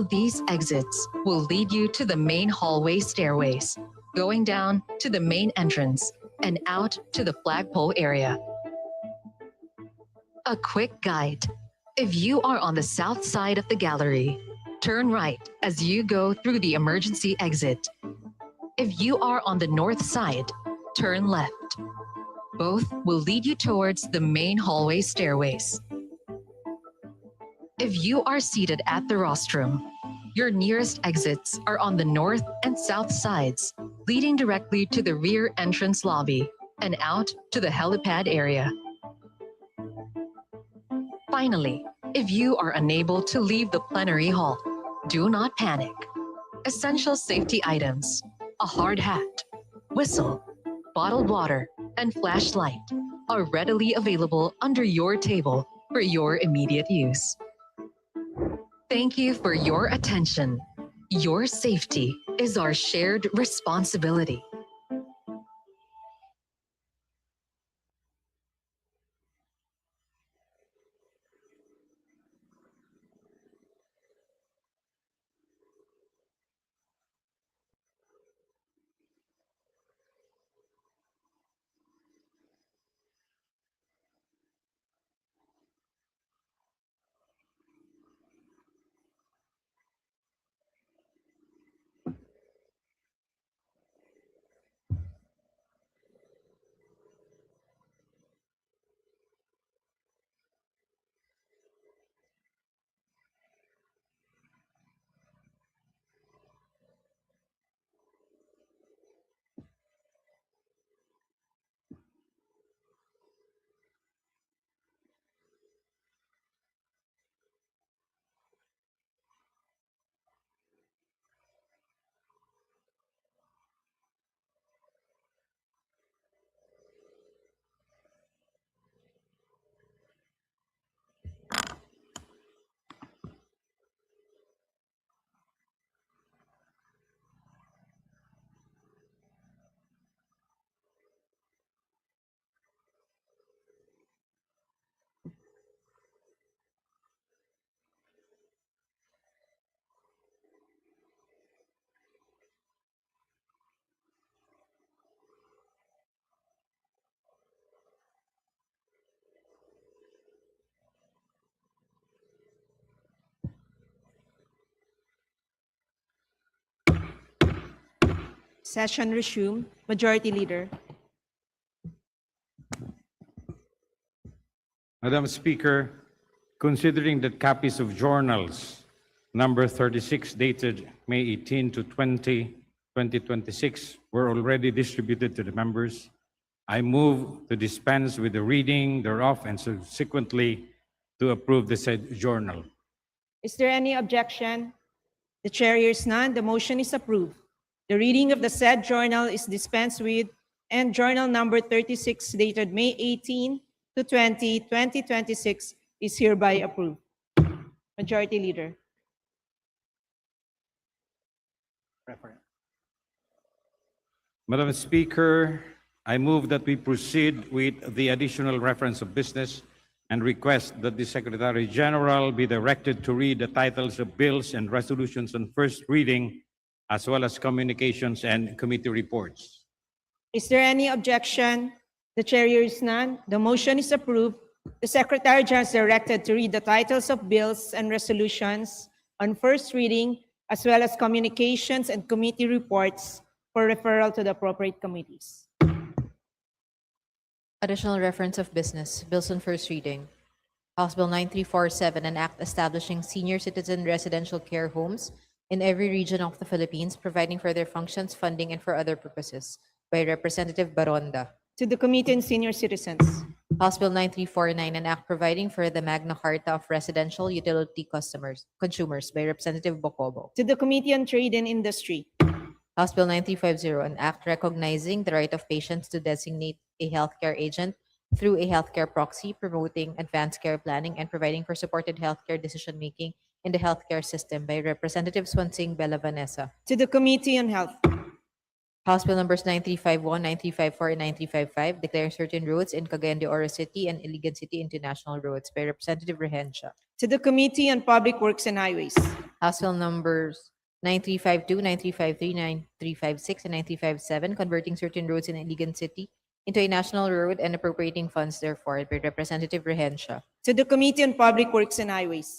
Follow these exits will lead you to the main hallway stairways, going down to the main entrance and out to the flagpole area. A quick guide. If you are on the south side of the gallery, turn right as you go through the emergency exit. If you are on the north side, turn left. Both will lead you towards the main hallway stairways. If you are seated at the rostrum, your nearest exits are on the north and south sides, leading directly to the rear entrance lobby and out to the helipad area. Finally, if you are unable to leave the plenary hall, do not panic. Essential safety items, a hard hat, whistle, bottled water, and flashlight are readily available under your table for your immediate use. Thank you for your attention. Your safety is our shared responsibility. Session resumed. Majority Leader. Madam Speaker, considering that copies of journals number 36 dated May 18 to 2026 were already distributed to the members, I move to dispense with the reading thereof and subsequently to approve the said journal. Is there any objection? The chair hears none. The motion is approved. The reading of the said journal is dispensed with, and journal number 36 dated May 18 to 2026 is hereby approved. Majority Leader. Madam Speaker, I move that we proceed with the additional reference of business and request that the Secretary General be directed to read the titles of bills and resolutions on first reading, as well as communications and committee reports. Is there any objection? The chair hears none. The motion is approved. The Secretary General is directed to read the titles of bills and resolutions on first reading, as well as communications and committee reports for referral to the appropriate committees. Additional reference of business. Bills on first reading. House Bill 9347, an act establishing senior citizen residential care homes in every region of the Philippines, providing for their functions, funding, and for other purposes, by Representative Baronda. To the Committee on Senior Citizens. House Bill 9349, an act providing for the Magna Carta of Residential Utility Consumers, by Representative Bocobo. To the Committee on Trade and Industry. House Bill 9350, an act recognizing the right of patients to designate a healthcare agent through a healthcare proxy, promoting advanced care planning, and providing for supported healthcare decision-making in the healthcare system, by Representative Swansing Bella Vanessa. To the Committee on Health. House Bill numbers 9351, 9354, and 9355, declaring certain roads in Cagayan de Oro City and Iligan City international roads, by Representative Regencia. to the Committee on Public Works and Highways, House Bill numbers 9352, 9353, 9356, and 9357, converting certain roads in Iligan City into a national road and appropriating funds therefore, by Representative Rehencia. to the Committee on Public Works and Highways,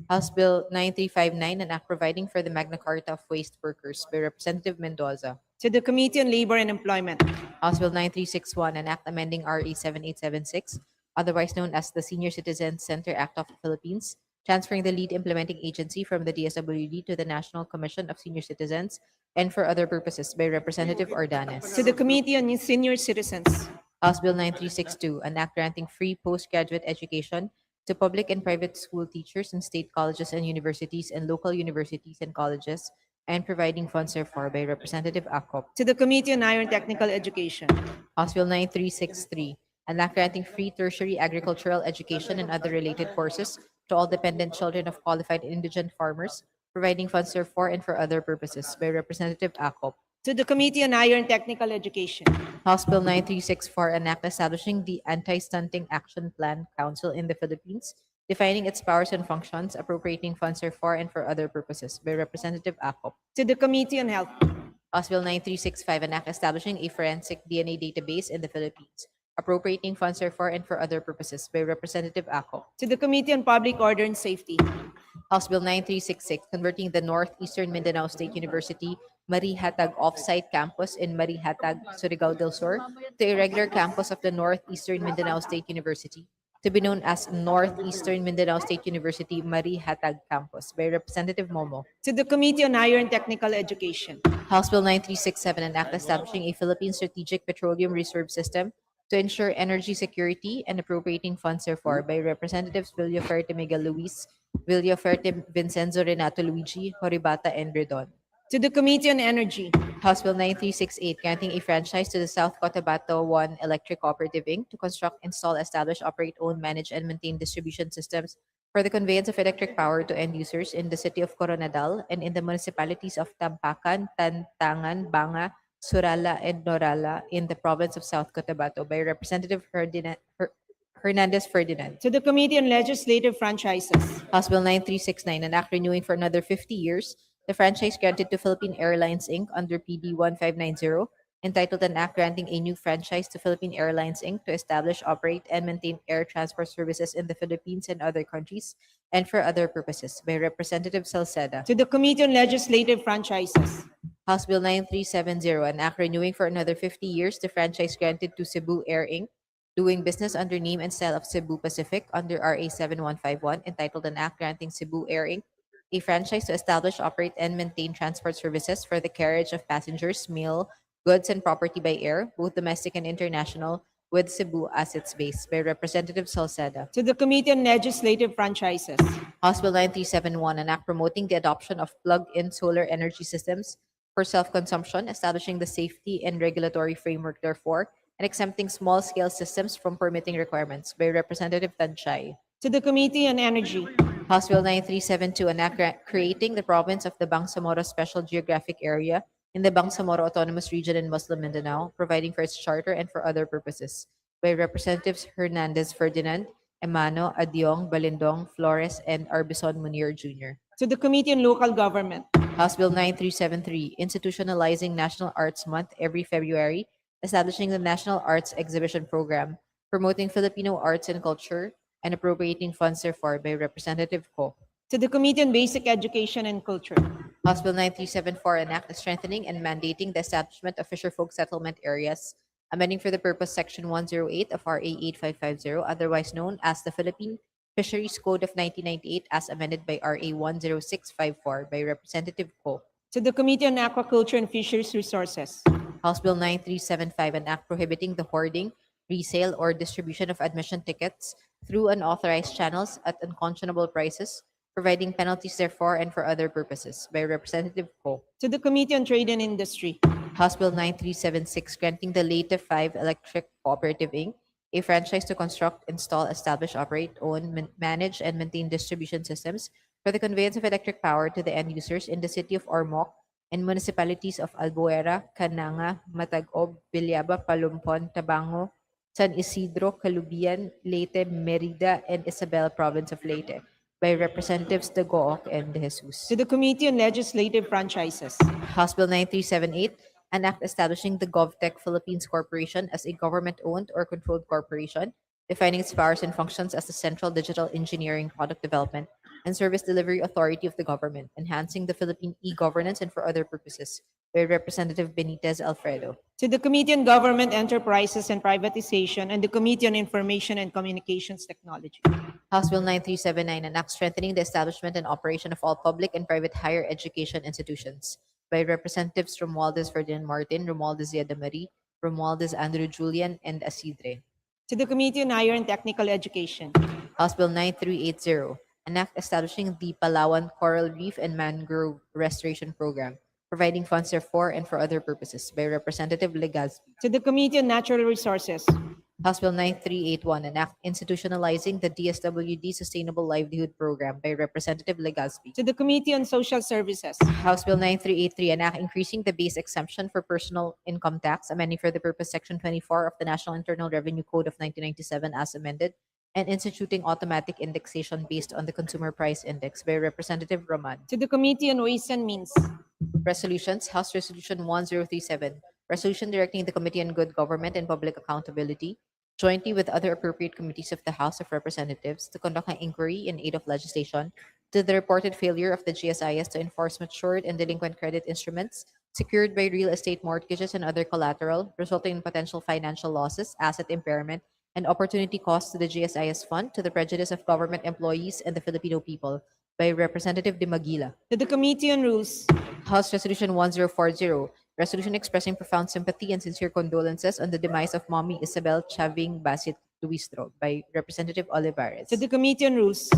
House Bill 9359, an act providing for the Magna Carta of Waste Workers, by Representative Mendoza. to the Committee on Labor and Employment, House Bill 9361, an act amending RA 7876, otherwise known as the Senior Citizens Center Act of the Philippines, transferring the lead implementing agency from the DSWD to the National Commission of Senior Citizens, and for other purposes, by Representative Ordanes. to the Committee on Senior Citizens, House Bill 9362, an act granting free postgraduate education to public and private school teachers in state colleges and universities and local universities and colleges, and providing funds therefore, by Representative Acop. to the Committee on Higher and Technical Education, House Bill 9363, an act granting free tertiary agricultural education and other related courses to all dependent children of qualified indigent farmers, providing funds therefore and for other purposes, by Representative Acop. to the Committee on Higher and Technical Education, House Bill 9364, an act establishing the Anti-Stunting Action Plan Council in the Philippines, defining its powers and functions, appropriating funds therefore and for other purposes, by Representative Acop. to the Committee on Health, House Bill 9365, an act establishing a forensic DNA database in the Philippines, appropriating funds therefore and for other purposes, by Representative Acop. to the Committee on Public Order and Safety, House Bill 9366, converting the Northeastern Mindanao State University Marihatag Offsite Campus in Marihatag, Surigao del Sur, to a regular campus of the Northeastern Mindanao State University, to be known as Northeastern Mindanao State University Marihatag Campus, by Representative Momo. to the Committee on Higher and Technical Education, House Bill 9367, an act establishing a Philippine Strategic Petroleum Reserve System to ensure energy security and appropriating funds therefore, by Representatives Villaferte Miguel Luis, Villaferte Vincenzo Renato Luigi, Horibata, and Redon. to the Committee on Energy, House Bill 9368, granting a franchise to the South Cotabato 1 Electric Cooperative Inc. to construct, install, establish, operate, own, manage, and maintain distribution systems for the conveyance of electric power to end users in the city of Coronadal and in the municipalities of Tampakan, Tantangan, Banga, Surala, and Norala in the province of South Cotabato, by Representative Hernandez Ferdinand. to the Committee on Legislative Franchises, House Bill 9369, an act renewing for another 50 years the franchise granted to Philippine Airlines Inc. under PD 1590, entitled an act granting a new franchise to Philippine Airlines Inc. to establish, operate, and maintain air transport services in the Philippines and other countries, and for other purposes, by Representative Salceda. to the Committee on Legislative Franchises, House Bill 9370, an act renewing for another 50 years the franchise granted to Cebu Air Inc., doing business under name and style of Cebu Pacific under RA 7151, entitled an act granting Cebu Air Inc. a franchise to establish, operate, and maintain transport services for the carriage of passengers, mail, goods, and property by air, both domestic and international, with Cebu as its base, by Representative Salceda. to the Committee on Legislative Franchises, House Bill 9371, an act promoting the adoption of plug-in solar energy systems for self-consumption, establishing the safety and regulatory framework therefore, and exempting small-scale systems from permitting requirements, by Representative Tanchay. to the Committee on Energy, House Bill 9372, an act creating the province of the Bangsamoro Special Geographic Area in the Bangsamoro Autonomous Region in Muslim Mindanao, providing for its charter and for other purposes, by Representatives Hernandez Ferdinand, Emano, Adiong, Balindong, Flores, and Arbison Munir Jr. to the Committee on Local Government, House Bill 9373, institutionalizing National Arts Month every February, establishing the National Arts Exhibition Program, promoting Filipino arts and culture, and appropriating funds therefore, by Representative Ko. to the Committee on Basic Education and Culture, House Bill 9374, an act strengthening and mandating the establishment of fisherfolk settlement areas, amending for the purpose Section 108 of RA 8550, otherwise known as the Philippine Fisheries Code of 1998 as amended by RA 10654, by Representative Ko. to the Committee on Aquaculture and Fisheries Resources, House Bill 9375, an act prohibiting the hoarding, resale, or distribution of admission tickets through unauthorized channels at unconscionable prices, providing penalties therefore and for other purposes, by Representative Ko. to the Committee on Trade and Industry, House Bill 9376, granting the Leyte 5 Electric Cooperative Inc. a franchise to construct, install, establish, operate, own, manage, and maintain distribution systems for the conveyance of electric power to the end users in the city of Ormoc and municipalities of Albuera, Cananga, Matagob, Villaba, Palumpon, Tabango, San Isidro, Calubian, Leyte, Merida, and Isabela Province of Leyte, by Representatives De Gooc and De Jesus. to the Committee on Legislative Franchises, House Bill 9378, an act establishing the GovTech Philippines Corporation as a government-owned or controlled corporation, defining its powers and functions as the central digital engineering, product development, and service delivery authority of the government, enhancing the Philippine e-governance and for other purposes, by Representative Benitez Alfredo. to the Committee on Government Enterprises and Privatization, and the Committee on Information and Communications Technology, House Bill 9379, an act strengthening the establishment and operation of all public and private higher education institutions, by Representatives Romualdez Ferdinand Martin, Romualdez Zia Marie, Romualdez Andrew Julian, and Asidre. to the Committee on Higher and Technical Education, House Bill 9380, an act establishing the Palawan Coral Reef and Mangrove Restoration Program, providing funds therefor and for other purposes, by Representative Legazpi. to the Committee on Natural Resources, House Bill 9381, an act institutionalizing the DSWD Sustainable Livelihood Program, by Representative Legazpi. to the Committee on Social Services, House Bill 9383, an act increasing the base exemption for personal income tax, amending for the purpose Section 24 of the National Internal Revenue Code of 1997 as amended, and instituting automatic indexation based on the Consumer Price Index, by Representative Roman. to the Committee on Ways and Means, Resolutions, House Resolution 1037, resolution directing the Committee on Good Government and Public Accountability, jointly with other appropriate committees of the House of Representatives, to conduct an inquiry in aid of legislation to the reported failure of the GSIS to enforce matured and delinquent credit instruments secured by real estate mortgages and other collateral, resulting in potential financial losses, asset impairment, and opportunity costs to the GSIS fund to the prejudice of government employees and the Filipino people, by Representative De Maguila. to the Committee on Rules, House Resolution 1040, resolution expressing profound sympathy and sincere condolences on the demise of Mommy Isabel Chaving Basit Luistro, by Representative Olivares. to the Committee on Rules,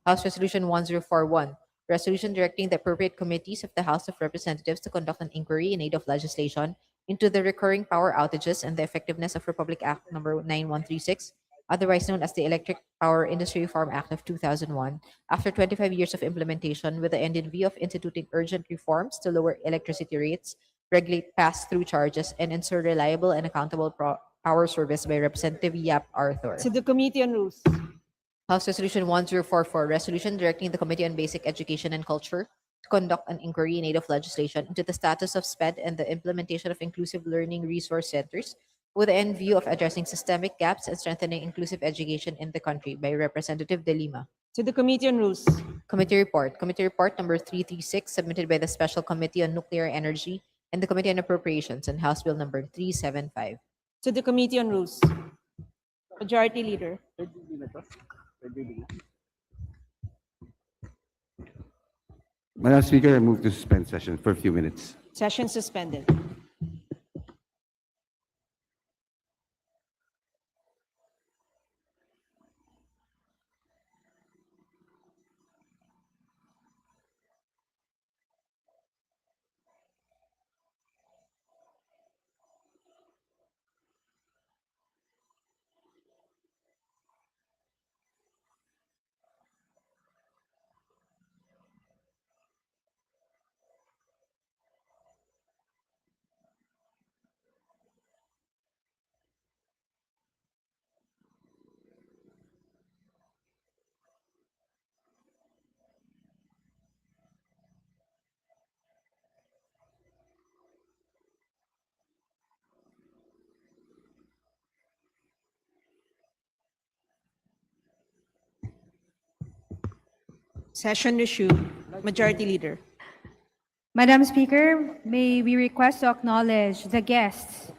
House Resolution 1041, resolution directing the appropriate committees of the House of Representatives to conduct an inquiry in aid of legislation into the recurring power outages and the effectiveness of Republic Act Number 9136, otherwise known as the Electric Power Industry Reform Act of 2001, after 25 years of implementation, with the end in view of instituting urgent reforms to lower electricity rates, regulate pass-through charges, and ensure reliable and accountable power service, by Representative Yap Arthur. to the Committee on Rules, House Resolution 1044, resolution directing the Committee on Basic Education and Culture to conduct an inquiry in aid of legislation into the status of SPED and the implementation of inclusive learning resource centers, with the end view of addressing systemic gaps and strengthening inclusive education in the country, by Representative De Lima. to the Committee on Rules, Committee report. Committee report number 336, submitted by the Special Committee on Nuclear Energy and the Committee on Appropriations, and House Bill number 375. to the Committee on Rules. Majority Leader. Madam Speaker, I move to suspend session for a few minutes. Session suspended. Session resumed. Majority Leader. Madam Speaker, may we request to acknowledge the guests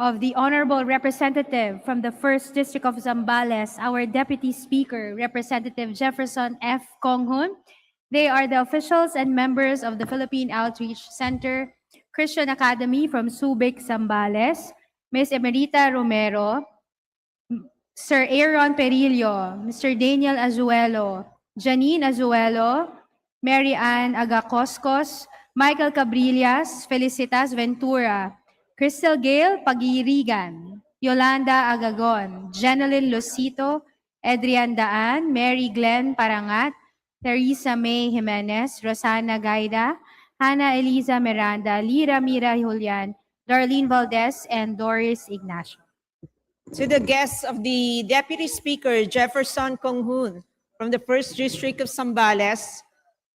of the Honorable Representative from the 1st District of Zambales, our Deputy Speaker, Representative Jefferson F. Konghun. They are the officials and members of the Philippine Outreach Center, Christian Academy from Subic, Zambales, Ms. Emerita Romero, Sir Aaron Perillo, Mr. Daniel Azuelo, Janine Azuelo, Mary Ann Agacoscos, Michael Cabrillas, Felicitas Ventura, Crystal Gale Pagirigan, Yolanda Agagon, Jeneline Lucito, Adrian Daan, Mary Glenn Parangat, Teresa May Jimenez, Rosana Gaida, Hannah Eliza Miranda, Lira Mira Julian, Darlene Valdez, and Doris Ignacio. To the guests of the Deputy Speaker, Jefferson Konghun. from the 1st District of Zambales,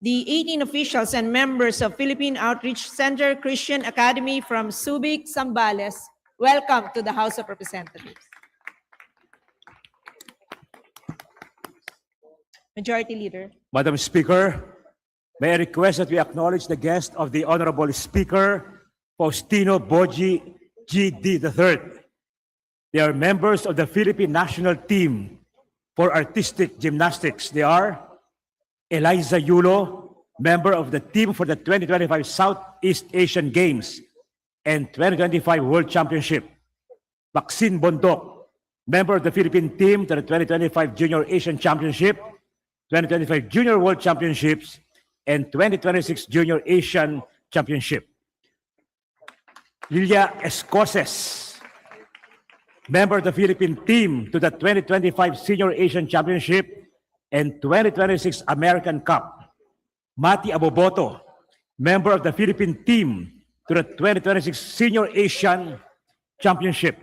the 18 officials and members of Philippine Outreach Center Christian Academy from Subic, Zambales, welcome to the House of Representatives. Majority Leader. Madam Speaker, may I request that we acknowledge the guest of the Honorable Speaker, Faustino Boji G.D. III. They are members of the Philippine National Team for Artistic Gymnastics. They are Eliza Yulo, member of the team for the 2025 Southeast Asian Games and 2025 World Championship. Maxine Bondok, member of the Philippine team to the 2025 Junior Asian Championship, 2025 Junior World Championships, and 2026 Junior Asian Championship. Lilia Escoces, member of the Philippine team to the 2025 Senior Asian Championship and 2026 American Cup. Mati Aboboto, member of the Philippine team to the 2026 Senior Asian Championship.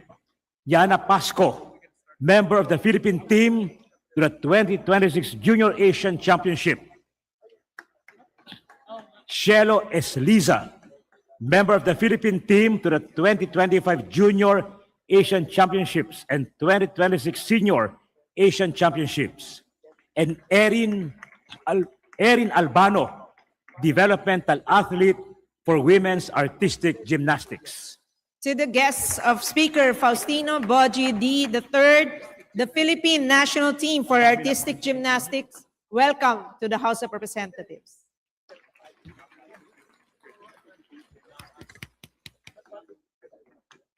Yana Pasco, member of the Philippine team to the 2026 Junior Asian Championship. Shelo Esliza, member of the Philippine team to the 2025 Junior Asian Championships and 2026 Senior Asian Championships. And Erin Albano, developmental athlete for women's artistic gymnastics. To the guests of Speaker Faustino Boji D. III, the Philippine National Team for Artistic Gymnastics, welcome to the House of Representatives.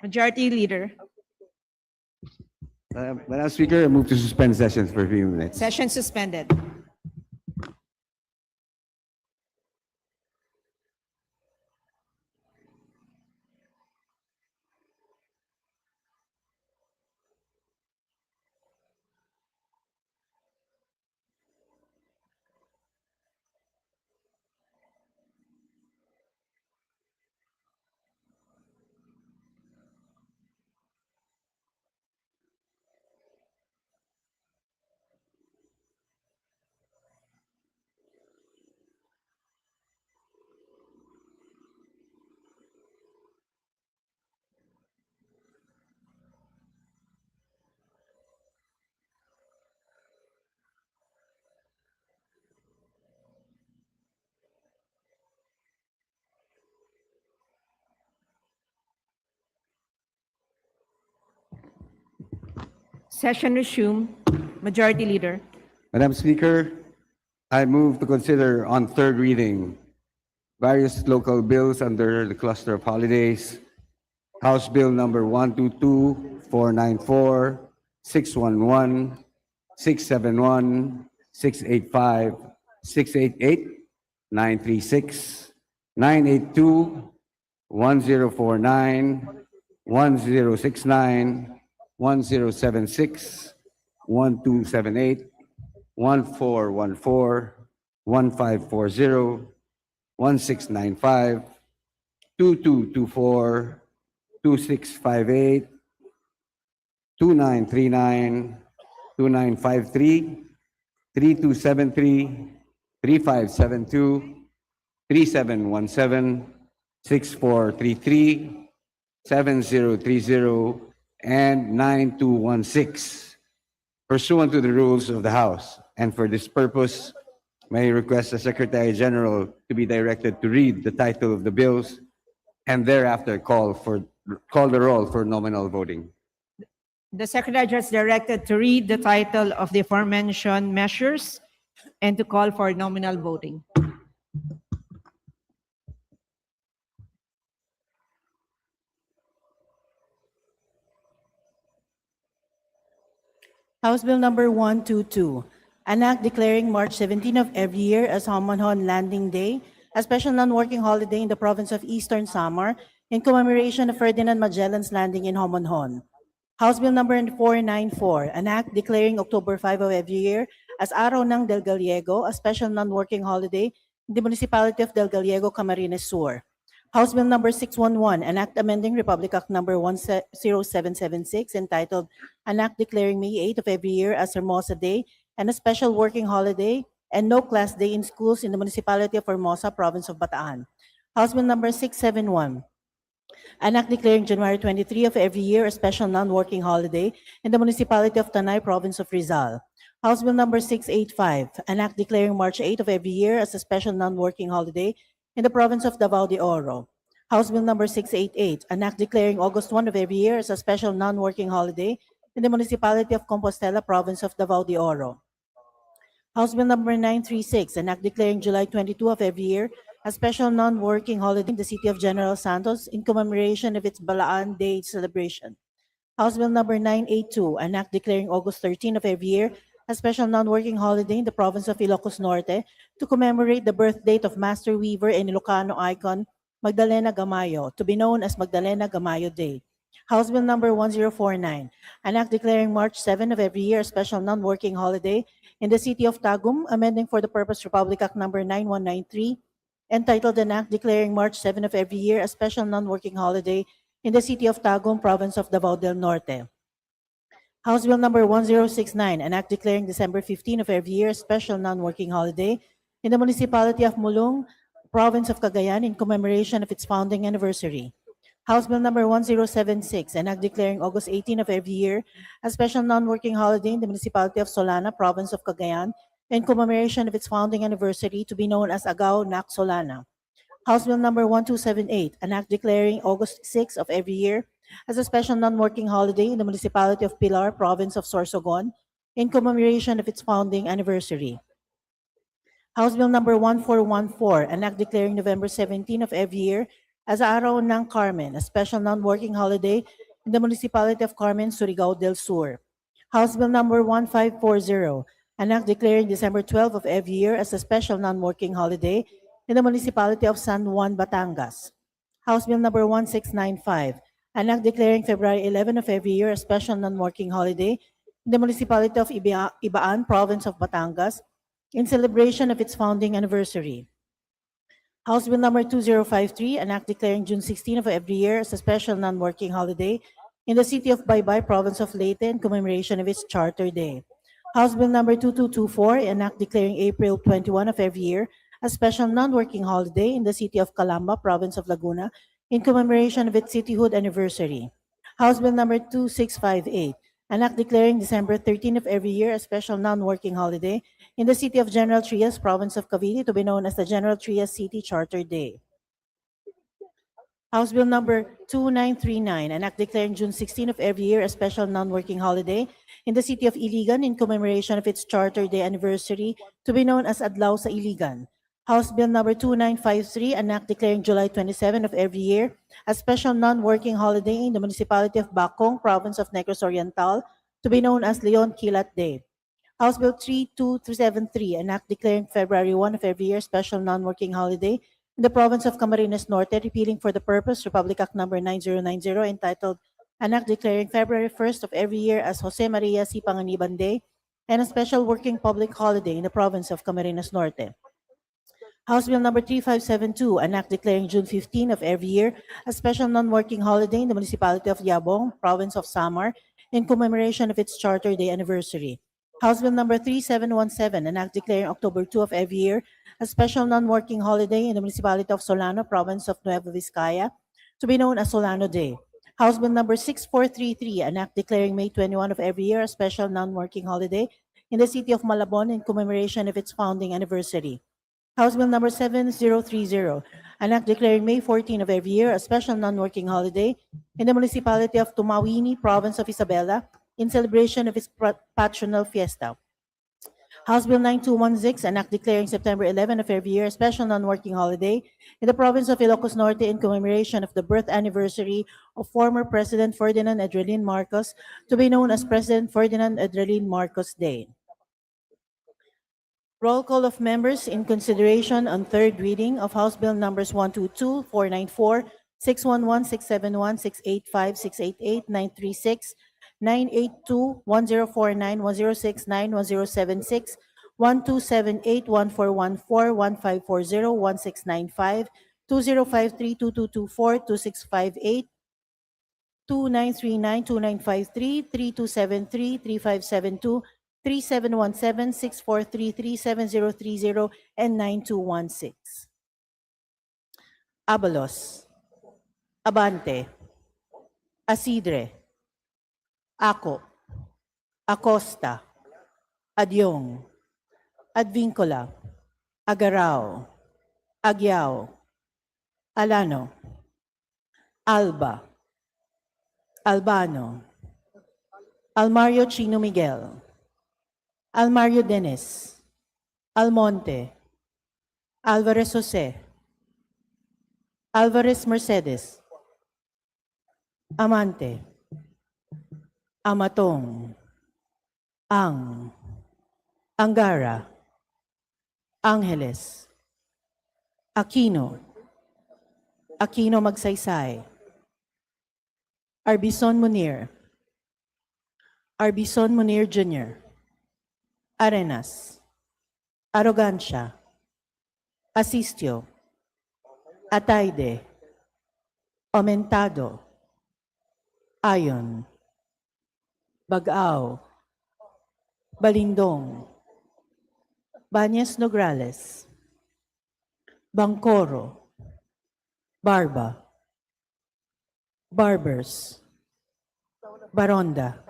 Majority Leader. Madam Speaker, I move to suspend sessions for a few minutes. Session suspended. Session resumed. Majority Leader. Madam Speaker, I move to consider on third reading various local bills under the cluster of holidays. House Bill number 122, 494, 611, 671, 685, 688, 936, 982, 1049, 1069, 1076, 1278, 1414, 1540, 1695, 2224, 2658, 2939, 2953, 3273, 3572, 3717, 6433, 7030, and 9216, pursuant to the rules of the House. And for this purpose, may I request the Secretary General to be directed to read the title of the bills and thereafter call the roll for nominal voting. The Secretary is directed to read the title of the aforementioned measures and to call for nominal voting. House Bill number 122, an act declaring March 17 of every year as Homonhon Landing Day, a special non-working holiday in the province of Eastern Samar in commemoration of Ferdinand Magellan's landing in Homonhon. House Bill number 494, an act declaring October 5 of every year as Araw ng Del Gallego, a special non-working holiday in the municipality of Del Gallego, Camarines Sur. House Bill number 611, an act amending Republic Act number 10776, entitled An Act Declaring May 8 of every year as Hermosa Day and a special working holiday and no class day in schools in the municipality of Formosa, province of Bataan. House Bill number 671, an act declaring January 23 of every year a special non-working holiday in the municipality of Tanay, province of Rizal. House Bill number 685, an act declaring March 8 of every year as a special non-working holiday in the province of Davao de Oro. House Bill number 688, an act declaring August 1 of every year as a special non-working holiday in the municipality of Compostela, province of Davao de Oro. House Bill number 936, an act declaring July 22 of every year a special non-working holiday in the city of General Santos in commemoration of its Balaan Day celebration. House Bill number 982, an act declaring August 13 of every year a special non-working holiday in the province of Ilocos Norte to commemorate the birth date of master weaver and Ilocano icon Magdalena Gamayo, to be known as Magdalena Gamayo Day. House Bill number 1049, an act declaring March 7 of every year a special non-working holiday in the city of Tagum, amending for the purpose Republic Act number 9193, entitled an act declaring March 7 of every year a special non-working holiday in the city of Tagum, province of Davao del Norte. House Bill number 1069, an act declaring December 15 of every year a special non-working holiday in the municipality of Mulong, province of Cagayan, in commemoration of its founding anniversary. House Bill number 1076, an act declaring August 18 of every year a special non-working holiday in the municipality of Solana, province of Cagayan, in commemoration of its founding anniversary, to be known as Agaw Nak Solana. House Bill number 1278, an act declaring August 6 of every year as a special non-working holiday in the municipality of Pilar, province of Sorsogon, in commemoration of its founding anniversary. House Bill number 1414, an act declaring November 17 of every year as Araw ng Carmen, a special non-working holiday in the municipality of Carmen, Surigao del Sur. House Bill number 1540, an act declaring December 12 of every year as a special non-working holiday in the municipality of San Juan, Batangas. House Bill number 1695, an act declaring February 11 of every year a special non-working holiday in the municipality of Ibaan, province of Batangas, in celebration of its founding anniversary. House Bill number 2053, an act declaring June 16 of every year as a special non-working holiday in the city of Baybay, province of Leyte, in commemoration of its Charter Day. House Bill number 2224, an act declaring April 21 of every year a special non-working holiday in the city of Calamba, province of Laguna, in commemoration of its cityhood anniversary. House Bill number 2658, an act declaring December 13 of every year a special non-working holiday in the city of General Trias, province of Cavite, to be known as the General Trias City Charter Day. House Bill number 2939, an act declaring June 16 of every year a special non-working holiday in the city of Iligan in commemoration of its Charter Day anniversary, to be known as Adlaw sa Iligan. House Bill number 2953, an act declaring July 27 of every year a special non-working holiday in the municipality of Bacong, province of Negros Oriental, to be known as Leon Kilat Day. House Bill 3273, an act declaring February 1 of every year special non-working holiday in the province of Camarines Norte, repealing for the purpose Republic Act number 9090, entitled an act declaring February 1st of every year as Jose Maria C. Panganiban Day, and a special working public holiday in the province of Camarines Norte. House Bill number 3572, an act declaring June 15 of every year a special non-working holiday in the municipality of Yabong, province of Samar, in commemoration of its Charter Day anniversary. House Bill number 3717, an act declaring October 2 of every year a special non-working holiday in the municipality of Solano, province of Nueva Vizcaya, to be known as Solano Day. House Bill number 6433, an act declaring May 21 of every year a special non-working holiday in the city of Malabon in commemoration of its founding anniversary. House Bill number 7030, an act declaring May 14 of every year a special non-working holiday in the municipality of Tumawini, province of Isabela, in celebration of its patronal fiesta. House Bill 9216, an act declaring September 11 of every year a special non-working holiday in the province of Ilocos Norte in commemoration of the birth anniversary of former President Ferdinand Adrelin Marcos, to be known as President Ferdinand Adrelin Marcos Day. Roll call of members in consideration on third reading of House Bill numbers 122, 494, 611, 671, 685, 688, 936, 982, 1049, 1069, 1076, 1278, 1414, 1540, 1695, 2053, 2224, 2658, 2939, 2953, 3273, 3572, 3717, 6433, 7030, and 9216. Abalos, Abante, Asidre, Ako, Acosta, Adyong, Advincula, Agarao, Agyao, Alano, Alba, Albano, Almario Chino Miguel, Almario Dennis, Almonte, Alvarez Jose, Alvarez Mercedes, Amante, Amatong, Angara, Angeles, Aquino, Aquino Magsaysay, Arbison Munir, Arbison Munir Jr., Arenas, Arrogancia, Asistio, Ataide, Aumentado, Ayon, Bagao, Balindong, Banyas Nograles, Bangkoro, Barba, Barbers, Baronda,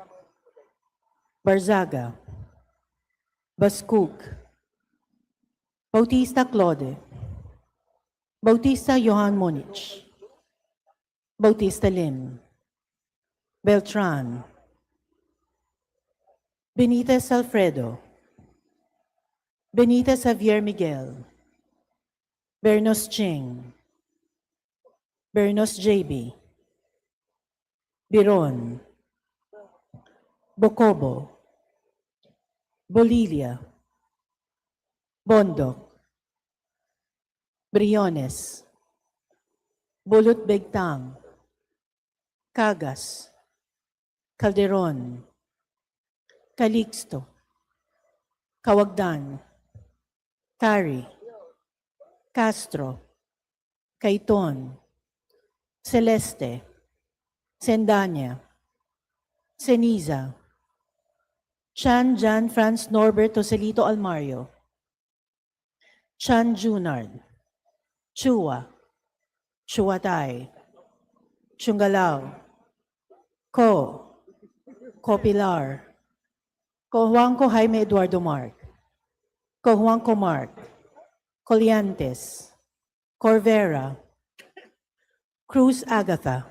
Barzaga, Baskuk, Bautista Claude, Bautista Johan Monich, Bautista Lim, Beltran, Benitez Alfredo, Benitez Javier Miguel, Bernos Ching, Bernos JB, Biron, Bocobo, Bolilia, Bondok, Briones, Bulut Begtang, Cagas, Calderon, Calixto, Kawagdan, Cari, Castro, Caiton, Celeste, Sendanya, Ceniza, Chan Jan Franz Norbert Joselito Almario, Chan Junard, Chua, Chuatay, Chungalao, Copilar, Juanco Jaime Eduardo Mark, Juanco Mark, Coliantes, Corvera, Cruz Agatha,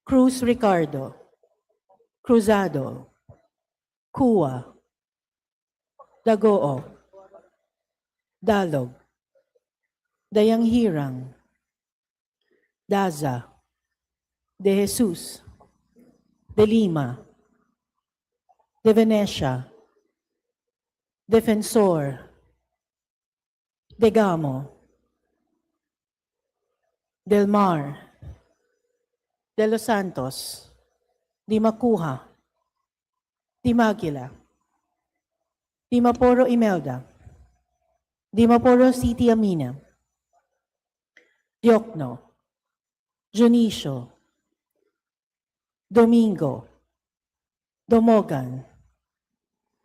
Cruz Ricardo, Cruzado, Kua, Dagoo, Dalog, Dayang Hirang, Daza, De Jesus, De Lima, De Venecia, Defensor, De Gamo, Del Mar, De Los Santos, Di Macuja, Di Maguila, Di Maporo Imelda, Di Maporo City Amina, Diokno, Junicio, Domingo, Domogan,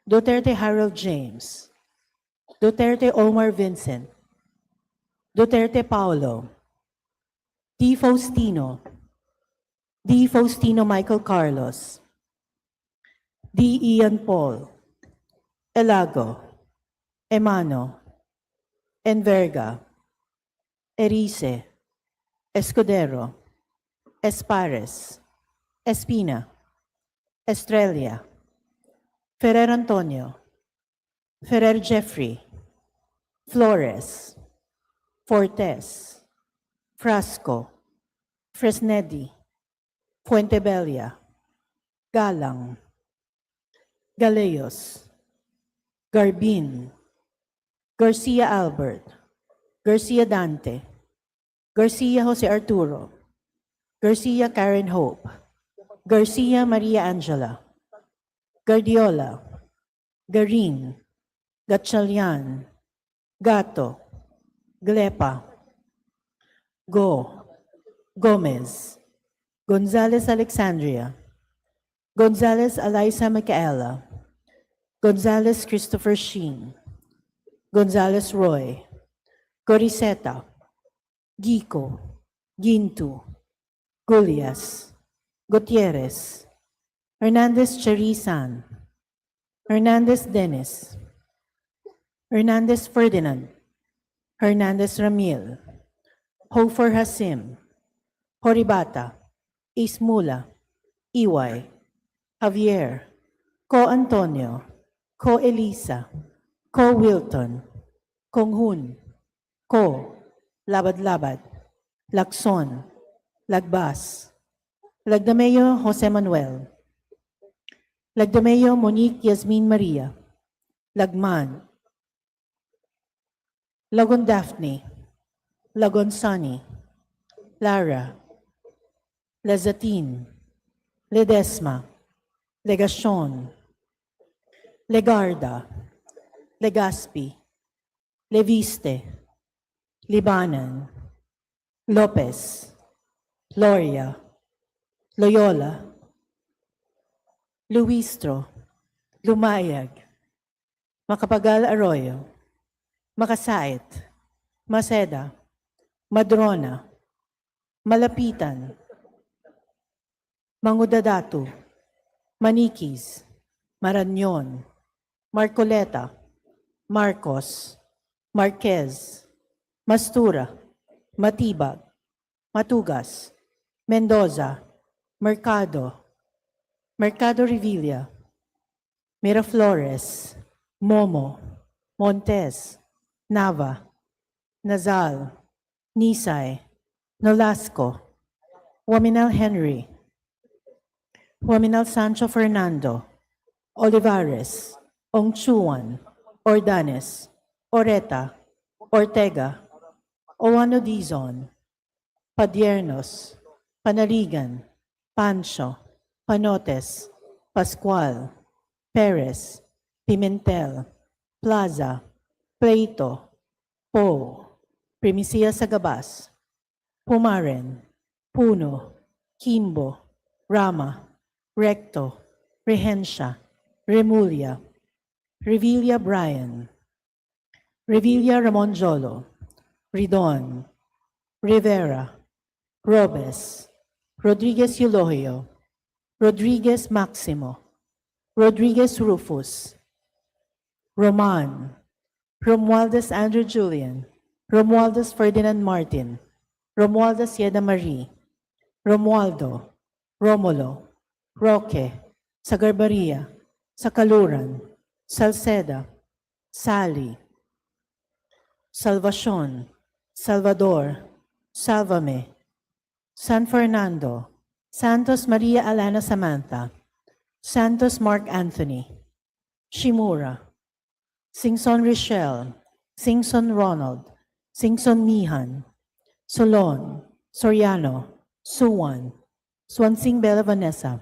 Duterte Harold James, Duterte Omar Vincent, Duterte Paulo, D. Faustino, D. Faustino Michael Carlos, D. Ian Paul, Elago, Emano, Enverga, Erice, Escudero, Espares, Espina, Estrella, Ferrer Antonio, Ferrer Jeffrey, Flores, Fortes, Frasco, Fresnedi, Fuentebella, Galang, Galeos, Garbin, Garcia Albert, Garcia Dante, Garcia Jose Arturo, Garcia Karen Hope, Garcia Maria Angela, Guardiola, Garin, Gatchalian, Gato, Glepa, Gomez, Gonzalez Alexandria, Gonzalez Eliza Micaela, Gonzalez Christopher Sheen, Gonzalez Roy, Goriseta, Gico, Gintu, Gulias, Gutierrez, Hernandez Cherisan, Hernandez Dennis, Hernandez Ferdinand, Hernandez Ramil, Hofer Hasim, Horibata, Ismula, Iway, Javier, Co Antonio, Co Elisa, Co Wilton, Konghun, Ko, Labad-Labad, Lacson, Lagbas, Lagdameo Jose Manuel, Lagdameo Monique Yasmin Maria, Lagman, Lagon Daphne, Lagon Sunny, Lara, Lezatin, Ledesma, Legacion, Legarda, Legaspi, Leviste, Libanan, Lopez, Loria, Loyola, Luistro, Lumayag, Macapagal Arroyo, Makasait, Maceda, Madrona, Malapitan, Mangudadatu, Manikis, Marañon, Marcoleta, Marcos, Marquez, Mastura, Matibag, Matugas, Mendoza, Mercado, Mercado Revilla, Miraflores, Momo, Montes, Nava, Nazal, Nisay, Nolasco, Waminal Henry, Waminal Sancho Fernando, Olivares, Ongchuan, Ordanes, Oreta, Ortega, Owano Dizon, Padiernos, Panaligan, Pancho, Panotes, Pascual, Perez, Pimentel, Plaza, Pleito, Po, Primicia Sagabas, Pumaren, Puno, Kimbo, Rama, Recto, Rehencia, Remulia, Revilla Brian, Revilla Ramon Jolo, Ridon, Rivera, Robes, Rodriguez Eulogio, Rodriguez Maximo, Rodriguez Rufus, Roman, Romualdez Andrew Julian, Romualdez Ferdinand Martin, Romualdez Yeda Marie, Romualdo, Romulo, Roque, Sagarbaria, Sakaluran, Salceda, Sally, Salvacion, Salvador, Salvame, San Fernando, Santos Maria Alana Samantha, Santos Mark Anthony, Shimura, Singson Richelle, Singson Ronald, Singson Mihan, Solon, Soriano, Suwan, Swansing Bella Vanessa,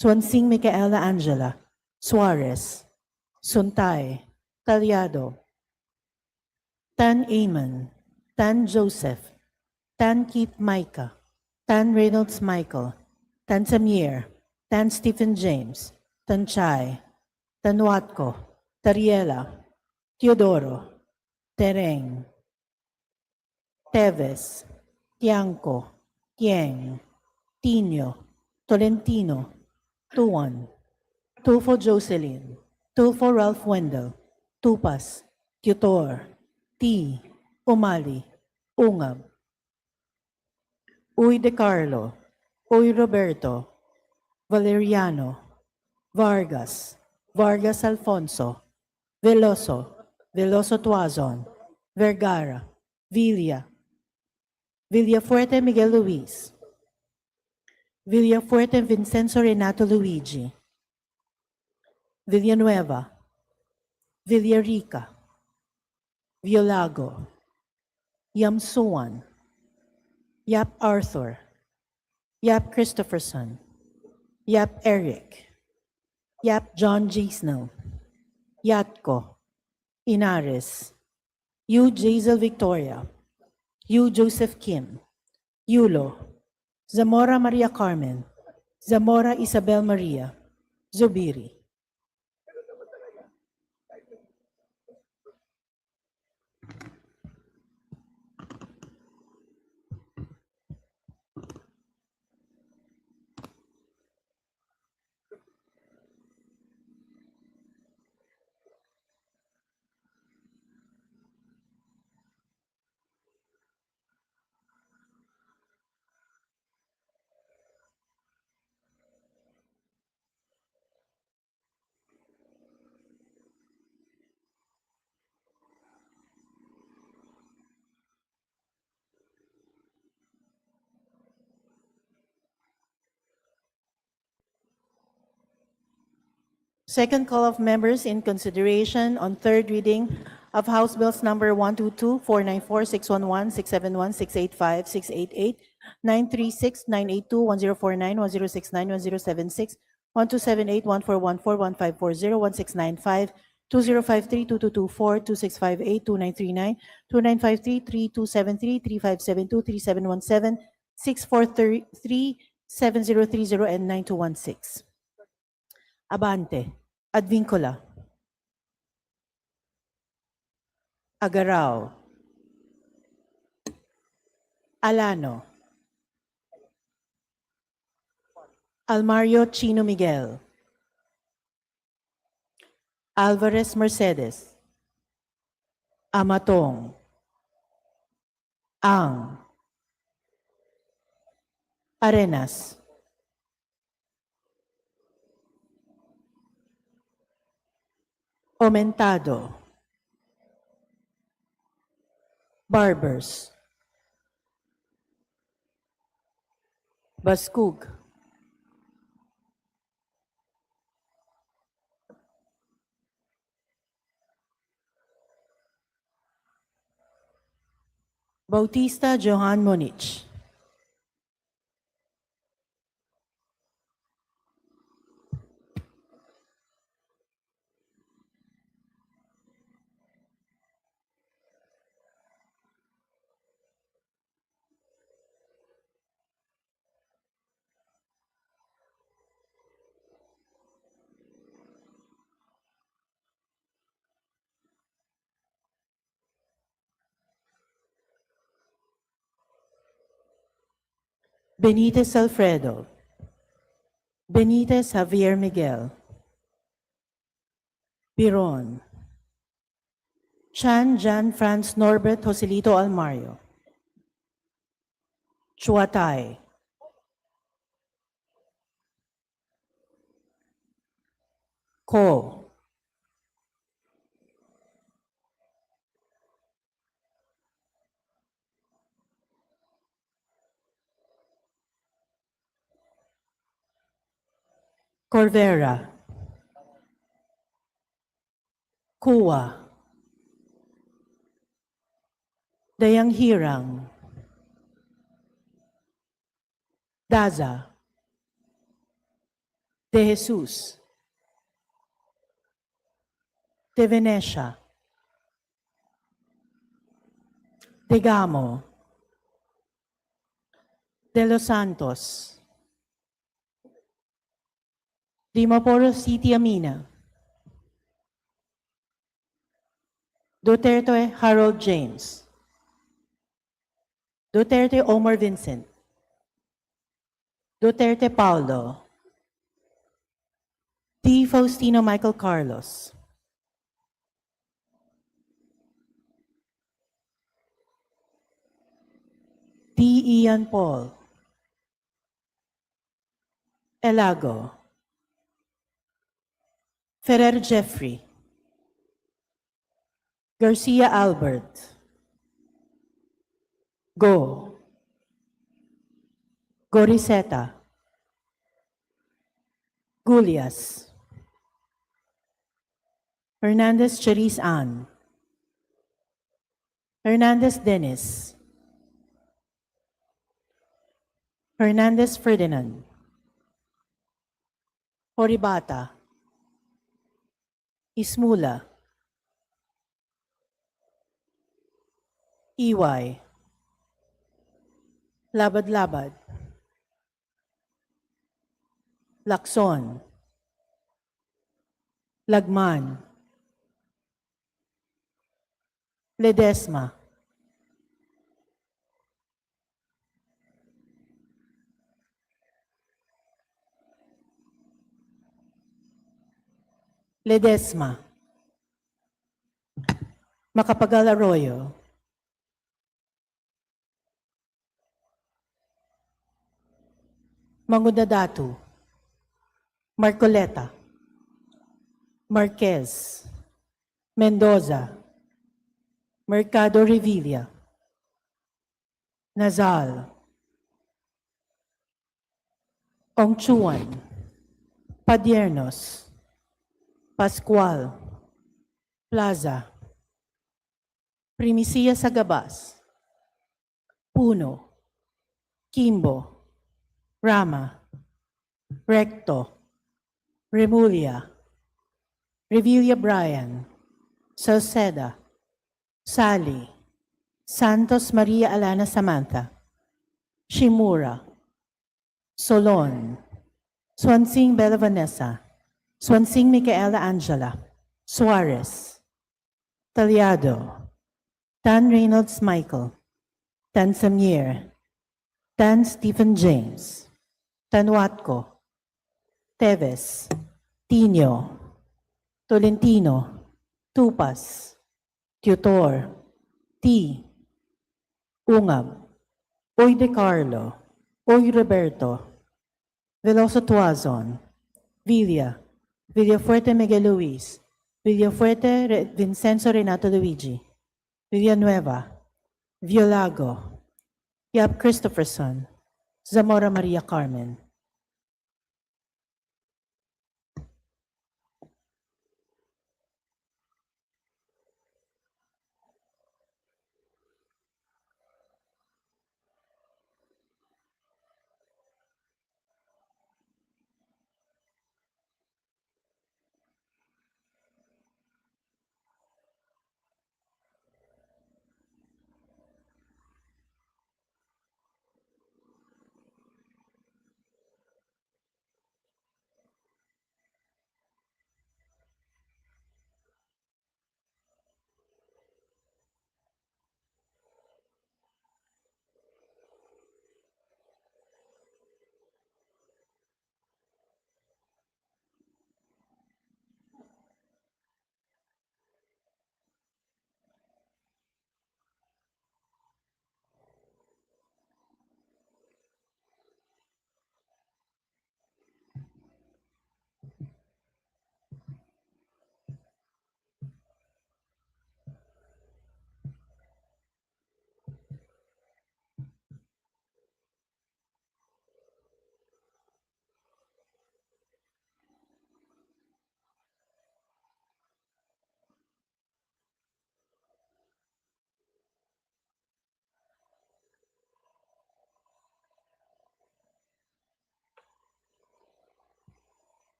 Swansing Micaela Angela, Suarez, Suntay, Talyado, Tan Amon, Tan Joseph, Tan Keith Micah, Tan Reynolds Michael, Tan Samir, Tan Stephen James, Tan Chai, Tan Watko, Tariela, Teodoro, Tereng, Teves, Tiangco, Tieng, Tino, Tolentino, Tuan, Tulfo Jocelyn, Tulfo Ralph Wendell, Tupas, Tutor, T, Umali, Ungab, Uy De Carlo, Uy Roberto, Valeriano, Vargas, Vargas Alfonso, Veloso, Veloso Tuazon, Vergara, Villa, Villafuerte Miguel Luis, Villafuerte Vincenzo Renato Luigi, Villanueva, Villarica, Violago, Yamsuan, Yap Arthur, Yap Christopherson, Yap Eric, Yap John G. Snell, Yatko, Inares, Yu Jazel Victoria, Yu Joseph Kim, Yulo, Zamora Maria Carmen, Zamora Isabel Maria, Zubiri. Second call of members in consideration on third reading of House Bills number 122, 494, 611, 671, 685, 688, 936, 982, 1049, 1069, 1076, 1278, 1414, 1540, 1695, 2053, 2224, 2658, 2939, 2953, 3273, 3572, 3717, 6433, 7030, and 9216. Abante, Advincula, Agarao, Alano, Almario Chino Miguel, Alvarez Mercedes, Amatong, Ang, Arenas, Aumentado, Barbers, Baskug, Bautista Johan Monich, Benitez Alfredo, Benitez Javier Miguel, Biron, Chan Jan Franz Norbert Joselito Almario, Chuatay, Ko, Corvera, Kuwa, Dayang Hirang, Daza, De Jesus, De Venecia, De Gamo, De Los Santos, Dimaporo City Amina, Duterte Harold James, Duterte Omar Vincent, Duterte Paulo, D. Faustino Michael Carlos, D. Ian Paul, Elago, Ferrer Jeffrey, Garcia Albert, Go, Goriseta, Gulias, Hernandez Cherise Ann, Hernandez Dennis, Hernandez Ferdinand, Horibata, Ismula, Iway, Labad-Labad, Lacson, Lagman, Ledesma, Ledesma, Macapagal Arroyo, Mangudadatu, Marcoleta, Marquez, Mendoza, Mercado Revilla, Nazal, Ongchuan, Padiernos, Pascual, Plaza, Primicia Sagabas, Puno, Kimbo, Rama, Recto, Remulla, Revilla Bryan, Salceda, Sally, Santos Maria Alana Samantha, Shimura, Solon, Swansing Bella Vanessa, Swansing Micaela Angela, Suarez, Taliado, Tan Reynolds Michael, Tan Samir, Tan Stephen James, Tan Watco, Teves, Tino, Tolentino, Tupas, Tutor, T, Ungab, Oy De Carlo, Oy Roberto, Veloso Tuazon, Villa, Villafuerte Miguel Luis, Villafuerte Vincenzo Renato Luigi, Villanueva, Violago, Yap Christopherson, Zamora Maria Carmen.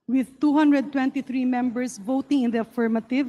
with 223 members voting in the affirmative,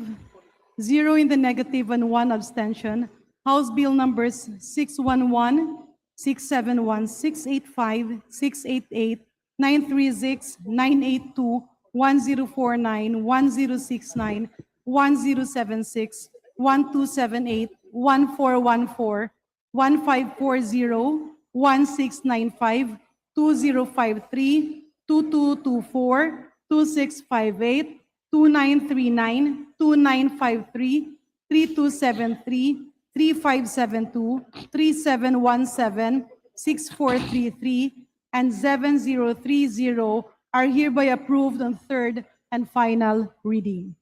0 in the negative, and 1 abstention, House Bill numbers 611, 671, 685, 688, 936, 982, 1049, 1069, 1076, 1278, 1414, 1540, 1695, 2053, 2224, 2658, 2939, 2953, 3273, 3572, 3717, 6433, and 7030 are hereby approved on third and final reading.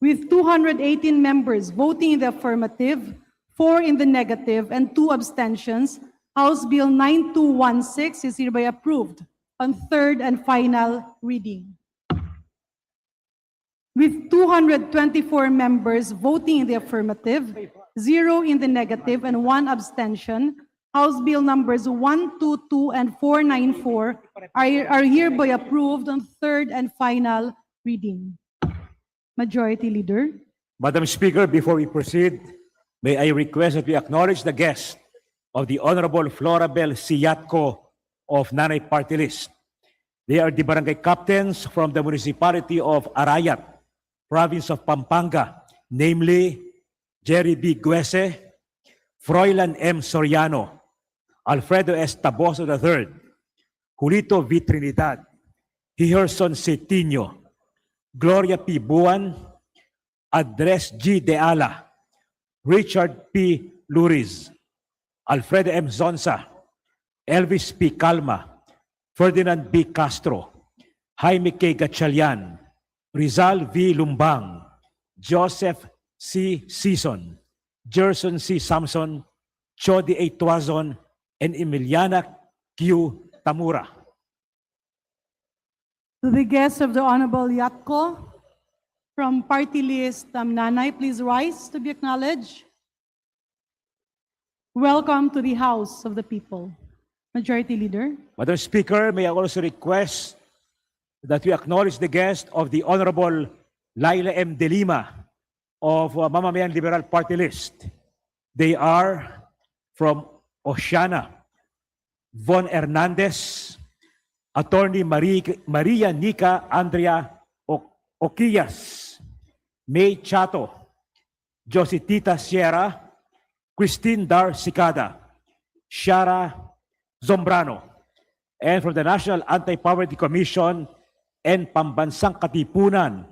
With 218 members voting in the affirmative, 4 in the negative, and 2 abstentions, House Bill 9216 is hereby approved on third and final reading. With 224 members voting in the affirmative, 0 in the negative, and 1 abstention, House Bill numbers 122 and 494 are hereby approved on third and final reading. Majority Leader. Madam Speaker, before we proceed, may I request that we acknowledge the guest of the Honorable Florabel Siyatko of Nanay Party List. They are the barangay captains from the municipality of Arayat, province of Pampanga, namely Jerry B. Guese, Froilan M. Soriano, Alfredo S. Taboso III, Julito V. Trinidad, Hiherson Cetino, Gloria P. Buwan, Andres G. De Ala, Richard P. Luriz, Alfredo M. Zonza, Elvis P. Calma, Ferdinand B. Castro, Jaime K. Gatchalian, Rizal V. Lumbang, Joseph C. Sison, Gerson C. Samson, Chody A. Tuazon, and Emiliana Q. Tamura. To the guests of the Honorable Yatko from Party List Nanay, please rise to be acknowledged. Welcome to the House of the People. Majority Leader. Madam Speaker, may I also request that we acknowledge the guest of the Honorable Laila M. De Lima of Mamamayan Liberal Party List. They are from Oceana, Von Hernandez, Attorney Maria Nica Andrea Oquillas, May Chato, Jositita Sierra, Christine Dar Cicada, Shara Zombrano, and from the National Anti-Poverty Commission and Pambansang Katipunan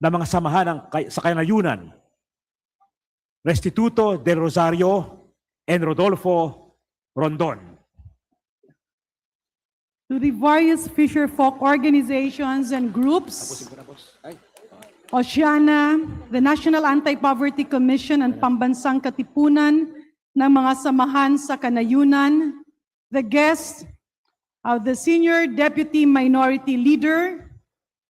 ng mga samahan sa Kanayunan, Restituto del Rosario and Rodolfo Rondon. To the various fisher folk organizations and groups, Oceana, the National Anti-Poverty Commission and Pambansang Katipunan ng mga samahan sa Kanayunan, the guests of the Senior Deputy Minority Leader,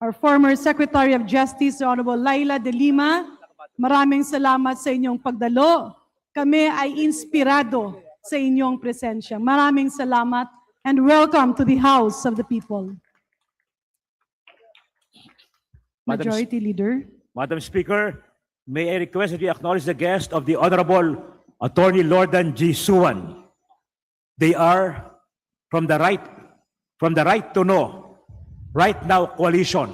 our former Secretary of Justice, Honorable Laila De Lima, maraming salamat sa inyong pagdalo. Kami ay inspirado sa inyong presensya. Maraming salamat and welcome to the House of the People. Majority Leader. Madam Speaker, may I request that we acknowledge the guest of the Honorable Attorney Lordan G. Suwan. They are from the Right to Know, Right Now Coalition,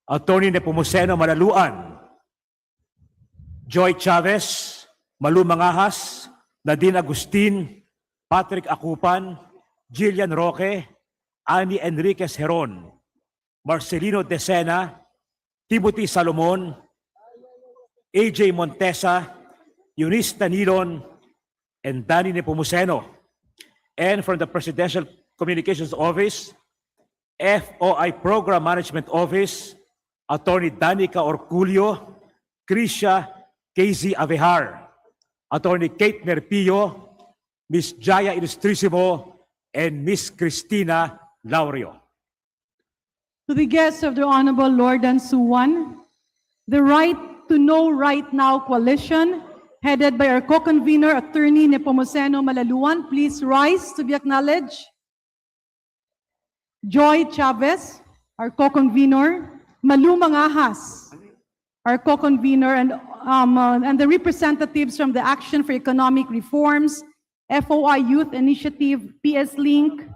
Attorney Nepomuceno Malaluan, Joy Chavez, Malu Mangahas, Nadine Agustin, Patrick Akupan, Jillian Roque, Annie Enriquez Heron, Marcelino Decena, Timothy Salomon, AJ Montesa, Eunice Tanilon, and Danny Nepomuceno. And from the Presidential Communications Office, FOI Program Management Office, Attorney Danica Orculio, Krisha KZ Avehar, Attorney Kate Nerpillo, Ms. Jaya Ilustrisimo, and Ms. Cristina Laurio. To the guests of the Honorable Lordan Suwan, the Right to Know Right Now Coalition, headed by our co-convener, Attorney Nepomuceno Malaluan, please rise to be acknowledged. Joy Chavez, our co-convener, Malu Mangahas, our co-convener, and the representatives from the Action for Economic Reforms, FOI Youth Initiative, PS Link,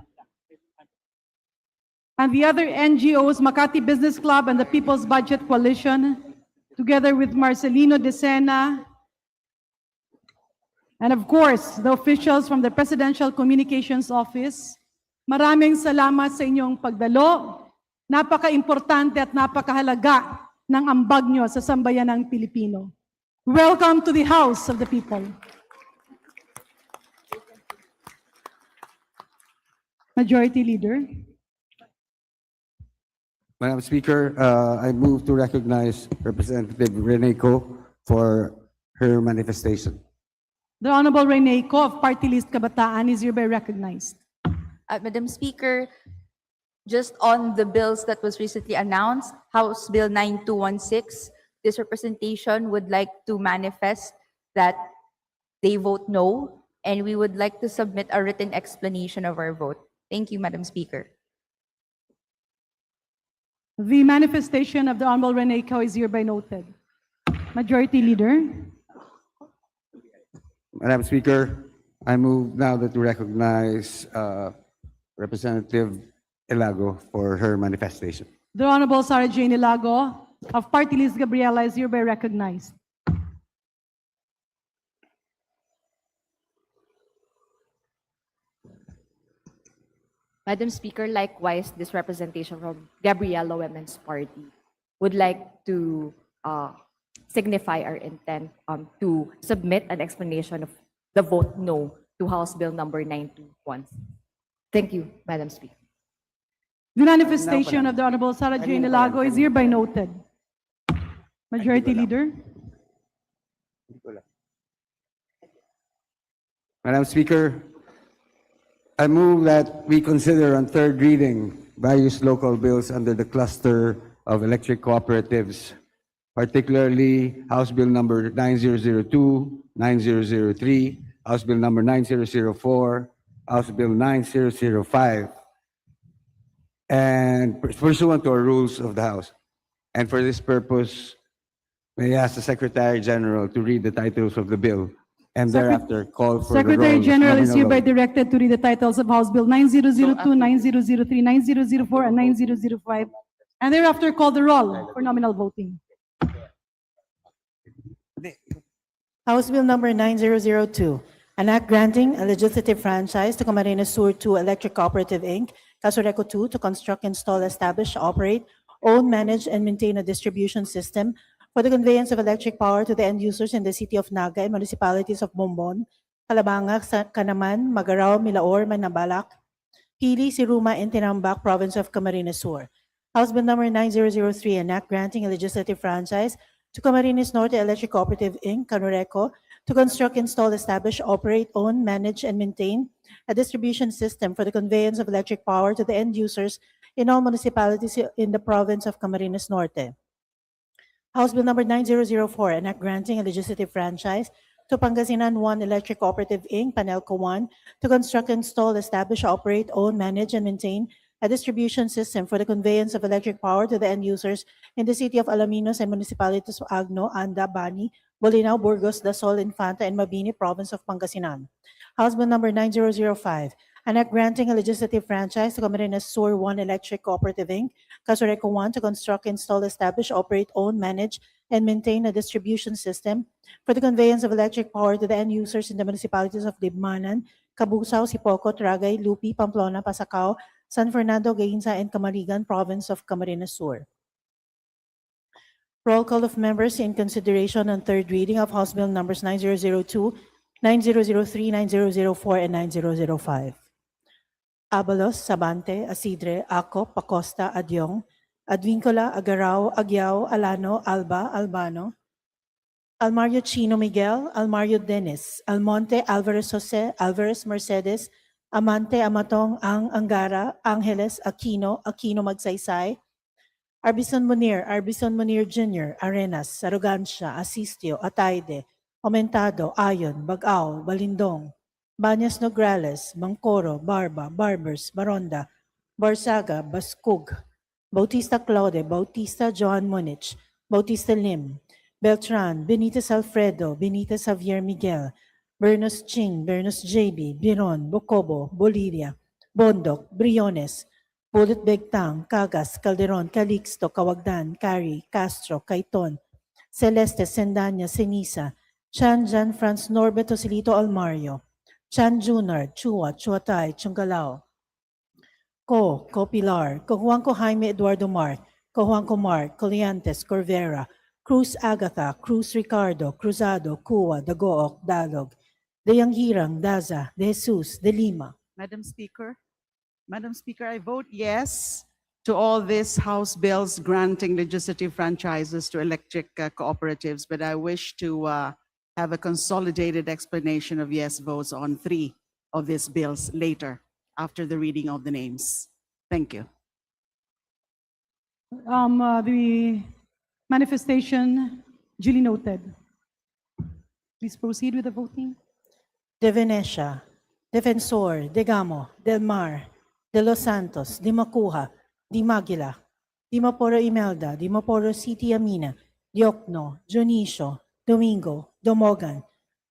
and the other NGOs, Makati Business Club and the People's Budget Coalition, together with Marcelino De Sena, and of course, the officials from the Presidential Communications Office. Maraming salamat sa inyong pagdalo. Napaka-importante at napakahalaga ng ambag nyo sa sambayanang Pilipino. Welcome to the House of the People. Majority Leader. Madam Speaker, I move to recognize Representative Reneco for her manifestation. The Honorable Reneco of Party List Kabataan is hereby recognized. Madam Speaker, just on the bills that was recently announced, House Bill 9216, this representation would like to manifest that they vote no, and we would like to submit a written explanation of our vote. Thank you, Madam Speaker. The manifestation of the Honorable Reneco is hereby noted. Majority Leader. Madam Speaker, I move now that we recognize Representative Ilago for her manifestation. The Honorable Sarah Jane Ilago of Party List Gabriela is hereby recognized. Madam Speaker, likewise, this representation from Gabriela Women's Party would like to signify our intent to submit an explanation of the vote no to House Bill number 921. Thank you, Madam Speaker. The manifestation of the Honorable Sarah Jane Ilago is hereby noted. Majority Leader. Madam Speaker, I move that we consider on third reading various local bills under the cluster of electric cooperatives, particularly House Bill number 9002, 9003, House Bill number 9004, House Bill 9005, and pursuant to our rules of the House. And for this purpose, may I ask the Secretary General to read the titles of the bill and thereafter call for the Secretary roll of General is nominal hereby vote. directed to read the titles of House Bill 9002, 9003, 9004, and 9005, and thereafter call the roll for nominal voting. House Bill number 9002, an act granting a legislative franchise to Camarines Sur 2 Electric Cooperative Inc., Casureco 2, to construct, install, establish, operate, own, manage, and maintain a distribution system for the conveyance of electric power to the end users in the city of Naga and municipalities of Bombon, Calabanga, Canaman, Magarao, Milaor, Manabalak, Pili, Siruma, and Tinambak, province of Camarines Sur. House Bill number 9003, an act granting a legislative franchise to Camarines Norte Electric Cooperative Inc., Canureco, to construct, install, establish, operate, own, manage, and maintain a distribution system for the conveyance of electric power to the end users in all municipalities in the province of Camarines Norte. House Bill number 9004, an act granting a legislative franchise to Pangasinan 1 Electric Cooperative Inc., Panelco 1, to construct, install, establish, operate, own, manage, and maintain a distribution system for the conveyance of electric power to the end users in the city of Alaminos and municipalities of Agno, Anda, Bani, Bolinao, Burgos, Dasol, Infanta, and Mabini, province of Pangasinan. House Bill number 9005, an act granting a legislative franchise to Camarines Sur 1 Electric Cooperative Inc., Casureco 1, to construct, install, establish, operate, own, manage, and maintain a distribution system for the conveyance of electric power to the end users in the municipalities of Libmanan, Cabusao, Sipoco, Tragay, Lupi, Pamplona, Pasacao, San Fernando, Gainza, and Camarigan, province of Camarines Sur. Roll call of members in consideration on third reading of House Bill numbers 9002, 9003, 9004, and 9005. Abalos, Sabante, Asidre, Aco, Pacosta, Adyong, Advincola, Agarao, Agyao, Alano, Alba, Albano, Almario Chino Miguel, Almario Dennis, Almonte, Alvarez Jose, Alvarez Mercedes, Amante, Amatong, Ang Angara, Angeles, Aquino, Aquino Magsaysay, Arbison Munir Jr., Arenas, Arrogancia, Asistio, Ataide, Aumentado, Ayon, Bagao, Balindong, Banyas Nograles, Bangkoro, Barba, Barbers, Baronda, Barzaga, Bascug, Bautista Claude, Bautista Joan Monich, Bautista Lim, Beltran, Benitez Alfredo, Benitez Javier Miguel, Bernos Ching, Bernos JB, Biron, Bocobo, Bolivia, Bondok, Briones, Bullet Begtang, Cagas, Calderon, Calixto, Kawagdan, Cari, Castro, Caiton, Celeste, Sendanya, Senisa, Chan Jan Franz Norbert Osilito Almario, Chan Junard, Chua, Chuatay, Chungalao, Co Pilar, Juanco Jaime Eduardo Mark, Juanco Mark, Coliantes, Corvera, Cruz Agatha, Cruz Ricardo, Cruzado, Cua, Dagook, Dalog, De Yanghirang, Daza, De Jesus, De Lima. Madam Speaker, I vote yes to all these House bills granting legislative franchises to electric cooperatives, but I wish to have a consolidated explanation of yes votes on 3 of these bills later, after the reading of the names. Thank you. The manifestation duly noted. Please proceed with the voting. De Venecia, Defensor, De Gamo, Del Mar, De Los Santos, Di Macuja, Di Maguila, Di Maporo Imelda, Di Maporo City Amina, Diokno, Dionisio, Domingo, Domogan,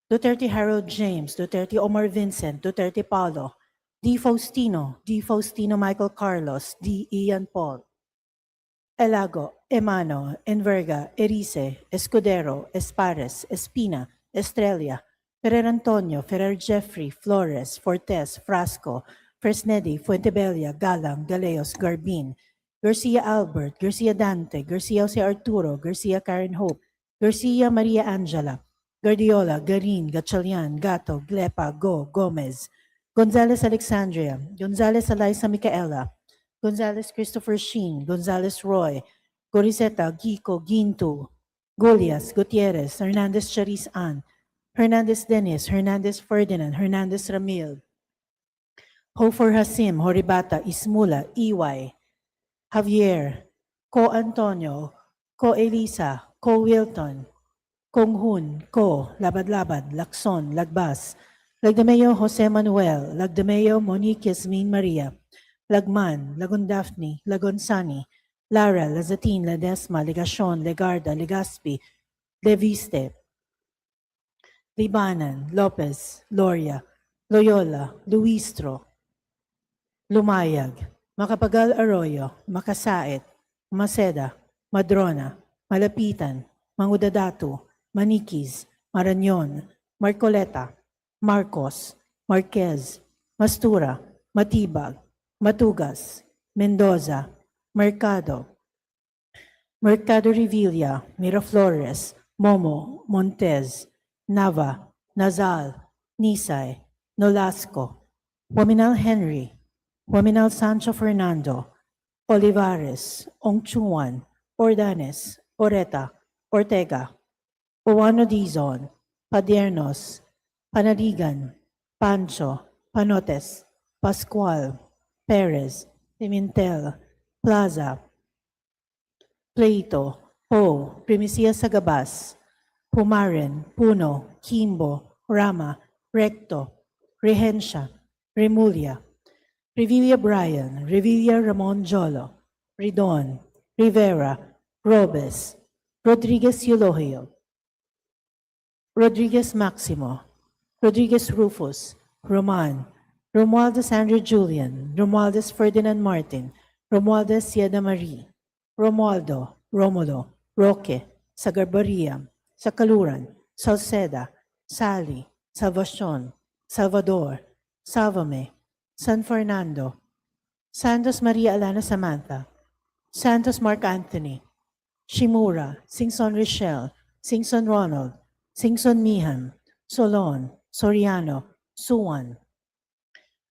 Duterte Harold James, Duterte Omar Vincent, Duterte Paulo, Di Faustino Michael Carlos, Di Ian Paul, Elago, Emano, Enverga, Erice, Escudero, Espares, Espina, Estrella, Ferrer Antonio, Ferrer Jeffrey, Flores, Fortes, Frasco, Fresnedi, Fuentebella, Galang, Galeos, Garbin, Garcia Albert, Garcia Dante, Garcia Jose Arturo, Garcia Karen Hope, Garcia Maria Angela, Guardiola, Garin, Gatchalian, Gato, Glepa, Go, Gomez, Gonzales Alexandria, Gonzales Eliza Micaela, Gonzales Christopher Sheen, Gonzales Roy, Gorizeta, Gico, Gintu, Golias, Gutierrez, Hernandez Charis Ann, Hernandez Dennis, Hernandez Ferdinand, Hernandez Ramil, Hofer Hasim, Horibata, Ismula, Iway, Javier, Ko Antonio, Ko Elisa, Ko Wilton, Kong Hun, Ko, Labad-Labad, Lacson, Lagbas, Lagdameo Jose Manuel, Lagdameo Monique Yasmin Maria, Lagman, Lagon Daphne, Lagon Sani, Lara, Lazatin, Ledesma, Legacion, Legarda, Legaspi, Leviste, Libanan, Lopez, Loria, Loyola, Luistro, Lumayag, Macapagal Arroyo, Makasait, Maceda, Madrona, Malapitan, Mangudadatu, Maniquis, Marañon, Marcoleta, Marcos, Marquez, Mastura, Matibag, Matugas, Mendoza, Mercado, Mercado Revilla, Miraflores, Momo, Montez, Nava, Nazal, Nisay, Nolasco, Waminal Henry, Waminal Sancho Fernando, Olivares, Ongchuan, Ordanes, Oreta, Ortega, Owano Dizon, Padiernos, Panaligan, Pancho, Panotes, Pascual, Perez, Pimentel, Plaza, Pleito, Ho, Primicia Sagabas, Pumaren, Puno, Kimbo, Rama, Recto, Rehencia, Remulia, Revilla Brian, Revilla Ramon Jolo, Ridon, Rivera, Robes, Rodriguez Eulogio, Rodriguez Maximo, Rodriguez Rufus, Roman, Romualdez Andrew Julian, Romualdez Ferdinand Martin, Romualdez Sieda Marie, Romualdo, Romulo, Roque, Sagarbaria, Sakaluran, Salceda, Sally, Salvacion, Salvador, Salvame, San Fernando, Santos Maria Alana Samantha, Santos Mark Anthony, Shimura, Singson Rochelle, Singson Ronald, Singson Mihan, Solon, Soriano, Suwan,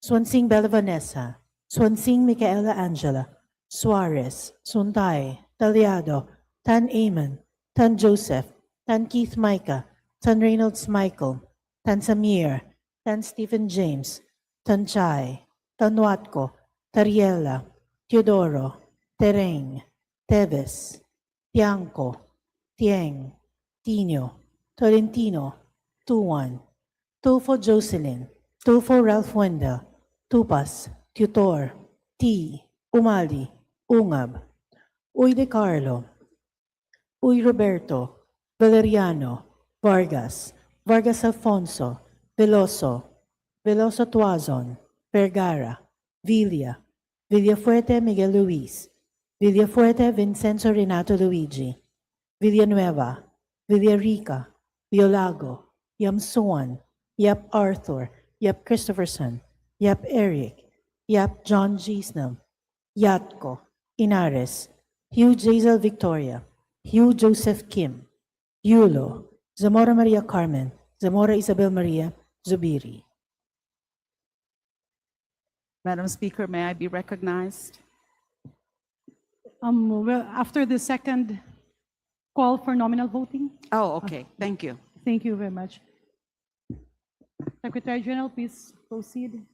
Swansing Bella Vanessa, Swansing Micaela Angela, Suarez, Suntay, Taliado, Tan Amon, Tan Joseph, Tan Keith Micah, Tan Reynolds Michael, Tan Samir, Tan Stephen James, Tan Chay, Tan Watco, Tariela, Teodoro, Tereng, Teves, Tiangco, Tieng, Tino, Tolentino, Tuan, Tulfo Jocelyn, Tulfo Ralph Wendell, Tupas, Tutor, T. Umali, Ungab, Uy De Carlo, Uy Roberto, Valeriano, Vargas, Vargas Alfonso, Veloso, Veloso Tuazon, Vergara, Villa, Villafuerte Miguel Luis, Villafuerte Vincenzo Renato Luigi, Villanueva, Villarica, Violago, Yamsuan, Yap Arthur, Yap Christopherson, Yap Eric, Yap John Gisnam, Yatko, Inares, Hugh Jazel Victoria, Hugh Joseph Kim, Yulo, Zamora Maria Carmen, Zamora Isabel Maria, Zubiri. Madam Speaker, may I be recognized? Well, after the second call for nominal voting. Oh, okay. Thank you. Thank you very much. Secretary General, please proceed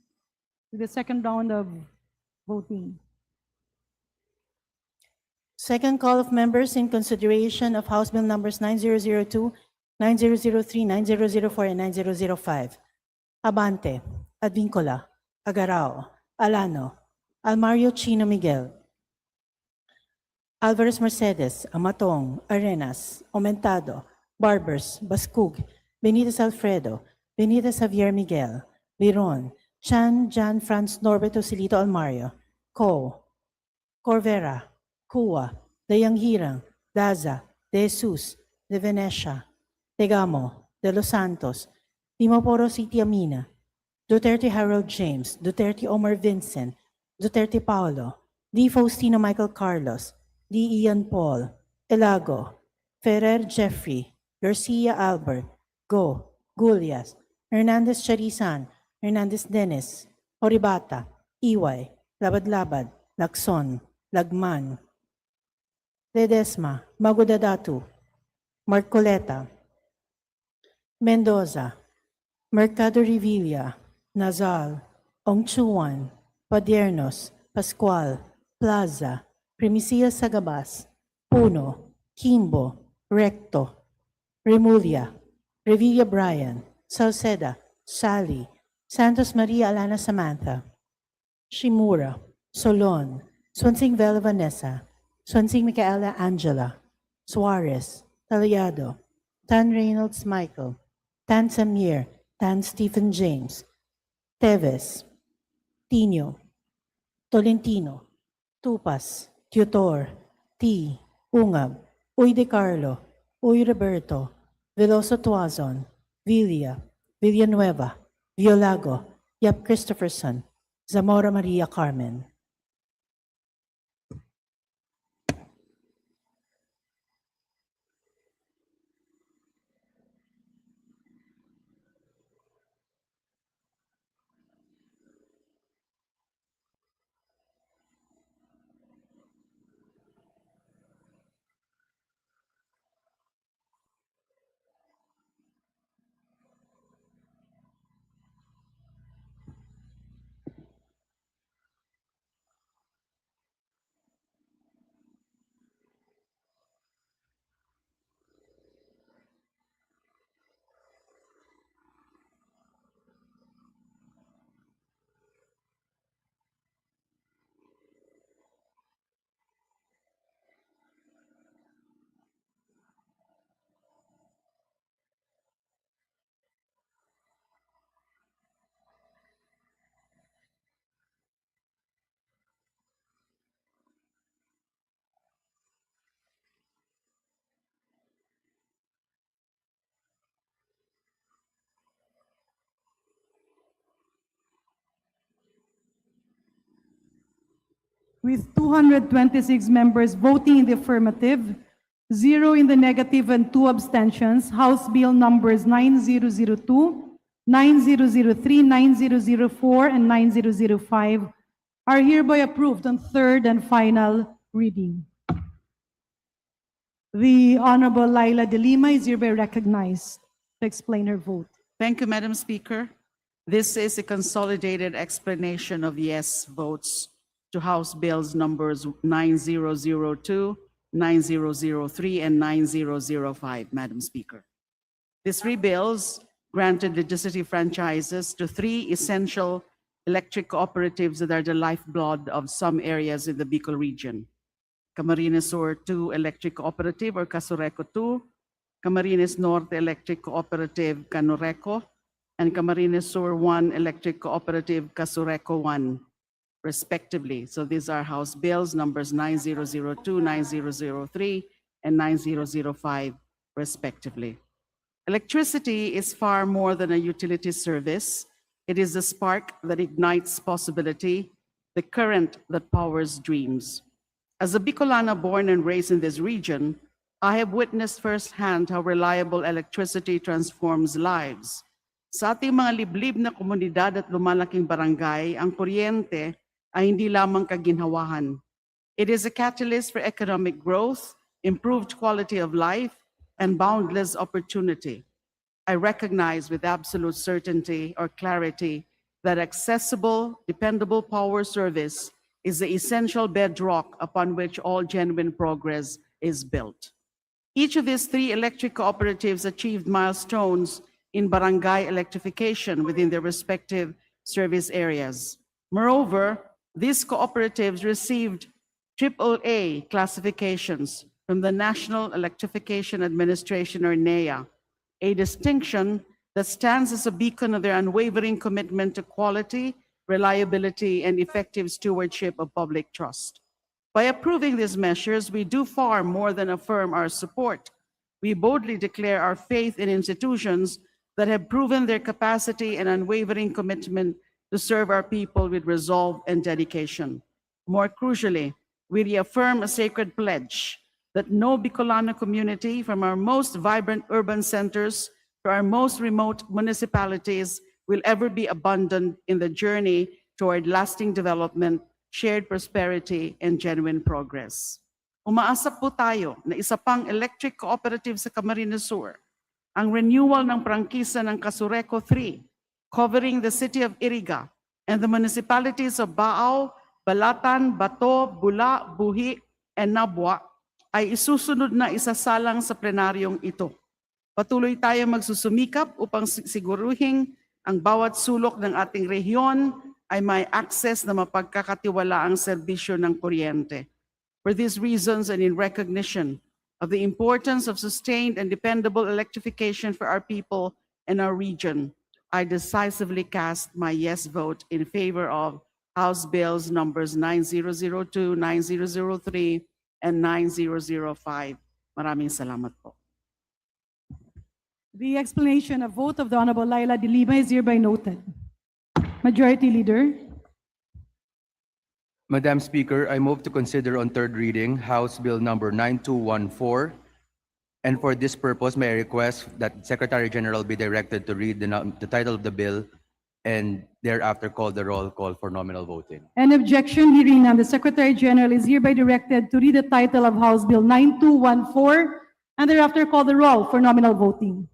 with the second round of voting. Second call of members in consideration of House Bill numbers 9002, 9003, 9004, and 9005. Abante, Advincola, Agarao, Alano, Almario Chino Miguel, Alvarez Mercedes, Amatong, Arenas, Aumentado, Barbers, Bascug, Benitez Alfredo, Benitez Javier Miguel, Liron, Chan Jan Franz Norberto Silito Almario, Co, Corvera, Kua, De Yanghirang, Daza, De Jesus, De Venecia, Tegamo, De Los Santos, Dimoporo City Amina, Duterte Harold James, Duterte Omar Vincent, Duterte Paulo, D. Faustino Michael Carlos, D. Ian Paul, Elago, Ferrer Jeffrey, Garcia Albert, Go, Gulias, Hernandez Charisan, Hernandez Dennis, Horibata, Iway, Labad-Labad, Lacson, Lagman, Ledesma, Magudadatu, Marcoleta, Mendoza, Mercado Revilla, Nazal, Ongchuan, Padiernos, Pascual, Plaza, Primicia Sagabas, Puno, Kimbo, Recto, Remulia, Revilla Brian, Salceda, Sally, Santos Maria Alana Samantha, Shimura, Solon, Swansing Vela Vanessa, Swansing Micaela Angela, Suarez, Taliado, Tan Reynolds Michael, Tan Samir, Tan Stephen James, Teves, Tino, Tolentino, Tupas, Tutor, T. Ungab, Uy De Carlo, Uy Roberto, Veloso Tuazon, Villa, Villanueva, Violago, Yap Christopherson, Zamora Maria Carmen. With 226 members voting in the affirmative, 0 in the negative, and 2 abstentions, House Bill numbers 9002, 9003, 9004, and 9005 are hereby approved on third and final reading. The Honorable Laila de Lima is hereby recognized to explain her vote. Thank you, Madam Speaker. This is a consolidated explanation of yes votes to House Bills numbers 9002, 9003, and 9005, Madam Speaker. These three bills granted legislative franchises to three essential electric cooperatives that are the lifeblood of some areas in the Bicol region. Camarines Sur 2 Electric Cooperative or Casureco 2, Camarines Norte Electric Cooperative Canureco, and Camarines Sur 1 Electric Cooperative Casureco 1, respectively. So these are House Bills numbers 9002, 9003, and 9005, respectively. Electricity is far more than a utility service. It is the spark that ignites possibility, the current that powers dreams. As a Bicolana born and raised in this region, I have witnessed firsthand how reliable electricity transforms lives. Sa ating mga liblib na komunidad at lumalaking barangay, ang kuryente ay hindi lamang kaginhawahan. It is a catalyst for economic growth, improved quality of life, and boundless opportunity. I recognize with absolute certainty or clarity that accessible, dependable power service is the essential bedrock upon which all genuine progress is built. Each of these three electric cooperatives achieved milestones in barangay electrification within their respective service areas. Moreover, these cooperatives received AAA classifications from the National Electrification Administration, or NEA, a distinction that stands as a beacon of their unwavering commitment to quality, reliability, and effective stewardship of public trust. By approving these measures, we do far more than affirm our support. We boldly declare our faith in institutions that have proven their capacity and unwavering commitment to serve our people with resolve and dedication. More crucially, we reaffirm a sacred pledge that no Bicolano community, from our most vibrant urban centers to our most remote municipalities, will ever be abandoned in the journey toward lasting development, shared prosperity, and genuine progress. Umaasa po tayo na isa pang electric cooperative sa Camarines Sur, ang renewal ng prangkisa ng Casureco 3, covering the city of Iriga and the municipalities of Baao, Balatan, Bato, Bula, Buhi, and Nabwa, ay isusunod na isasalang sa plenaryong ito. Patuloy tayo magsusumikap upang siguruhin ang bawat sulok ng ating rehiyon ay may access na mapagkakatiwalaang serbisyo ng kuryente. For these reasons and in recognition of the importance of sustained and dependable electrification for our people and our region, I decisively cast my yes vote in favor of House Bills numbers 9002, 9003, and 9005. Maraming salamat po. The explanation of vote of the Honorable Laila de Lima is hereby noted. Majority Leader. Madam Speaker, I move to consider on third reading House Bill number 9214. And for this purpose, may I request that Secretary General be directed to read the title of the bill and thereafter call the roll call for nominal voting. An objection hearing none. The Secretary General is hereby directed to read the title of House Bill 9214 and thereafter call the roll for nominal voting.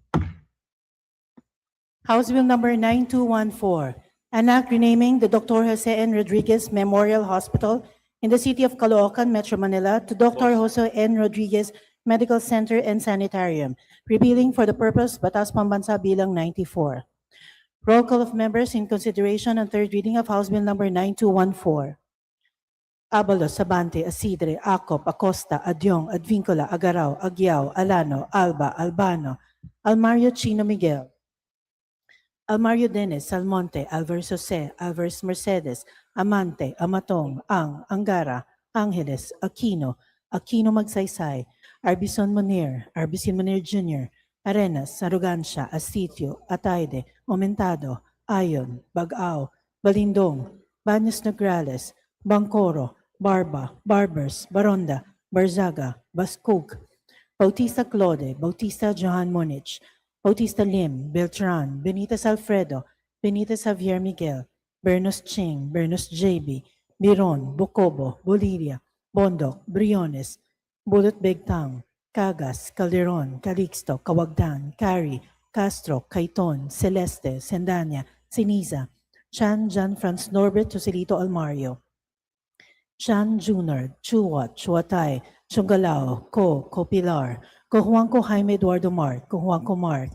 House Bill number 9214, an act renaming the Dr. Jose N. Rodriguez Memorial Hospital in the city of Caloocan, Metro Manila to Dr. Jose N. Rodriguez Medical Center and Sanitarium, repealing for the purpose Batas Pambansa Bilang 94. Roll call of members in consideration on third reading of House Bill number 9214. Abalos, Sabante, Asidre, Acop, Acosta, Adyong, Advincula, Agaraw, Agyao, Alano, Alba, Albano, Almario Chino Miguel, Almario Dennis, Almonte, Alvarez Jose, Alvarez Mercedes, Amante, Amatong, Angara, Angeles, Aquino, Aquino Magsaysay, Arbison Munir Jr., Arenas, Arrogancia, Asitio, Ataide, Aumentado, Ayon, Bagao, Balindong, Baños Nograles, Bangkoro, Barba, Barbers, Baronda, Barzaga, Bascook, Bautista Claude, Bautista Johan Monich, Bautista Lim, Beltran, Benitez Alfredo, Benitez Javier Miguel, Bernos Ching, Bernos JB, Biron, Bocobo, Bolivia, Bondok, Briones, Bulot Begtang, Cagas, Calderon, Calixto, Kawagdan, Cari, Castro, Caiton, Celeste, Sendanya, Siniza, Chan Jan Franz Norbert Joselito Almario, Chan Junior, Chuwat, Chuatay, Chungalao, Copilar, Cojuanco Jaime Eduardo Mark, Cojuanco Mark,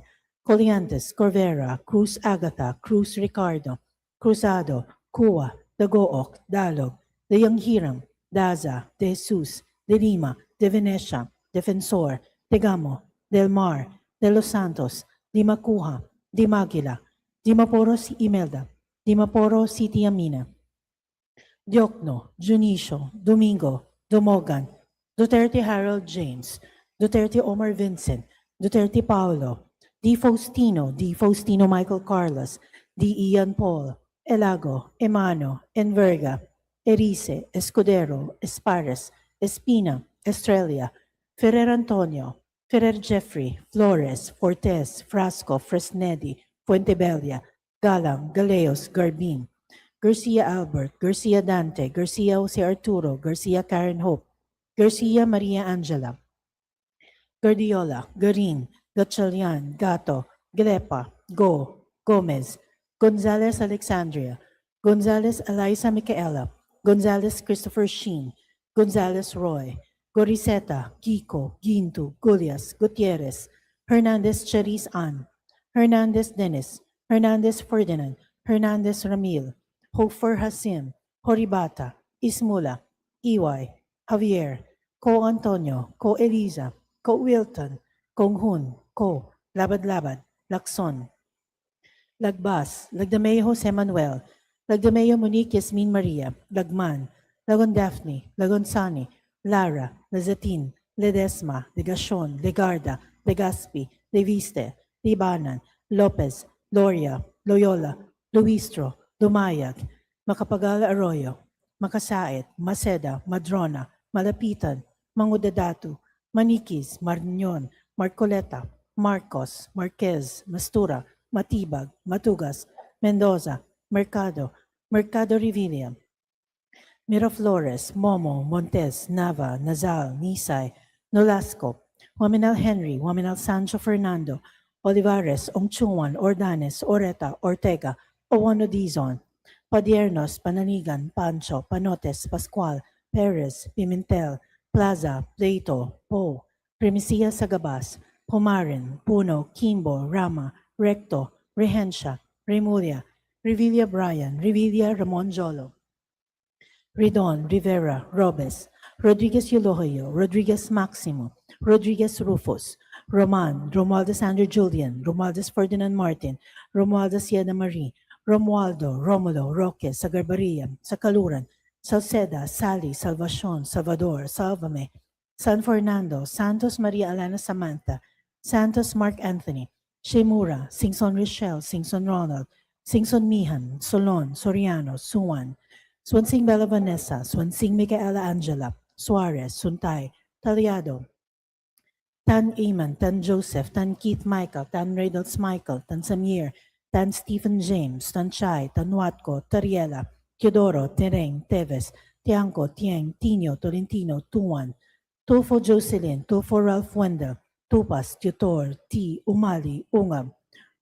Coliantes, Corvera, Cruz Agatha, Cruz Ricardo, Cruzado, Kua, Dagook, Dalog, Dayanghirang, Daza, De Jesus, De Lima, De Venecia, Defensor, Tegamo, Del Mar, De Los Santos, Di Macuja, Di Maguila, Di Maporo si Imelda, Di Maporo City Amina, Diokno, Junicio, Domingo, Dumogan, Duterte Harold James, Duterte Omar Vincent, Duterte Paulo, Di Faustino Michael Carlos, Di Ian Paul, Elago, Emano, Enverga, Erice, Escudero, Espares, Espina, Estrella, Ferrer Antonio, Ferrer Jeffrey, Flores, Fortes, Frasco, Fresnedi, Fuentebella, Galang, Galeos, Garbin, Garcia Albert, Garcia Dante, Garcia Jose Arturo, Garcia Karen Hope, Garcia Maria Angela, Guardiola, Garin, Gatchalian, Gato, Glepa, Go, Gomez, Gonzalez Alexandria, Gonzalez Eliza Micaela, Gonzalez Christopher Sheen, Gonzalez Roy, Goriseta, Kiko, Gintu, Gulias, Gutierrez, Hernandez Cherise Ann, Hernandez Dennis, Hernandez Ferdinand, Hernandez Ramil, Hofer Hasim, Horibata, Ismula, Iway, Javier, Ko Antonio, Ko Eliza, Ko Wilton, Kong Hun, Ko, Labad-Labad, Lacson, Lagbas, Lagdameo Jose Manuel, Lagdameo Monique Yasmin Maria, Lagman, Lagon Daphne, Lagon Sani, Lara, Lazatin, Ledesma, Legacion, Legarda, Legaspi, Leviste, Libanan, Lopez, Loria, Loyola, Luistro, Dumayag, Macapagal Arroyo, Makasait, Maceda, Madrona, Malapitan, Mangudadatu, Manikis, Marñon, Marcoleta, Marcos, Marquez, Mastura, Matibag, Matugas, Mendoza, Mercado, Mercado Revilla, Miraflores, Momo, Montes, Nava, Nazal, Nisay, Nolasco, Juaminal Henry, Juaminal Sancho Fernando, Olivares, Ongchuan, Ordanes, Oreta, Ortega, Owano Dizon, Padiernos, Pananigan, Pancho, Panotes, Pascual, Perez, Pimentel, Plaza, Plato, Po, Primicia Sagabas, Pumarin, Puno, Kimbo, Rama, Recto, Rehencia, Remulia, Revilla Brian, Revilla Ramon Jolo, Redon, Rivera, Robes, Rodriguez Eulogio, Rodriguez Maximo, Rodriguez Rufus, Roman, Romualdez Andrew Julian, Romualdez Ferdinand Martin, Romualdez Siena Marie, Romualdo, Romulo, Roque, Sagarbaria, Sakaluran, Salceda, Sally, Salvacion, Salvador, Salvame, San Fernando, Santos Maria Alana Samantha, Santos Mark Anthony, Shemura, Singson Rochelle, Singson Ronald, Singson Mihan, Solon, Soriano, Suwan, Swansing Bella Vanessa, Swansing Micaela Angela, Suarez, Suntay, Taliado, Tan Eamon, Tan Joseph, Tan Keith Michael, Tan Reynolds Michael, Tan Samir, Tan Stephen James, Tan Chai, Tan Watco, Tariela, Teodoro, Tereng, Teves, Tiangco, Tieng, Tino, Tolentino, Tuan, Tufo Jocelyn, Tufo Ralph Wendell, Tupas, Tutor, T. Umali, Ungam,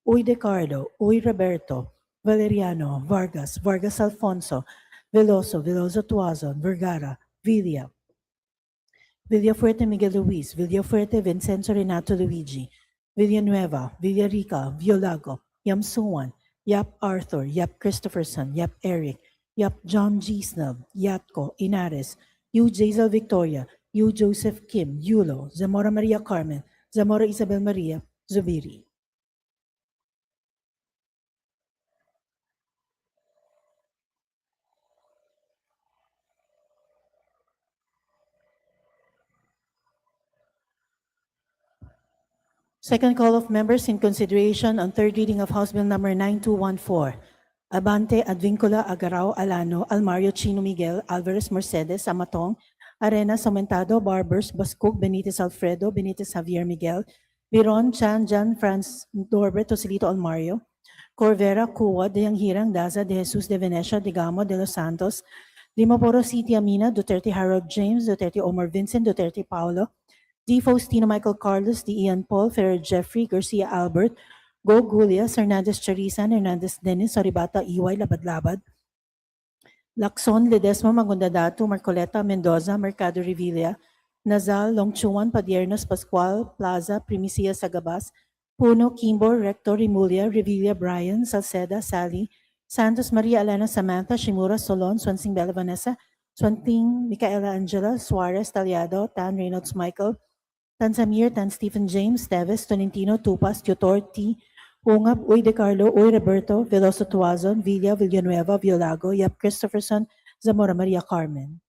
Uy Decardo, Uy Roberto, Valeriano, Vargas, Vargas Alfonso, Veloso, Veloso Tuazon, Vergara, Villa, Villafuerte Miguel Luis, Villafuerte Vincenzo Renato Luigi, Villanueva, Villarica, Violago, Yamsuan, Yap Arthur, Yap Christopherson, Yap Eric, Yap John G. Snub, Yatko, Inares, Yu Jazel Victoria, Yu Joseph Kim, Yulo, Zamora Maria Carmen, Zamora Isabel Maria, Zubiri. Second call of members in consideration on third reading of House Bill number 9214. Abante, Advincula, Agarao, Alano, Almario, Chino Miguel, Alvarez, Mercedes, Amatong, Arenas, Aumentado, Barbers, Bascog, Benitez Alfredo, Benitez Javier Miguel, Viron, Chan, Jan, Franz, Norbert, Tosilito, Almario, Corvera, Cuwa, De Yanghirang, Daza, De Jesus, De Venecia, De Gamo, De Los Santos, Limaporo City Amina, Duterte Harold James, Duterte Omar Vincent, Duterte Paulo, D. Faustino Michael Carlos, D. Ian Paul, Ferrer Jeffrey, Garcia Albert, Go Gulias, Hernandez Charisan, Hernandez Dennis, Soribata, Iway, Labad-Labad, Lacson, Ledesma, Magundadato, Marcoleta, Mendoza, Mercado Revilla, Nazal, Longchuan, Padiernos, Pascual, Plaza, Primicia Sagabas, Puno, Kimbo, Rector, Remulia, Revilla, Brian, Salceda, Sally, Santos Maria Elena Samantha, Shimura Solon, Swansing Bella Vanessa, Swanting Micaela Angela, Suarez Taliado, Tan Reynolds Michael, Tan Samir, Tan Stephen James, Teves, Tolentino, Tupas, Tutor, T. Ungab, Uy De Carlo, Uy Roberto, Veloso Tuazon, Villa, Villanueva, Violago, Yap Christopherson, Zamora Maria Carmen.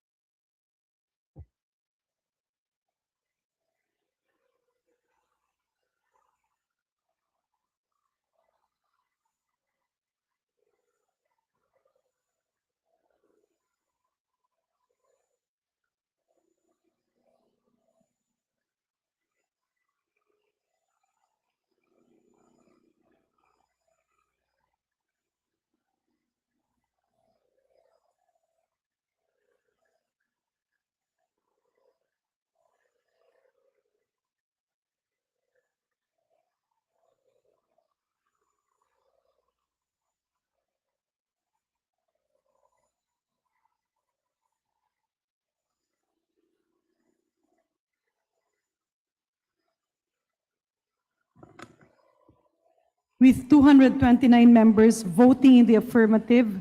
With 229 members voting in the affirmative,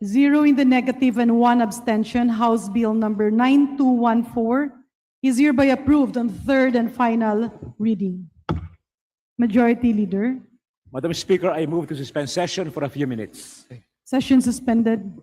0 in the negative, and 1 abstention, House Bill number 9214 is hereby approved on third and final reading. Majority Leader, Madam Speaker, I move to suspend session for a few minutes. session suspended.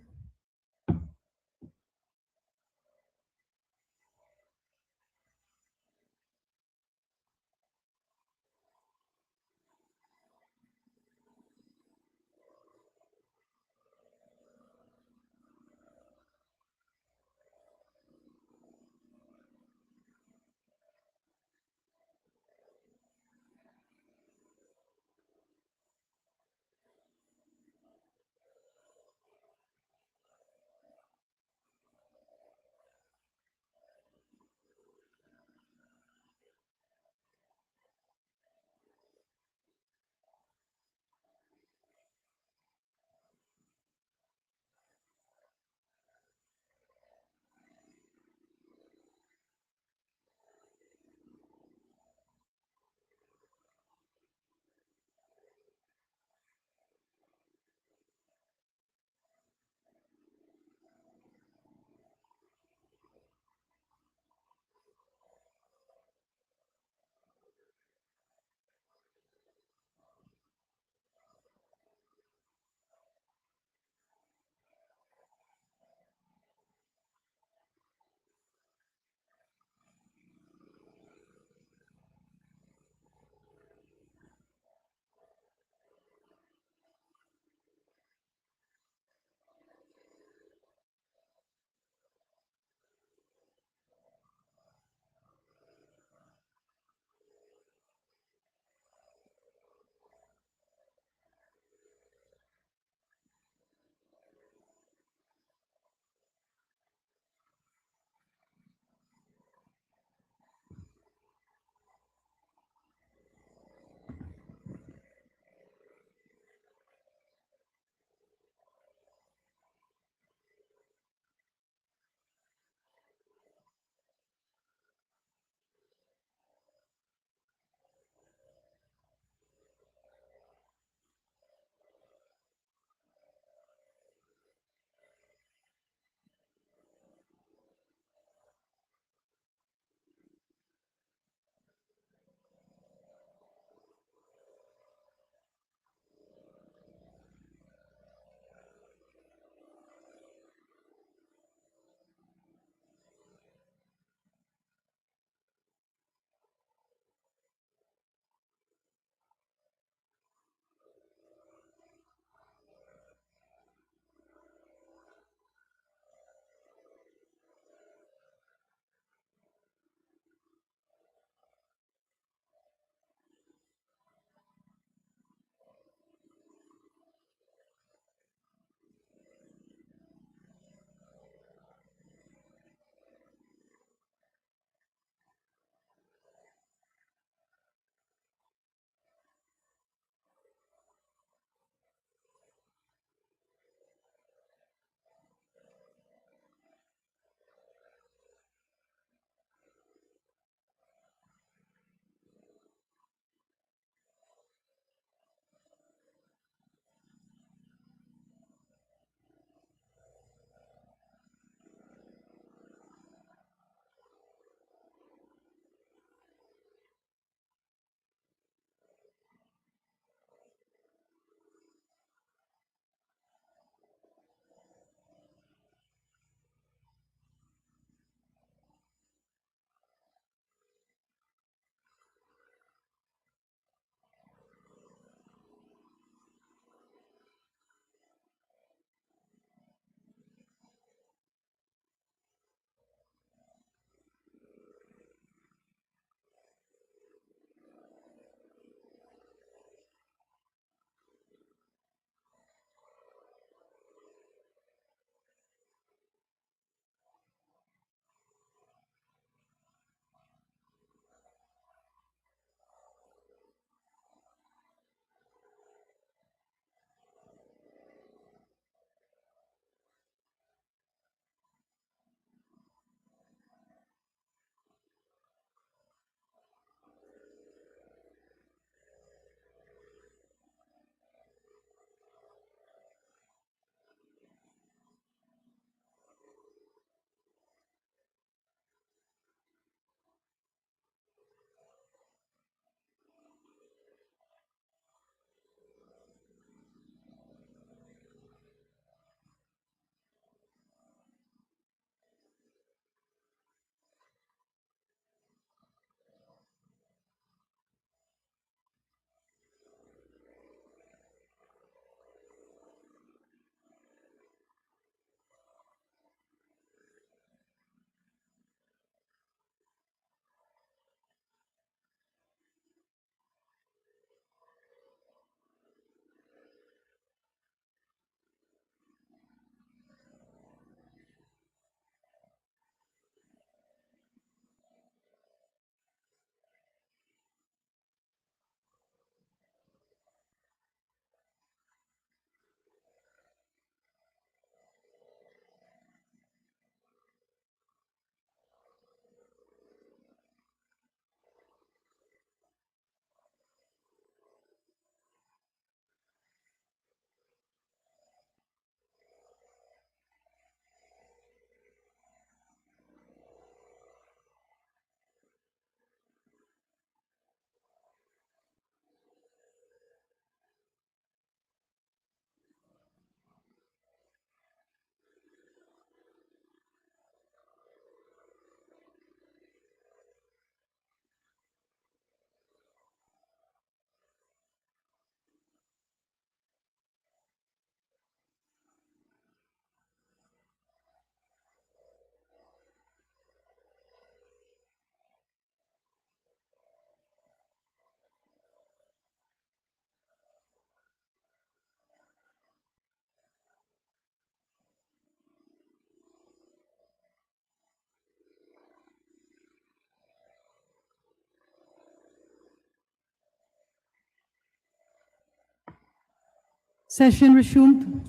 Session resumed.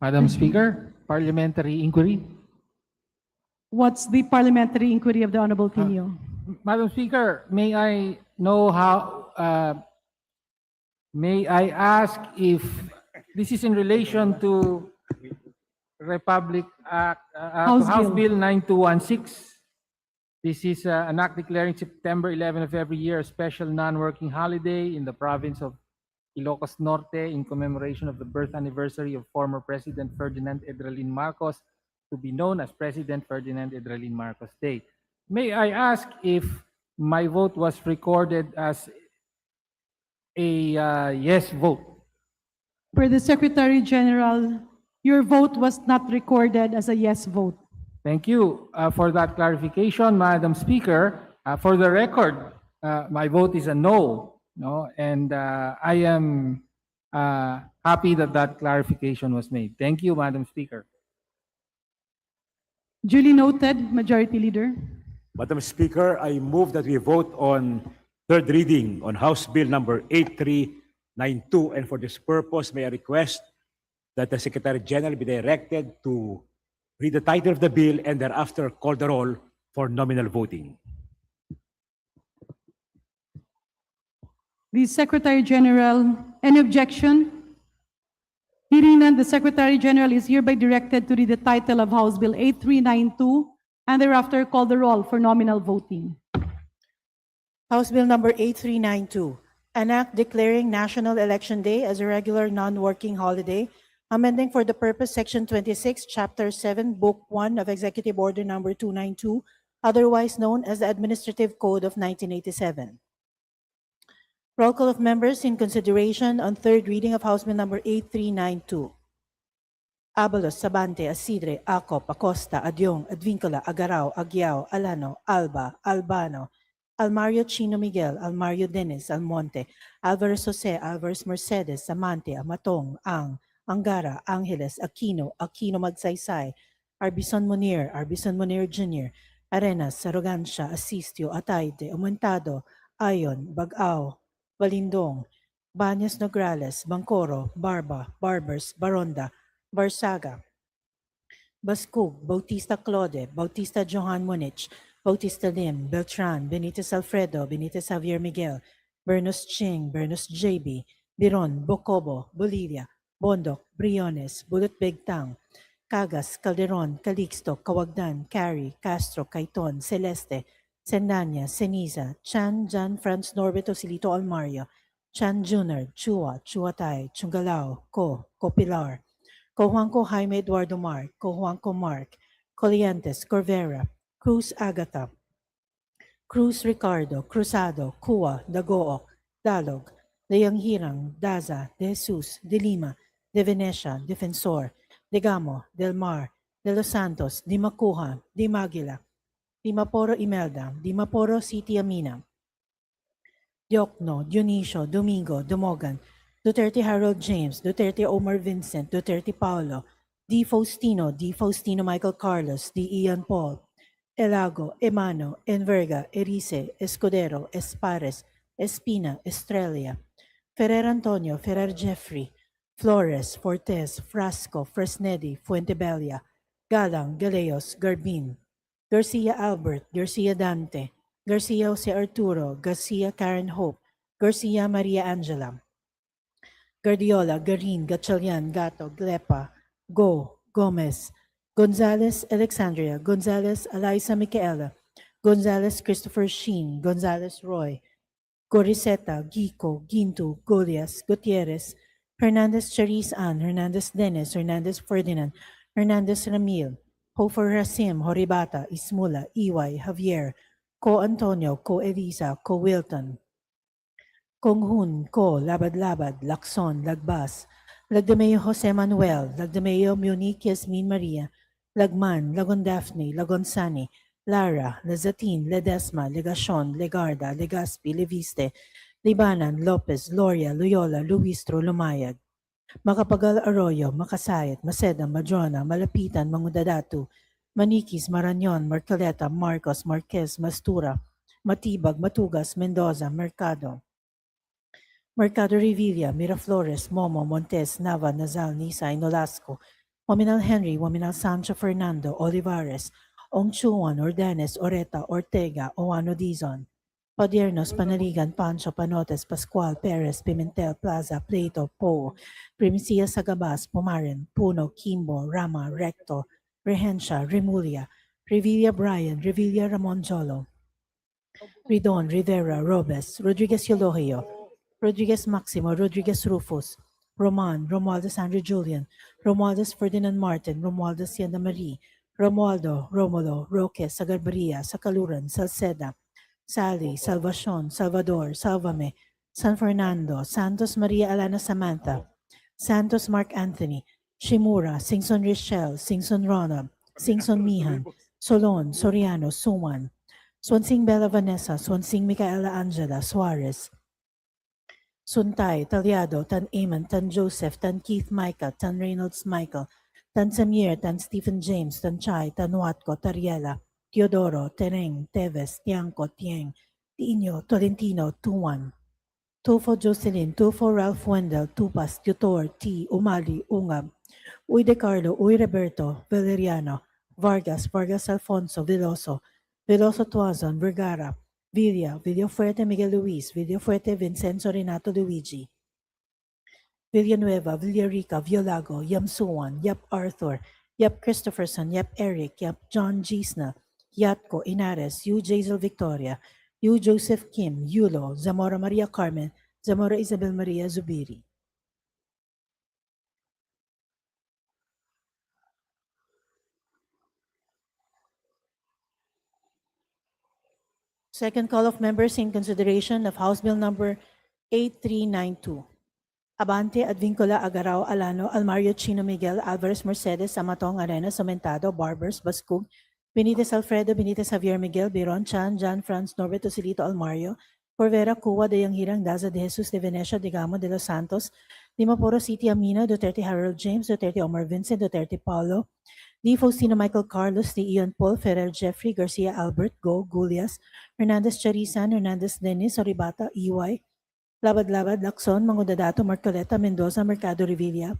Madam Speaker, parliamentary inquiry. What's the parliamentary inquiry of the Honorable Tenyo? Madam Speaker, may I know how, may I ask if this is in relation to Republic Act, to House Bill 9216. This is an act declaring September 11 of every year a special non-working holiday in the province of Ilocos Norte in commemoration of the birth anniversary of former President Ferdinand Edralin Marcos, to be known as President Ferdinand Edralin Marcos Day. May I ask if my vote was recorded as a yes vote? Per the Secretary General, your vote was not recorded as a yes vote. Thank you for that clarification, Madam Speaker. For the record, my vote is a no, and I am happy that that clarification was made. Thank you, Madam Speaker. Duly noted, Majority Leader. Madam Speaker, I move that we vote on third reading on House Bill number 8392, and for this purpose, may I request that the Secretary General be directed to read the title of the bill and thereafter call the roll for nominal voting. The Secretary General, any objection? Hearing none, the Secretary General is hereby directed to read the title of House Bill 8392 and thereafter call the roll for nominal voting. House Bill number 8392, an act declaring National Election Day as a regular non-working holiday, amending for the purpose Section 26, Chapter 7, Book 1 of Executive Order number 292, otherwise known as the Administrative Code of 1987. Roll call of members in consideration on third reading of House Bill number 8392. Abalos, Sabante, Asidre, Acop, Acosta, Adyong, Advincula, Agarao, Aguiao, Alano, Alba, Albano, Almario Chino Miguel, Almario Dennis, Almonte, Alvarez Jose, Alvarez Mercedes, Amante, Amatong, Angara, Angeles, Aquino, Aquino Magsaysay, Arbison Munir Jr., Arenas, Arrogancia, Asistio, Atayde, Aumentado, Ayon, Bagao, Balindong, Banyas Nograles, Bangkoro, Barba, Barbers, Baronda, Barsaga, Bascug, Bautista Claude, Bautista Johan Munich, Bautista Lim, Beltran, Benitez Alfredo, Benitez Javier Miguel, Bernos Ching, Bernos JB, Biron, Bocobo, Bolivia, Bondok, Briones, Bulot Begtang, Cagas, Calderon, Calixto, Kawagdan, Cary, Castro, Caiton, Celeste, Sendanya, Ceniza, Chan, Jan Franz Norberto Silito Almario, Chan Junior, Chua, Chuatay, Chungalao, Copilar, Cojuanco Jaime Eduardo Mark, Cojuanco Mark, Coliantes, Corvera, Cruz Agata, Cruz Ricardo, Cruzado, Cua, Dagook, Dalog, Leanghirang, Daza, De Jesus, De Lima, De Venecia, Defensor, De Gamo, Del Mar, De Los Santos, Di Macuja, Di Maguila, Di Maporo Imelda, Di Maporo City Amina, Diokno, Dionisio, Domingo, Dumogan, Duterte Harold James, Duterte Omar Vincent, Duterte Paulo, Di Faustino Michael Carlos, Di Ian Paul, Elago, Emano, Enverga, Erice, Escudero, Espares, Espina, Estrella, Ferrer Antonio, Ferrer Jeffrey, Flores, Fortes, Frasco, Fresnedi, Fuentebella, Galang, Galeos, Garbin, Garcia Albert, Garcia Dante, Garcia Jose Arturo, Garcia Karen Hope, Garcia Maria Angela, Guardiola, Garin, Gatchalian, Gato, Glepa, Gomez, Gonzalez Alexandria, Gonzalez Eliza Micaela, Gonzalez Christopher Sheen, Gonzalez Roy, Goriseta, Gico, Gintu, Golias, Gutierrez, Hernandez Charis Ann, Hernandez Dennis, Hernandez Ferdinand, Hernandez Ramil, Hofer Rasim, Horibata, Ismula, Iway, Javier, Co Antonio, Co Elisa, Co Wilton, Kong Hun, Ko, Labad-Labad, Lacson, Lagbas, Lagdameo Jose Manuel, Lagdameo Munich Yasmin Maria, Lagman, Lagon Daphne, Lagon Sani, Lara, Lazatin, Ledesma, Legacion, Legarda, Legaspi, Leviste, Libanan, Lopez, Loria, Loyola, Luistro, Lumayag, Macapagal Arroyo, Makasayat, Maceda, Madrona, Malapitan, Mangudadatu, Maniquis, Marañon, Marcoleta, Marcos, Marquez, Mastura, Matibag, Matugas, Mendoza, Mercado, Mercado Revilla, Miraflores, Momo, Montes, Nava, Nazal, Nisay, Nolasco, Waminal Henry, Waminal Sancho Fernando, Olivares, Ong Chuan, Ordenes, Oreta, Ortega, Oano Dizon, Padiernos, Panaligan, Pancho, Panotes, Pascual, Perez, Pimentel, Plaza, Plato, Poe, Primicia Sagabas, Pumaren, Puno, Kimbo, Rama, Recto, Rehencia, Remulia, Revilla Brian, Revilla Ramon Jolo, Ridon, Rivera, Robes, Rodriguez Eulogio, Rodriguez Maximo, Rodriguez Rufus, Roman, Romualdez Andrew Julian, Romualdez Ferdinand Martin, Romualdez Sienda Marie, Romualdo, Romulo, Roque, Sagarbaria, Sakaluran, Salceda, Sally, Salvacion, Salvador, Salvame, San Fernando, Santos Maria Alana Samantha, Santos Mark Anthony, Shimura, Singson Richelle, Singson Ronald, Singson Mihan, Solon, Soriano, Suman, Swansing Bella Vanessa, Swansing Micaela Angela, Suarez, Suntay, Talyado, Tan Eamon, Tan Joseph, Tan Keith Micah, Tan Reynolds Michael, Tan Samir, Tan Stephen James, Tan Chai, Tan Watco, Tariela, Teodoro, Tereng, Teves, Tiangco, Tieng, Tino, Tolentino, Tuan, Tufo Jocelyn, Tufo Ralph Wendell, Tupas, Tutor, T, Umali, Ungab, Uy De Carlo, Uy Roberto, Valeriano, Vargas, Vargas Alfonso, Veloso, Veloso Tuazon, Vergara, Villa, Villafuerte Miguel Luis, Villafuerte Vincenzo Renato Luigi, Villanueva, Villarica, Violago, Yam Suwan, Yap Arthur, Yap Christopherson, Yap Eric, Yap John Gisna, Yatko Inares, Yu Jazel Victoria, Yu Joseph Kim, Yulo, Zamora Maria Carmen, Zamora Isabel Maria Zubiri. Second call of members in consideration of House Bill number 8392. Abante, Advincula, Agarao, Alano, Almario, Chino, Miguel, Alvarez, Mercedes, Amatong, Arenas, Somentado, Barbers, Bascug, Benitez Alfredo, Benitez Javier Miguel, Biron, Chan, John Franz, Norberto Silito, Almario, Corvera, Cuwa, Dayanghirang, Daza de Jesus, de Venecia, de Gamo, de Los Santos, Dimaporo City, Amino, Duterte Harold James, Duterte Omar Vincent, Duterte Paulo, D. Faustino Michael Carlos, D. Ian Paul, Ferrer Jeffrey, Garcia Albert, Go, Gulias, Hernandez Charisan, Hernandez Dennis, Oribata, EY, Labad-Labad, Lacson, Mangudadato, Marcoleta, Mendoza, Mercado Revilla,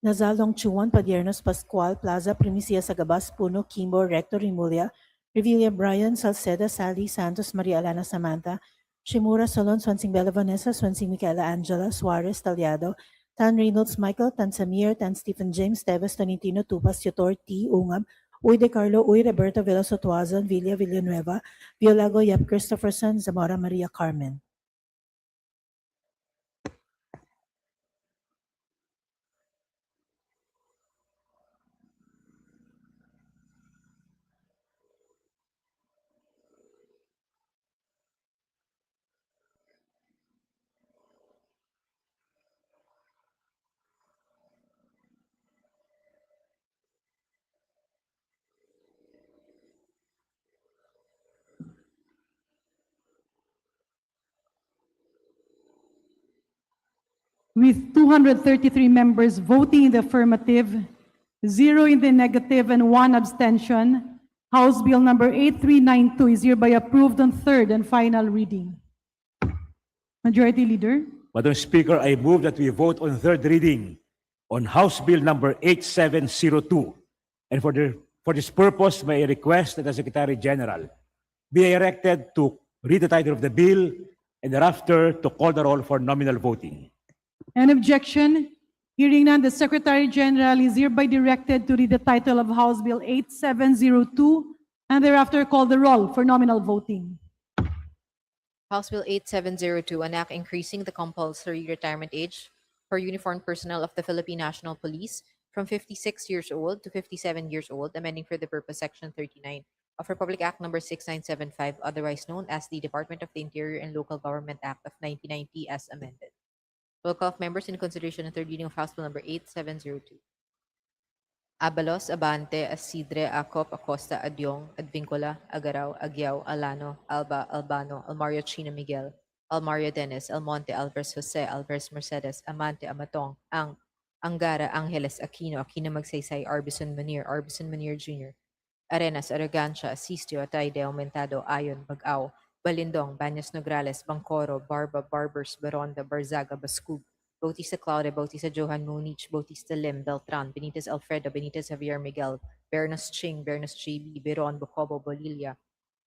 Nazal, Longchuan, Padiernos, Pascual, Plaza, Primicia, Sagabas, Puno, Kimbo, Recto, Remulia, Revilla, Brian, Salceda, Sally, Santos, Maria Alana, Samantha, Shimura, Solon, Swansing Bella Vanessa, Swansing Micaela Angela, Suarez, Talyado, Tan Reynolds Michael, Tan Samir, Tan Stephen James, Teves, Tonitino, Tupas, Tutor, T. Ungab, Uy De Carlo, Uy Roberto, Veloso Tuazon, Villa, Villanueva, Violago, Yap Christopherson, Zamora Maria Carmen. With 233 members voting in the affirmative, 0 in the negative, and 1 abstention, House Bill number 8392 is hereby approved on third and final reading. Majority Leader. Madam Speaker, I move that we vote on third reading on House Bill number 8702. And for this purpose, may I request that the Secretary General be directed to read the title of the bill and thereafter to call the roll for nominal voting. An objection? Hearing none, the Secretary General is hereby directed to read the title of House Bill 8702 and thereafter call the roll for nominal voting. House Bill 8702, an act increasing the compulsory retirement age for uniformed personnel of the Philippine National Police from 56 years old to 57 years old, amending for the purpose Section 39 of Republic Act number 6975, otherwise known as the Department of the Interior and Local Government Act of 1990 as amended. Roll call of members in consideration of third reading of House Bill number 8702. Abalos, Abante, Asidre, Acop, Acosta, Adyong, Advincula, Agaraw, Agyao, Alano, Alba, Albano, Almario Chino Miguel, Almario Dennis, Almonte, Alvarez Jose, Alvarez Mercedes, Amante, Amatong, Angara, Angeles, Aquino, Aquino Magsaysay, Arbison Manir Jr., Arenas, Arrogancia, Asistio, Atayde, Aumentado, Ayon, Bagaw, Balindong, Banyas Nograles, Bangcoro, Barba, Barbers, Baronda, Barzaga, Bascub, Bautista Claudia, Bautista Johan Munich, Bautista Lim, Beltran, Benitez Alfredo, Benitez Javier Miguel, Bernas Ching, Bernas JB, Beron, Bocobo, Bolilla,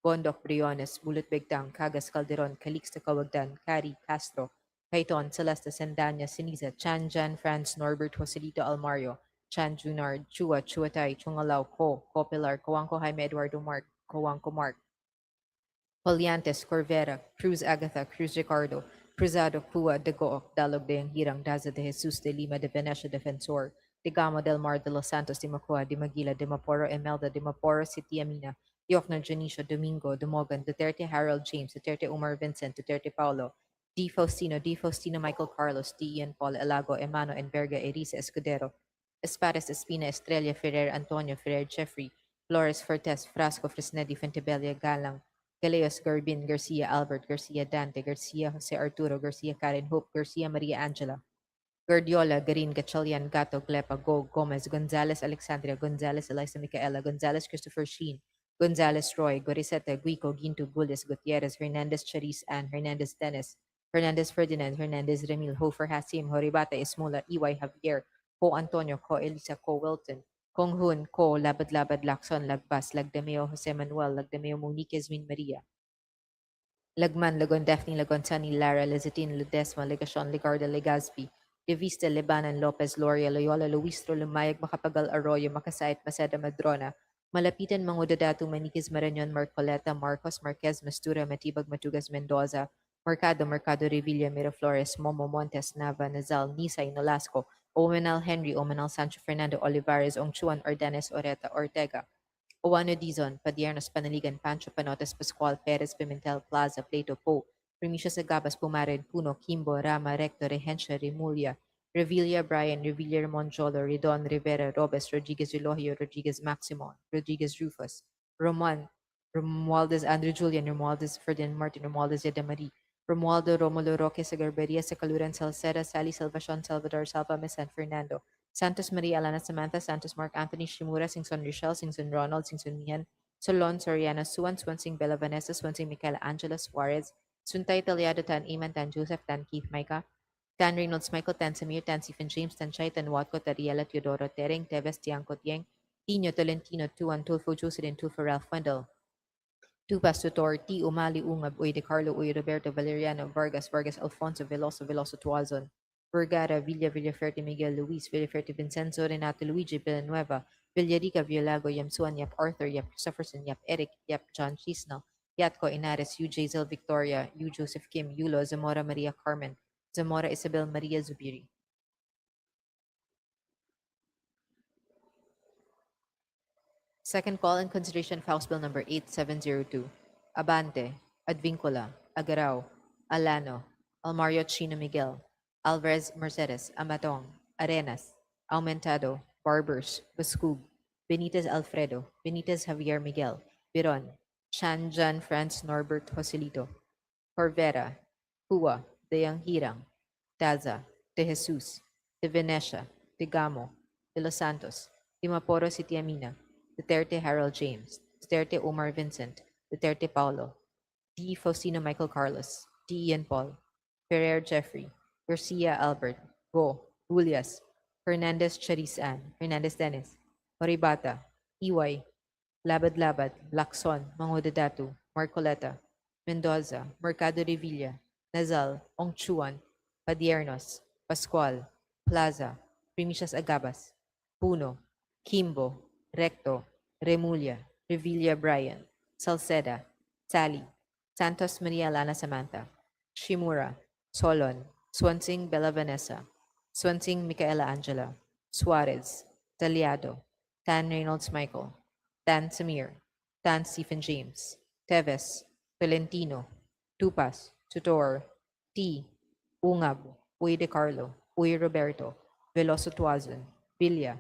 Bondok, Briones, Bulut Begtang, Cagas Calderon, Calixto Cawagdan, Cari, Castro, Caiton, Celeste, Sendanya, Siniza, Chan, Jan, Franz, Norbert, Joselito, Almario, Chan, Junard, Chua, Chuatay, Chungalao, Ko Pilar, Coanco, Jaime Eduardo Mark, Coanco Mark, Poliantes, Corvera, Cruz Agatha, Cruz Ricardo, Cruzado, Pua, de Gook, Dalog de Hirang, Daza de Jesus de Lima de Venecia Defensor, de Gama del Mar de los Santos de Macua, de Maguila, de Maporo Emelda, de Maporo City Amina, Yokna Janicio, Domingo, de Mogan, Duterte Harold James, Duterte Umar Vincent, Duterte Paulo, D. Faustino Michael Carlos, D. Ian Paul Elago, Emano Enverga, Erisa Escudero, Espares Espina, Estrella Ferrer, Antonio Ferrer, Jeffrey, Flores Fortes, Frasco Fresnedi, Fentebella Galang, Galeos Garbin, Garcia Albert, Garcia Dante, Garcia Jose Arturo, Garcia Karen Hope, Garcia Maria Angela, Guardiola, Garin, Gatchalian, Gato, Glepa, Go, Gomez, Gonzalez, Alexandria, Gonzalez, Eliza Micaela, Gonzalez, Christopher Sheen, Gonzalez, Roy, Goriseta, Guico, Ginto, Gules, Gutierrez, Hernandez, Charis, Ann, Hernandez, Dennis, Hernandez, Ferdinand, Hernandez, Remil, Hofer, Hasim, Horibata, Esmola, EY, Javier, Ko Antonio, Ko Elisa, Ko Wilton, Kong Hun, Ko, Labad, Lacson, Lagbas, Lagdameo, Jose Manuel, Lagdameo, Monique, Min Maria, Lagman, Lagon, Daphne, Lagon, Sunny, Lara, Lizatin, Ledesma, Legacion, Legarda, Legazpi, De Vista, Lebanon, Lopez, Loria, Loyola, Luistro, Lumayag, Macapagal, Arroyo, Makasait, Maceda, Madrona, Malapitan, Mangudadatu, Maniquez, Marañon, Marcoleta, Marcos, Marquez, Mastura, Matibag, Matugas, Mendoza, Mercado, Revilla, Miraflores, Momo, Montes, Nava, Nazal, Nisay, Nolasco, Omenal Henry, Omenal Sancho Fernando Olivares, Ongchuan, Ordenes, Oreta, Ortega, Owano Dizon, Padiernos Panaligan, Pancho Panotes, Pascual, Perez, Pimentel, Plaza, Plato, Po, Primicia Sagabas, Pumared, Puno, Kimbo, Rama, Recto, Rehencia, Remulia, Revilla, Brian, Revilla, Monjolo, Redon, Rivera, Robes, Rodriguez, Elohio, Rodriguez, Maximon, Rodriguez, Rufus, Roman, Romualdez, Andrew Julian, Romualdez, Ferdinand Martin, Romualdez, Yedamari, Romualdo, Romulo, Roque, Sagarberia, Sacaluran, Salceda, Sally, Salvacion, Salvador, Salva, San Fernando, Santos Maria Alana Samantha, Santos Mark Anthony Shimura, Singson Rochelle, Singson Ronald, Singson Mihan, Solon Soriano, Swansing Bella Vanessa, Swansing Michaela Angela Suarez, Suntay Taliado Tan Iman, Tan Joseph, Tan Keith Micah, Tan Reynolds Michael, Tan Samir, Tan Stephen James, Tan Chay, Tan Watko, Tariela Teodoro Tereng, Teves Tiangco Tieng, Tino Tolentino, Tuan Tulfo Jocelyn, Tulfo Ralph Wendell, Tupas Tutor, T. Umali Ungab, Uy de Carlo, Uy Roberto Valeriano, Vargas Alfonso, Veloso Tuazon, Vergara, Villaferte, Miguel Luis, Villaferte, Vincenzo, Renato, Luigi, Villanueva, Villarica, Villago, Yamsuan, Yap Arthur, Yap Christopherson, Yap Eric, Yap John Chisnell, Yatco Inares, U. Zel Victoria, U. Joseph Kim, Yulo, Zamora Maria Carmen, Zamora Isabel Maria Zubiri. Second call in consideration of House Bill number 8702. Abante, Advincula, Agarao, Alano, Almario Chino Miguel, Alvarez Mercedes, Amatong, Arenas, Aumentado, Barbers, Bascub, Benitez Alfredo, Benitez Javier Miguel, Biron, Chan Jan Franz Norbert Joselito, Corvera, Pua, De Hirang, Daza, De Jesus, De Venecia, De Gamo, De Los Santos, De Maporo City Amina, Duterte Harold James, Duterte Omar Vincent, Duterte Paulo, D. Faustino Michael Carlos, D. Ian Paul, Ferrer Jeffrey, Garcia Albert, Go, Julius, Hernandez Charis Ann, Hernandez Dennis, Oribata, EY, Labad, Lacson, Mangudadatu, Marcoleta, Mendoza, Mercado Revilla, Nazal, Ongchuan, Padiernos, Pascual, Plaza, Primicias Agabas, Puno, Kimbo, Recto, Remulla, Revilla Brian, Salceda, Sally, Santos Maria Lana Samantha, Shimura, Solon, Swansing Bella Vanessa, Swansing Micaela Angela, Suarez, Taliado, Tan Reynolds Michael, Tan Samir, Tan Stephen James, Teves, Tolentino, Tupas, Tutor, T. Ungab, Uy de Carlo, Uy Roberto, Veloso Tuazon, Villa,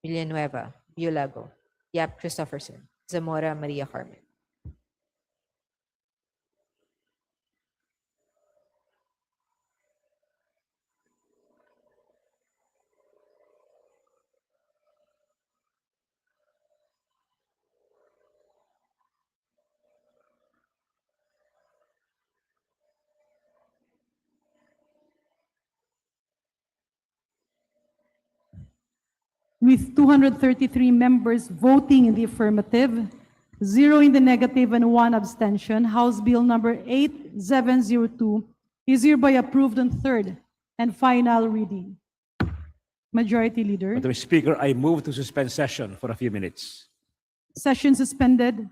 Villanueva, Biolago, Yap Christopherson, Zamora Maria Carmen. with 233 members voting in the affirmative, 0 in the negative, and 1 abstention, House Bill number 8702 is hereby approved on third and final reading. Majority Leader. Madam Speaker, I move to suspend session for a few minutes. Session suspended.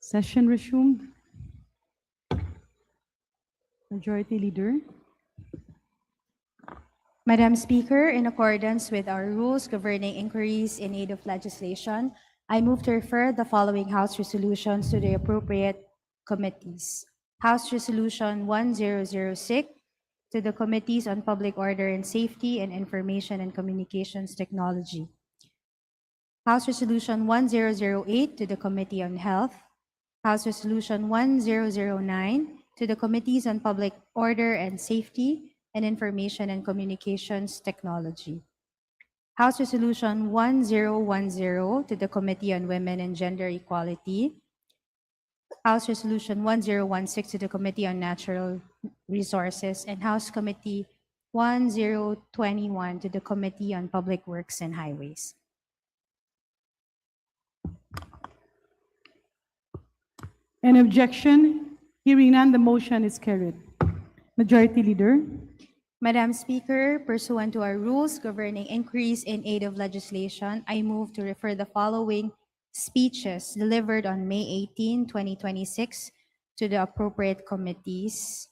Session resumed. Majority Leader. Madam Speaker, in accordance with our rules governing inquiries in aid of legislation, I move to refer the following House resolutions to the appropriate committees. House Resolution 1006 to the Committees on Public Order and Safety and Information and Communications Technology. House Resolution 1008 to the Committee on Health. House Resolution 1009 to the Committees on Public Order and Safety and Information and Communications Technology. House Resolution 1010 to the Committee on Women and Gender Equality. House Resolution 1016 to the Committee on Natural Resources, and House Committee 1021 to the Committee on Public Works and Highways. Any objection? Hearing none, the motion is carried. Majority Leader. Madam Speaker, pursuant to our rules governing inquiries in aid of legislation, I move to refer the following speeches delivered on May 18, 2026 to the appropriate committees.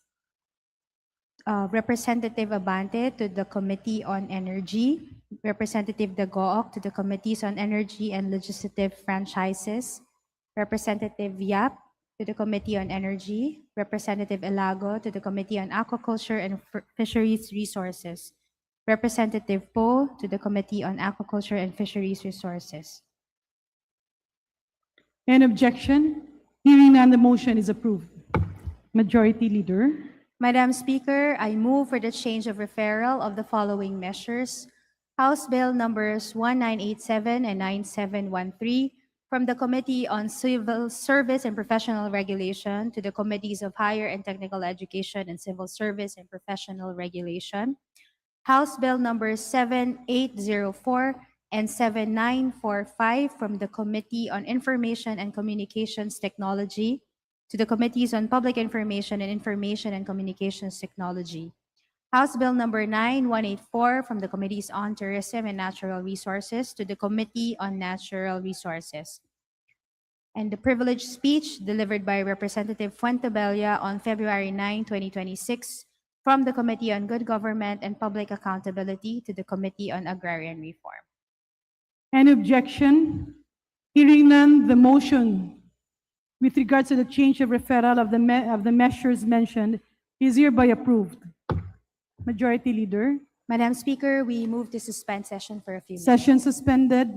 Representative Abante to the Committee on Energy, Representative Dagook to the Committees on Energy and Legislative Franchises, Representative Yap to the Committee on Energy, Representative Elago to the Committee on Aquaculture and Fisheries Resources, Representative Po to the Committee on Aquaculture and Fisheries Resources. Any objection? Hearing none, the motion is approved. Majority Leader. Madam Speaker, I move for the change of referral of the following measures. House Bill numbers 1987 and 9713 from the Committee on Civil Service and Professional Regulation to the Committees of Higher and Technical Education and Civil Service and Professional Regulation. House Bill numbers 7804 and 7945 from the Committee on Information and Communications Technology to the Committees on Public Information and Information and Communications Technology. House Bill number 9184 from the Committees on Tourism and Natural Resources to the Committee on Natural Resources. And the privileged speech delivered by Representative Fuentebella on February 9, 2026 from the Committee on Good Government and Public Accountability to the Committee on Agrarian Reform. Any objection? Hearing none, the motion with regards to the change of referral of the measures mentioned is hereby approved. Majority Leader. Madam Speaker, we move to suspend session for a few minutes. Session suspended.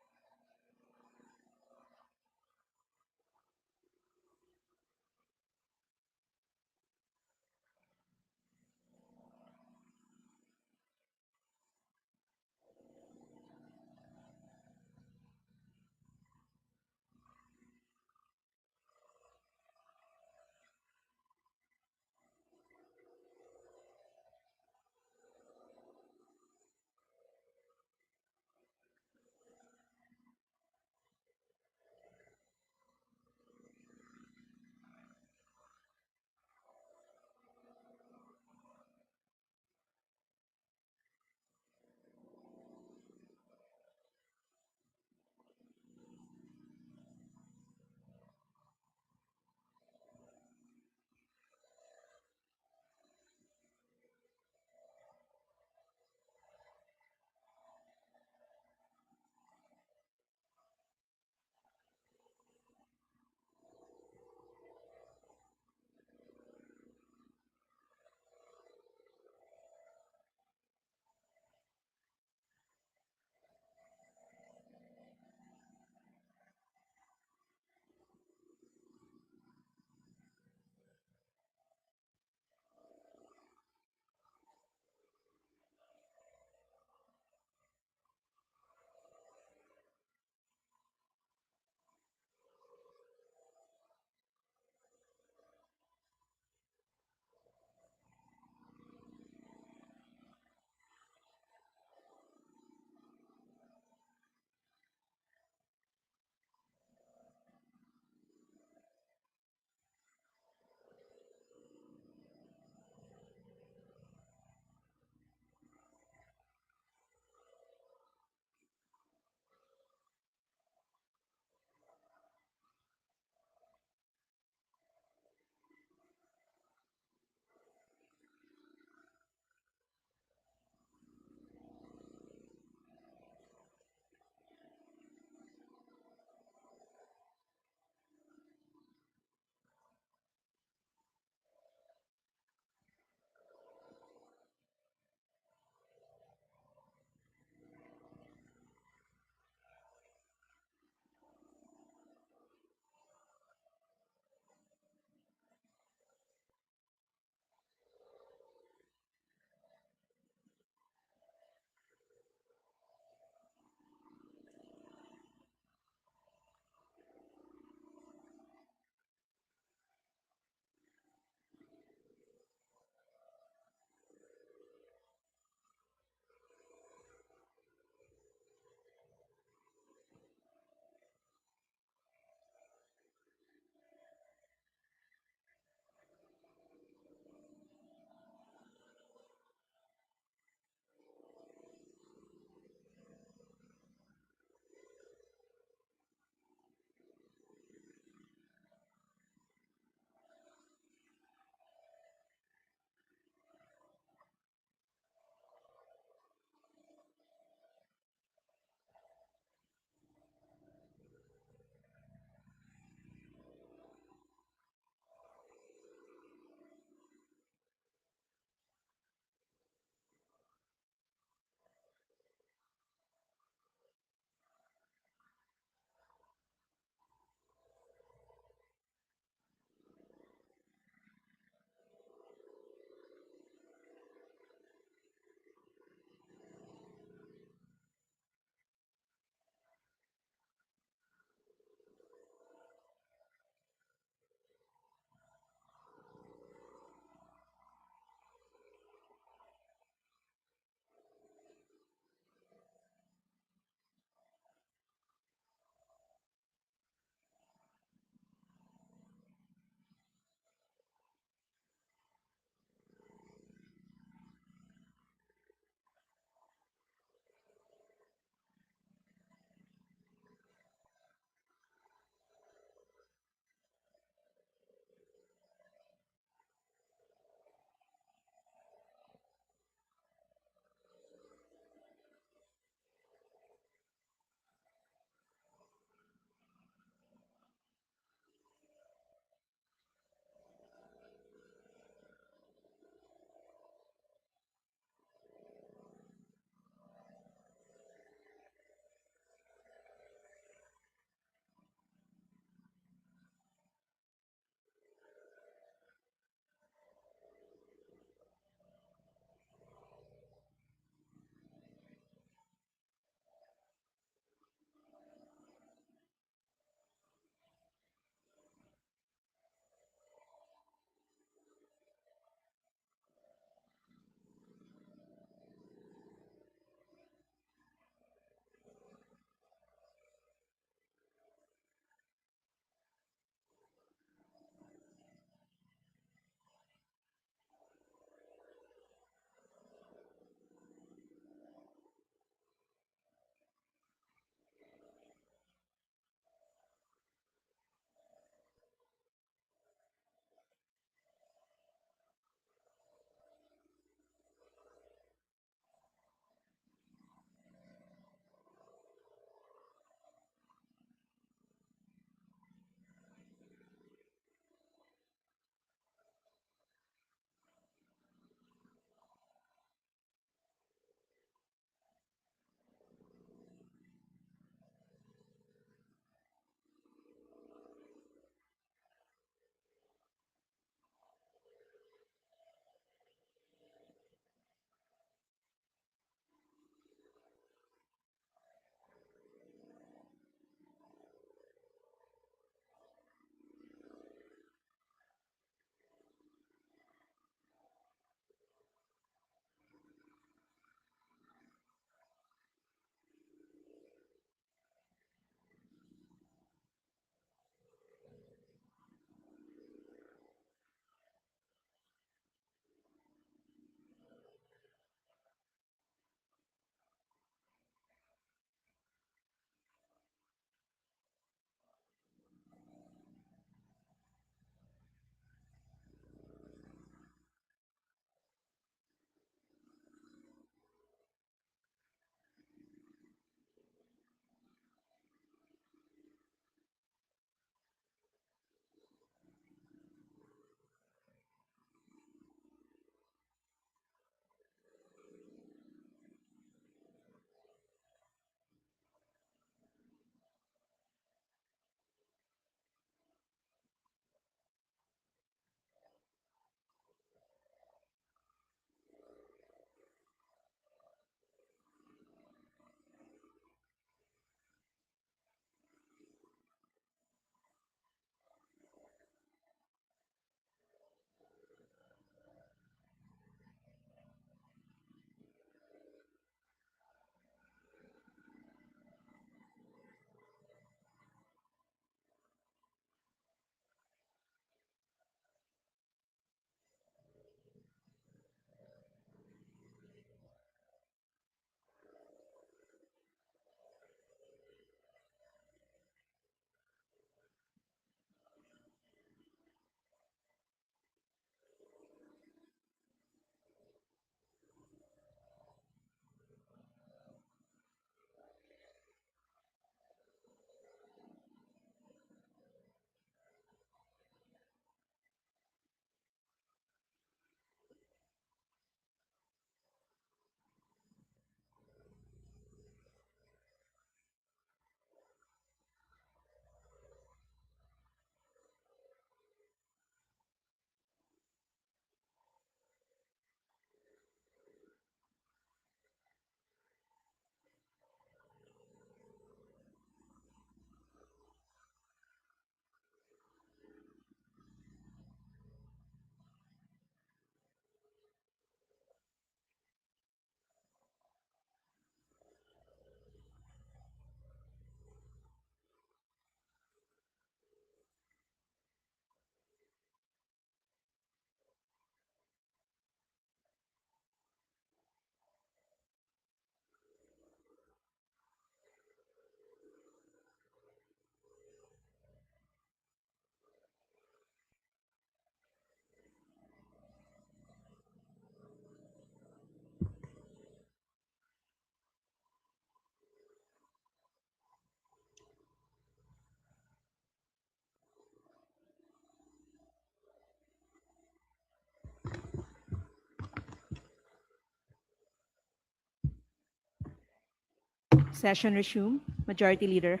Session resumed. Majority Leader.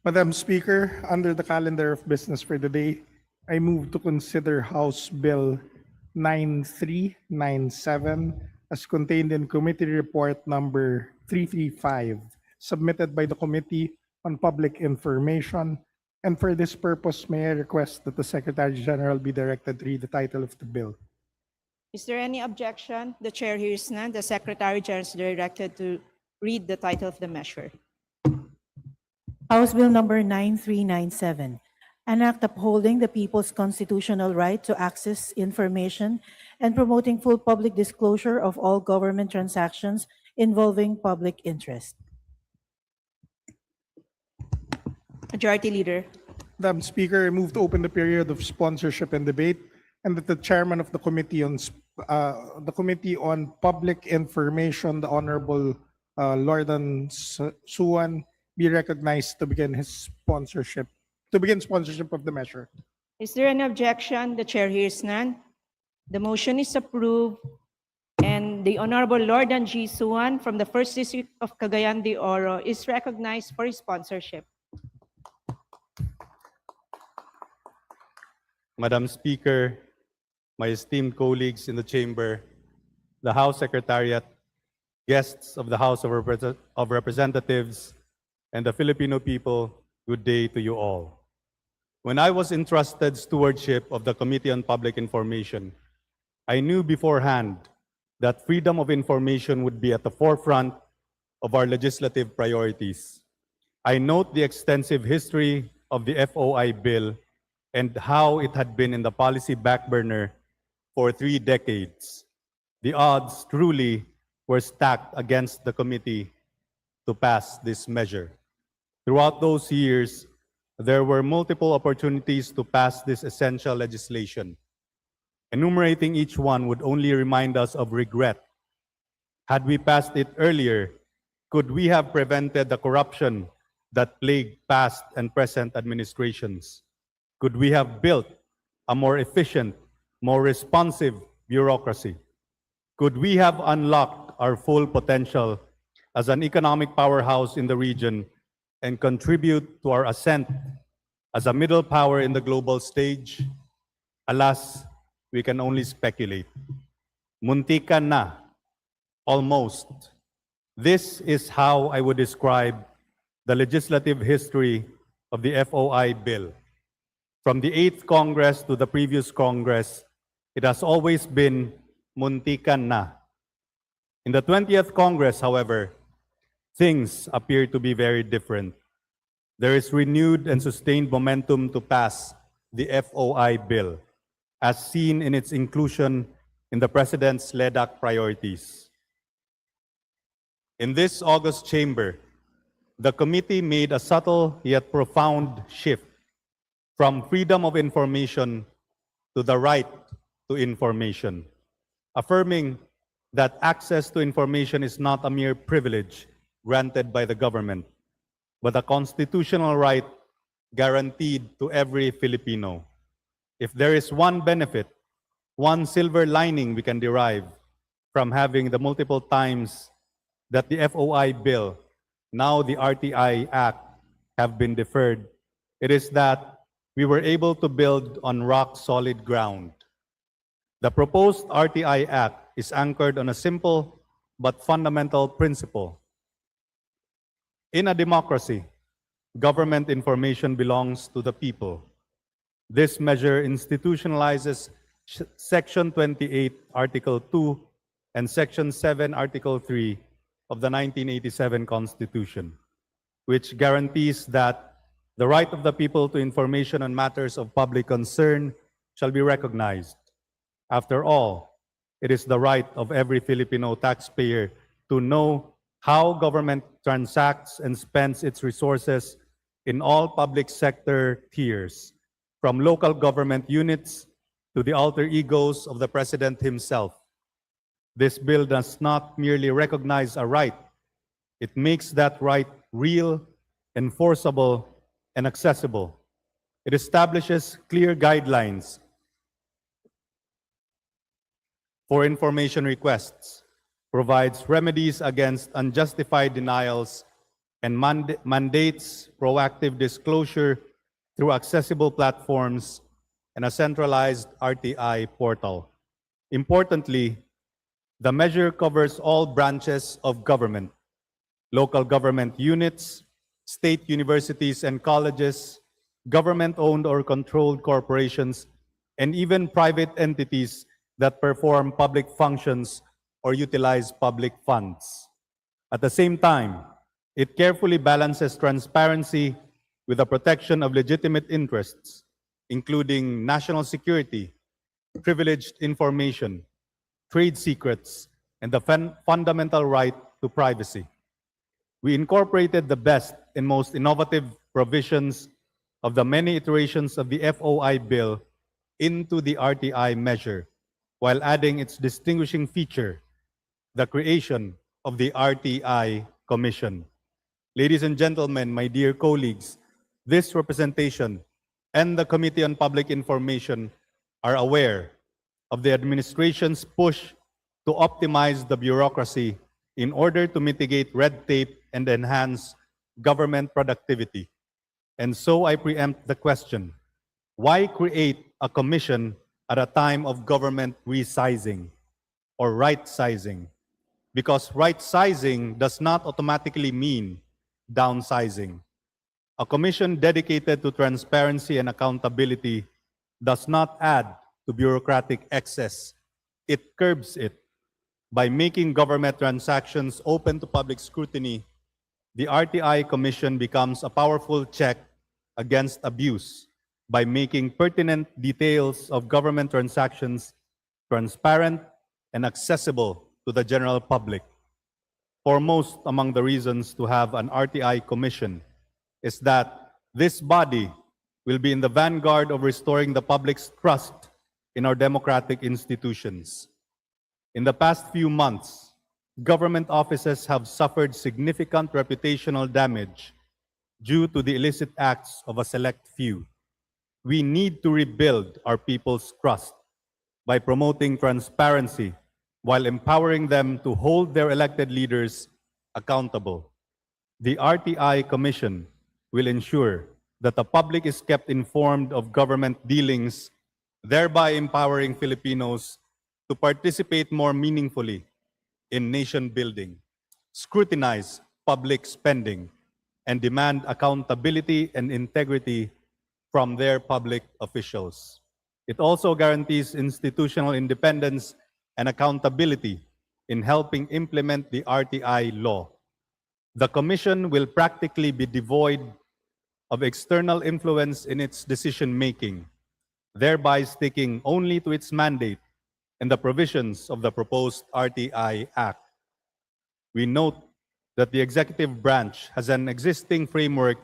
Madam Speaker, under the calendar of business for the day, I move to consider House Bill 9397 as contained in Committee Report number 335, submitted by the Committee on Public Information. And for this purpose, may I request that the Secretary General be directed to read the title of the bill. Is there any objection? The chair hears none. The Secretary General is directed to read the title of the measure. House Bill number 9397, an act upholding the people's constitutional right to access information and promoting full public disclosure of all government transactions involving public interest. Majority Leader. Madam Speaker, I move to open the period of sponsorship and debate, and that the chairman of the Committee on Public Information, the Honorable Lordan Suwan, be recognized to begin sponsorship of the measure. Is there any objection? The chair hears none. The motion is approved, and the Honorable Lordan G. Suwan from the 1st District of Cagayan de Oro is recognized for his sponsorship. Madam Speaker, my esteemed colleagues in the chamber, the House Secretariat, guests of the House of Representatives, and the Filipino people, good day to you all. When I was entrusted stewardship of the Committee on Public Information, I knew beforehand that freedom of information would be at the forefront of our legislative priorities. I note the extensive history of the FOI bill and how it had been in the policy backburner for 3 decades. The odds truly were stacked against the committee to pass this measure. Throughout those years, there were multiple opportunities to pass this essential legislation. Enumerating each one would only remind us of regret. Had we passed it earlier, could we have prevented the corruption that plagued past and present administrations? Could we have built a more efficient, more responsive bureaucracy? Could we have unlocked our full potential as an economic powerhouse in the region and contribute to our ascent as a middle power in the global stage? Alas, we can only speculate. Muntikan na, almost. This is how I would describe the legislative history of the FOI bill. From the 8th Congress to the previous Congress, it has always been muntikan na. In the 20th Congress, however, things appear to be very different. There is renewed and sustained momentum to pass the FOI bill, as seen in its inclusion in the President's LEDAC priorities. In this August chamber, the committee made a subtle yet profound shift from freedom of information to the right to information, affirming that access to information is not a mere privilege granted by the government, but a constitutional right guaranteed to every Filipino. If there is one benefit, one silver lining we can derive from having the multiple times that the FOI bill, now the RTI Act, have been deferred, it is that we were able to build on rock-solid ground. The proposed RTI Act is anchored on a simple but fundamental principle. In a democracy, government information belongs to the people. This measure institutionalizes Section 28, Article 2, and Section 7, Article 3 of the 1987 Constitution, which guarantees that the right of the people to information on matters of public concern shall be recognized. After all, it is the right of every Filipino taxpayer to know how government transacts and spends its resources in all public sector tiers, from local government units to the alter egos of the President himself. This bill does not merely recognize a right, it makes that right real, enforceable, and accessible. It establishes clear guidelines for information requests, provides remedies against unjustified denials, and mandates proactive disclosure through accessible platforms and a centralized RTI portal. Importantly, the measure covers all branches of government, local government units, state universities and colleges, government-owned or controlled corporations, and even private entities that perform public functions or utilize public funds. At the same time, it carefully balances transparency with the protection of legitimate interests, including national security, privileged information, trade secrets, and the fundamental right to privacy. We incorporated the best and most innovative provisions of the many iterations of the FOI bill into the RTI measure, while adding its distinguishing feature, the creation of the RTI Commission. Ladies and gentlemen, my dear colleagues, this representation and the Committee on Public Information are aware of the administration's push to optimize the bureaucracy in order to mitigate red tape and enhance government productivity. And so I preempt the question, why create a commission at a time of government resizing or right-sizing? Because right-sizing does not automatically mean downsizing. A commission dedicated to transparency and accountability does not add to bureaucratic excess. It curbs it. By making government transactions open to public scrutiny, the RTI Commission becomes a powerful check against abuse by making pertinent details of government transactions transparent and accessible to the general public. Foremost among the reasons to have an RTI Commission is that this body will be in the vanguard of restoring the public's trust in our democratic institutions. In the past few months, government offices have suffered significant reputational damage due to the illicit acts of a select few. We need to rebuild our people's trust by promoting transparency while empowering them to hold their elected leaders accountable. The RTI Commission will ensure that the public is kept informed of government dealings, thereby empowering Filipinos to participate more meaningfully in nation building, scrutinize public spending, and demand accountability and integrity from their public officials. It also guarantees institutional independence and accountability in helping implement the RTI law. The Commission will practically be devoid of external influence in its decision-making, thereby sticking only to its mandate and the provisions of the proposed RTI Act. We note that the executive branch has an existing framework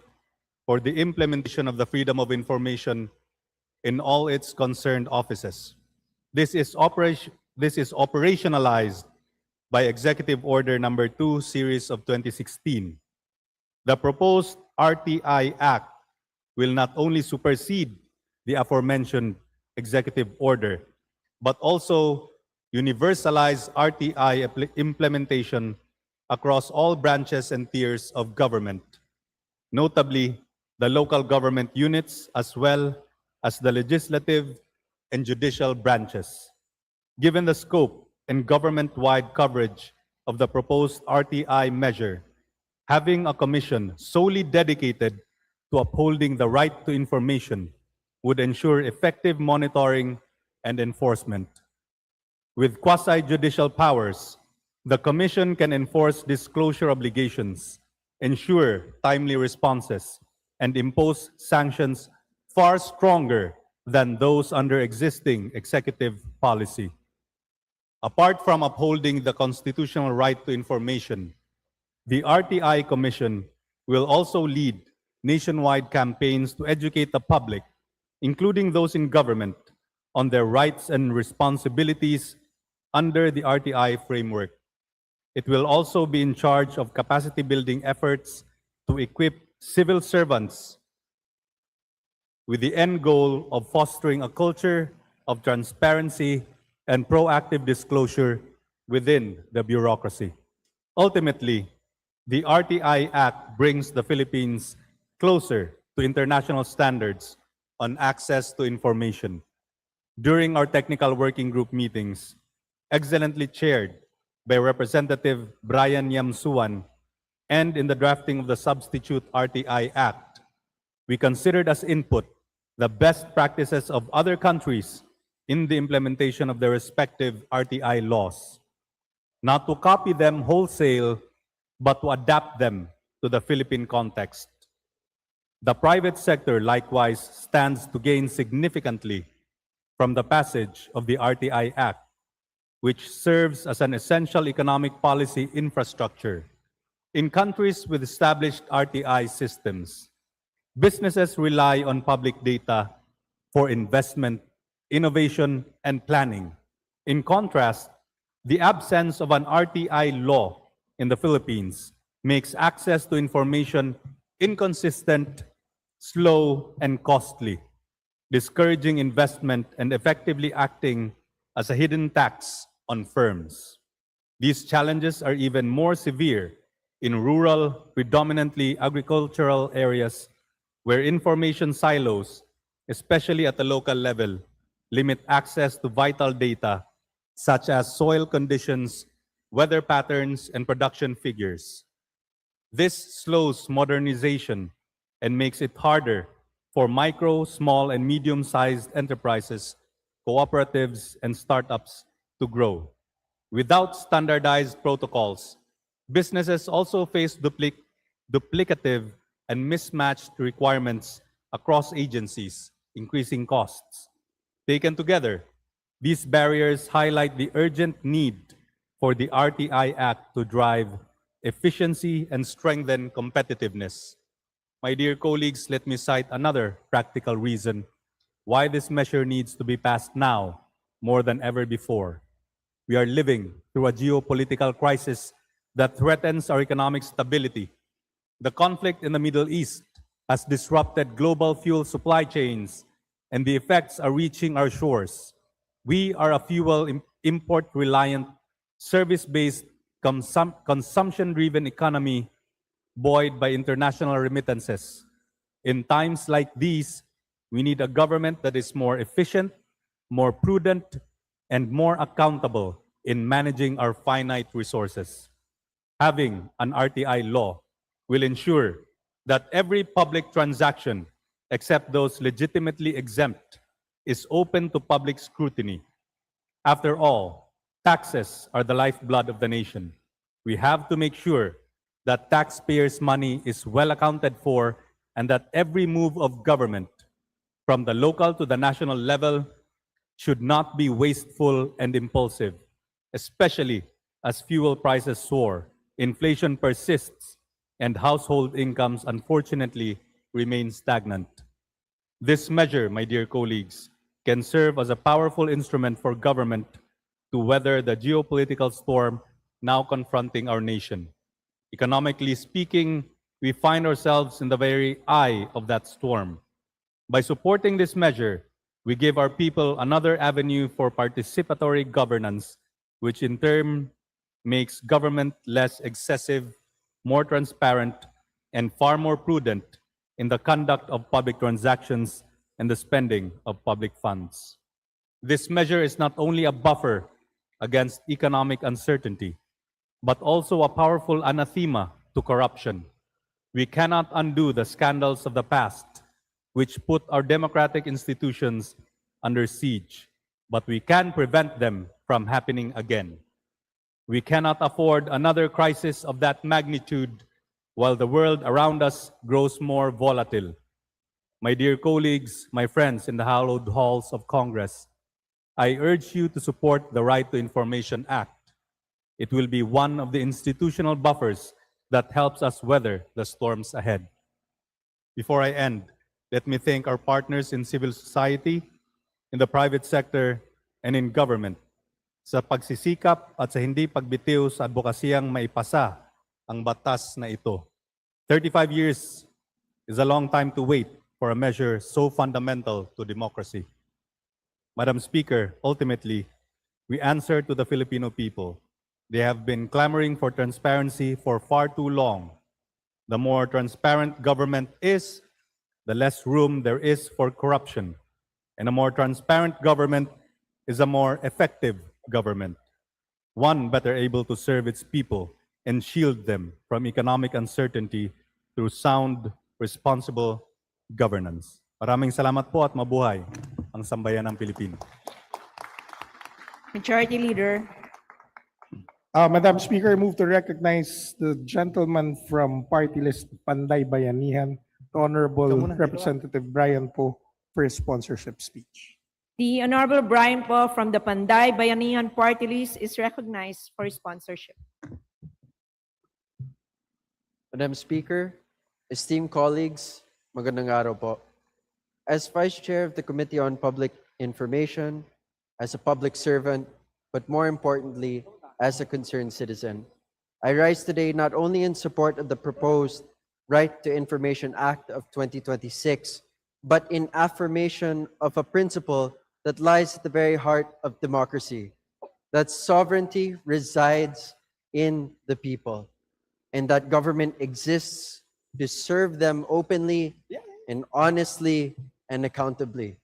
for the implementation of the freedom of information in all its concerned offices. This is operationalized by Executive Order Number 2, Series of 2016. The proposed RTI Act will not only supersede the aforementioned Executive Order, but also universalize RTI implementation across all branches and tiers of government, notably the local government units as well as the legislative and judicial branches. Given the scope and government-wide coverage of the proposed RTI measure, having a commission solely dedicated to upholding the right to information would ensure effective monitoring and enforcement. With quasi-judicial powers, the Commission can enforce disclosure obligations, ensure timely responses, and impose sanctions far stronger than those under existing executive policy. Apart from upholding the constitutional right to information, the RTI Commission will also lead nationwide campaigns to educate the public, including those in government, on their rights and responsibilities under the RTI framework. It will also be in charge of capacity building efforts to equip civil servants with the end goal of fostering a culture of transparency and proactive disclosure within the bureaucracy. Ultimately, the RTI Act brings the Philippines closer to international standards on access to information. During our technical working group meetings, excellently chaired by Representative Brian Yamsuan, and in the drafting of the substitute RTI Act, we considered as input the best practices of other countries in the implementation of their respective RTI laws, not to copy them wholesale, but to adapt them to the Philippine context. The private sector likewise stands to gain significantly from the passage of the RTI Act, which serves as an essential economic policy infrastructure. In countries with established RTI systems, businesses rely on public data for investment, innovation, and planning. In contrast, the absence of an RTI law in the Philippines makes access to information inconsistent, slow, and costly, discouraging investment and effectively acting as a hidden tax on firms. These challenges are even more severe in rural, predominantly agricultural areas where information silos, especially at the local level, limit access to vital data such as soil conditions, weather patterns, and production figures. This slows modernization and makes it harder for micro, small, and medium-sized enterprises, cooperatives, and startups to grow. Without standardized protocols, businesses also face duplicative and mismatched requirements across agencies, increasing costs. Taken together, these barriers highlight the urgent need for the RTI Act to drive efficiency and strengthen competitiveness. My dear colleagues, let me cite another practical reason why this measure needs to be passed now more than ever before. We are living through a geopolitical crisis that threatens our economic stability. The conflict in the Middle East has disrupted global fuel supply chains, and the effects are reaching our shores. We are a fuel import-reliant, service-based, consumption-driven economy buoyed by international remittances. In times like these, we need a government that is more efficient, more prudent, and more accountable in managing our finite resources. Having an RTI law will ensure that every public transaction, except those legitimately exempt, is open to public scrutiny. After all, taxes are the lifeblood of the nation. We have to make sure that taxpayers' money is well accounted for and that every move of government, from the local to the national level, should not be wasteful and impulsive, especially as fuel prices soar, inflation persists, and household incomes unfortunately remain stagnant. This measure, my dear colleagues, can serve as a powerful instrument for government to weather the geopolitical storm now confronting our nation. Economically speaking, we find ourselves in the very eye of that storm. By supporting this measure, we give our people another avenue for participatory governance, which in turn makes government less excessive, more transparent, and far more prudent in the conduct of public transactions and the spending of public funds. This measure is not only a buffer against economic uncertainty, but also a powerful anathema to corruption. We cannot undo the scandals of the past, which put our democratic institutions under siege, but we can prevent them from happening again. We cannot afford another crisis of that magnitude while the world around us grows more volatile. My dear colleagues, my friends in the hallowed halls of Congress, I urge you to support the Right to Information Act. It will be one of the institutional buffers that helps us weather the storms ahead. Before I end, let me thank our partners in civil society, in the private sector, and in government sa pagsisikap at sa hindi pagbitiw sa advokasiyang maipasa ang batas na ito. 35 years is a long time to wait for a measure so fundamental to democracy. Madam Speaker, ultimately, we answer to the Filipino people. They have been clamoring for transparency for far too long. The more transparent government is, the less room there is for corruption. And a more transparent government is a more effective government, one better able to serve its people and shield them from economic uncertainty through sound, responsible governance. Maraming salamat po at mabuhay ang sambayan ng Pilipino. Majority Leader. Madam Speaker, I move to recognize the gentleman from party list Panday Bayanihan, the Honorable Representative Brian Po, for his sponsorship speech. The Honorable Brian Po from the Panday Bayanihan Party List is recognized for his sponsorship. Madam Speaker, esteemed colleagues, magandang araw po. As Vice Chair of the Committee on Public Information, as a public servant, but more importantly, as a concerned citizen, I rise today not only in support of the proposed Right to Information Act of 2026, but in affirmation of a principle that lies at the very heart of democracy, that sovereignty resides in the people, and that government exists to serve them openly and honestly and accountably.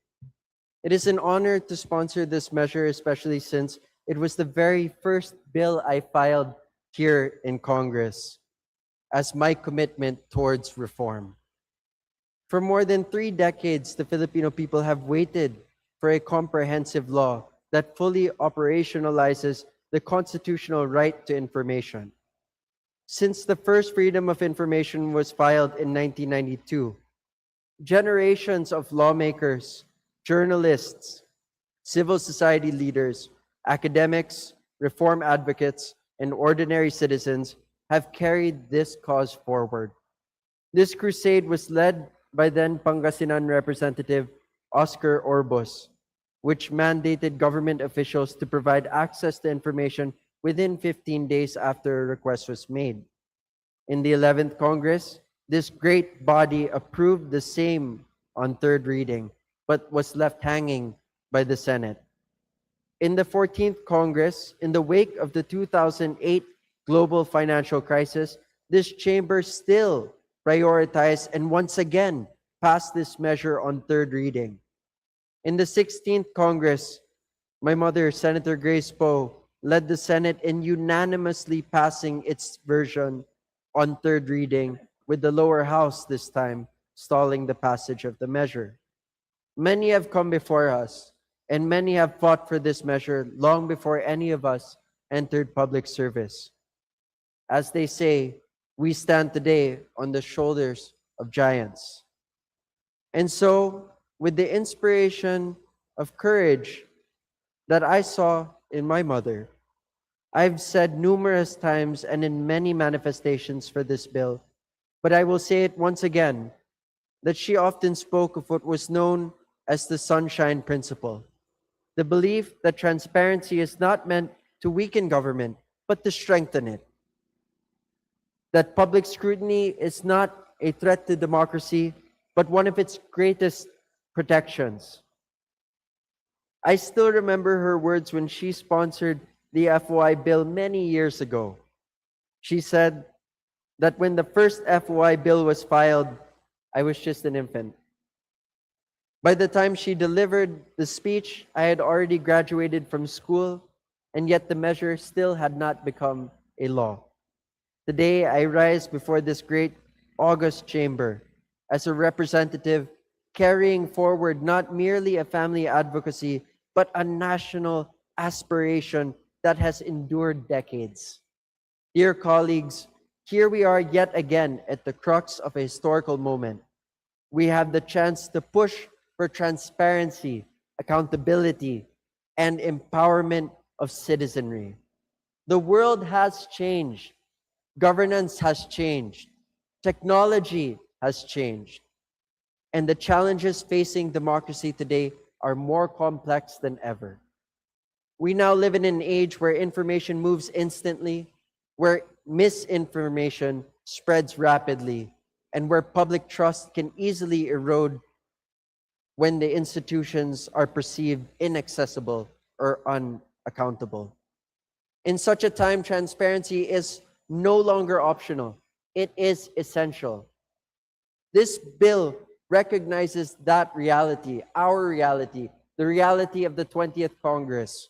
It is an honor to sponsor this measure, especially since it was the very first bill I filed here in Congress as my commitment towards reform. For more than 3 decades, the Filipino people have waited for a comprehensive law that fully operationalizes the constitutional right to information. Since the first Freedom of Information was filed in 1992, generations of lawmakers, journalists, civil society leaders, academics, reform advocates, and ordinary citizens have carried this cause forward. This crusade was led by then Pangasinan Representative Oscar Orbos, which mandated government officials to provide access to information within 15 days after a request was made. In the 11th Congress, this great body approved the same on third reading, but was left hanging by the Senate. In the 14th Congress, in the wake of the 2008 global financial crisis, this chamber still prioritized and once again passed this measure on third reading. In the 16th Congress, my mother, Senator Grace Poe, led the Senate in unanimously passing its version on third reading, with the lower house this time stalling the passage of the measure. Many have come before us, and many have fought for this measure long before any of us entered public service. As they say, we stand today on the shoulders of giants. And so, with the inspiration of courage that I saw in my mother, I've said numerous times and in many manifestations for this bill, but I will say it once again, that she often spoke of what was known as the sunshine principle, the belief that transparency is not meant to weaken government, but to strengthen it. That public scrutiny is not a threat to democracy, but one of its greatest protections. I still remember her words when she sponsored the FOI bill many years ago. She said that when the first FOI bill was filed, I was just an infant. By the time she delivered the speech, I had already graduated from school, and yet the measure still had not become a law. Today, I rise before this great august chamber as a representative carrying forward not merely a family advocacy, but a national aspiration that has endured decades. Dear colleagues, here we are yet again at the crux of a historical moment. We have the chance to push for transparency, accountability, and empowerment of citizenry. The world has changed. Governance has changed. Technology has changed. And the challenges facing democracy today are more complex than ever. We now live in an age where information moves instantly, where misinformation spreads rapidly, and where public trust can easily erode when the institutions are perceived inaccessible or unaccountable. In such a time, transparency is no longer optional. It is essential. This bill recognizes that reality, our reality, the reality of the 20th Congress.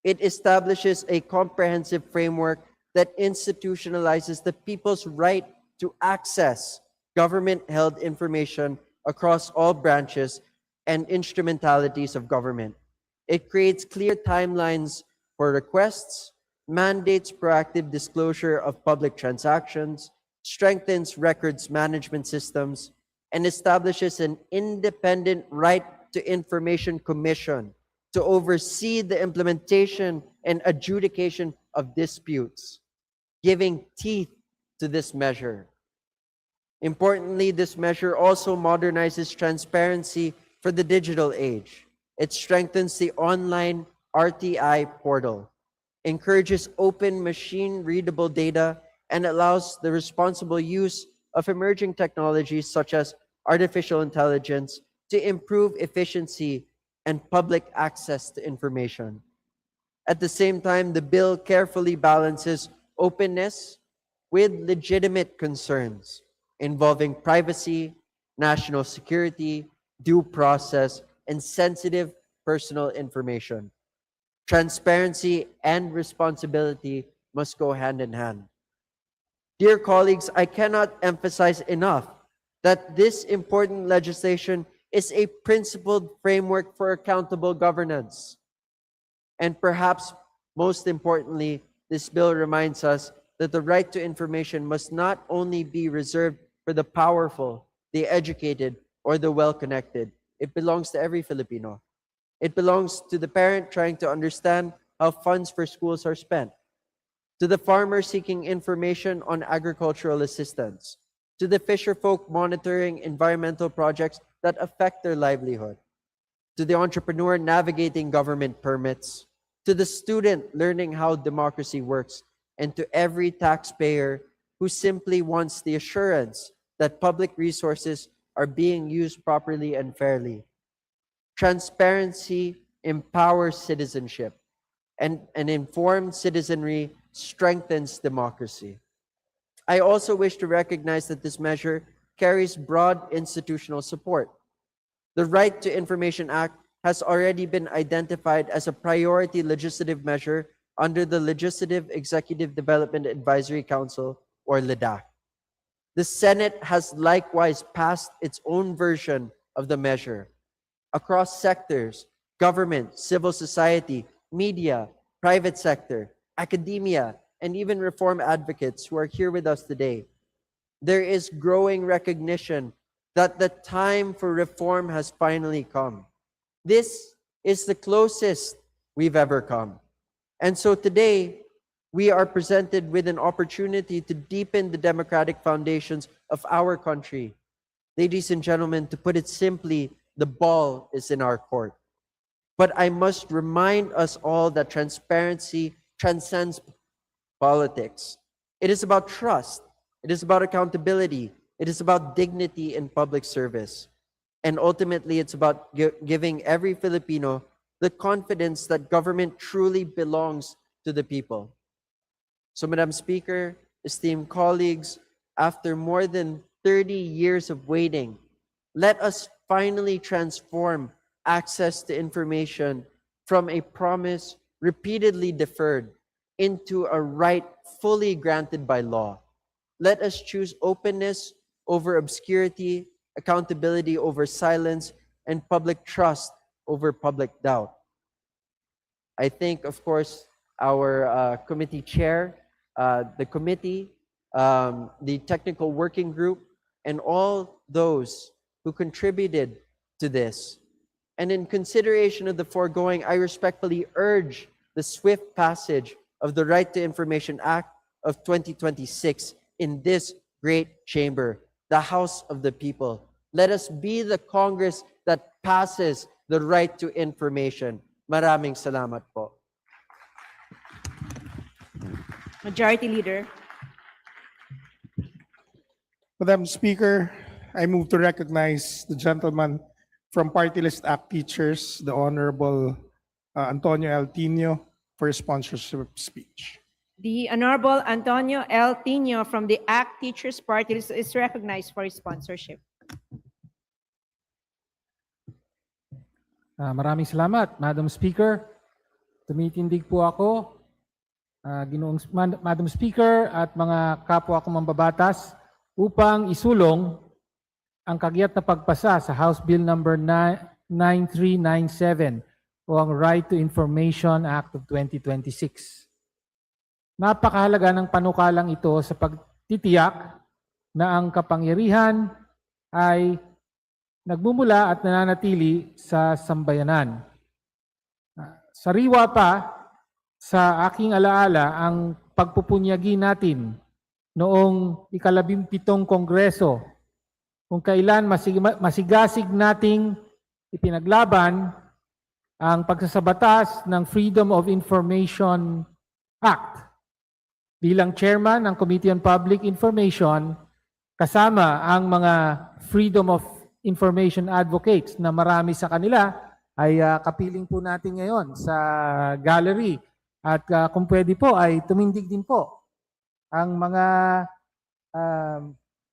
It establishes a comprehensive framework that institutionalizes the people's right to access government-held information across all branches and instrumentalities of government. It creates clear timelines for requests, mandates proactive disclosure of public transactions, strengthens records management systems, and establishes an independent right to information commission to oversee the implementation and adjudication of disputes, giving teeth to this measure. Importantly, this measure also modernizes transparency for the digital age. It strengthens the online RTI portal, encourages open machine-readable data, and allows the responsible use of emerging technologies such as artificial intelligence to improve efficiency and public access to information. At the same time, the bill carefully balances openness with legitimate concerns involving privacy, national security, due process, and sensitive personal information. Transparency and responsibility must go hand in hand. Dear colleagues, I cannot emphasize enough that this important legislation is a principled framework for accountable governance. And perhaps most importantly, this bill reminds us that the right to information must not only be reserved for the powerful, the educated, or the well-connected. It belongs to every Filipino. It belongs to the parent trying to understand how funds for schools are spent, to the farmer seeking information on agricultural assistance, to the fisherfolk monitoring environmental projects that affect their livelihood, to the entrepreneur navigating government permits, to the student learning how democracy works, and to every taxpayer who simply wants the assurance that public resources are being used properly and fairly. Transparency empowers citizenship, and an informed citizenry strengthens democracy. I also wish to recognize that this measure carries broad institutional support. The Right to Information Act has already been identified as a priority legislative measure under the Legislative Executive Development Advisory Council, or LEDAC. The Senate has likewise passed its own version of the measure. Across sectors, government, civil society, media, private sector, academia, and even reform advocates who are here with us today, there is growing recognition that the time for reform has finally come. This is the closest we've ever come. And so today, we are presented with an opportunity to deepen the democratic foundations of our country. Ladies and gentlemen, to put it simply, the ball is in our court. But I must remind us all that transparency transcends politics. It is about trust. It is about accountability. It is about dignity in public service. And ultimately, it's about giving every Filipino the confidence that government truly belongs to the people. So, Madam Speaker, esteemed colleagues, after more than 30 years of waiting, let us finally transform access to information from a promise repeatedly deferred into a right fully granted by law. Let us choose openness over obscurity, accountability over silence, and public trust over public doubt. I thank, of course, our committee chair, the committee, the technical working group, and all those who contributed to this. And in consideration of the foregoing, I respectfully urge the swift passage of the Right to Information Act of 2026 in this great chamber, the House of the People. Let us be the Congress that passes the right to information. Maraming salamat po. Majority Leader. Madam Speaker, I move to recognize the gentleman from Party List Act Teachers, the Honorable Antonio L. Tino, for a sponsorship speech. The Honorable Antonio L. Tino from the ACT Teachers Party List is recognized for his sponsorship. Maraming salamat, Madam Speaker. Tumitindig po ako, Madam Speaker at mga kapwa ko mambabatas upang isulong ang kagyat na pagpasa sa House Bill number 9397 o ang Right to Information Act of 2026. Napakahalaga ng panukalang ito sa pagtitiyak na ang kapangyarihan ay nagmumula at nananatili sa sambayanan. Sariwa pa sa aking alaala ang pagpupunyagi natin noong ika-17 Kongreso kung kailan masigasig nating ipinaglaban ang pagsasabatas ng Freedom of Information Act. Bilang chairman ng Committee on Public Information, kasama ang mga Freedom of Information Advocates na marami sa kanila ay kapiling po natin ngayon sa gallery. At kung pwede po ay tumindig din po ang mga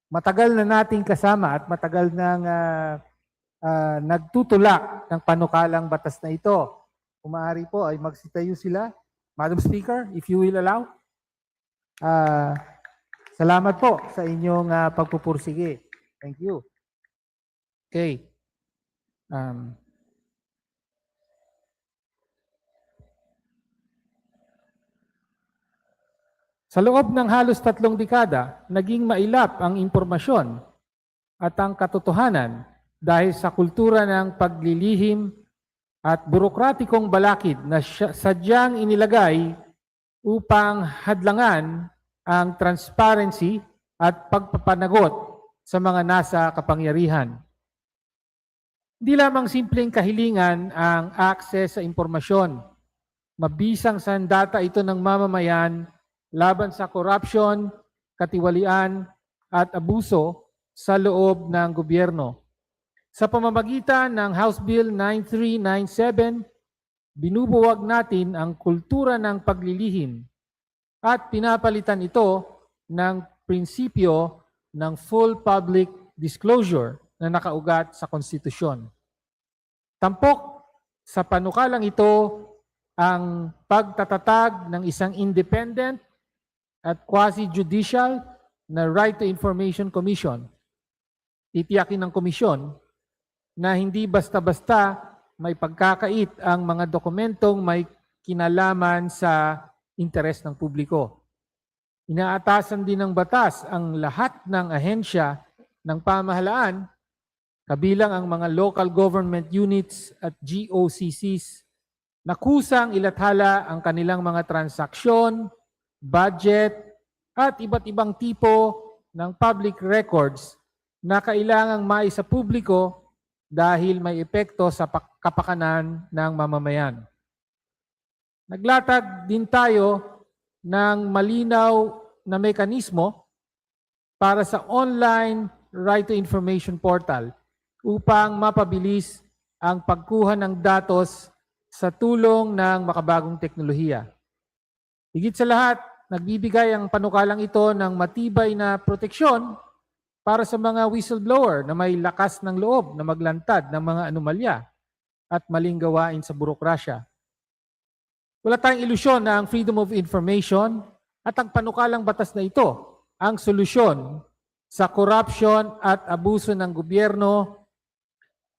matagal na nating kasama at matagal nang nagtutulak ng panukalang batas na ito. Kung maaari po ay magsitayo sila. Madam Speaker, if you will allow. Salamat po sa inyong pagpupursige. Thank you. Okay. Sa loob ng halos 3 dekada, naging mailap ang impormasyon at ang katotohanan dahil sa kultura ng paglilihim at burokratikong balakid na sadyang inilagay upang hadlangan ang transparency at pagpapanagot sa mga nasa kapangyarihan. Hindi lamang simpleng kahilingan ang access sa impormasyon. Mabisang sandata ito ng mamamayan laban sa corruption, katiwalian at abuso sa loob ng gobyerno. Sa pamamagitan ng House Bill 9397, binubuwag natin ang kultura ng paglilihim at pinapalitan ito ng prinsipyo ng full public disclosure na nakaugat sa konstitusyon. Tampok sa panukalang ito ang pagtatatag ng isang independent at quasi-judicial na Right to Information Commission. Titiyakin ng komisyon na hindi basta-basta may pagkakait ang mga dokumentong may kinalaman sa interes ng publiko. Inaatasan din ng batas ang lahat ng ahensya ng pamahalaan, kabilang ang mga local government units at GOCCs, na kusang ilathala ang kanilang mga transaksyon, budget, at iba't ibang tipo ng public records na kailangang maisa publiko dahil may epekto sa kapakanan ng mamamayan. Naglatag din tayo ng malinaw na mekanismo para sa online Right to Information Portal upang mapabilis ang pagkuha ng datos sa tulong ng makabagong teknolohiya. Higit sa lahat, nagbibigay ang panukalang ito ng matibay na proteksyon para sa mga whistleblower na may lakas ng loob na maglantad ng mga anomalya at maling gawain sa burokrasya. Wala tayong ilusyon na ang freedom of information at ang panukalang batas na ito ang solusyon sa corruption at abuso ng gobyerno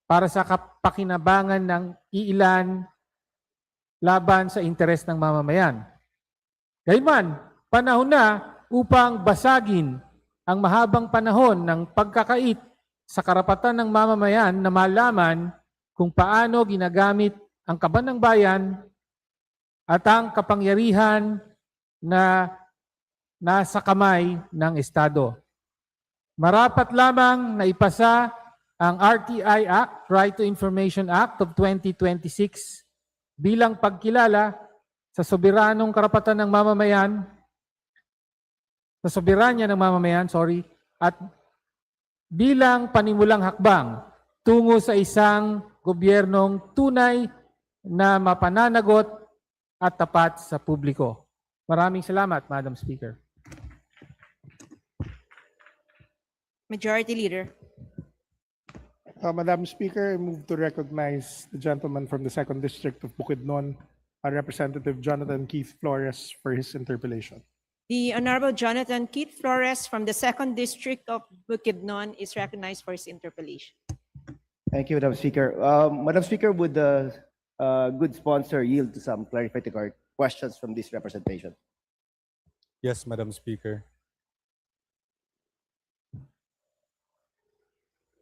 para sa kapakinabangan ng iilan laban sa interes ng mamamayan. Gayunman, panahon na upang basagin ang mahabang panahon ng pagkakait sa karapatan ng mamamayan na malaman kung paano ginagamit ang kaban ng bayan at ang kapangyarihan na nasa kamay ng Estado. Marapat lamang na ipasa ang RTI Act, Right to Information Act of 2026 bilang pagkilala sa soberanong karapatan ng mamamayan, sa soberanya ng mamamayan, at bilang panimulang hakbang tungo sa isang gobyernong tunay na mapananagot at tapat sa publiko. Maraming salamat, Madam Speaker. Majority Leader. Madam Speaker, I move to recognize the gentleman from the 2nd District of Bukidnon, Representative Jonathan Keith Flores, for his interpellation. The Honorable Jonathan Keith Flores from the 2nd District of Bukidnon is recognized for his interpellation. Thank you, Madam Speaker. Madam Speaker, would the good sponsor yield to some clarificatory questions from this representation? Yes, Madam Speaker.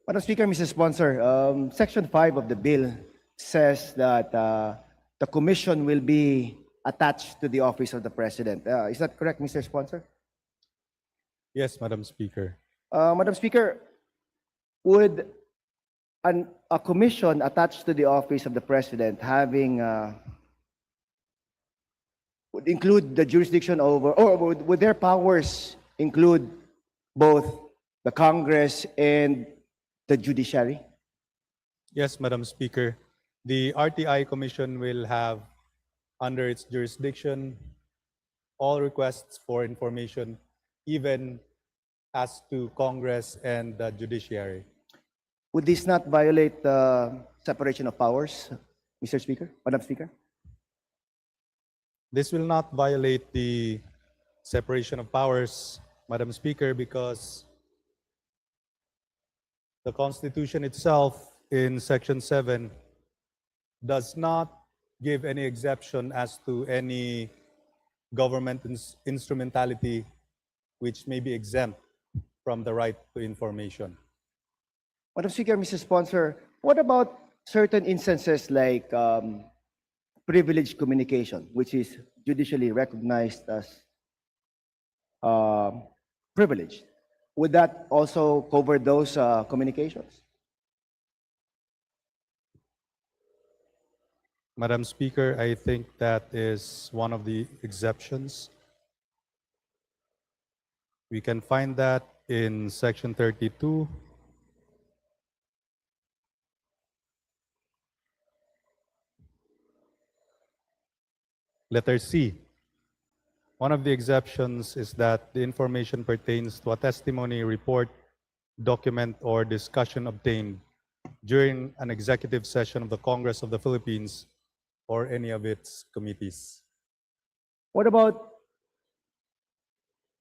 Madam Speaker, Mr. Sponsor, Section 5 of the bill says that the commission will be attached to the office of the President. Is that correct, Mr. Sponsor? Yes, Madam Speaker. Madam Speaker, would a commission attached to the office of the President having would include the jurisdiction over, or would their powers include both the Congress and the judiciary? Yes, Madam Speaker. The RTI Commission will have under its jurisdiction all requests for information, even as to Congress and the judiciary. Would this not violate the separation of powers, Mr. Speaker, Madam Speaker? This will not violate the separation of powers, Madam Speaker, because the Constitution itself in Section 7 does not give any exception as to any government instrumentality which may be exempt from the right to information. Madam Speaker, Mr. Sponsor, what about certain instances like privileged communication, which is judicially recognized as privileged? Would that also cover those communications? Madam Speaker, I think that is one of the exceptions. We can find that in Section 32. Letter C. One of the exceptions is that the information pertains to a testimony, report, document, or discussion obtained during an executive session of the Congress of the Philippines or any of its committees. What about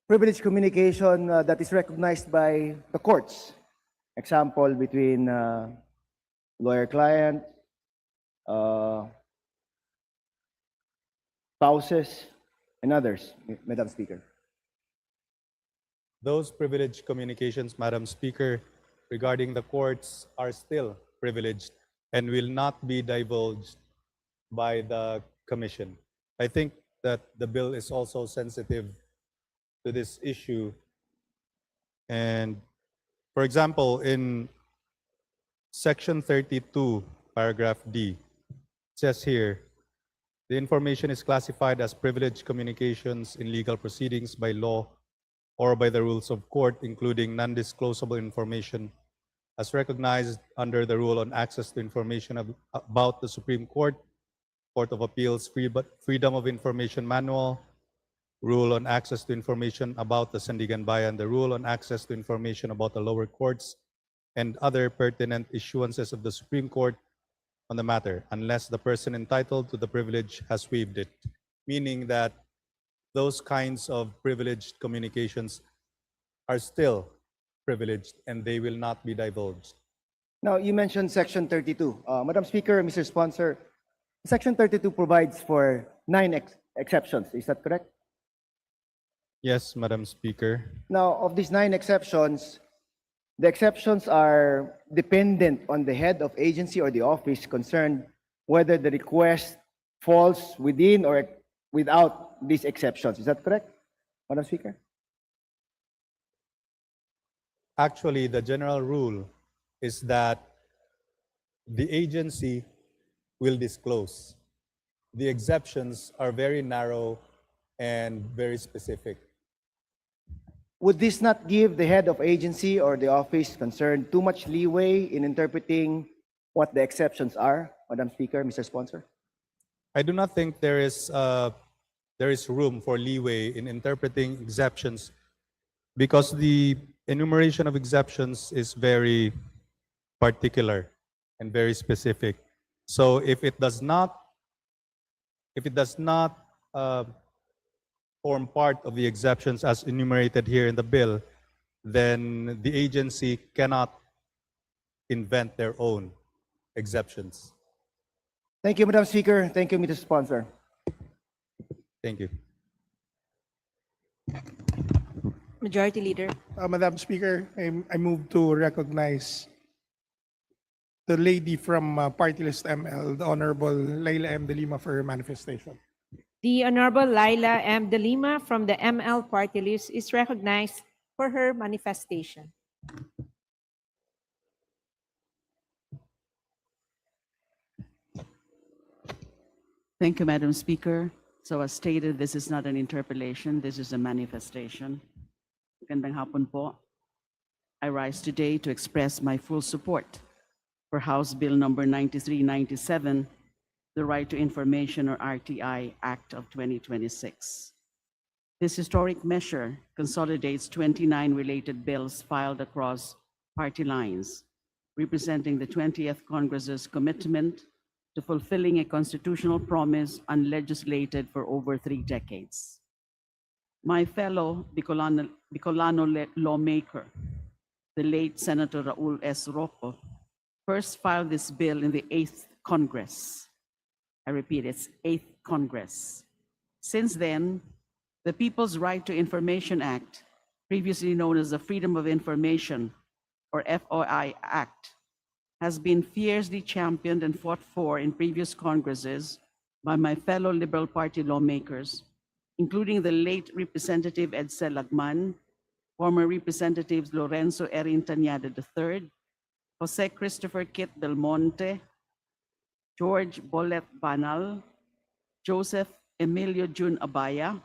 privileged communication that is recognized by the courts? Example, between lawyer-client, spouses, and others, Madam Speaker. Those privileged communications, Madam Speaker, regarding the courts are still privileged and will not be divulged by the Commission. I think that the bill is also sensitive to this issue. And for example, in Section 32, paragraph D, it says here, the information is classified as privileged communications in legal proceedings by law or by the rules of court, including non-disclosable information as recognized under the Rule on Access to Information about the Supreme Court, Court of Appeals Freedom of Information Manual, Rule on Access to Information about the Sandigan Bayan, the Rule on Access to Information about the lower courts, and other pertinent issuances of the Supreme Court on the matter, unless the person entitled to the privilege has waived it, meaning that those kinds of privileged communications are still privileged and they will not be divulged. Now, you mentioned Section 32. Madam Speaker, Mr. Sponsor, Section 32 provides for 9 exceptions. Is that correct? Yes, Madam Speaker. Now, of these 9 exceptions, the exceptions are dependent on the head of agency or the office concerned whether the request falls within or without these exceptions. Is that correct, Madam Speaker? Actually, the general rule is that the agency will disclose. The exceptions are very narrow and very specific. Would this not give the head of agency or the office concerned too much leeway in interpreting what the exceptions are, Madam Speaker, Mr. Sponsor? I do not think there is room for leeway in interpreting exceptions because the enumeration of exceptions is very particular and very specific. So if it does not form part of the exceptions as enumerated here in the bill, then the agency cannot invent their own exceptions. Thank you, Madam Speaker. Thank you, Mr. Sponsor. Thank you. Majority Leader. Madam Speaker, I move to recognize the lady from Party List ML, the Honorable Laila M. De Lima, for her manifestation. The Honorable Laila M. De Lima from the ML Party List is recognized for her manifestation. Thank you, Madam Speaker. So as stated, this is not an interpellation, this is a manifestation. Magandang hapon po. I rise today to express my full support for House Bill number 9397, the Right to Information or RTI Act of 2026. This historic measure consolidates 29 related bills filed across party lines, representing the 20th Congress's commitment to fulfilling a constitutional promise unlegislated for over 3 decades. My fellow Bicolano lawmaker, the late Senator Raul S. Rocco, first filed this bill in the 8th Congress. I repeat, it's 8th Congress. Since then, the People's Right to Information Act, previously known as the Freedom of Information or FOI Act, has been fiercely championed and fought for in previous Congresses by my fellow Liberal Party lawmakers, including the late Representative Edsel Lagman, former Representatives Lorenzo Erin Tañada III, Jose Christopher Kit Del Monte, George Bolet Banal, Joseph Emilio Jun Abaya,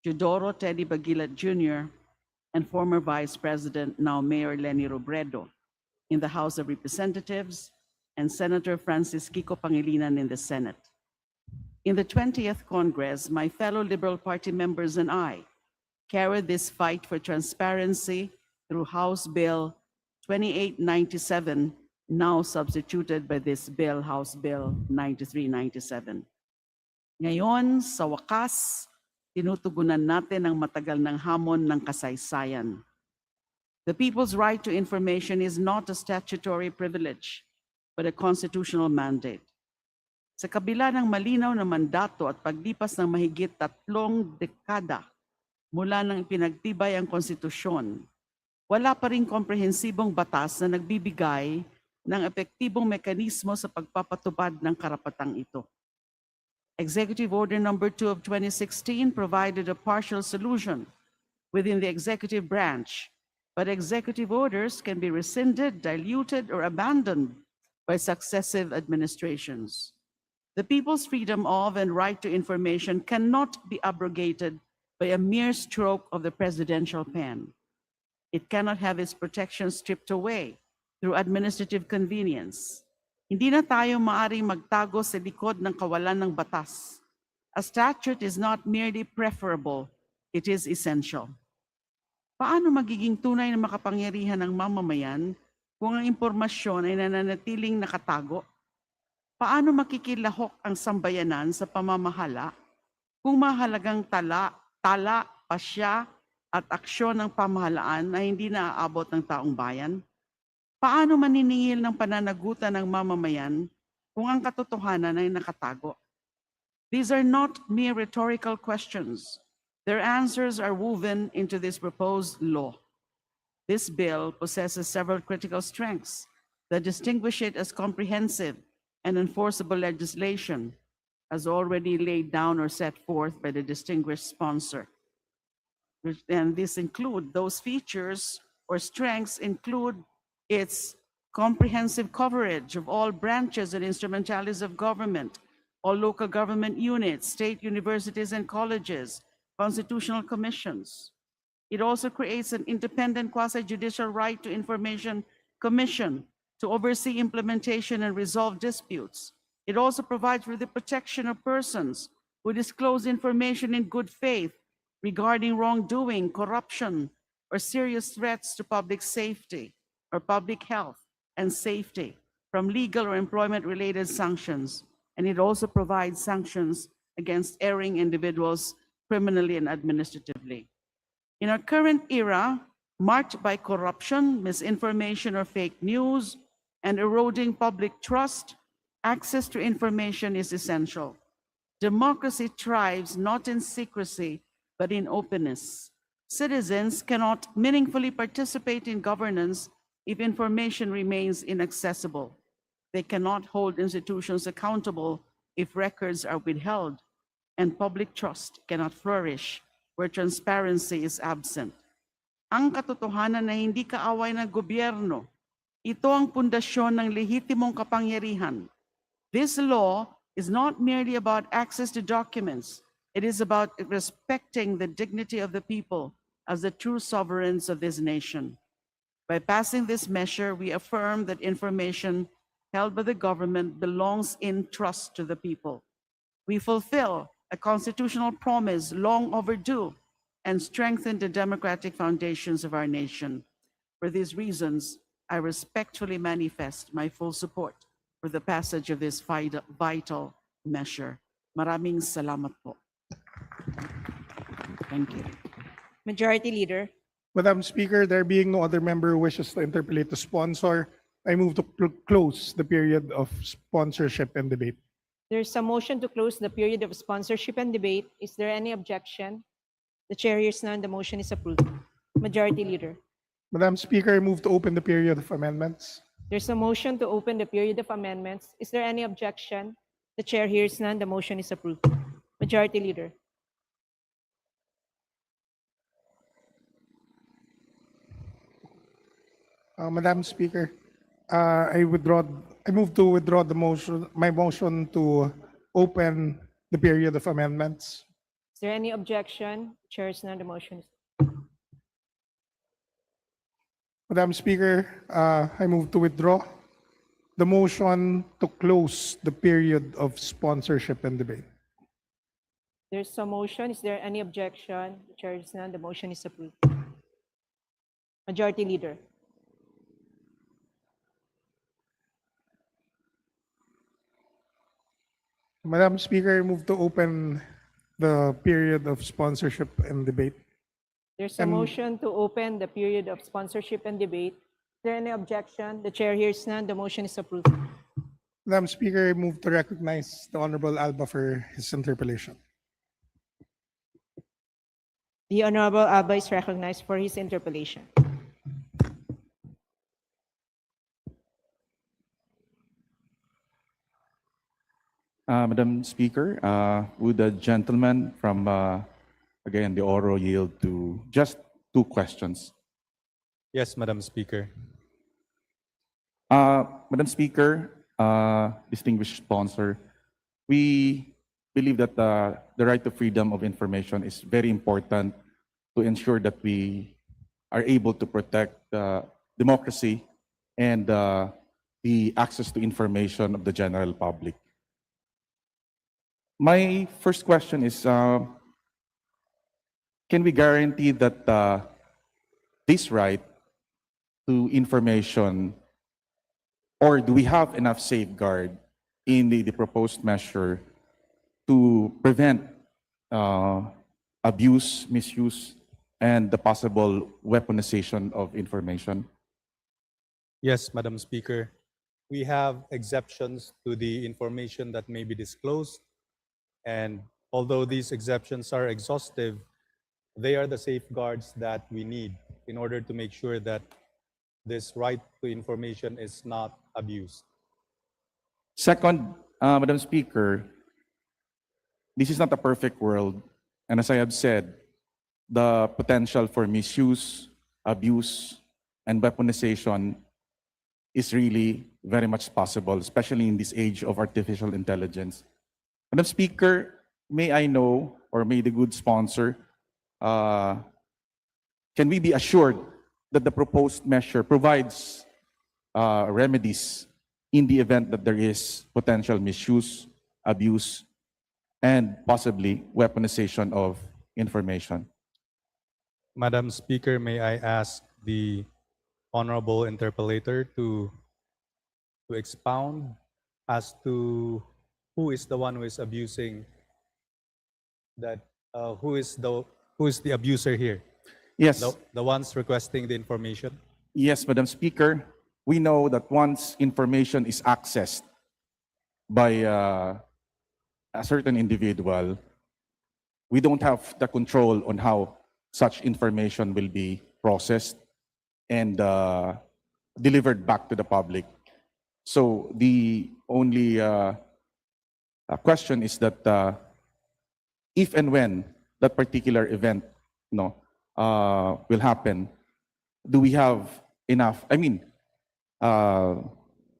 Teodoro Teddy Bagilat Jr., and former Vice President, now Mayor Lenny Robredo, in the House of Representatives, and Senator Francis Kiko Pangilinan in the Senate. In the 20th Congress, my fellow Liberal Party members and I carried this fight for transparency through House Bill 2897, now substituted by this bill, House Bill 9397. Ngayon, sa wakas, tinutugunan natin ang matagal ng hamon ng kasaysayan. The people's right to information is not a statutory privilege, but a constitutional mandate. Sa kabila ng malinaw na mandato at paglipas ng mahigit 3 dekada mula nang ipinagtibay ang konstitusyon, wala pa ring komprehensibong batas na nagbibigay ng epektibong mekanismo sa pagpapatupad ng karapatang ito. Executive Order Number 2 of 2016 provided a partial solution within the executive branch, but executive orders can be rescinded, diluted, or abandoned by successive administrations. The people's freedom of and right to information cannot be abrogated by a mere stroke of the presidential pen. It cannot have its protection stripped away through administrative convenience. Hindi na tayo maaring magtago sa likod ng kawalan ng batas. A statute is not merely preferable, it is essential. Paano magiging tunay na makapangyarihan ng mamamayan kung ang impormasyon ay nananatiling nakatago? Paano makikilahok ang sambayanan sa pamamahala kung mahalagang tala, pasya at aksyon ng pamahalaan ay hindi naaabot ng taong bayan? Paano maniningil ng pananagutan ng mamamayan kung ang katotohanan ay nakatago? These are not mere rhetorical questions. Their answers are woven into this proposed law. This bill possesses several critical strengths that distinguish it as comprehensive and enforceable legislation, as already laid down or set forth by the distinguished sponsor. And those features or strengths include its comprehensive coverage of all branches and instrumentalities of government, all local government units, state universities and colleges, constitutional commissions. It also creates an independent quasi-judicial right to information commission to oversee implementation and resolve disputes. It also provides for the protection of persons who disclose information in good faith regarding wrongdoing, corruption, or serious threats to public safety or public health and safety from legal or employment-related sanctions. And it also provides sanctions against erring individuals criminally and administratively. In our current era, marked by corruption, misinformation, or fake news, and eroding public trust, access to information is essential. Democracy thrives not in secrecy, but in openness. Citizens cannot meaningfully participate in governance if information remains inaccessible. They cannot hold institutions accountable if records are withheld, and public trust cannot flourish where transparency is absent. Ang katotohanan na hindi kaaway ng gobyerno, ito ang pundasyon ng lehitimong kapangyarihan. This law is not merely about access to documents. It is about respecting the dignity of the people as the true sovereigns of this nation. By passing this measure, we affirm that information held by the government belongs in trust to the people. We fulfill a constitutional promise long overdue and strengthen the democratic foundations of our nation. For these reasons, I respectfully manifest my full support for the passage of this vital measure. Maraming salamat po. Thank you. Majority Leader. Madam Speaker, there being no other member who wishes to interpolate the sponsor, I move to close the period of sponsorship and debate. There's a motion to close the period of sponsorship and debate. Is there any objection? The chair hears none. The motion is approved. Majority Leader. Madam Speaker, I move to open the period of amendments. There's a motion to open the period of amendments. Is there any objection? The chair hears none. The motion is approved. Majority Leader. Madam Speaker, I move to withdraw my motion to open the period of amendments. Is there any objection? Chair hears none. The motion is Madam Speaker, I move to withdraw the motion to close the period of sponsorship and debate. There's a motion. Is there any objection? The chair hears none. The motion is approved. Majority Leader. Madam Speaker, I move to open the period of sponsorship and debate. There's a motion to open the period of sponsorship and debate. Is there any objection? The chair hears none. The motion is approved. Madam Speaker, I move to recognize the Honorable Alba for his interpellation. The Honorable Alba is recognized for his interpellation. Madam Speaker, would the gentleman from, again, the Oro yield to just 2 questions? Yes, Madam Speaker. Madam Speaker, distinguished sponsor, we believe that the right to freedom of information is very important to ensure that we are able to protect democracy and the access to information of the general public. My first question is, can we guarantee that this right to information, or do we have enough safeguard in the proposed measure to prevent abuse, misuse, and the possible weaponization of information? Yes, Madam Speaker. We have exceptions to the information that may be disclosed. And although these exceptions are exhaustive, they are the safeguards that we need in order to make sure that this right to information is not abused. Second, Madam Speaker, this is not a perfect world. And as I have said, the potential for misuse, abuse, and weaponization is really very much possible, especially in this age of artificial intelligence. Madam Speaker, may I know, or may the good sponsor, can we be assured that the proposed measure provides remedies in the event that there is potential misuse, abuse, and possibly weaponization of information. Madam Speaker, may I ask the honorable interpellator to expound as to who is the one who is abusing that, who is the abuser here? Yes. The ones requesting the information? Yes, Madam Speaker. We know that once information is accessed by a certain individual, we don't have the control on how such information will be processed and delivered back to the public. So the only question is that if and when that particular event will happen, do we have enough? I mean,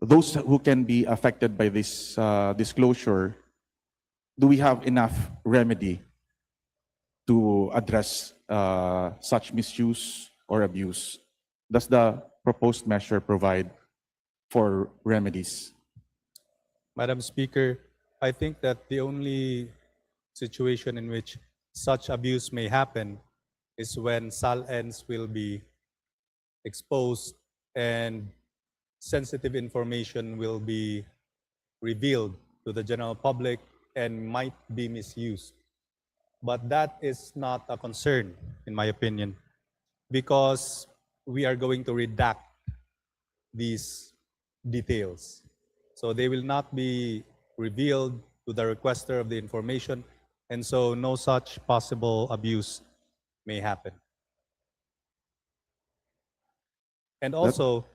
those who can be affected by this disclosure, do we have enough remedy to address such misuse or abuse? Does the proposed measure provide for remedies? Madam Speaker, I think that the only situation in which such abuse may happen is when SALNs will be exposed and sensitive information will be revealed to the general public and might be misused. But that is not a concern, in my opinion, because we are going to redact these details. So they will not be revealed to the requester of the information, and so no such possible abuse may happen. And also,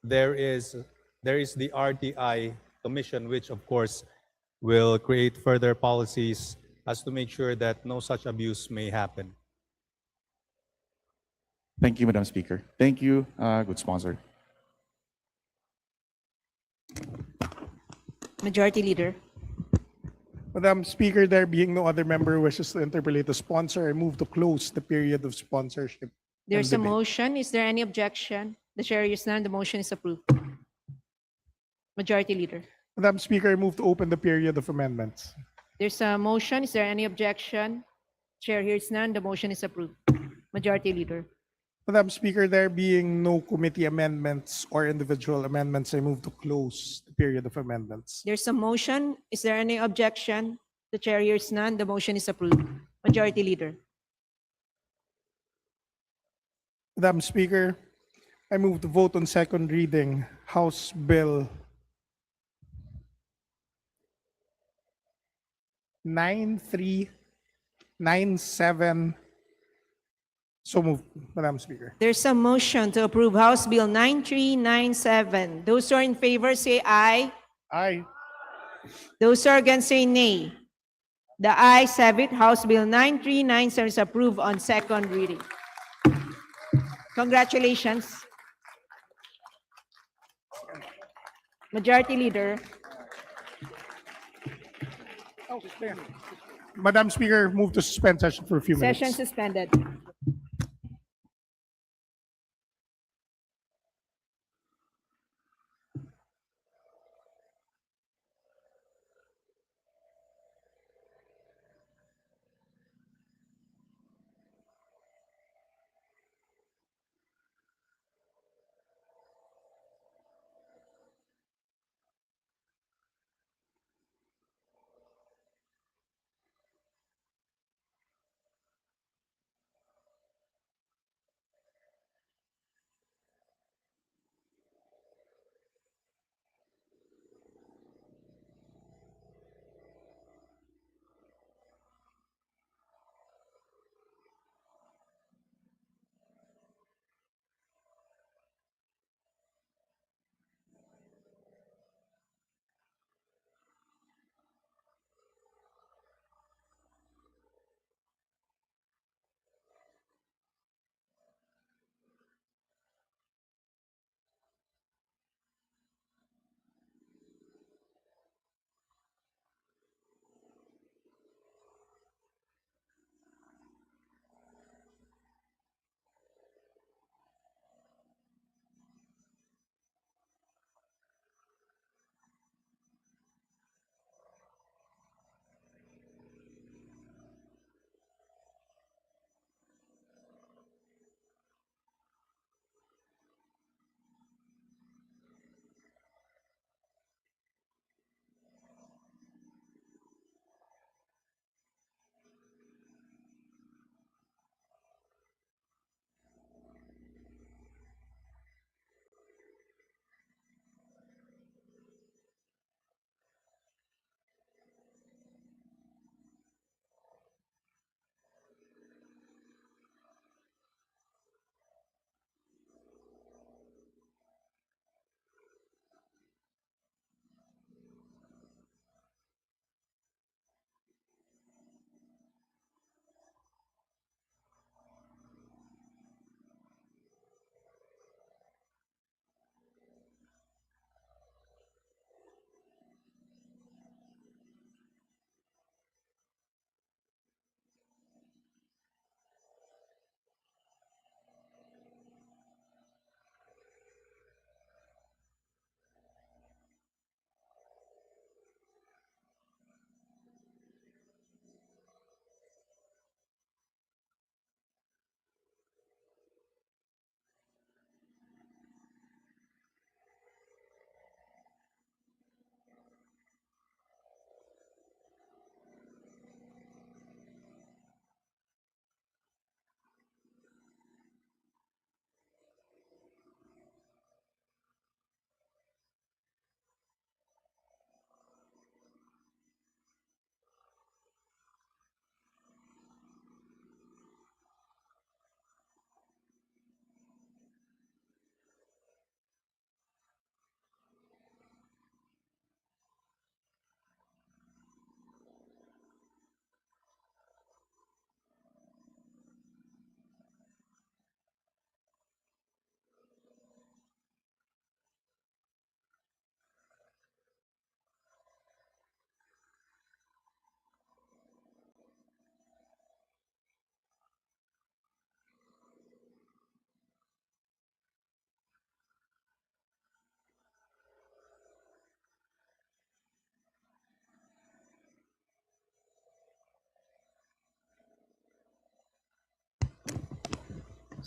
there is the RTI Commission, which of course will create further policies as to make sure that no such abuse may happen. Thank you, Madam Speaker. Thank you, good sponsor. Majority Leader. Madam Speaker, there being no other member who wishes to interpolate the sponsor, I move to close the period of sponsorship. There's a and debate. motion. Is there any objection? The chair hears none. The motion is approved. Majority Leader. Madam Speaker, I move to open the period of amendments. There's a motion. Is there any objection? Chair hears none. The motion is approved. Majority Leader. Madam Speaker, there being no committee amendments or individual amendments, I move to close the period of amendments. There's a motion. Is there any objection? The chair hears none. The motion is approved. Majority Leader. Madam Speaker, I move to vote on second reading House Bill 9397. So moved, Madam Speaker. There's a motion to approve House Bill 9397. Those who are in favor say aye. Aye. Those who are against say nay. The ayes have it. House Bill 9397 is approved on second reading. Congratulations. Majority Leader. Madam Speaker, move to suspend session for a few minutes. Session suspended.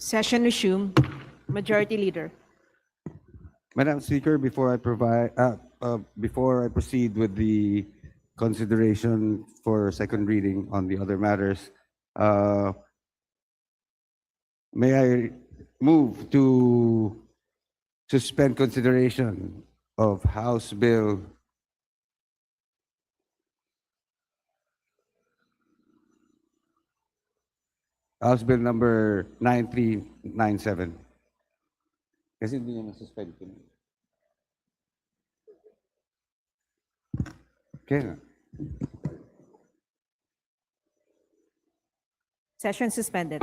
Session resumed. Majority Leader. Madam Speaker, before I proceed with the consideration for second reading on the other matters, may I move to suspend consideration of House Bill number 9397. Kasi hindi niya na-suspend ko. Okay. Session suspended.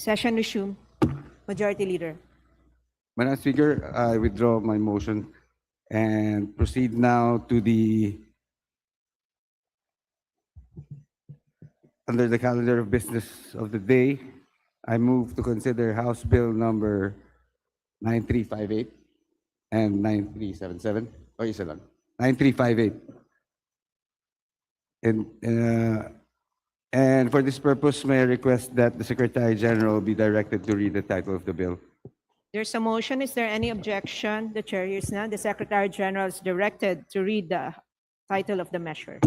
Session resumed. Majority Leader. Madam Speaker, I withdraw my motion and proceed now to under the calendar of business of the day. I move to consider House Bill number 9358 and 9377. O, isa lang. 9358. And for this purpose, may I request that the Secretary General be directed to read the title of the bill. There's a motion. Is there any objection? The chair hears none. The Secretary General is directed to read the title of the measure.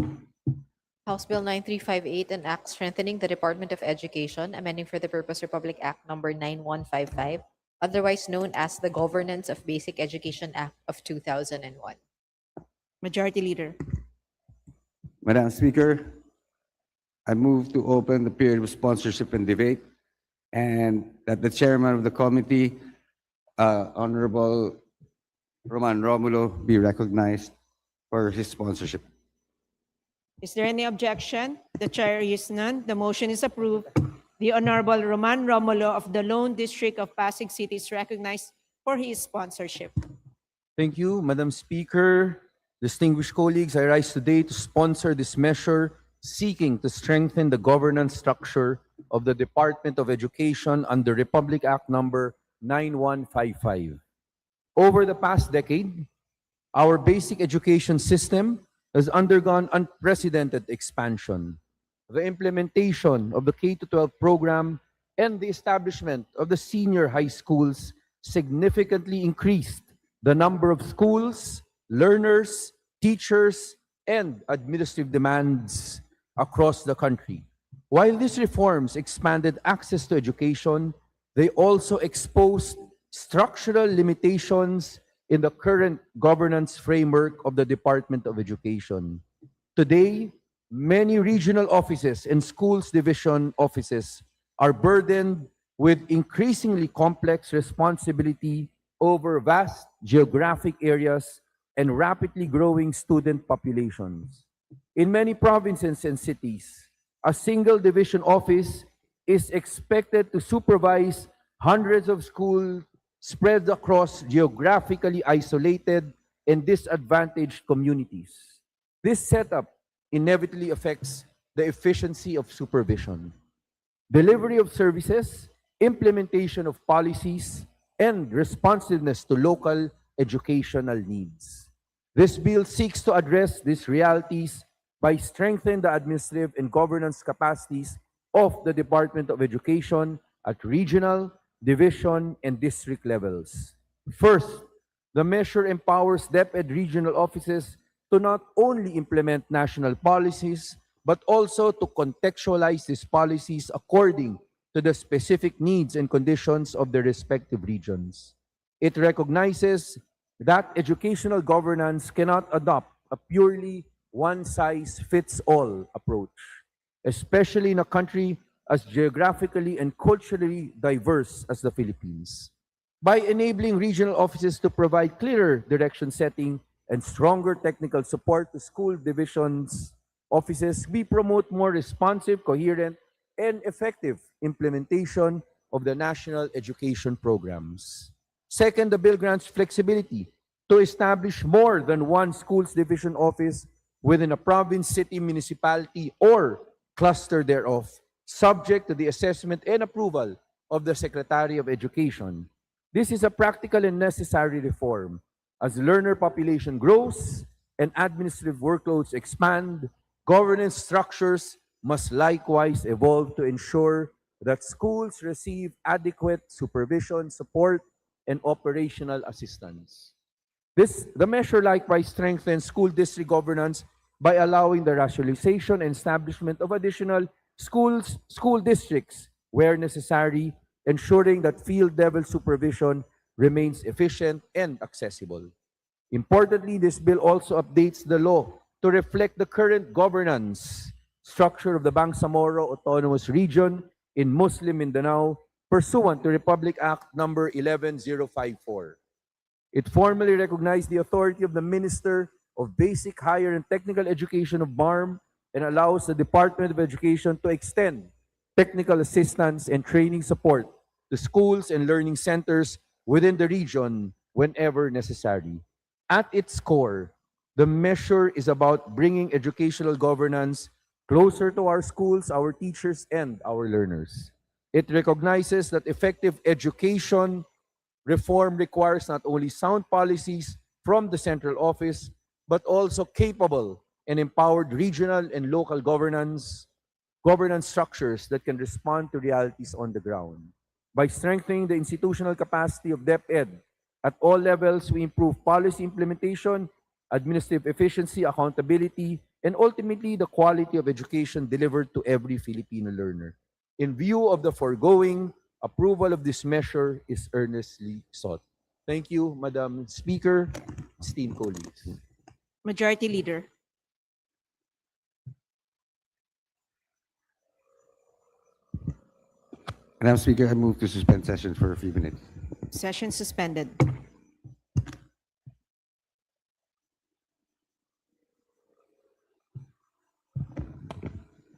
House Bill 9358, an act strengthening the Department of Education, amending for the purpose Republic Act number 9155, otherwise known as the Governance of Basic Education Act of 2001. Majority Leader. Madam Speaker, I move to open the period of sponsorship and debate, and that the chairman of the committee, Honorable Roman Romulo, be recognized for his sponsorship. Is there any objection? The chair hears none. The motion is approved. The Honorable Roman Romulo of the Lone District of Pasig City is recognized for his sponsorship. Thank you, Madam Speaker. Distinguished colleagues, I rise today to sponsor this measure seeking to strengthen the governance structure of the Department of Education under Republic Act number 9155. Over the past decade, our basic education system has undergone unprecedented expansion. The implementation of the K-12 program and the establishment of the senior high schools significantly increased the number of schools, learners, teachers, and administrative demands across the country. While these reforms expanded access to education, they also exposed structural limitations in the current governance framework of the Department of Education. Today, many regional offices and schools division offices are burdened with increasingly complex responsibility over vast geographic areas and rapidly growing student populations. In many provinces and cities, a single division office is expected to supervise hundreds of schools spread across geographically isolated and disadvantaged communities. This setup inevitably affects the efficiency of supervision, delivery of services, implementation of policies, and responsiveness to local educational needs. This bill seeks to address these realities by strengthening the administrative and governance capacities of the Department of Education at regional, division, and district levels. First, the measure empowers DepEd regional offices to not only implement national policies, but also to contextualize these policies according to the specific needs and conditions of their respective regions. It recognizes that educational governance cannot adopt a purely one-size-fits-all approach, especially in a country as geographically and culturally diverse as the Philippines. By enabling regional offices to provide clearer direction setting and stronger technical support to school divisions offices, we promote more responsive, coherent, and effective implementation of the national education programs. Second, the bill grants flexibility to establish more than one schools division office within a province, city, municipality, or cluster thereof, subject to the assessment and approval of the Secretary of Education. This is a practical and necessary reform. As learner population grows and administrative workloads expand, governance structures must likewise evolve to ensure that schools receive adequate supervision, support, and operational assistance. The measure likewise strengthens school district governance by allowing the rationalization and establishment of additional school districts where necessary, ensuring that field-level supervision remains efficient and accessible. Importantly, this bill also updates the law to reflect the current governance structure of the Bangsamoro Autonomous Region in Muslim Mindanao pursuant to Republic Act number 11054. It formally recognized the authority of the Minister of Basic, Higher, and Technical Education of BARM and allows the Department of Education to extend technical assistance and training support to schools and learning centers within the region whenever necessary. At its core, the measure is about bringing educational governance closer to our schools, our teachers, and our learners. It recognizes that effective education reform requires not only sound policies from the central office, but also capable and empowered regional and local governance structures that can respond to realities on the ground. By strengthening the institutional capacity of DepEd at all levels, we improve policy implementation, administrative efficiency, accountability, and ultimately the quality of education delivered to every Filipino learner. In view of the foregoing, approval of this measure is earnestly sought. Thank you, Madam Speaker, esteemed colleagues. Majority Leader. Madam Speaker, I move to suspend session for a few minutes. Session suspended.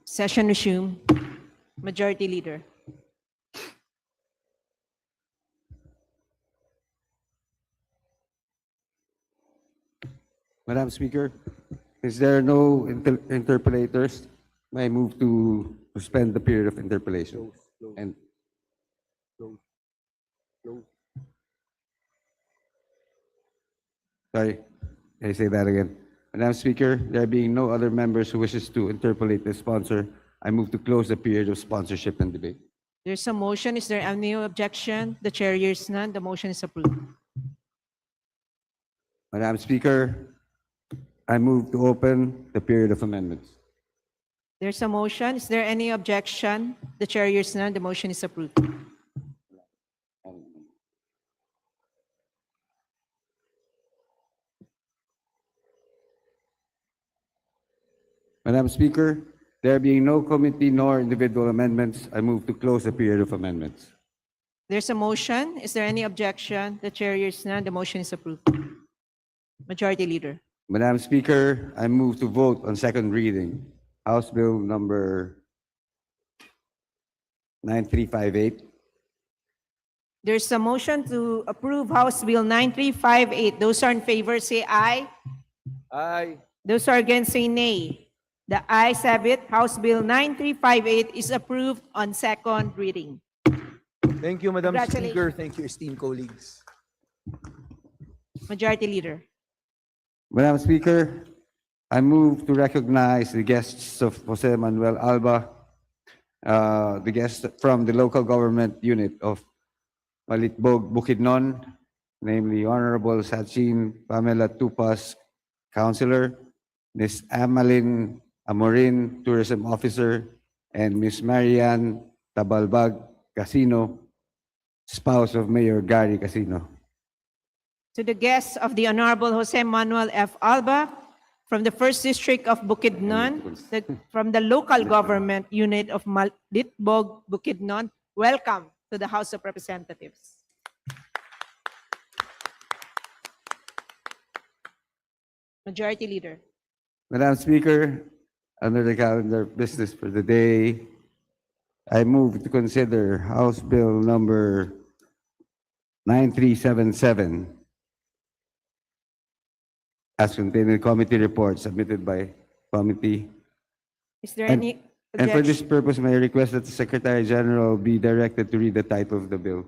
Session resumed. Majority Leader. Madam Speaker, is there no interpollators? May I move to suspend the period of interpolation? And sorry, can I say that again? Madam Speaker, there being no other members who wishes to interpolate the sponsor, I move to close the period of sponsorship and debate. There's a motion. Is there any objection? The chair hears none. The motion is approved. Madam Speaker, I move to open the period of amendments. There's a motion. Is there any objection? The chair hears none. The motion is approved. Madam Speaker, there being no committee nor individual amendments, I move to close the period of amendments. There's a motion. Is there any objection? The chair hears none. The motion is approved. Majority Leader. Madam Speaker, I move to vote on second reading, House Bill number 9358. There's a motion to approve House Bill 9358. Those are in favor, say aye. Aye. Those are against, say nay. The ayes have it. House Bill 9358 is approved on second reading. Thank you, Madam Congratulations. Speaker. Thank you, esteemed colleagues. Majority Leader. Madam Speaker, I move to recognize the guests of Jose Manuel Alba, the guests from the local government unit of Malitbog, Bukidnon, namely Honorable Sachin Pamela Tupas, Councilor, Ms. Amalin Amorin, Tourism Officer, and Ms. Marian Tabalbag Casino, spouse of Mayor Gary Casino. To the guests of the Honorable Jose Manuel F. Alba from the 1st District of Bukidnon, from the local government unit of Malitbog, Bukidnon, welcome to the House of Representatives. Majority Leader. Madam Speaker, under the calendar of business for the day, I move to consider House Bill number 9377 as contained in the committee report submitted by committee. Is there And- any And for this objection? purpose, may I request that the Secretary General be directed to read the title of the bill.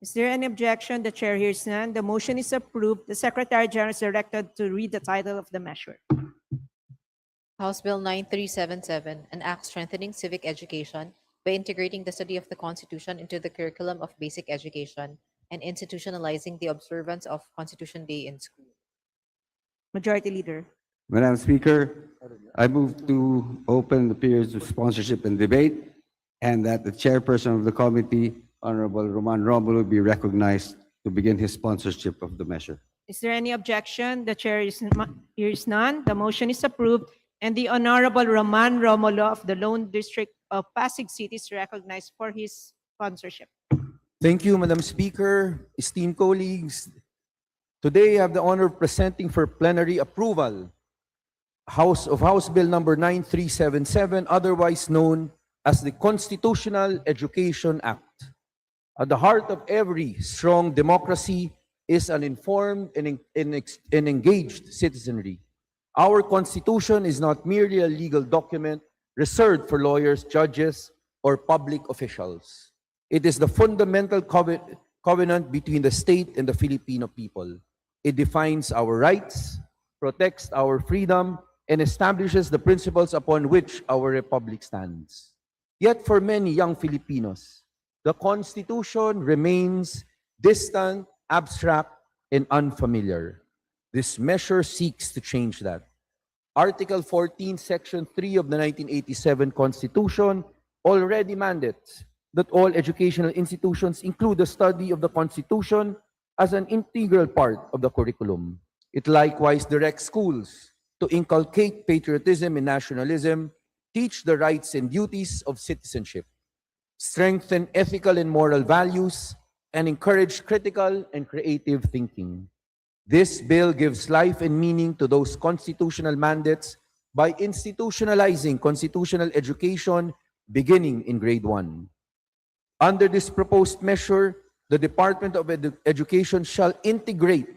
Is there any objection? The chair hears none. The motion is approved. The Secretary General is directed to read the title of the measure. House Bill 9377, an act strengthening civic education by integrating the study of the Constitution into the curriculum of basic education and institutionalizing the observance of Constitution Day in school. Majority Leader. Madam Speaker, I move to open the periods of sponsorship and debate, and that the chairperson of the committee, Honorable Roman Romulo, be recognized to begin his sponsorship of the measure. Is there any objection? The chair hears none. The motion is approved, and the Honorable Roman Romulo of the Lone District of Pasig City is recognized for his sponsorship. Thank you, Madam Speaker, esteemed colleagues. Today, I have the honor of presenting for plenary approval House Bill number 9377, otherwise known as the Constitutional Education Act. At the heart of every strong democracy is an informed and engaged citizenry. Our Constitution is not merely a legal document reserved for lawyers, judges, or public officials. It is the fundamental covenant between the state and the Filipino people. It defines our rights, protects our freedom, and establishes the principles upon which our republic stands. Yet for many young Filipinos, the Constitution remains distant, abstract, and unfamiliar. This measure seeks to change that. Article 14, Section 3 of the 1987 Constitution already mandates that all educational institutions include the study of the Constitution as an integral part of the curriculum. It likewise directs schools to inculcate patriotism and nationalism, teach the rights and duties of citizenship, strengthen ethical and moral values, and encourage critical and creative thinking. This bill gives life and meaning to those constitutional mandates by institutionalizing constitutional education beginning in grade 1. Under this proposed measure, the Department of Education shall integrate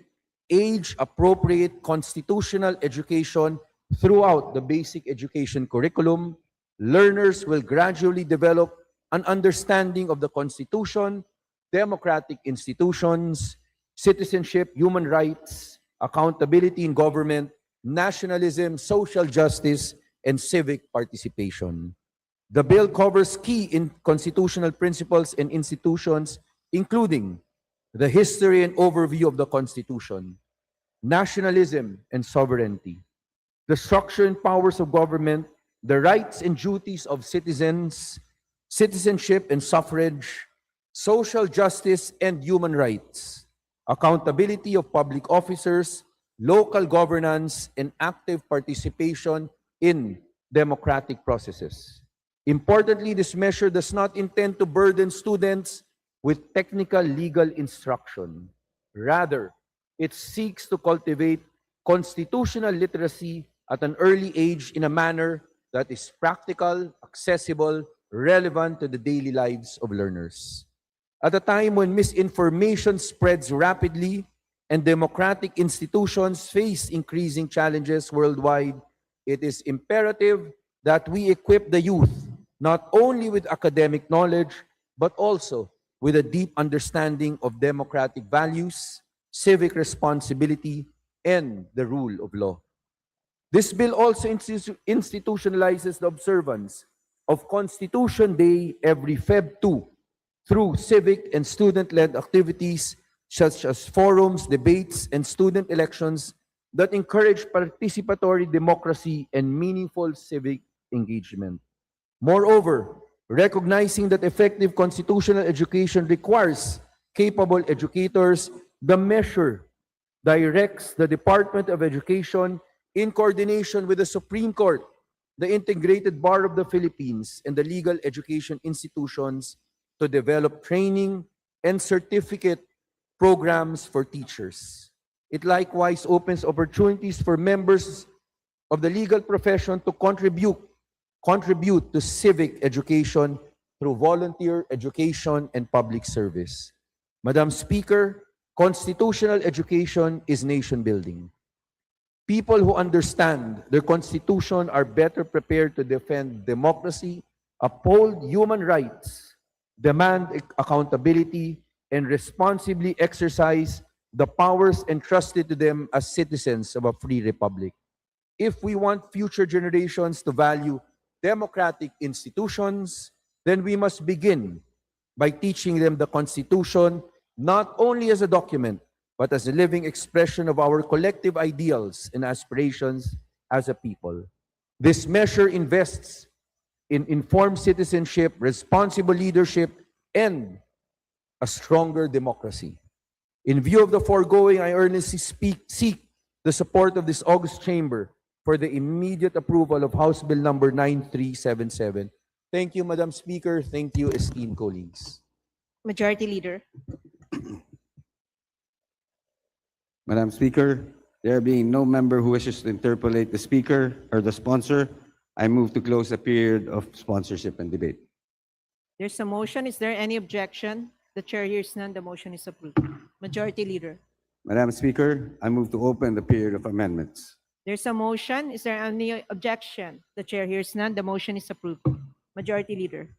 age-appropriate constitutional education throughout the basic education curriculum. Learners will gradually develop an understanding of the Constitution, democratic institutions, citizenship, human rights, accountability in government, nationalism, social justice, and civic participation. The bill covers key constitutional principles and institutions, including the history and overview of the Constitution, nationalism and sovereignty, the structure and powers of government, the rights and duties of citizens, citizenship and suffrage, social justice and human rights, accountability of public officers, local governance, and active participation in democratic processes. Importantly, this measure does not intend to burden students with technical legal instruction. Rather, it seeks to cultivate constitutional literacy at an early age in a manner that is practical, accessible, relevant to the daily lives of learners. At a time when misinformation spreads rapidly and democratic institutions face increasing challenges worldwide, it is imperative that we equip the youth not only with academic knowledge, but also with a deep understanding of democratic values, civic responsibility, and the rule of law. This bill also institutionalizes the observance of Constitution Day every Feb 2 through civic and student-led activities such as forums, debates, and student elections that encourage participatory democracy and meaningful civic engagement. Moreover, recognizing that effective constitutional education requires capable educators, the measure directs the Department of Education in coordination with the Supreme Court, the Integrated Bar of the Philippines, and the legal education institutions to develop training and certificate programs for teachers. It likewise opens opportunities for members of the legal profession to contribute to civic education through volunteer education and public service. Madam Speaker, constitutional education is nation building. People who understand their constitution are better prepared to defend democracy, uphold human rights, demand accountability, and responsibly exercise the powers entrusted to them as citizens of a free republic. If we want future generations to value democratic institutions, then we must begin by teaching them the Constitution not only as a document, but as a living expression of our collective ideals and aspirations as a people. This measure invests in informed citizenship, responsible leadership, and a stronger democracy. In view of the foregoing, I earnestly seek the support of this august chamber for the immediate approval of House Bill number 9377. Thank you, Madam Speaker. Thank you, esteemed colleagues. Majority Leader. Madam Speaker, there being no member who wishes to interpolate the speaker or the sponsor, I move to close the period of sponsorship and debate. There's a motion. Is there any objection? The chair hears none. The motion is approved. Majority Leader. Madam Speaker, I move to open the period of amendments. There's a motion. Is there any objection? The chair hears none. The motion is approved. Majority Leader.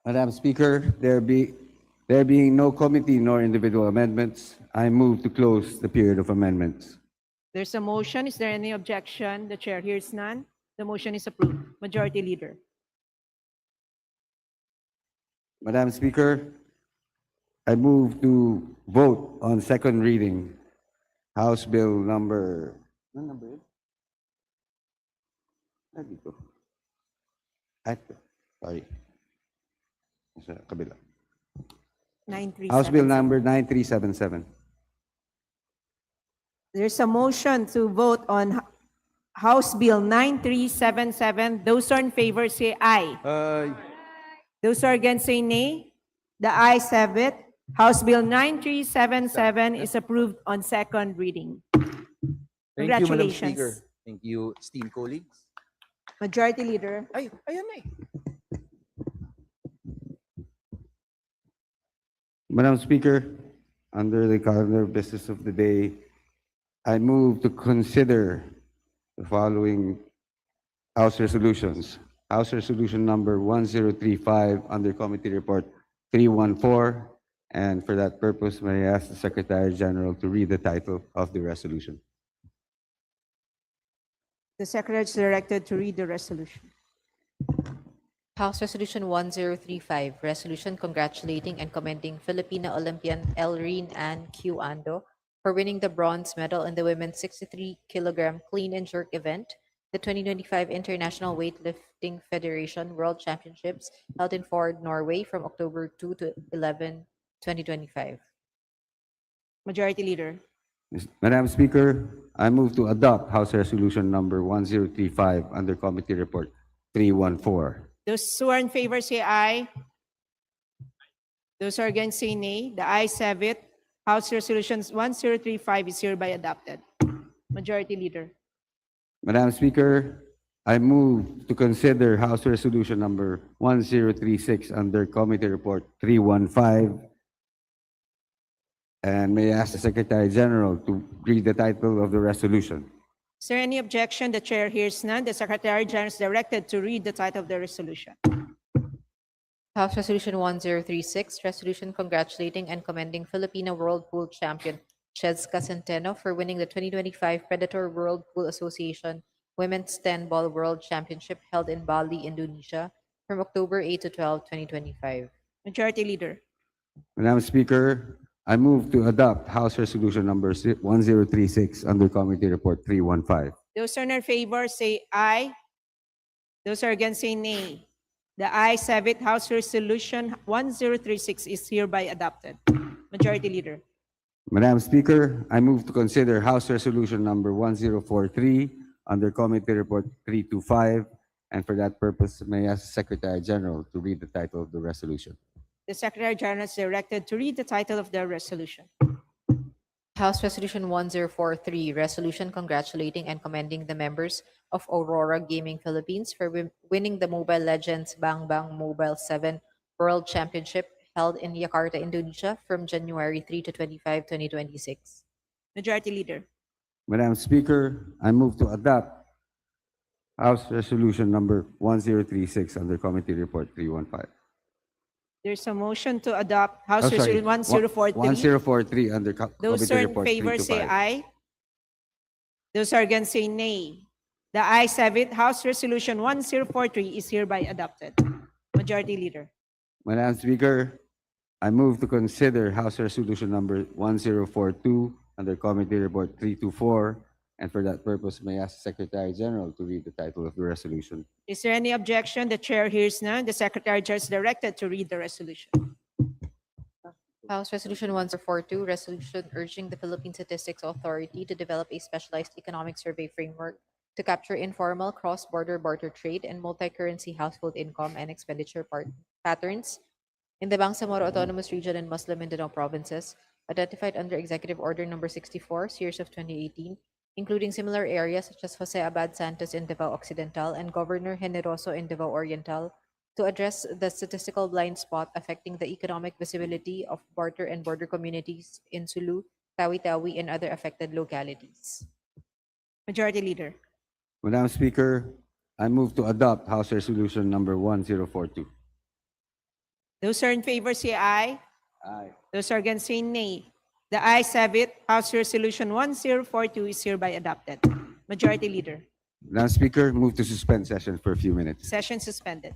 Madam Speaker, there being no committee nor individual amendments, I move to close the period of amendments. There's a motion. Is there any objection? The chair hears none. The motion is approved. Majority Leader. Madam Speaker, I move to vote on second reading House Bill number... Ano number yun? Dito. Sorry. Sa kabila. 9377. House Bill number 9377. There's a motion to vote on House Bill 9377. Those who are in favor say aye. Those who are against say nay. The ayes have it. House Bill 9377 is approved on second reading. Thank you, Madam Congratulations. Speaker. Thank you, esteemed colleagues. Majority Leader. Ay, ayan na eh. Madam Speaker, under the calendar of business of the day, I move to consider the following House resolutions. House Resolution number 1035 under Committee Report 314. And for that purpose, may I ask the Secretary General to read the title of the resolution. The Secretary is directed to read the resolution. House Resolution 1035, resolution congratulating and commending Filipina Olympian Elrene Ann Q. Ando for winning the bronze medal in the women's 63-kilogram clean and jerk event, the 2025 International Weightlifting Federation World Championships held in Ford, Norway from October 2 to 11, 2025. Majority Leader. Madam Speaker, I move to adopt House Resolution number 1035 under Committee Report 314. Those who are in favor say aye. Those who are against say nay. The ayes have it. House Resolution 1035 is hereby adopted. Majority Leader. Madam Speaker, I move to consider House Resolution number 1036 under Committee Report 315. And may I ask the Secretary General to read the title of the resolution. Is there any objection? The chair hears none. The Secretary General is directed to read the title of the resolution. House Resolution 1036, resolution congratulating and commending Filipina World Pool Champion Cheska Centeno for winning the 2025 Predator World Pool Association Women's 10-Ball World Championship held in Bali, Indonesia from October 8 to 12, 2025. Majority Leader. Madam Speaker, I move to adopt House Resolution number 1036 under Committee Report 315. Those in favor say aye. Those are against say nay. The ayes have it. House Resolution 1036 is hereby adopted. Majority Leader. Madam Speaker, I move to consider House Resolution number 1043 under Committee Report 325, and for that purpose, may I ask the Secretary General to read the title of the resolution. The Secretary General is directed to read the title of the resolution. House Resolution 1043, resolution congratulating and commending the members of Aurora Gaming Philippines for winning the Mobile Legends Bang Bang Mobile 7 World Championship held in Jakarta, Indonesia from January 3 to 25, 2026. Majority Leader. Madam Speaker, I move to adopt House Resolution number 1036 under Committee Report 315. There's a motion to adopt House Oh, sorry. Resolution 1043. 1043 under Those Committee who are in Report favor say 325. aye. Those who are against say nay. The ayes have it. House Resolution 1043 is hereby adopted. Majority Leader. Madam Speaker, I move to consider House Resolution number 1042 under Committee Report 324, and for that purpose, may I ask the Secretary General to read the title of the resolution. Is there any objection? The chair hears none. The Secretary General is directed to read the resolution. House Resolution 1042, resolution urging the Philippine Statistics Authority to develop a specialized economic survey framework to capture informal cross-border barter trade and multi-currency household income and expenditure patterns in the Bangsamoro Autonomous Region and Muslim Mindanao provinces, identified under Executive Order Number 64, Series of 2018, including similar areas such as Jose Abad Santos in Davao Occidental and Governor Generoso in Davao Oriental, to address the statistical blind spot affecting the economic visibility of barter and border communities in Sulu, Tawi-Tawi, and other affected localities. Majority Leader. Madam Speaker, I move to adopt House Resolution number 1042. Those who are in favor say aye. Aye. Those who are against say nay. The ayes have it. House Resolution 1042 is hereby adopted. Majority Leader. Madam Speaker, move to suspend session for a few minutes. Session suspended.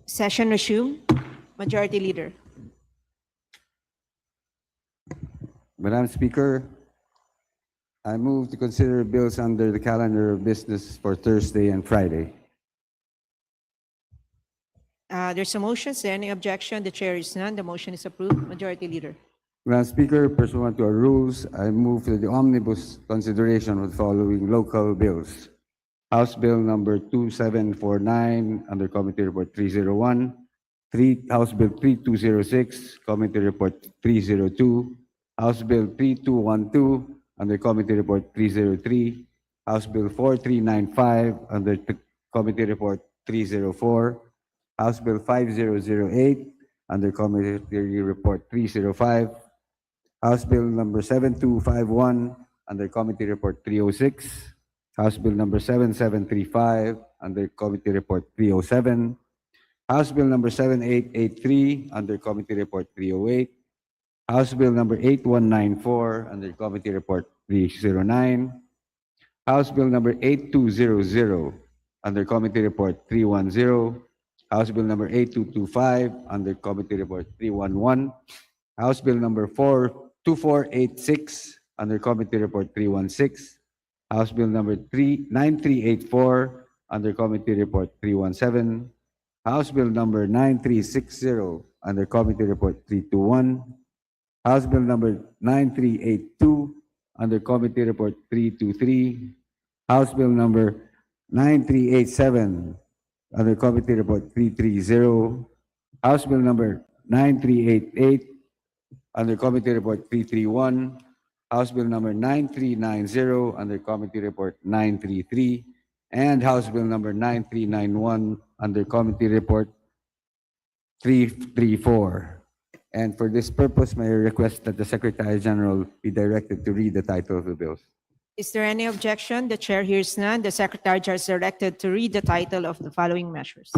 Session resumed. Majority Leader. Madam Speaker, I move to consider bills under the calendar of business for Thursday and Friday. There's a motion. Is there any objection? The chair is none. The motion is approved. Majority Leader. Madam Speaker, pursuant to our rules, I move for the omnibus consideration of the following local bills. House Bill number 2749 under Committee Report 301, House Bill 3206, Committee Report 302, House Bill 3212 under Committee Report 303, House Bill 4395 under Committee Report 304, House Bill 5008 under Committee Report 305, House Bill number 7251 under Committee Report 306, House Bill number 7735 under Committee Report 307, House Bill number 7883 under Committee Report 308, House Bill number 8194 under Committee Report 309, House Bill number 8200 under Committee Report 310, House Bill number 8225 under Committee Report 311. House Bill number 2486 under Committee Report 316. House Bill number 9384 under Committee Report 317. House Bill number 9360 under Committee Report 321. House Bill number 9382 under Committee Report 323. House Bill number 9387 under Committee Report 330. House Bill number 9388 under Committee Report 331. House Bill number 9390 under Committee Report 933. And House Bill number 9391 under Committee Report 334. And for this purpose, may I request that the Secretary General be directed to read the title of the bills. Is there any objection? The chair hears none. The Secretary is directed to read the title of the following measures.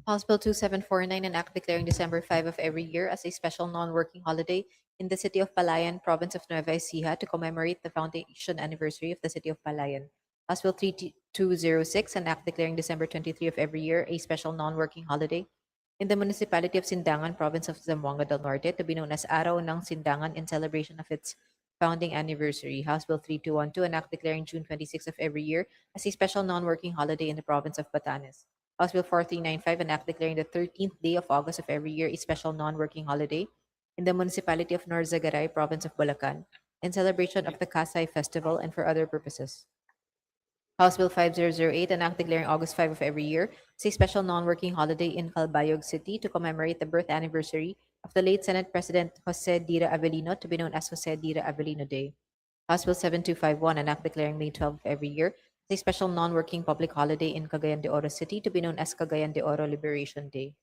House Bill 2749, an act declaring December 5 of every year as a special non-working holiday in the city of Palayan, province of Nueva Ecija, to commemorate the foundation anniversary of the city of Palayan. House Bill 3206, an act declaring December 23 of every year a special non-working holiday in the municipality of Sindangan, province of Zamboanga del Norte, to be known as Araw ng Sindangan in celebration of its founding anniversary. House Bill 3212, an act declaring June 26 of every year as a special non-working holiday in the province of Batanes. House Bill 4395, an act declaring the 13th day of August of every year a special non-working holiday in the municipality of Norzagaray, province of Bulacan, in celebration of the Kasay Festival and for other purposes. House Bill 5008, an act declaring August 5 of every year as a special non-working holiday in Calbayog City to commemorate the birth anniversary of the late Senate President Jose Dira Avellino, to be known as Jose Dira Avellino Day. House Bill 7251, an act declaring May 12 of every year as a special non-working public holiday in Cagayan de Oro City to be known as Cagayan de Oro Liberation Day.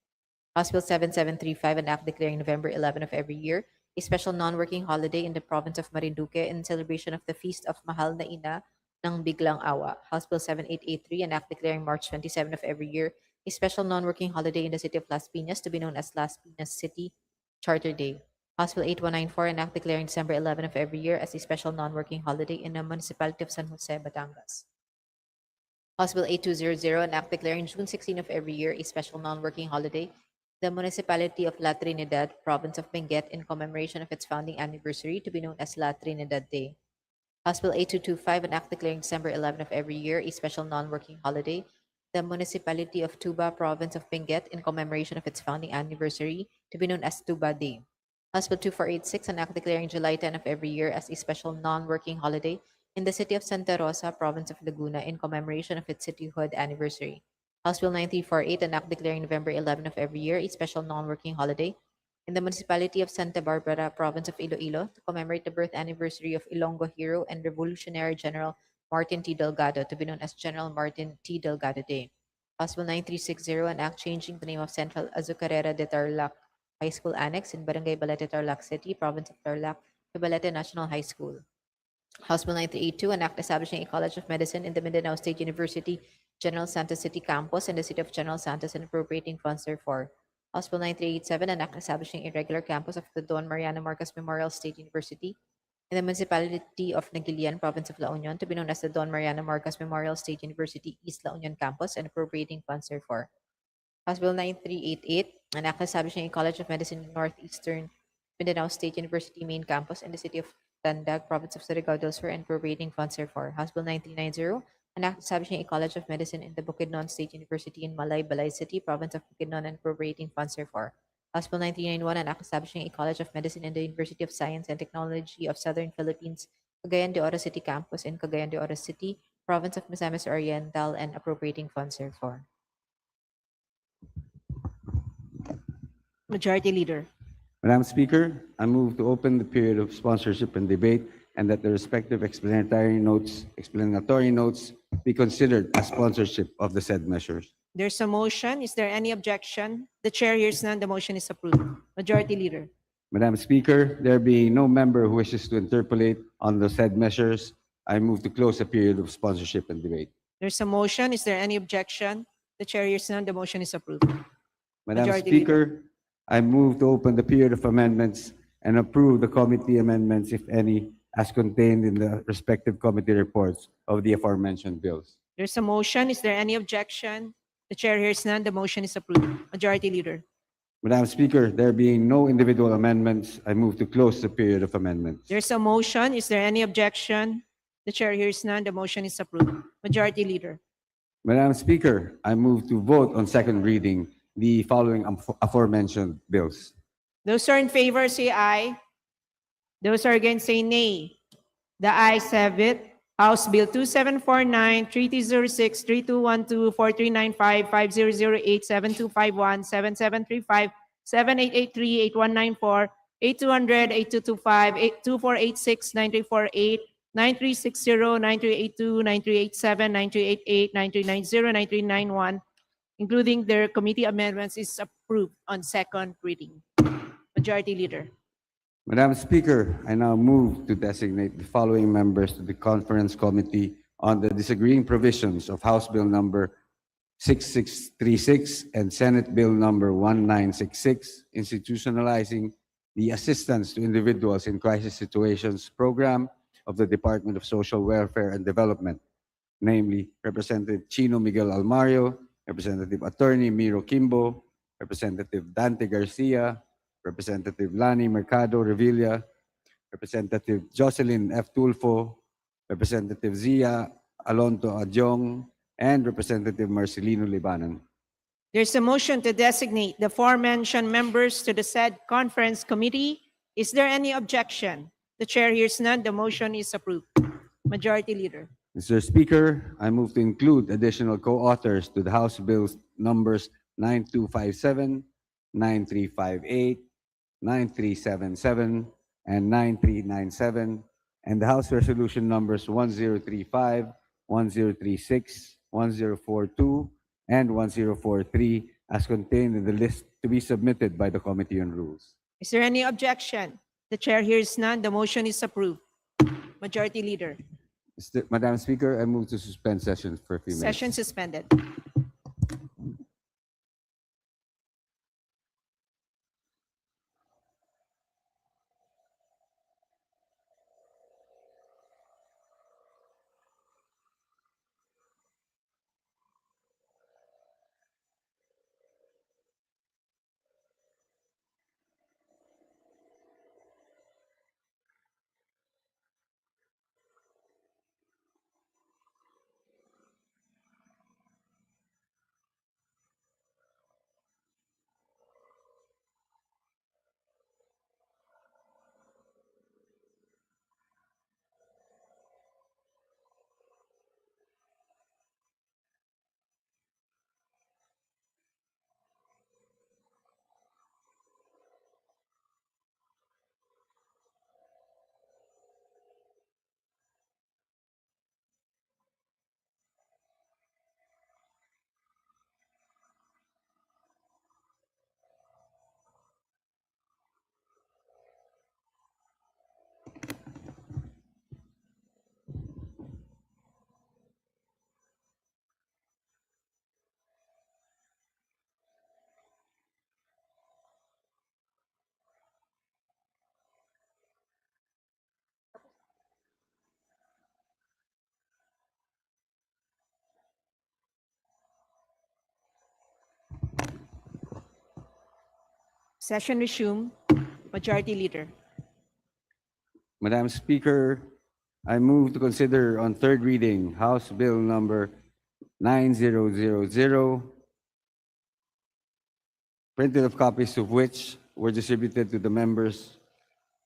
House Bill 7735, an act declaring November 11 of every year a special non-working holiday in the province of Marinduque in celebration of the Feast of Mahal na Ina ng Biglang Awa. House Bill 7883, an act declaring March 27 of every year a special non-working holiday in the city of Las Piñas to be known as Las Piñas City Charter Day. House Bill 8194, an act declaring December 11 of every year as a special non-working holiday in the municipality of San Jose, Batangas. House Bill 8200, an act declaring June 16 of every year a special non-working holiday in the municipality of La Trinidad, province of Benguet, in commemoration of its founding anniversary to be known as La Trinidad Day. House Bill 8225, an act declaring December 11 of every year a special non-working holiday in the municipality of Tuba, province of Benguet, in commemoration of its founding anniversary to be known as Tuba Day. House Bill 2486, an act declaring July 10 of every year as a special non-working holiday in the city of Santa Rosa, province of Laguna, in commemoration of its cityhood anniversary. House Bill 9348, an act declaring November 11 of every year a special non-working holiday in the municipality of Santa Barbara, province of Iloilo, to commemorate the birth anniversary of Ilonggo hero and Revolutionary General Martin T. Delgado, to be known as General Martin T. Delgado Day. House Bill 9360, an act changing the name of Central Azucarera de Tarlac High School Annex in Barangay Balete, Tarlac City, province of Tarlac, to Balete National High School. House Bill 9382, an act establishing a College of Medicine in the Mindanao State University General Santos City campus in the city of General Santos and appropriating funds therefor. House Bill 9387, an act establishing a regular campus of the Don Mariano Marcos Memorial State University in the municipality of Nagilian, province of La Union, to be known as the Don Mariano Marcos Memorial State University East La Union campus and appropriating funds therefor. House Bill 9388, an act establishing a College of Medicine in Northeastern Mindanao State University main campus in the city of Tandag, province of Surigao del Sur, and appropriating funds therefor. House Bill 9390, an act establishing a College of Medicine in the Bukidnon State University in Malay Balay City, province of Bukidnon, and appropriating funds therefor. House Bill 9391, an act establishing a College of Medicine in the University of Science and Technology of Southern Philippines, Cagayan de Oro City campus in Cagayan de Oro City, province of Misamis Oriental, and appropriating funds therefor. Majority Leader. Madam Speaker, I move to open the period of sponsorship and debate and that the respective explanatory notes be considered as sponsorship of the said measures. There's a motion. Is there any objection? The chair hears none. The motion is approved. Majority Leader. Madam Speaker, there being no member who wishes to interpolate on the said measures, I move to close the period of sponsorship and debate. There's a motion. Is there any objection? The chair hears none. The motion is approved. Madam Majority Speaker, I move to open the period of amendments and approve the committee amendments, if any, as contained in the respective committee reports of the aforementioned bills. There's a motion. Is there any objection? The chair hears none. The motion is approved. Majority Leader. Madam Speaker, there being no individual amendments, I move to close the period of amendments. There's a motion. Is there any objection? The chair hears none. The motion is approved. Majority Leader. Madam Speaker, I move to vote on second reading the following aforementioned bills. Those who are in favor say aye. Those who are against say nay. The ayes have it. House Bill 2749, 3206, 3212, 4395, 5008, 7251, 7735, 7883, 8194, 8200, 8225, 2486, 9348, 9360, 9382, 9387, 9388, 9390, 9391, including their committee amendments, is approved on second reading. Majority Leader. Madam Speaker, I now move to designate the following members to the Conference Committee on the disagreeing provisions of House Bill number 6636 and Senate Bill number 1966, institutionalizing the Assistance to Individuals in Crisis Situations program of the Department of Social Welfare and Development, namely Representative Chino Miguel Almario, Representative Attorney Miro Kimbo, Representative Dante Garcia, Representative Lani Mercado Revilla, Representative Jocelyn F. Tulfo, Representative Zia Alonto Adjong, and Representative Marcelino Libanon. There's a motion to designate the aforementioned members to the said conference committee. Is there any objection? The chair hears none. The motion is approved. Majority Leader. Mr. Speaker, I move to include additional co-authors to the House Bills numbers 9257, 9358, 9377, and 9397, and the House Resolution numbers 1035, 1036, 1042, and 1043 as contained in the list to be submitted by the Committee on Rules. Is there any objection? The chair hears none. The motion is approved. Majority Leader. Madam Speaker, I move to suspend session for a few minutes. Session suspended. Session resumed. Majority Leader. Madam Speaker, I move to consider on third reading House Bill number 9000, printed of copies of which were distributed to the members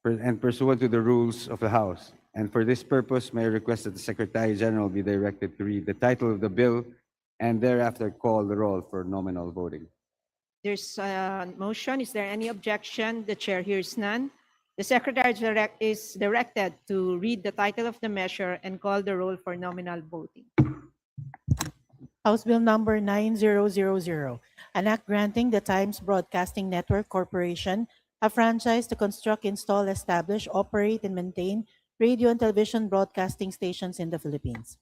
and pursuant to the rules of the House. And for this purpose, may I request that the Secretary General be directed to read the title of the bill and thereafter call the roll for nominal voting. There's a motion. Is there any objection? The chair hears none. The Secretary is directed to read the title of the measure and call the roll for nominal voting. House Bill number 9000, an act granting the Times Broadcasting Network Corporation a franchise to construct, install, establish, operate, and maintain radio and television broadcasting stations in the Philippines.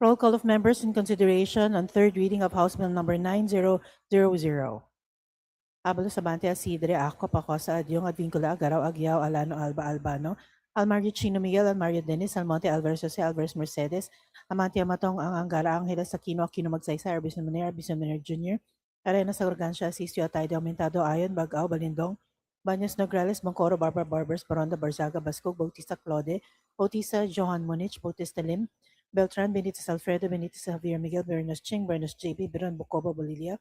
Roll call of members in consideration on third reading of House Bill number 9000. Habalo Sabante Asidre, Ako, Pacosa, Adyong, Advincula, Agaraw, Aguiao, Alano, Alba, Albano, Almario Chino Miguel, Almario Dennis, Almonte Alvarez Jose, Alvarez Mercedes, Amante Amatong, ang Angara Angeles Aquino, Aquino Magsaysay, Arbison Manera, Arbison Manera Jr., Arena Sagorgansya, Asistio Atayde, Aumentado, Ayon, Bagao, Balindong, Banyas Nograles, Bangkoro, Barbara Barbers, Baronda, Barzaga, Bascog, Bautista Claude, Bautista Johan Munich, Bautista Lim, Beltran, Benitez Alfredo, Benitez Javier Miguel, Bernos Ching, Bernos JP, Biron Bucoba, Bolilia,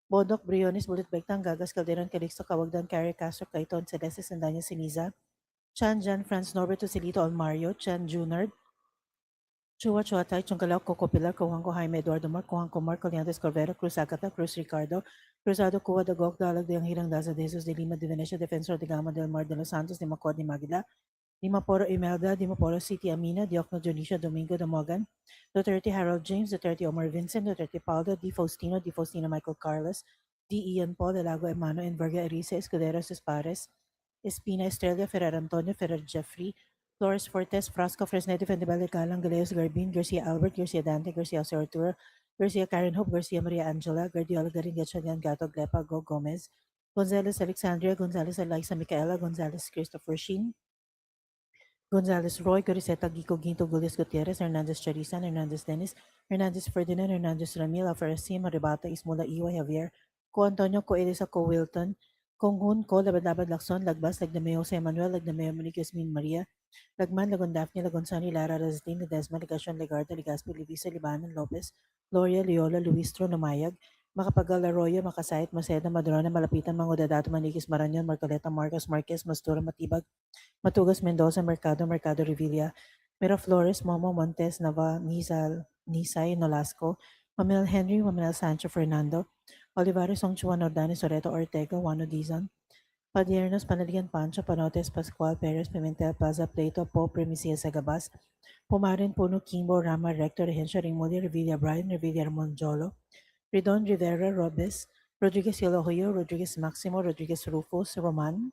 Bodok, Briones, Bulit Bectang, Gagas, Calderon, Calixto, Kawagdan, Carrie Castro, Caiton, Celeste, Sandanya, Siniza, Chan, Jan, Franz, Norberto, Silito, Almario, Chan, Junard, Chua, Chuatay, Chungalaw, Coco Pilar, Cohanco, Jaime, Eduardo Mar, Cohanco Mar, Coliantes, Corvera, Cruz Agata, Cruz Ricardo, Cruzado, Cuba, Dagok, Dalag, de Hirang, Daza, de Jesus, de Lima, de Venecia, Defensor de Gama, del Mar, de Los Santos, de Macod, de Magila, Dimaporo Imelda, Dimaporo City Amina, Diokno Dionisio Domingo Damogan, Duterte Harold James, Duterte Omar Vincent, Duterte Paulo, Di Faustino Michael Carlos, D. Ian Paul, Delago Emano, Enverga Erisa, Escudero Cespares, Espina Estrella, Ferrer Antonio, Ferrer Jeffrey, Flores Fortes, Frasco Fresnete, Fendibale Galang, Galeos Garbin, Garcia Albert, Garcia Dante, Garcia Jose Arturo, Garcia Karen Hope, Garcia Maria Angela, Guardiola Garin, Gatchalian Gato, Glepa, Go Gomez, Gonzalez Alexandria, Gonzalez Eliza Micaela, Gonzalez Christopher Sheen, Gonzalez Roy, Coriseta Gico Ginto Gulias Gutierrez, Hernandez Charisan, Hernandez Dennis, Hernandez Ferdinand, Hernandez Ramil, Alfarasim, Maribata, Ismula Iwa, Javier, Co Antonio, Co Elisa, Co Wilton, Kong Hun, Co Labad Lacson, Lagbas, Lagdameo, Jose Manuel, Lagdameo, Manigas Min Maria, Lagman, Lagon Daphne, Lagon Sani, Lara Razdin, Ledesma, Legacion, Legarda, Legaspi, Livisa, Libanon, Lopez, Gloria, Leola, Luistro, Namayag, Makapagal, Arroyo, Makasayat, Maceda, Madrona, Malapitan, Mangodadato, Manikis, Maranyon, Marcoleta, Marcos, Marquez, Mastura, Matibag, Matugas Mendoza, Mercado, Mercado Revilla, Miraflores, Momo Montes, Nava, Nizal, Nisay, Nolasco, Mamel Henry, Mamel Sancho Fernando, Olivares Songchuan Ordanes, Soreto Ortega, Juano Dizon, Padiernos, Panaligan Pancho, Panotes, Pascual, Perez, Pimentel, Plaza, Plato, Po, Primicia Sagabas, Pumarin, Puno, Kimbo, Rama, Rector, Rehencia, Ringmuli, Revilla Brian, Revilla Monjolo, Ridon Rivera, Robes, Rodriguez Elohoyo, Rodriguez Maximo, Rodriguez Rufus, Roman,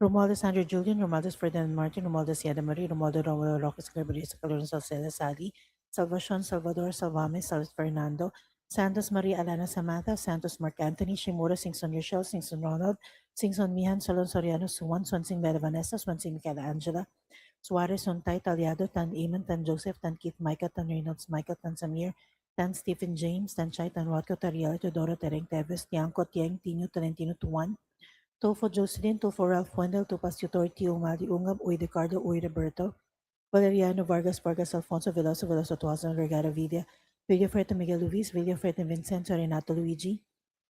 Romualdez Sandro Julian, Romualdez Ferdinand Martin, Romualdez Yada Marie, Romualdo Romulo Roques Garbarisa Calorno Salceda Sally, Salvacion Salvador Salvame, Salas Fernando, Santos Maria Alana Samantha, Santos Mark Anthony, Shimura, Singson Rochelle, Singson Ronald, Singson Mihan, Solon Soriano, Suwan, Swansing Bella Vanessa, Swansing Michaela Angela, Suarez, Sontay, Taliado, Tan Eamon, Tan Joseph, Tan Keith Micah, Tan Reynolds Michael, Tan Samir, Tan Stephen James, Tan Chay, Tan Rodco, Tariel, Teodoro, Tereng Teves, Tiangco, Tieng, Tino, Talentino, Tuan, Tofo Jocelyn, Tofo Ralph Wendell, Topas Tutor, Tio Mali Ungab, Uy Ricardo, Uy Roberto, Valeriano Vargas, Vargas Alfonso, Veloso, Veloso Tuazon, Regada Vida, Villafreta Miguel Luis, Villafreta Vincenzo, Renato Luigi,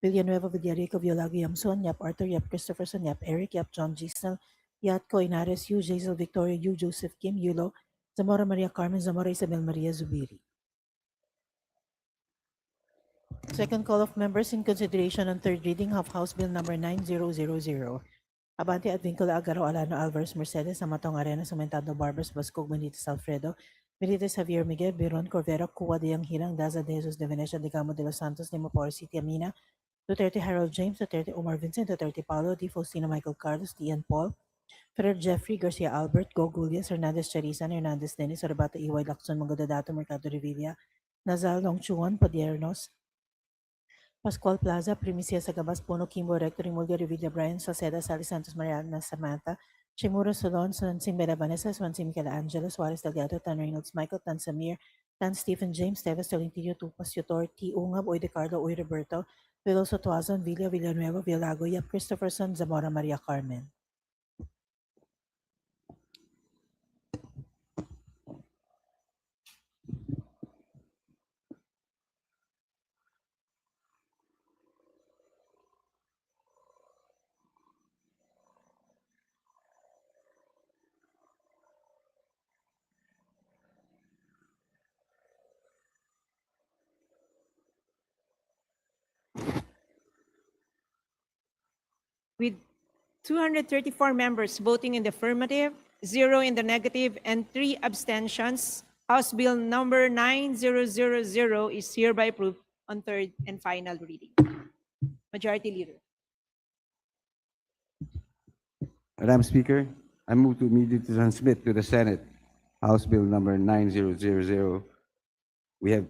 Villanueva, Villarico, Violago, Yamson, Yap Arthur, Yap Christopherson, Yap Eric, Yap John Gisnell, Yatco Inares, Yu Jaisal Victoria, Yu Joseph Kim, Yulo, Zamora Maria Carmen, Zamora Isabel Maria Zubiri. Second call of members in consideration on third reading of House Bill number 9000. Abante Advincula Agaro Alano Alvarez Mercedes, Amatong Arena, Sumentado Barbers, Bascog Benitez Alfredo, Benitez Javier Miguel, Biron Corvera, Cuba de Hirang, Daza de Jesus de Venecia, de Gamo de los Santos, de Mapor City Amina, Duterte Harold James, Duterte Omar Vincent, Duterte Paulo, Di Faustino Michael Carlos, Ian Paul, Ferrer Jeffrey, Garcia Albert, Go Gulias, Hernandez Charisan, Hernandez Dennis, Arbata Iway Lacson, Mangodadato, Mercado Revilla, Nazal Longchuan, Padiernos, Pascual Plaza, Primicia Sagabas, Puno, Kimbo, Rector, Imulga, Revilla, Brian, Salceda, Sally Santos, Mariana, Samantha, Chimura, Solon, Swansing, Bella Vanessa, Swansing, Michaela Angela, Suarez, Delgado, Tan Reynolds, Michael, Tan Samir, Tan Stephen James, Teves, Tolentino, Tupas, Tutor, T. Ungab, Uy Ricardo, Uy Roberto, Veloso Tuazon, Villa, Villanueva, Villago, Yap Christopherson, Zamora Maria Carmen. With 234 members voting in the affirmative, 0 in the negative, and 3 abstentions, House Bill number 9000 is hereby approved on third and final reading. Majority Leader. Madam Speaker, I move to immediately transmit to the Senate House Bill number 9000 we have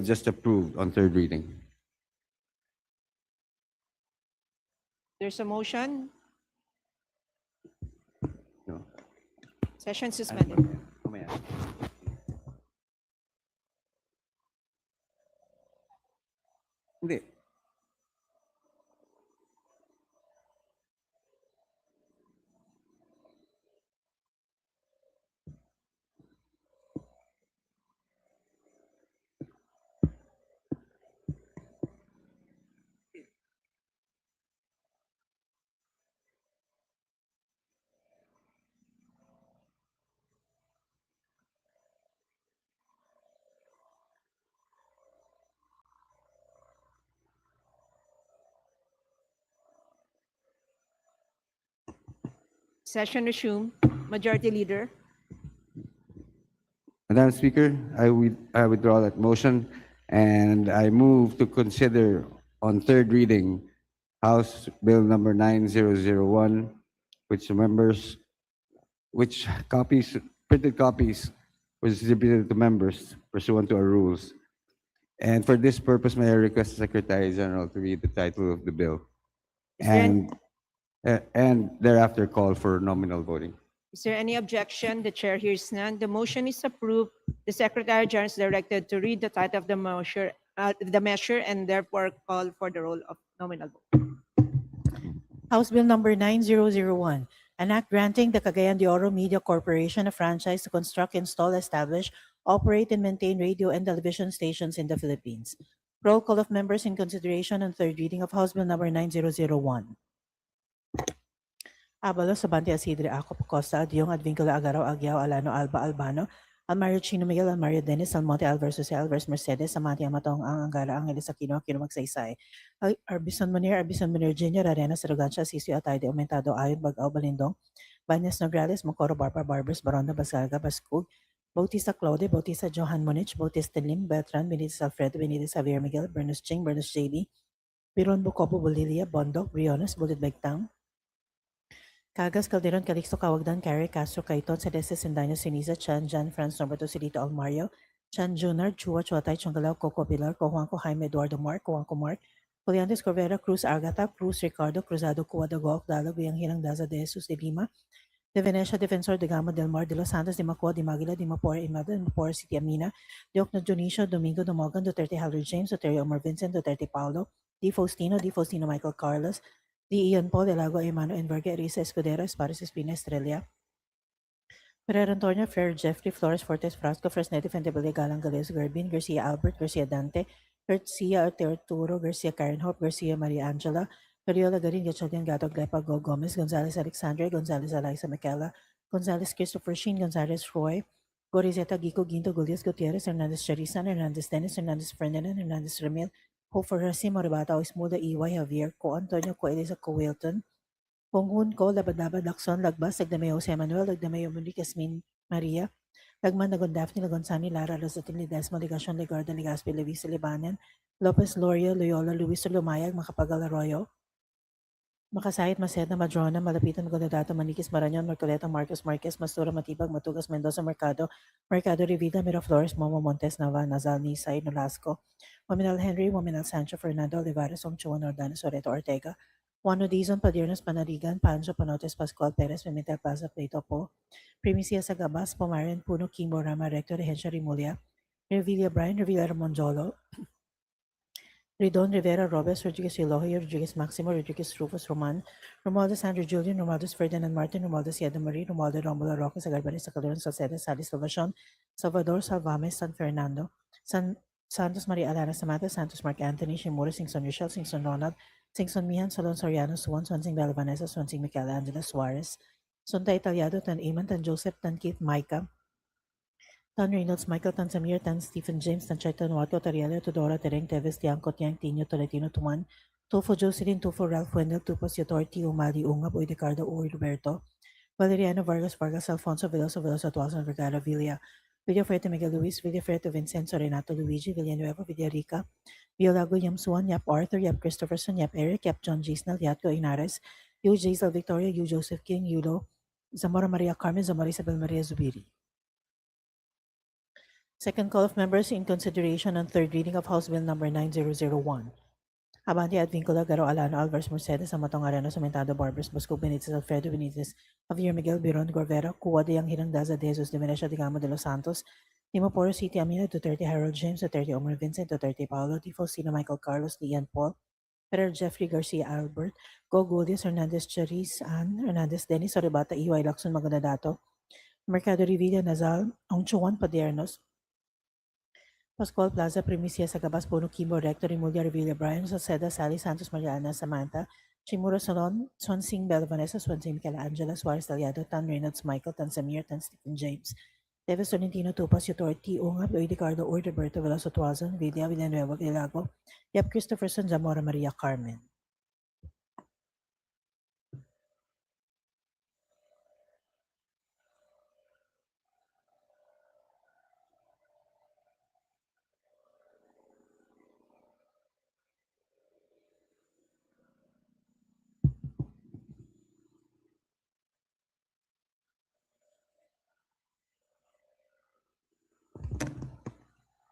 just approved on third reading. There's a motion. No. Session suspended. Mamaya. Hindi. Session resumed. Majority Leader. Madam Speaker, I withdraw that motion and I move to consider on third reading House Bill number 9001, which printed copies was distributed to members pursuant to our rules. And for this purpose, may I request the Secretary General to read the title of the bill Is there, and thereafter call for nominal voting. is there any objection? The chair hears none. The motion is approved. The Secretary General is directed to read the title of the measure and therefore call for the roll of nominal vote. House Bill number 9001, an act granting the Cagayan de Oro Media Corporation a franchise to construct, install, establish, operate, and maintain radio and television stations in the Philippines. Roll call of members in consideration on third reading of House Bill number 9001. Abalos, Sabante, Asidre, Acop, Costa, Adyong, Advincula, Agaraw, Agyao, Alano, Alba, Albano, Almario, Chino, Miguel, Almario, Dennis, Almonte, Alvarez, Jose, Alvarez, Mercedes, Samante, Amatong, Angara, Angeles, Aquino, Aquino, Magsaysay, Arbison Munir Jr., Arena, Sarugancia, Sisio, Atay, de Aumentado, Ayon, Bagaw, Balindong, Banyas, Nograles, Mocoro, Barba, Barbers, Baronda, Basarga, Bascug, Bautista Claude, Bautista Johan Monich, Bautista Lim, Beltran, Benitez Alfredo, Benitez Javier Miguel, Bernus Ching, Bernus JB, Piron Bucopo, Bolilia, Bondo, Briones, Bulid Baigtang, Cagas, Calderon, Calixto, Cawagdan, Carrie, Castro, Caiton, Celeste, Sindaño, Siniza, Chan, Jan, Franz, Norberto, Silito, Almario, Chan, Junar, Chua, Chuatay, Chongalao, Coco, Pilar, Cojuanco, Jaime, Eduardo Mark, Cojuanco Mark, Juliantes, Corvera, Cruz, Argata, Cruz, Ricardo, Cruzado, Cuadago, Dalag, Bianghirang, Daza, De Jesus, De Lima, De Venecia, Defensor, De Gama, Del Mar, De Los Santos, De Macua, De Maguila, De Mapor, Imada, De Mapor, City Amina, De Ocno, Dionisio, Domingo, Domogan, Duterte, Howard James, Duterte, Omar Vincent, Duterte, Paulo, Di Faustino, Michael Carlos, Di Ian Paul, De Lago, Emano, Enverga, Risa, Escudero, Espares, Espina, Estrella, Pereira Antonio, Fer, Jeffrey, Flores, Fortes, Frasco, Fresneti, Fendebele, Galang, Gales, Garbin, Garcia, Albert, Garcia Dante, Garcia, Arturo, Garcia, Karen Hope, Garcia, Maria Angela, Periola, Garin, Gachadian, Gato, Glepa, Go, Gomez, Gonzalez, Alexandre, Gonzalez, Eliza, Michaela, Gonzalez, Christopher Sheen, Gonzalez, Roy, Gorizeta, Gico, Ginto, Gullias, Gutierrez, Hernandez, Charisan, Hernandez, Dennis, Hernandez, Ferdinand, Hernandez, Ramil, Hope for Racim, Moribata, Ismuda, EY, Javier, Co, Antonio, Co, Elisa, Co, Wilton, Ponghun, Co, Labadaba, Lacson, Lagbas, Lagdamay, Jose Manuel, Lagdamay, Monique, Asmin, Maria, Lagman, Lagon, Daphne, Lagon, Sani, Lara, Rosatin, Ledesma, Ligacion, Legarda, Legaspi, Levis, Libanan, Lopez, Loria, Loyola, Luis, Lumayag, Makapagal, Arroyo, Makasayit, Maceda, Madrona, Malapitan, Magandadato, Maniquis, Marañon, Marcoleta, Marcos, Marquez, Mastura, Matibag, Matugas, Mendoza, Mercado, Rivida, Miraflores, Momo, Montes, Nava, Nazal, Nisay, Nolasco, Waminal Henry, Waminal Sancho, Fernando, Olivares, Omchuan, Ordanes, Soreto, Ortega, Juan Dizon, Padiernos, Panarigan, Pancho, Panotes, Pascual, Perez, Pimentel, Plaza, Plato, Po, Primicia, Sagabas, Pomarian, Puno, Kimbo, Rama, Rector, Regencia, Rimulya, Revilla, Brian, Revilla, Monjolo, Ridon, Rivera, Robes, Rodriguez, Eloy, Rodriguez, Maximo, Rodriguez, Rufus, Roman, Romualdez, Andrew, Julian, Romualdez, Ferdinand, Martin, Romualdez, Yeda Marie, Romualdo, Romulo, Roque, Sagarbanes, Calderon, Salcedo, Salis, Salvacion, Salvador, Salvames, San Fernando, Santos, Maria Alana, Samantha, Santos, Mark Anthony, Shimura, Singson, Rochelle, Singson, Ronald, Singson, Mihan, Solon, Soriano, Suwan, Swansing, Bella Vanessa, Swansing, Michaela, Angela, Suarez, Sonta Italiado, Tan Iman, Tan Joseph, Tan Keith, Micah, Tan Reynolds, Michael, Tan Samir, Tan Stephen James, Tan Chaitan, Wato, Tariela, Tudora, Tereng, Teves, Tiangco, Tiang, Tino, Tolentino, Tuman, Tufo, Jocelyn, Tufo, Ralph Wendell, Tupos, Yotorti, Umali, Ungab, Ricardo, Uri, Roberto, Valeriano, Vargas, Alfonso, Veloso, Tuason, Vergara, Villa, Villafrete, Miguel Luis, Villafrete, Vincenzo, Renato, Luigi, Villanueva, Villarica, Violago, Yam Suan, Yap Arthur, Yap Christopherson, Yap Eric, Yap John Gisnal, Yatco Inares, Yu Jaisal Victoria, Yu Joseph King, Yulo, Zamora Maria Carmen, Zamora Isabel Maria Zubiri. Second call of members in consideration on third reading of House Bill number 9001. Abante Advíncula, Garo Alano, Alvarez Mercedes, Amatong Areno, Cementado, Barbers, Bosco Benitez, Alfredo Benitez, Javier Miguel, Biron, Gorvera, Cuwa de Yang Daza de Jesus de Venecia de Gamo de los Santos, Timoporo City, Amina, Duterte, Harold James, Duterte, Omar Vincent, Duterte, Paolo, Di Faustino, Michael Carlos, Ian Paul, Ferrer Jeffrey Garcia Albert, Go Godius, Hernandez Charis, Ann, Hernandez Dennis, Soribata, EY Lacson, Magandadato, Mercado Revilla, Nazal, Ongchuan Padiernos, Pascual Plaza, Primicia, Sagabas, Puno, Kimbo, Rector, Imulia, Revilla, Brian, Soseda, Sally, Santos, Mariana, Samantha, Chimura Solon, Swansing, Bella Vanessa, Swansing, Michelangela, Suarez, Daliado, Tan Reynolds, Michael, Tan Samir, Tan Stephen James, Davis Tolentino, Tupas, Utorti, Ungab, Luis Ricardo, Roberto, Veloso, Tuazon, Villa, Villanueva, Ilago, Yep, Christopherson, Zamora, Maria Carmen.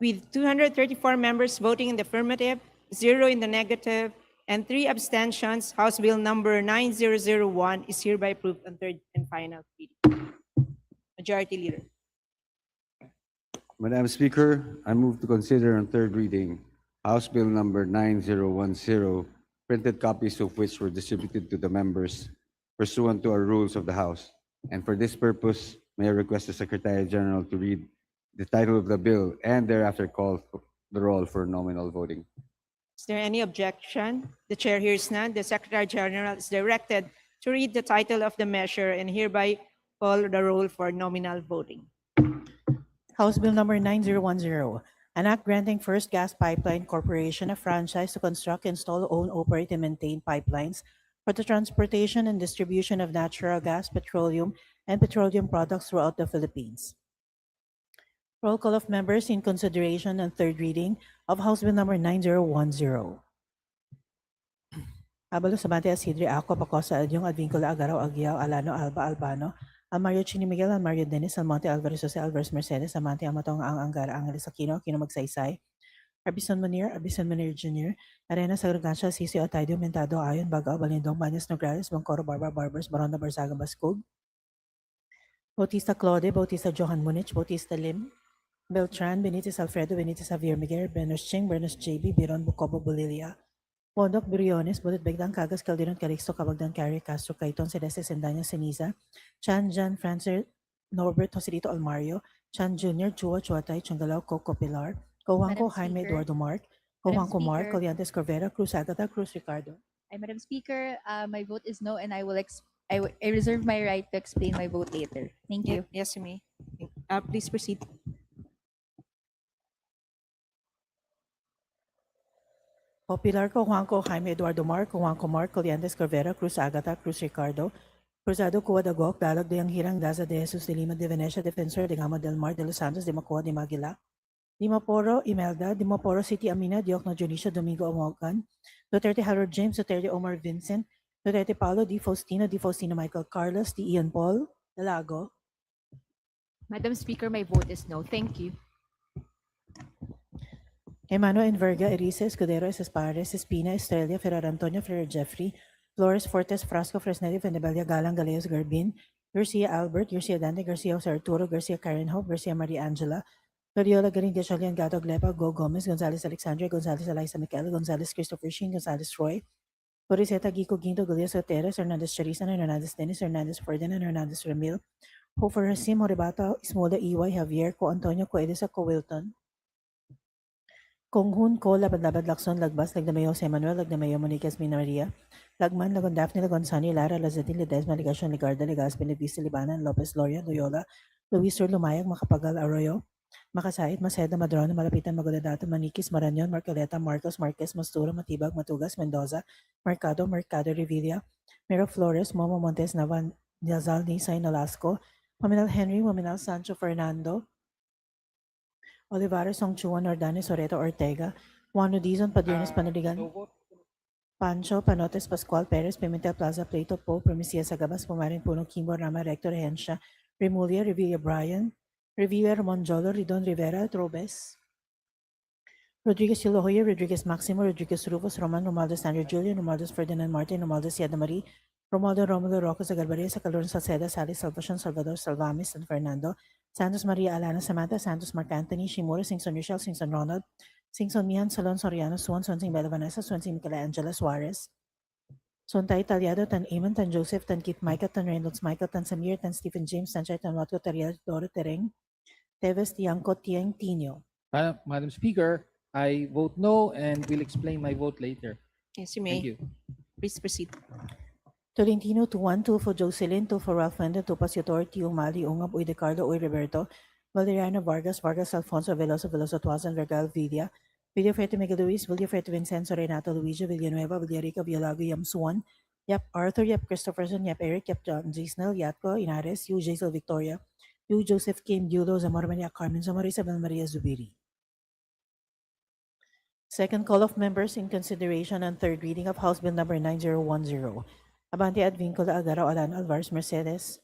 With 234 members voting in the affirmative, 0 in the negative, and 3 abstentions, House Bill number 9001 is hereby approved on third and final reading. Majority Leader. Madam Speaker, I move to consider on third reading House Bill number 9010, printed copies of which were distributed to the members pursuant to our rules of the House. And for this purpose, may I request the Secretary General to read the title of the bill and thereafter call the roll for nominal voting. Is there any objection? The chair hears none. The Secretary General is directed to read the title of the measure and hereby call the roll for nominal voting. House Bill number 9010, an act granting First Gas Pipeline Corporation a franchise to construct, install, own, operate, and maintain pipelines for the transportation and distribution of natural gas, petroleum, and petroleum products throughout the Philippines. Roll call of members in consideration and third reading of House Bill number 9010. Abalo Sabante Asidre Ako Pacosa Adyong Advíncula Agaraw Aguiao Alano Alba Albano Almario Chini Miguel Almario Dennis Almonte Alvarez Jose Alvarez Mercedes Amante Amatong Ang Angara Angeles Aquino Aquino Magsaysay Arbison Munir Jr. Arena Sagragansya Sisi Otaidio Mentado Ayon Bagao Balindong Banyas Nograles Bangkoro Barbara Barbers Baronda Barzaga Bascog Bautista Claude Bautista Johan Munich Bautista Lim Beltran Benitez Alfredo Benitez Javier Miguel Bernos Ching Bernos JB Biron Bucobo Bulilia Bondok Briones, Budot Begdang Cagas Calderon Calixto Cabagdan Carrie Castro Caiton Celeste Sendaña Ceniza, Chan Jan Francis Norbert Joselito Almario, Chan Jr. Chua Chuatay Changalao Coco Pilar, Cojuanco Jaime Eduardo Mark, Cojuanco Mark, Coliantes Corvera, Cruz Agata, Cruz Ricardo. Madam Speaker, my vote is no, and I reserve my right to explain my vote later. Thank you. Yes, you may. Please proceed. Pilar Cojuanco Jaime Eduardo Mark, Cojuanco Mark, Coliantes Corvera, Cruz Agata, Cruz Ricardo, Cruzado Cuadagok, Dalag de Hirang, Daza de Jesus de Lima de Venecia, Defensor de Gama del Mar de los Santos, de Macoa de Maguila, Dimaporo Imelda, Dimaporo City Amina, Diokno Junicia Domingo Omogan, Duterte Harold James, Duterte Omar Vincent, Duterte Paulo, Di Faustino Michael Carlos, Di Ian Paul, Dalago. Madam Speaker, my vote is no. Thank you. Emmanuel Enverga, Erice, Escudero, Espares, Espina, Estrella, Ferrer Antonio, Ferrer Jeffrey, Flores, Fortes, Frasco, Fresnelli, Vendebella, Galang, Galeos, Garbin, Garcia Albert, Garcia Dante, Garcia Jose Arturo, Garcia Karen Hope, Garcia Maria Angela, Gloriola Garindia Chalian, Gato Glepa, Go Gomez, Gonzales Alexandria, Gonzales Eliza Michael, Gonzales Christopher Sheen, Gonzales Roy, Coriseta Gico Ginto, Galias Oteres, Hernandez Charisan, Hernandez Dennis, Hernandez Ferdinand, Hernandez Ramil, Hofer Hasim, Horibata, Ismola EY, Javier, Co Antonio, Co Elisa, Co Wilton, Konghun Ko, Labad Lakson, Lagbas, Lagdamayo Jose Manuel, Lagdamayo Moniquez Minaria, Lagman, Lagon Daphne, Lagon Sani, Lara, Lazadin, Ledesma, Ligasyon, Ligarda, Legaspi, Levista, Libanan, Lopez, Loria, Loyola, Luis Sir Lumayag, Makapagal, Arroyo, Makasait, Maceda, Madrona, Malapitan, Magodadato, Maniquis, Maranyon, Marcoleta, Marcos, Marquez, Mastura, Matibag, Matugas, Mendoza, Mercado, Revilla, Miro Flores, Momo Montes, Navan, Niazal, Nisay, Nolasco, Maminal Henry, Maminal Sancho Fernando, Olivares, Songchuan, Ordanes, Oreto, Ortega, Juan Dizon, Padiernes, Panaligan, Pancho, Panotes, Pascual, Perez, Pimentel, Plaza, Plato, Po, Primicia, Sagabas, Pumarin, Puno, Kimbo, Rama, Rector, Hensha, Remulia, Revilla, Brian, Revilla, Monjolo, Ridon, Rivera, Trobes, Rodriguez Hilohoya, Rodriguez Maximo, Rodriguez Rufus, Roman Romualdez Sandro Julian, Romualdez Ferdinand Martin, Romualdez Yada Marie, Romualdo Romulo Rocco Zagarbaria, Sacalon Salceda, Sally Salvacion, Salvador Salvamis, San Fernando, Santos Maria Alana Samantha, Santos Mark Anthony, Shimura, Singson Rochelle, Singson Ronald, Singson Mian, Salon Soriano, Swansing Bella Vanessa, Swansing Michelangela Suarez, Sontay Talyado, Tan Eamon, Tan Joseph, Tan Kit Micah, Tan Reynolds Michael, Tan Samir, Tan Stephen James, Tan Chay, Tan Watco, Tariel, Doro Tereng, Teves, Tiangco, Tieng, Tino. Madam Speaker, I vote no and will explain my vote later. Yes, you Thank may. you. Please proceed. Tolentino, 2-1, 2 for Jocelyn, 2 for Ralph Mendez, 2 Pasitor, Tio Mali, Ungab, Uy De Carlo, Uy Roberto, Valeriano Vargas, Vargas Alfonso, Veloso, Veloso Tuazan, Vergal, Villa, Villafrete Miguel Luis, Villafrete Vincenzo, Renato Luigi, Villanueva, Villarica, Villalago, Yam Suan, Yap Arthur, Yap Christopherson, Yap Eric, Yap John Gisnel, Yatco, Inares, Yu Jaisal Victoria, Yu Joseph Kim, Yulo, Zamora Maria Carmen, Zamora Isabel Maria Zubiri. Second call of members in consideration and third reading of House Bill number 9010. Abante Advincula Agaro Alan Alvarez Mercedes,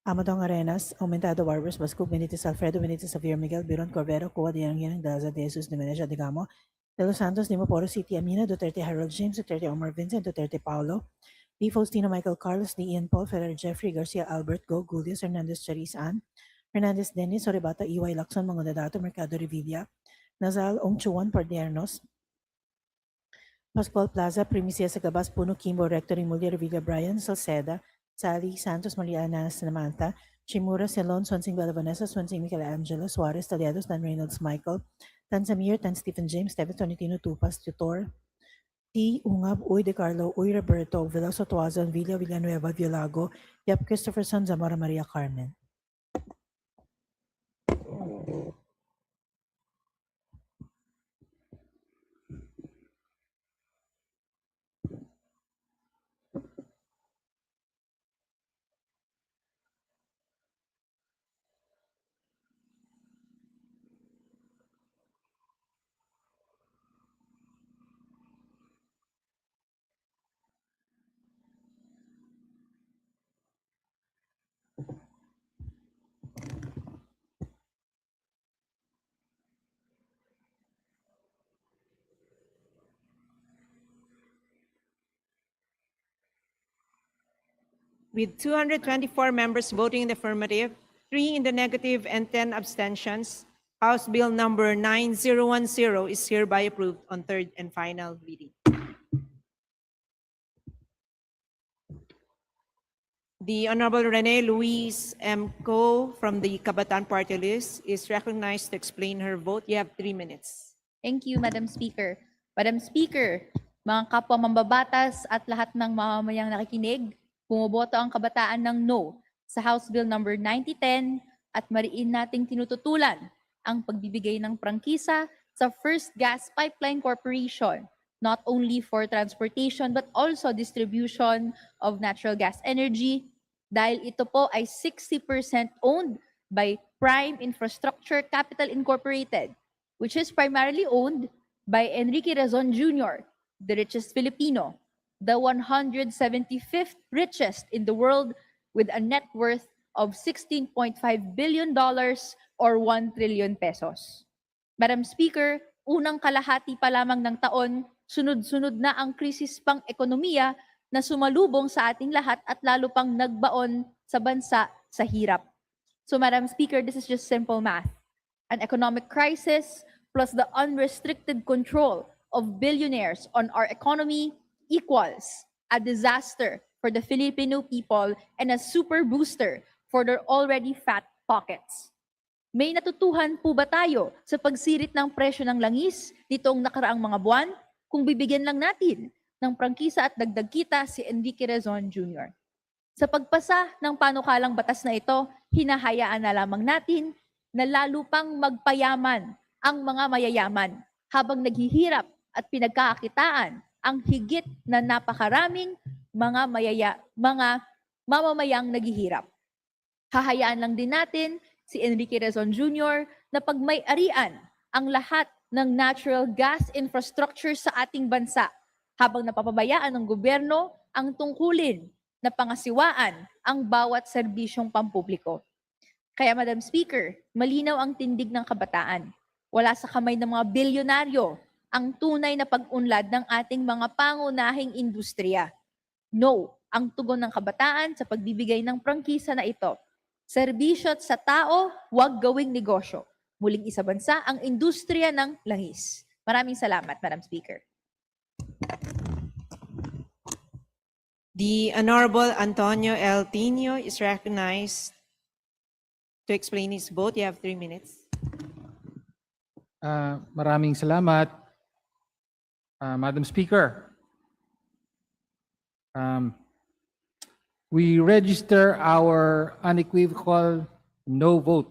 Amadong Arenas, Aumentado Barbers, Basco Benitez Alfredo Benitez Xavier Miguel Biron Corbero, Cuba de Yang Daza de Jesus de Meneja de Gamo, De Los Santos, de Maporo City, Amina, Duterte Harold James, Duterte Omar Vincent, Duterte Paulo, D. Faustino Michael Carlos, D. Ian Paul, Ferrer Jeffrey, Garcia Albert, Go, Gulius, Hernandez Charis Ann, Hernandez Dennis, Oribata, EY Lacson, Mangonadato, Mercado Revilla, Nazal Ongchuan Pardernos, Pascual Plaza, Primicia Sagabas, Puno, Kimbo, Rectory, Mulia, Revilla, Brian, Salceda, Sally, Santos, Mariana, Samantha, Chimura, Celon, Swansing, Bella Vanessa, Swansing, Michelangelo, Suarez, Taliados, Dan Reynolds, Michael, Tan Samir, Tan Stephen James, David Tonitino, Tupas, Tutor, T. Ungab, Uy De Carlo, Uy Roberto, Veloso Tuazon, Villa Villanueva, Violago, Yap Christopherson, Zamora Maria Carmen. With 224 members voting in the affirmative, 3 in the negative, and 10 abstentions, House Bill number 9010 is hereby approved on third and final reading. The Honorable Rene Luis M. Co. from the Kabataan Party List is recognized to explain her vote. You have 3 minutes. Thank you, Madam Speaker. Madam Speaker, mga kapwa mambabatas at lahat ng mamamayang nakikinig, bumoboto ang kabataan ng no sa House Bill number 9010 at mariin nating tinututulan ang pagbibigay ng prangkisa sa First Gas Pipeline Corporation, not only for transportation but also distribution of natural gas energy, dahil ito po ay 60% owned by Prime Infrastructure Capital Incorporated, which is primarily owned by Enrique Razon Jr., the richest Filipino, the 175th richest in the world with a net worth of $16.5 billion or 1 trillion pesos. Madam Speaker, unang kalahati pa lamang ng taon, sunod-sunod na ang krisis pang ekonomiya na sumalubong sa ating lahat at lalo pang nagbaon sa bansa sa hirap. So Madam Speaker, this is just simple math. An economic crisis plus the unrestricted control of billionaires on our economy equals a disaster for the Filipino people and a super booster for their already fat pockets. May natutuhan po ba tayo sa pagsirit ng presyo ng langis nitong nakaraang mga buwan kung bibigyan lang natin ng prangkisa at dagdag kita si Enrique Razon Jr.? Sa pagpasa ng panukalang batas na ito, hinahayaan na lamang natin na lalo pang magpayaman ang mga mayayaman habang naghihirap at pinagkakakitaan ang higit na napakaraming mga mamamayang naghihirap. Hahayaan lang din natin si Enrique Razon Jr. na pagmay-arian ang lahat ng natural gas infrastructure sa ating bansa habang napapabayaan ng gobyerno ang tungkulin na pangasiwaan ang bawat serbisyong pampubliko. Kaya Madam Speaker, malinaw ang tindig ng kabataan. Wala sa kamay ng mga bilyonaryo ang tunay na pag-unlad ng ating mga pangunahing industriya. No, ang tugon ng kabataan sa pagbibigay ng prangkisa na ito. Serbisyo sa tao, huwag gawing negosyo. Muling isa bansa ang industriya ng langis. Maraming salamat, Madam Speaker. The Honorable Antonio L. Tino is recognized to explain his vote. You have 3 minutes. Maraming salamat, Madam Speaker. We register our unequivocal no vote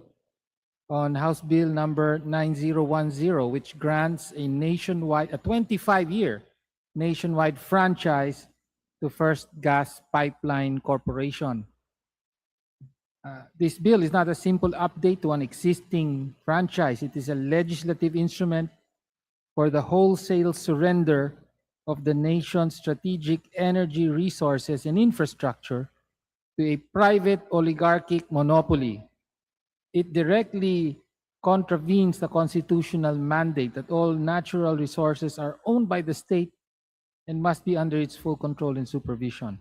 on House Bill number 9010, which grants a 25-year nationwide franchise to First Gas Pipeline Corporation. This bill is not a simple update to an existing franchise. It is a legislative instrument for the wholesale surrender of the nation's strategic energy resources and infrastructure to a private oligarchic monopoly. It directly contravenes the constitutional mandate that all natural resources are owned by the state and must be under its full control and supervision.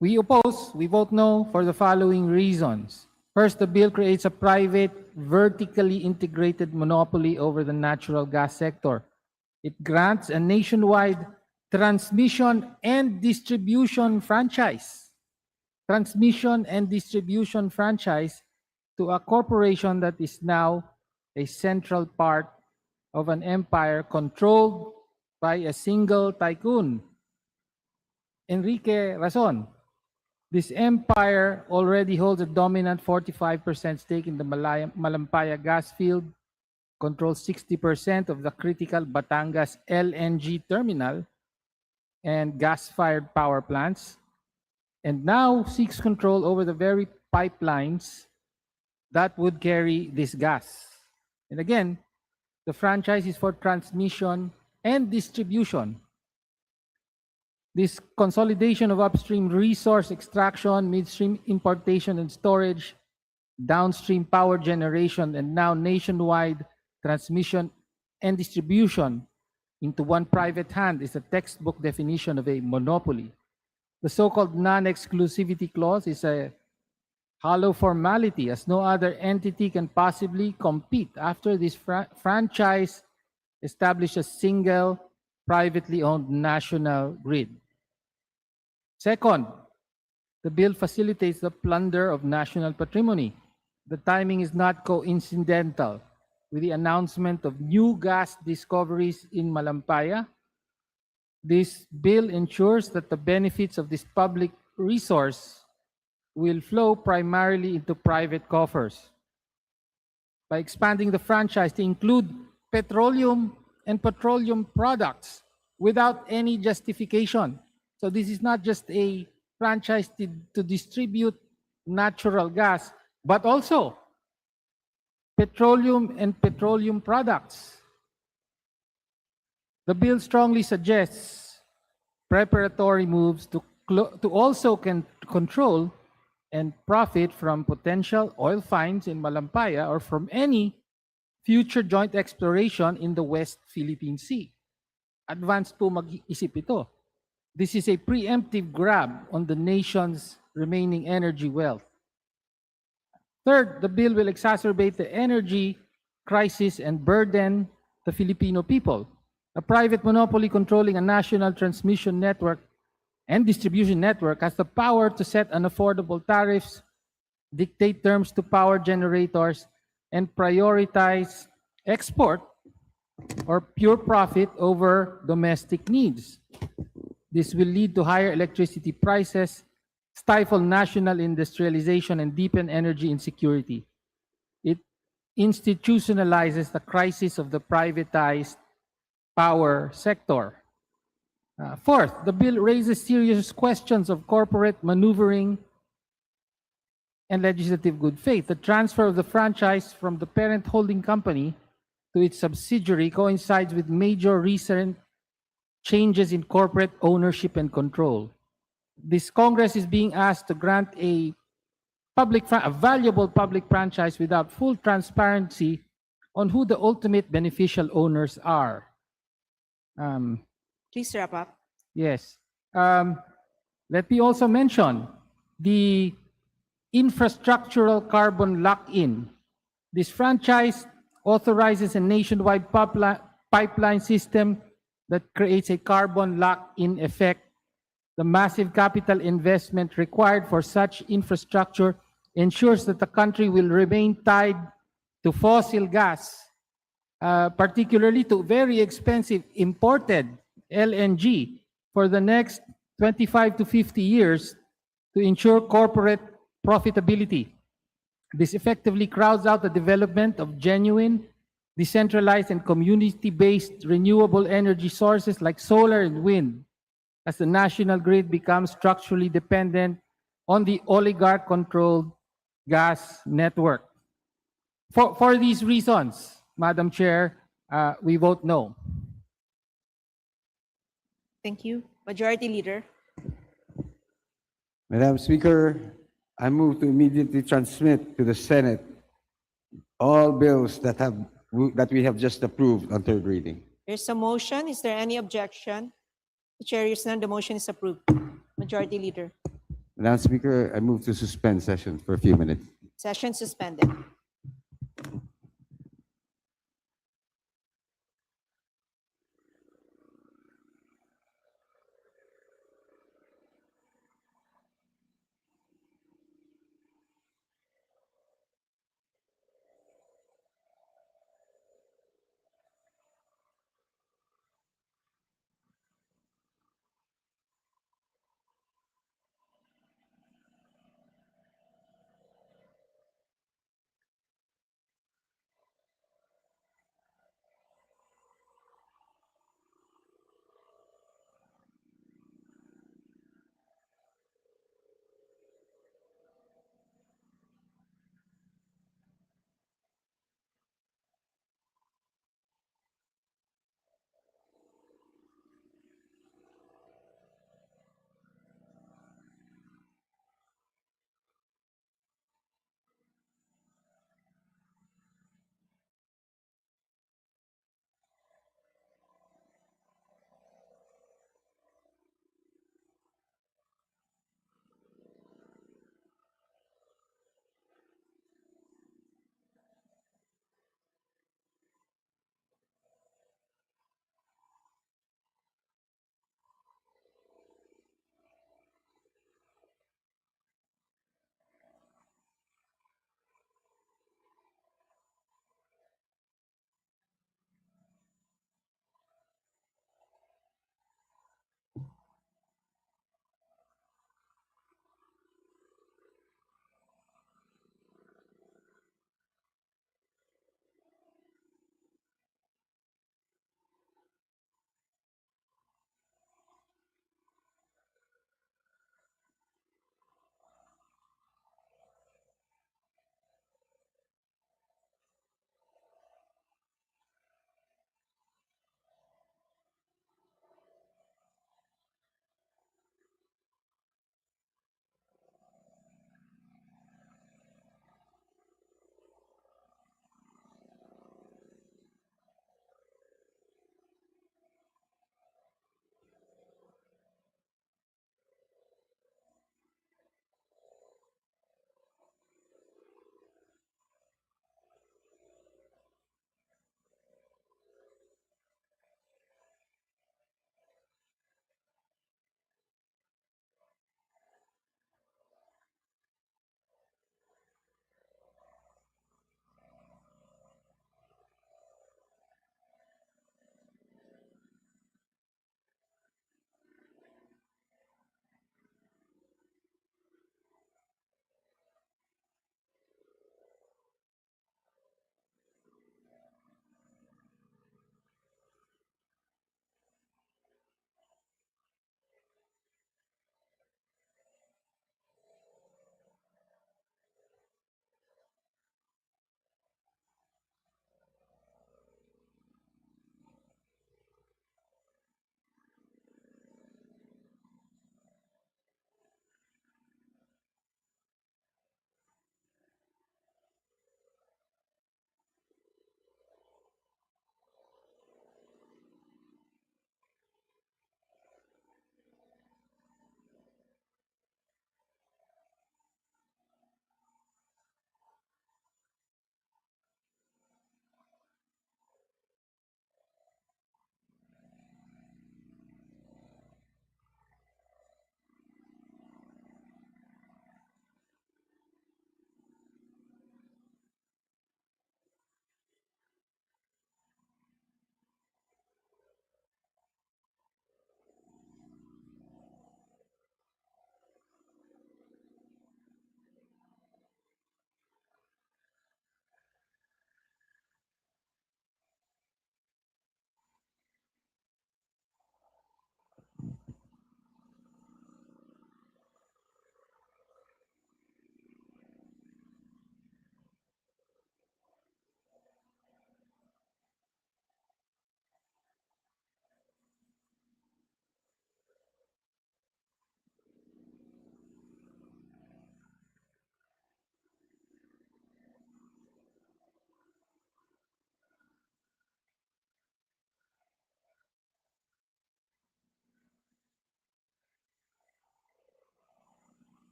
We vote no for the following reasons. First, the bill creates a private, vertically integrated monopoly over the natural gas sector. It grants a nationwide transmission and distribution franchise. Transmission and distribution franchise to a corporation that is now a central part of an empire controlled by a single tycoon, Enrique Razon. This empire already holds a dominant 45% stake in the Malampaya gas field, controls 60% of the critical Batangas LNG terminal and gas-fired power plants, and now seeks control over the very pipelines that would carry this gas. And again, the franchise is for transmission and distribution. This consolidation of upstream resource extraction, midstream importation and storage, downstream power generation, and now nationwide transmission and distribution into one private hand is a textbook definition of a monopoly. The so-called non-exclusivity clause is a hollow formality, as no other entity can possibly compete after this franchise established a single privately owned national grid. Second, the bill facilitates the plunder of national patrimony. The timing is not coincidental with the announcement of new gas discoveries in Malampaya. This bill ensures that the benefits of this public resource will flow primarily into private coffers. By expanding the franchise to include petroleum and petroleum products without any justification. So this is not just a franchise to distribute natural gas, but also petroleum and petroleum products. The bill strongly suggests preparatory moves to also control and profit from potential oil finds in Malampaya or from any future joint exploration in the West Philippine Sea. Advanced po mag-isip ito. This is a preemptive grab on the nation's remaining energy wealth. Third, the bill will exacerbate the energy crisis and burden the Filipino people. A private monopoly controlling a national transmission network and distribution network has the power to set unaffordable tariffs, dictate terms to power generators, and prioritize export or pure profit over domestic needs. This will lead to higher electricity prices, stifle national industrialization, and deepen energy insecurity. It institutionalizes the crisis of the privatized power sector. Fourth, the bill raises serious questions of corporate maneuvering and legislative good faith. The transfer of the franchise from the parent holding company to its subsidiary coincides with major recent changes in corporate ownership and control. This Congress is being asked to grant a a valuable public franchise without full transparency on who the ultimate beneficial owners are. Please wrap up. Yes. Let me also mention the infrastructural carbon lock-in. This franchise authorizes a nationwide pipeline system that creates a carbon lock-in effect. The massive capital investment required for such infrastructure ensures that the country will remain tied to fossil gas, particularly to very expensive imported LNG for the next 25 to 50 years to ensure corporate profitability. This effectively crowds out the development of genuine, decentralized, and community-based renewable energy sources like solar and wind, as the national grid becomes structurally dependent on the oligarch-controlled gas network. For these reasons, Madam Chair, we vote no. Thank you. Majority Leader. Madam Speaker, I move to immediately transmit to the Senate all bills that we have just approved on third reading. There's a motion. Is there any objection? The chair hears none. The motion is approved. Majority Leader. Madam Speaker, I move to suspend session for a few minutes. Session suspended.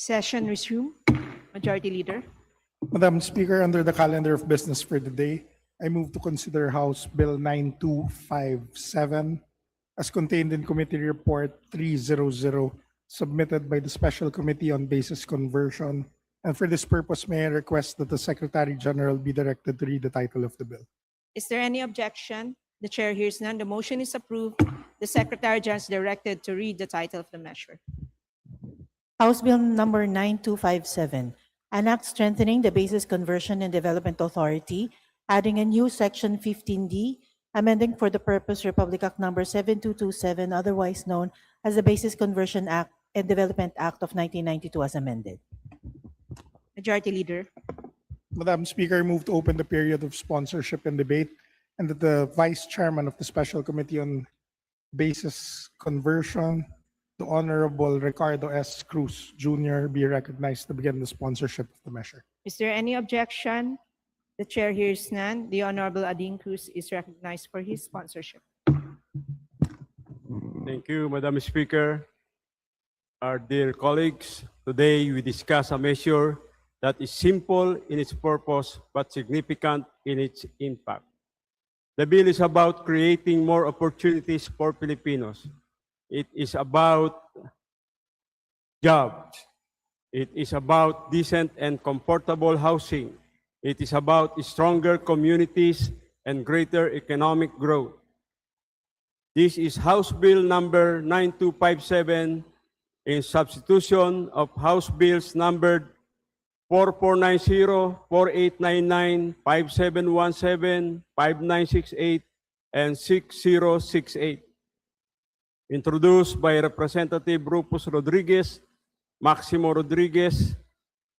Session resume. Majority Leader. Madam Speaker, under the calendar of business for the day, I move to consider House Bill 9257 as contained in Committee Report 300 submitted by the Special Committee on Basis Conversion. And for this purpose, may I request that the Secretary General be directed to read the title of the bill. Is there any objection? The chair hears none. The motion is approved. The Secretary General is directed to read the title of the measure. House Bill number 9257, an act strengthening the Basis Conversion and Development Authority, adding a new section 15D, amending for the purpose Republic Act number 7227, otherwise known as the Basis Conversion Act and Development Act of 1992 as amended. Majority Leader. Madam Speaker, I move to open the period of sponsorship and debate and that the Vice Chairman of the Special Committee on Basis Conversion, the Honorable Ricardo S. Cruz Jr. be recognized to begin the sponsorship of the measure. Is there any objection? The chair hears none. The Honorable Ading Cruz is recognized for his sponsorship. Thank you, Madam Speaker. Our dear colleagues, today we discuss a measure that is simple in its purpose but significant in its impact. The bill is about creating more opportunities for Filipinos. It is about jobs. It is about decent and comfortable housing. It is about stronger communities and greater economic growth. This is House Bill number 9257 in substitution of House Bills numbered 4490, 4899, 5717, 5968, and 6068. Introduced by Representative Rufus Rodriguez, Maximo Rodriguez,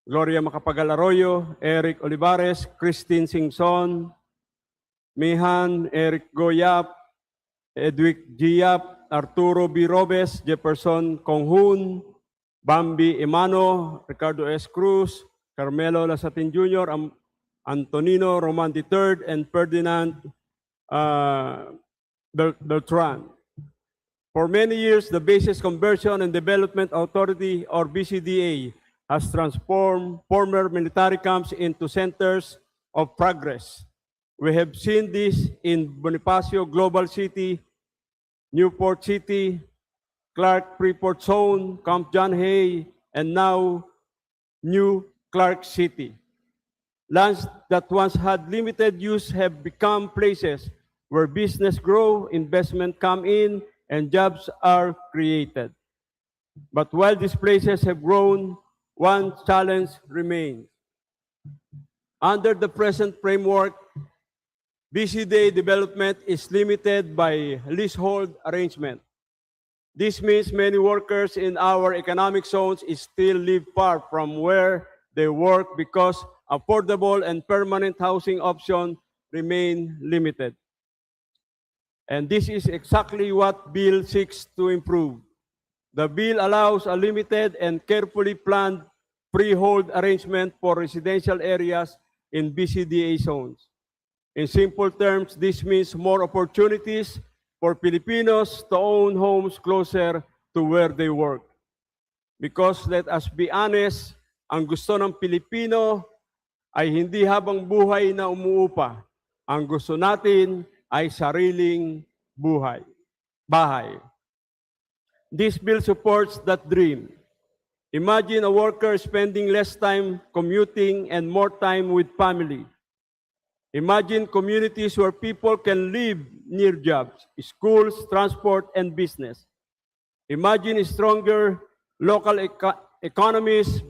Gloria Macapagal Arroyo, Eric Olivares, Christine Singson, Mihan, Eric Goyap, Edwick Giap, Arturo B. Robes, Jefferson Conghun, Bambi Emano, Ricardo S. Cruz, Carmelo Lasatin Jr., Antonino Roman III, and Ferdinand Beltran. For many years, the Basis Conversion and Development Authority, or BCDA, has transformed former military camps into centers of progress. We have seen this in Bonifacio Global City, Newport City, Clark Freeport Zone, Camp John Hay, and now New Clark City. Lands that once had limited use have become places where business grow, investment come in, and jobs are created. But while these places have grown, one challenge remains. Under the present framework, BCDA development is limited by leasehold arrangement. This means many workers in our economic zones still live far from where they work because affordable and permanent housing options remain limited. And this is exactly what Bill seeks to improve. The bill allows a limited and carefully planned freehold arrangement for residential areas in BCDA zones. In simple terms, this means more opportunities for Filipinos to own homes closer to where they work. Because let us be honest, ang gusto ng Pilipino ay hindi habang buhay na umuupa. Ang gusto natin ay sariling bahay. This bill supports that dream. Imagine a worker spending less time commuting and more time with family. Imagine communities where people can live near jobs, schools, transport, and business. Imagine stronger local economies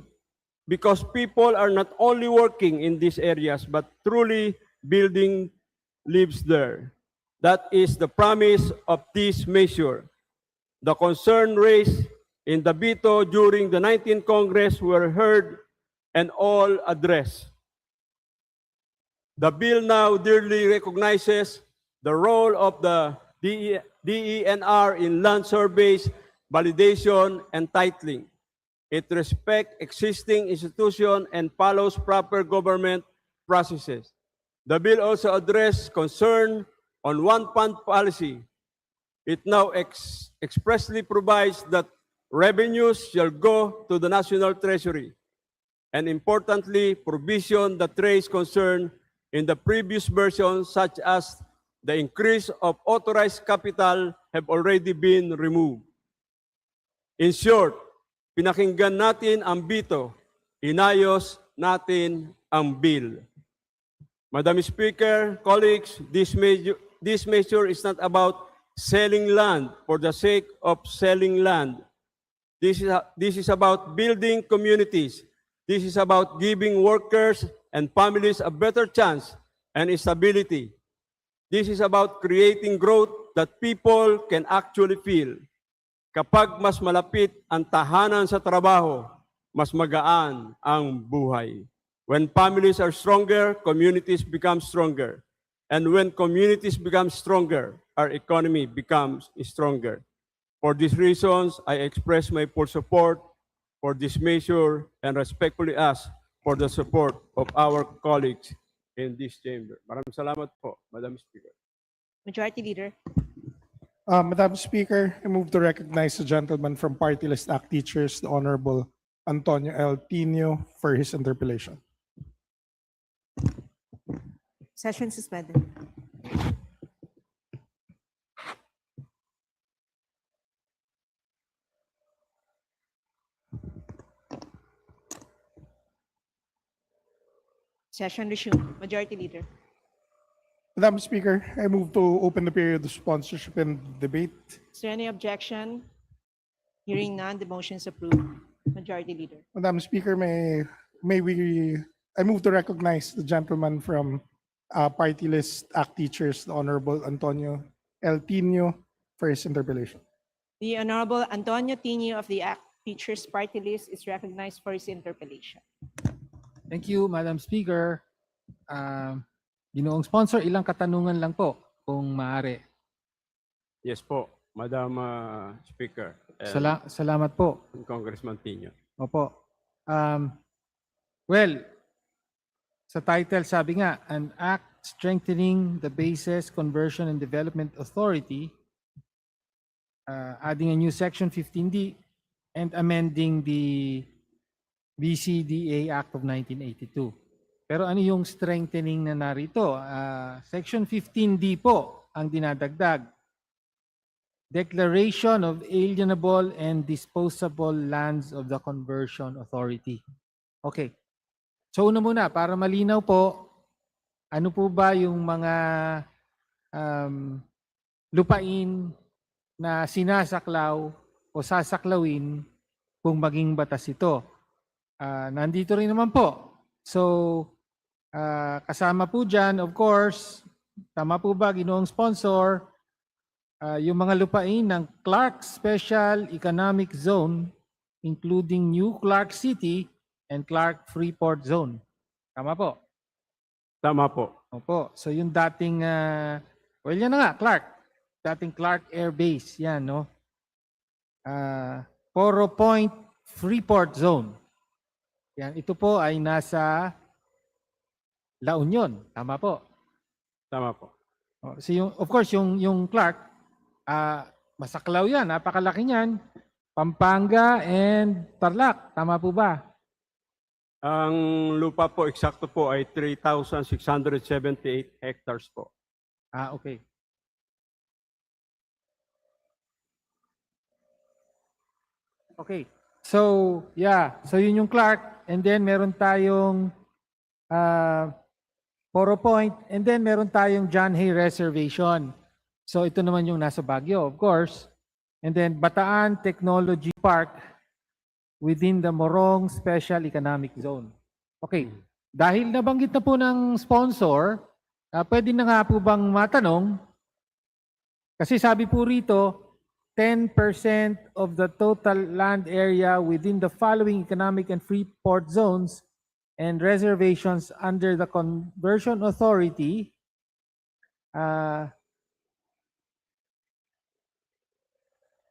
because people are not only working in these areas but truly building lives there. That is the promise of this measure. The concern raised in the veto during the 19th Congress were heard and all addressed. The bill now dearly recognizes the role of the DENR in land surveys, validation, and titling. It respects existing institutions and follows proper government processes. The bill also addresses concern on one-fund policy. It now expressly provides that Revenues shall go to the National Treasury. And importantly, provision that raised concern in the previous version, such as the increase of authorized capital, have already been removed. In short, pinakinggan natin ang bito, inayos natin ang bill. Madam Speaker, colleagues, this measure is not about selling land for the sake of selling land. This is about building communities. This is about giving workers and families a better chance and stability. This is about creating growth that people can actually feel. Kapag mas malapit ang tahanan sa trabaho, mas magaan ang buhay. When families are stronger, communities become stronger. And when communities become stronger, our economy becomes stronger. For these reasons, I express my full support for this measure and respectfully ask for the support of our colleagues in this chamber. Maraming salamat po, Madam Speaker. Majority Leader. Madam Speaker, I move to recognize the gentleman from Party List Act Teachers, the Honorable Antonio L. Tino, for his interpellation. Session suspended. Session resumed. Majority Leader. Madam Speaker, I move to open the period of sponsorship and debate. Is there any objection? Hearing none, the motion is approved. Majority Leader. Madam Speaker, I move to recognize the gentleman from Party List Act Teachers, the Honorable Antonio L. Tino, for his interpellation. The Honorable Antonio Tino of the Act Teachers Party List is recognized for his interpellation. Thank you, Madam Speaker. Ginoong sponsor, ilang katanungan lang po kung maaari. Yes po, Madam Speaker. Salamat po. Congressman Tino. Opo. Well, sa title sabi nga, an act strengthening the Bases Conversion and Development Authority, adding a new section 15D and amending the BCDA Act of 1982. Pero ano yung strengthening na narito? Section 15D po ang dinadagdag. Declaration of alienable and disposable lands of the Conversion Authority. Okay. So una muna, para malinaw po, ano po ba yung mga lupain na sinasaklaw o sasaklawin kung maging batas ito? Nandito rin naman po. So, kasama po dyan, of course, tama po ba, ginoong sponsor, yung mga lupain ng Clark Special Economic Zone, including New Clark City and Clark Freeport Zone. Tama po? Tama po. Opo. So yung dating, well yan na nga, Clark. Dating Clark Air Base, yan, no? Poro Point Freeport Zone. Yan, ito po ay nasa La Union. Tama po? Tama po. So yung, of course, yung Clark, masaklaw yan, napakalaki niyan. Pampanga and Tarlac. Tama po ba? Ang lupa po, eksakto po, ay 3,678 hectares po. Okay. Okay. So, yeah. So, yun yung Clark. And then, meron tayong Poro Point. And then, meron tayong John Hay Reservation. So, ito naman yung nasa Baguio, of course. And then, Bataan Technology Park within the Morong Special Economic Zone. Okay. Dahil nabanggit na po ng sponsor, pwede na nga po bang matanong, kasi sabi po rito, 10% of the total land area within the following economic and free port zones and reservations under the Conversion Authority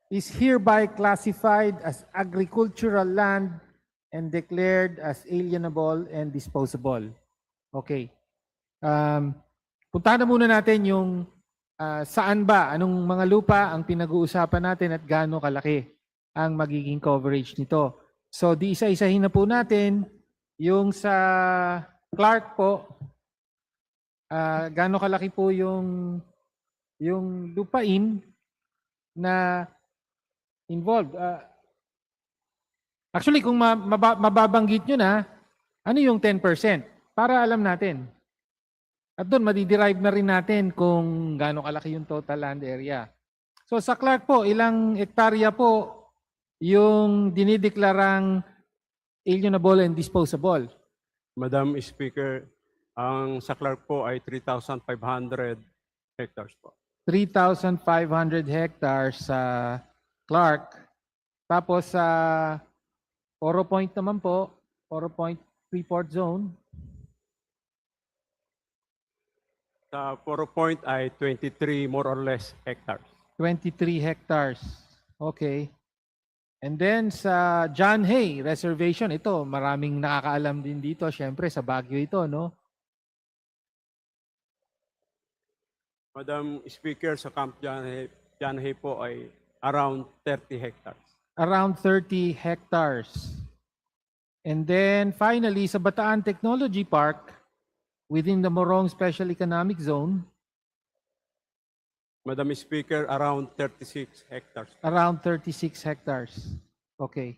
is hereby classified as agricultural land and declared as alienable and disposable. Okay. Punta na muna natin yung saan ba, anong mga lupa ang pinag-uusapan natin at gaano kalaki. ang magiging coverage nito. So di isa-isahin na po natin yung sa Clark po. Gaano kalaki po yung lupain na involved. Actually, kung mababanggit nyo na, ano yung 10%? Para alam natin. At doon, madiderive na rin natin kung gaano kalaki yung total land area. So sa Clark po, ilang hektarya po yung dinideklarang alienable and disposable? Madam Speaker, ang sa Clark po ay 3,500 hectares po. 3,500 hectares sa Clark. Tapos sa 4 Point naman po, 4 Point Freeport Zone. Sa 4 Point ay 23 more or less hectares. 23 hectares. Okay. And then sa John Hay Reservation, ito, maraming nakakaalam din dito. Siyempre, sa Baguio ito, no? Madam Speaker, sa Camp John Hay po ay around 30 hectares. Around 30 hectares. And then finally, sa Bataan Technology Park, within the Morong Special Economic Zone, Madam Speaker, around 36 hectares. around 36 hectares. Okay.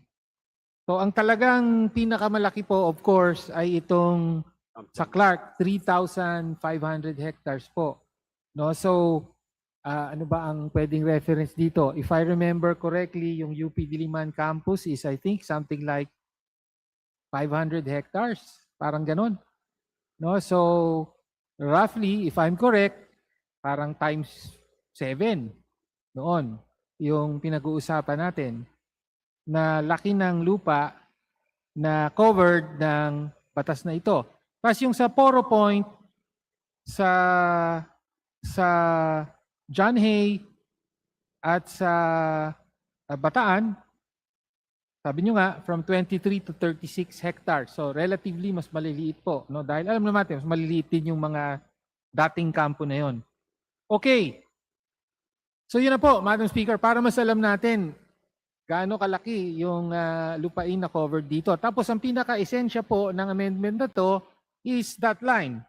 So ang talagang pinakamalaki po, of course, ay itong sa Clark, 3,500 hectares po. No? So, ano ba ang pwedeng reference dito? If I remember correctly, yung UP Diliman campus is, I think, something like 500 hectares. Parang ganon. No? So, roughly, if I'm correct, parang times 7 noon yung pinag-uusapan natin na laki ng lupa na covered ng batas na ito. Tapos yung sa Poro Point, sa John Hay at sa Bataan, sabi nyo nga, from 23 to 36 hectares. So relatively mas maliliit po. No? Dahil alam naman natin, mas maliliit din yung mga dating kampo na yon. Okay. So yun na po, Madam Speaker, para mas alam natin gaano kalaki yung lupain na covered dito. Tapos ang pinaka-esensya po ng amendment na to is that line.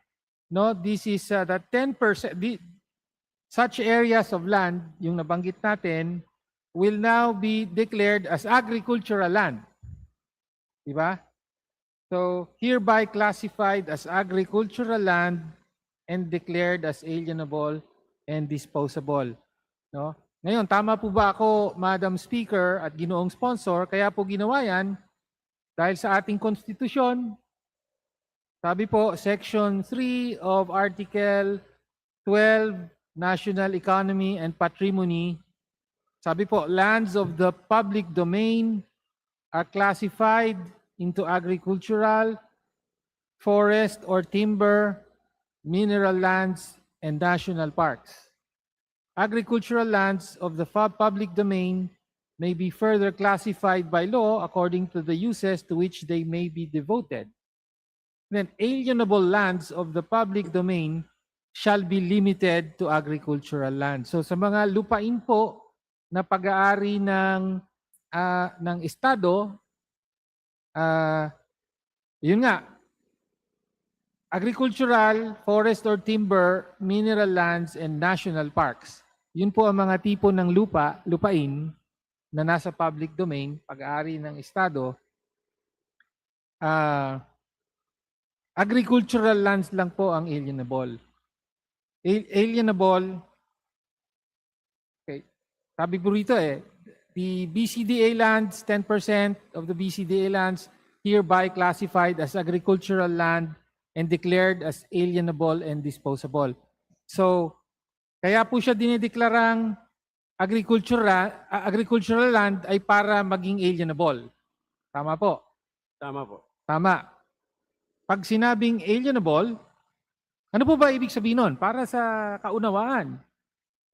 No, this is that 10%, such areas of land, yung nabanggit natin, will now be declared as agricultural land. Diba? So, hereby classified as agricultural land and declared as alienable and disposable. No? Ngayon, tama po ba ako, Madam Speaker at ginoong sponsor, kaya po ginawa yan dahil sa ating konstitusyon, sabi po, Section 3 of Article 12, National Economy and Patrimony, sabi po, lands of the public domain are classified into agricultural, forest or timber, mineral lands, and national parks. Agricultural lands of the public domain may be further classified by law according to the uses to which they may be devoted. Then alienable lands of the public domain shall be limited to agricultural land. So sa mga lupain po na pag-aari ng estado, yun nga, agricultural, forest or timber, mineral lands, and national parks. Yun po ang mga tipo ng lupain na nasa public domain, pag-aari ng estado. Agricultural lands lang po ang alienable. Alienable, okay, sabi po rito the BCDA lands, 10% of the BCDA lands hereby classified as agricultural land and declared as alienable and disposable. So, kaya po siya dinideklarang agricultural land ay para maging alienable. Tama po? Tama po. Tama. Pag sinabing alienable, ano po ba ibig sabihin nun? Para sa kaunawaan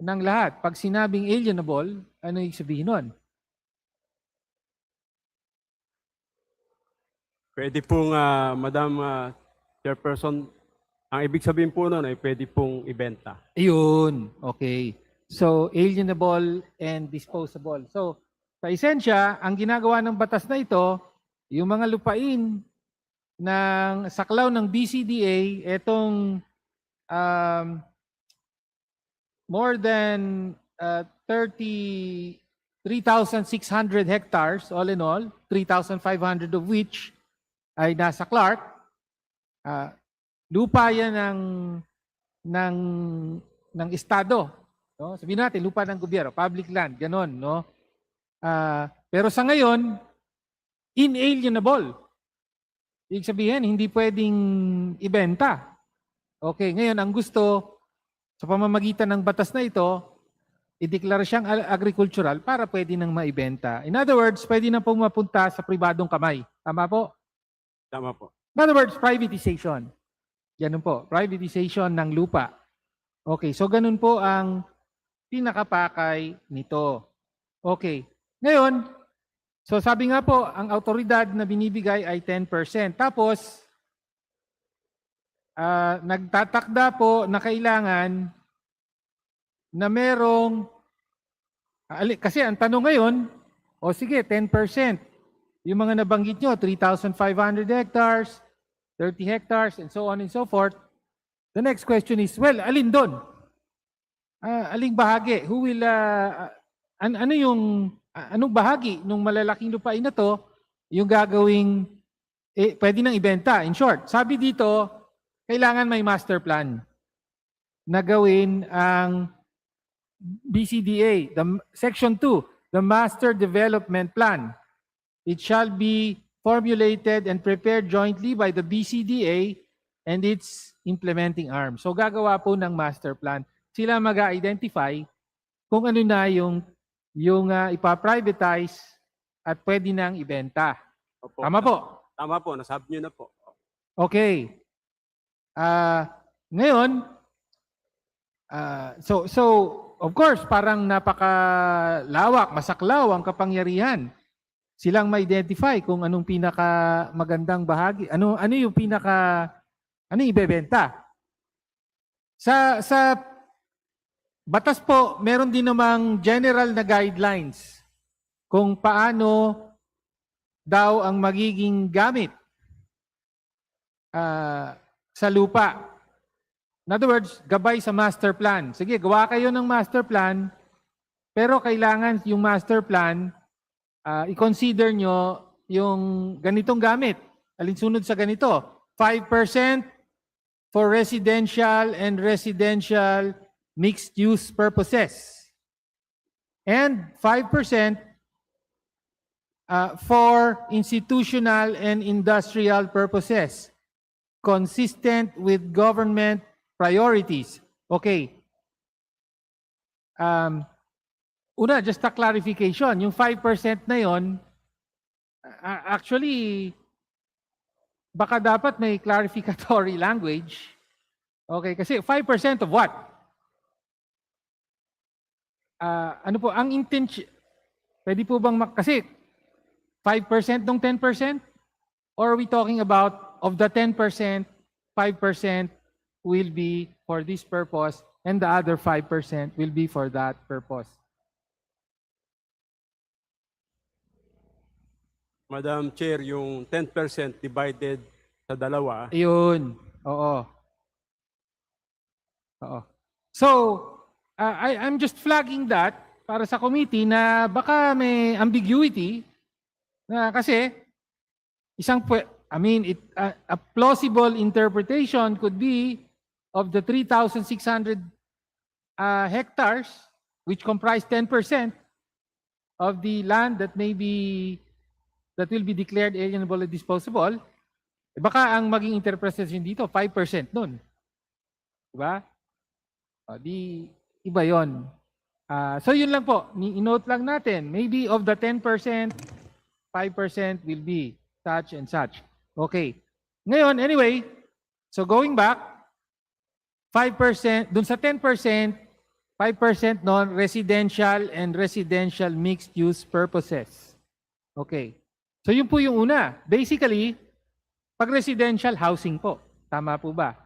ng lahat. Pag sinabing alienable, ano ibig sabihin nun? Pwede pong, Madam Chairperson, ang ibig sabihin po nun ay pwede pong ibenta. Ayun. Okay. So, alienable and disposable. So, Sa esensya, ang ginagawa ng batas na ito, yung mga lupain ng saklaw ng BCDA, itong more than 3,600 hectares, all in all, 3,500 of which ay nasa Clark. Lupa yan ng estado. No? Sabihin natin, lupa ng gobyerno, public land, ganon. No? Pero sa ngayon, inalienable. Ibig sabihin, hindi pwedeng ibenta. Okay, ngayon ang gusto, sa pamamagitan ng batas na ito, ideklara siyang agricultural para pwede nang maibenta. In other words, pwede nang pumapunta sa pribadong kamay. Tama po? Tama po. In other words, privatization. Ganun po, privatization ng lupa. Okay, so ganun po ang pinakapakay nito. Okay, ngayon, so sabi nga po, ang autoridad na binibigay ay 10%. Tapos, nagtatakda po na kailangan na merong, kasi ang tanong ngayon, o sige, 10%. Yung mga nabanggit nyo, 3,500 hectares, 30 hectares, and so on and so forth. The next question is, well, alin doon? Aling bahagi? Who will, anong bahagi ng malalaking lupain na to yung gagawing, pwede nang ibenta? In short, sabi dito, kailangan may master plan na gawin ang BCDA, Section 2, the Master Development Plan. It shall be formulated and prepared jointly by the BCDA and its implementing arm. So gagawa po ng master plan. Sila mag-identify kung ano na yung ipa-privatize at pwede nang ibenta. Opo. Tama po? Tama po, nasabi niyo na po. Okay. Ngayon, so of course, parang napakalawak, masaklaw ang kapangyarihan. Silang ma-identify kung anong pinaka magandang bahagi, ano yung ibebenta. Sa batas po, meron din namang general na guidelines kung paano daw ang magiging gamit sa lupa. In other words, gabay sa master plan. Sige, gawa kayo ng master plan, pero kailangan yung master plan, i-consider nyo yung ganitong gamit. Alinsunod sa ganito, 5% for residential and residential mixed-use purposes. And 5% for institutional and industrial purposes, consistent with government priorities. Okay. Una, just a clarification. Yung 5% na yon, actually, baka dapat may clarificatory language. Okay, kasi 5% of what? Ano po, ang intention, pwede po bang, kasi 5% ng 10%? Or are we talking about, of the 10%, 5% will be for this purpose, and the other 5% will be for that purpose? Madam Chair, yung 10% divided sa dalawa. Ayun. Oo. Oo. So, I'm just flagging that para sa committee na baka may ambiguity na kasi a plausible interpretation could be of the 3,600 hectares, which comprise 10% of the land that will be declared alienable and disposable. Baka ang maging interpretation dito 5% nun. Diba? Di iba yon. So yun lang po, i-note lang natin, maybe of the 10%, 5% will be such and such. Okay. Ngayon, anyway, so going back, 5%, dun sa 10%, 5% non-residential and residential mixed-use purposes. Okay. So yun po yung una. Basically, pag residential housing po. Tama po ba?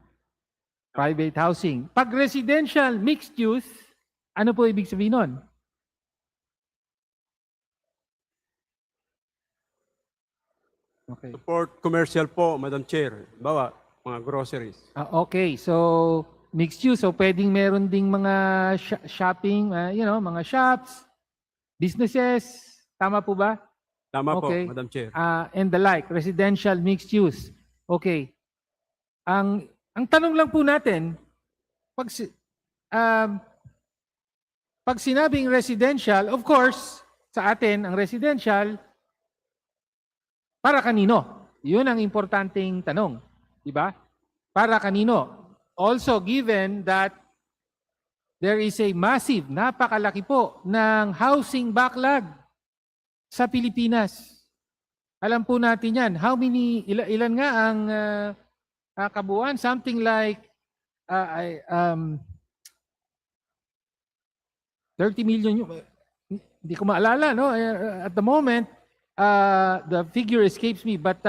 Private housing. Pag residential mixed use, ano po ibig sabihin nun? Okay. Support commercial po, Madam Chair. Bawa, mga groceries. Okay, so mixed use. So pwedeng meron ding mga shopping, mga shops, businesses. Tama po ba? Tama po, Okay. Madam Chair. And the like, residential mixed use. Okay. Ang tanong lang po natin, pag pag sinabing residential, of course, sa atin ang residential para kanino? 'Yun ang importanteng tanong, 'di ba? Para kanino? Also given that there is a massive, napakalaki po ng housing backlog sa Pilipinas. Alam po natin 'yan. Ilan nga ang kabuuan? Something like 30 million. Hindi ko maalala, no? At the moment, the figure escapes me, but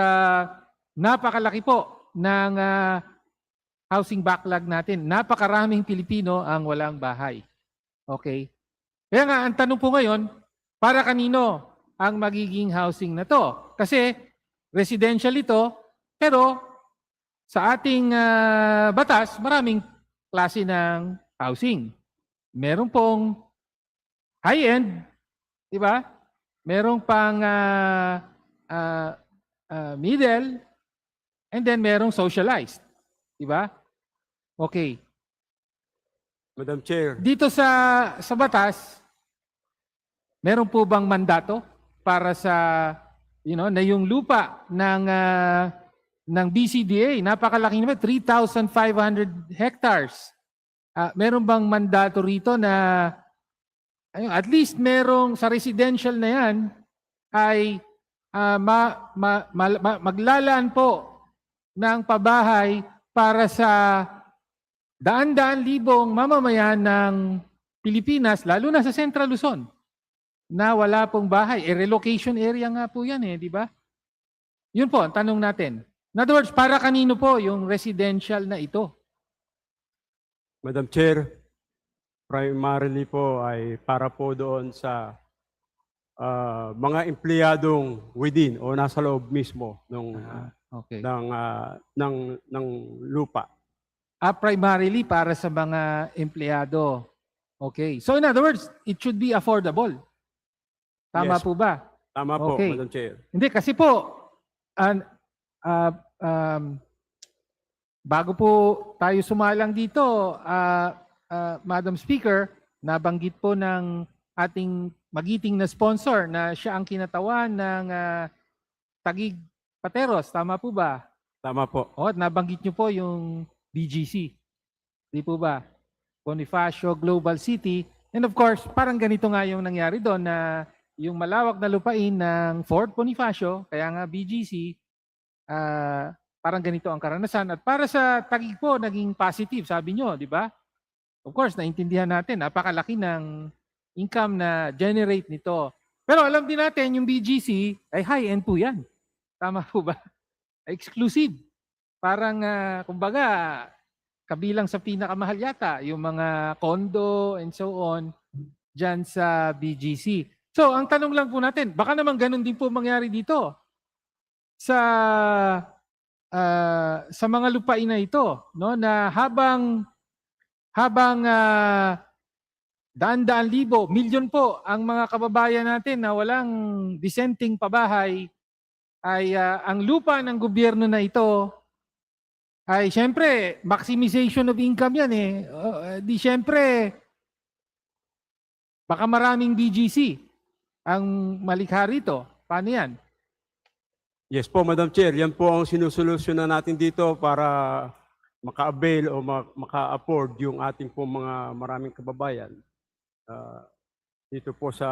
napakalaki po ng housing backlog natin. Napakaraming Pilipino ang walang bahay. Okay? Kaya nga, ang tanong po ngayon, para kanino ang magiging housing na to? Kasi residential ito, pero sa ating batas, maraming klase ng housing. Meron pong high-end, di ba? Merong pang middle, and then merong socialized. Di ba? Okay. Madam Chair. Dito sa batas, meron po bang mandato para sa, na yung lupa ng BCDA, napakalaki naman, 3,500 hectares. Meron bang mandato rito na at least merong sa residential na yan ay maglalaan po ng pabahay para sa daan-daan libong mamamayan ng Pilipinas, lalo na sa Central Luzon, na wala pong bahay. Relocation area nga po yan di ba? Yun po, ang tanong natin. In other words, para kanino po yung residential na ito? Madam Chair, primarily po ay para po doon sa mga empleyadong within o nasa loob mismo ng lupa. Primarily para sa mga empleyado. Okay. So in other words, it should be affordable. Tama Yes. po ba? Tama po, Okay. Madam Chair. Hindi, kasi po, bago po tayo sumalang dito, Madam Speaker, nabanggit po ng ating magiting na sponsor na siya ang kinatawan ng Taguig Pateros. Tama po ba? Tama po. At nabanggit niyo po yung BGC. Di po ba? Bonifacio Global City. And of course, parang ganito nga yung nangyari doon na yung malawak na lupain ng Fort Bonifacio, kaya nga BGC, parang ganito ang karanasan. At para sa Taguig po, naging positive, sabi nyo, di ba? Of course, naintindihan natin, napakalaki ng income na generate nito. Pero alam din natin, yung BGC ay high-end po yan. Tama po ba? Exclusive. Parang, kumbaga, kabilang sa pinakamahal yata, yung mga condo and so on, dyan sa BGC. So, ang tanong lang po natin, baka naman ganun din po mangyari dito sa mga lupain na ito, no, na habang daan-daan libo, milyon po ang mga kababayan natin na walang disenteng pabahay, ay ang lupa ng gobyerno na ito ay syempre maximization of income yan di syempre baka maraming BGC ang malikha rito. Paano yan? Yes po, Madam Chair. Yan po ang sinusolusyonan natin dito para maka-avail o maka-afford yung ating po mga maraming kababayan dito po sa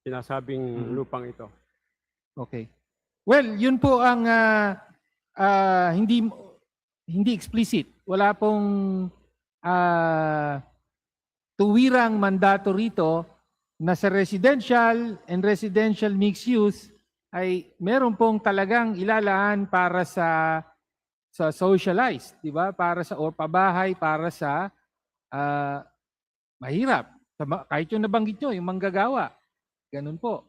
sinasabing lupang ito. Okay. Well, yun po ang hindi explicit. Wala pong tuwirang mandato rito na sa residential and residential mixed use ay meron pong talagang ilalaan para sa socialized, di ba? Para sa or pabahay para sa mahirap. Kahit yung nabanggit nyo, yung manggagawa. Ganun po.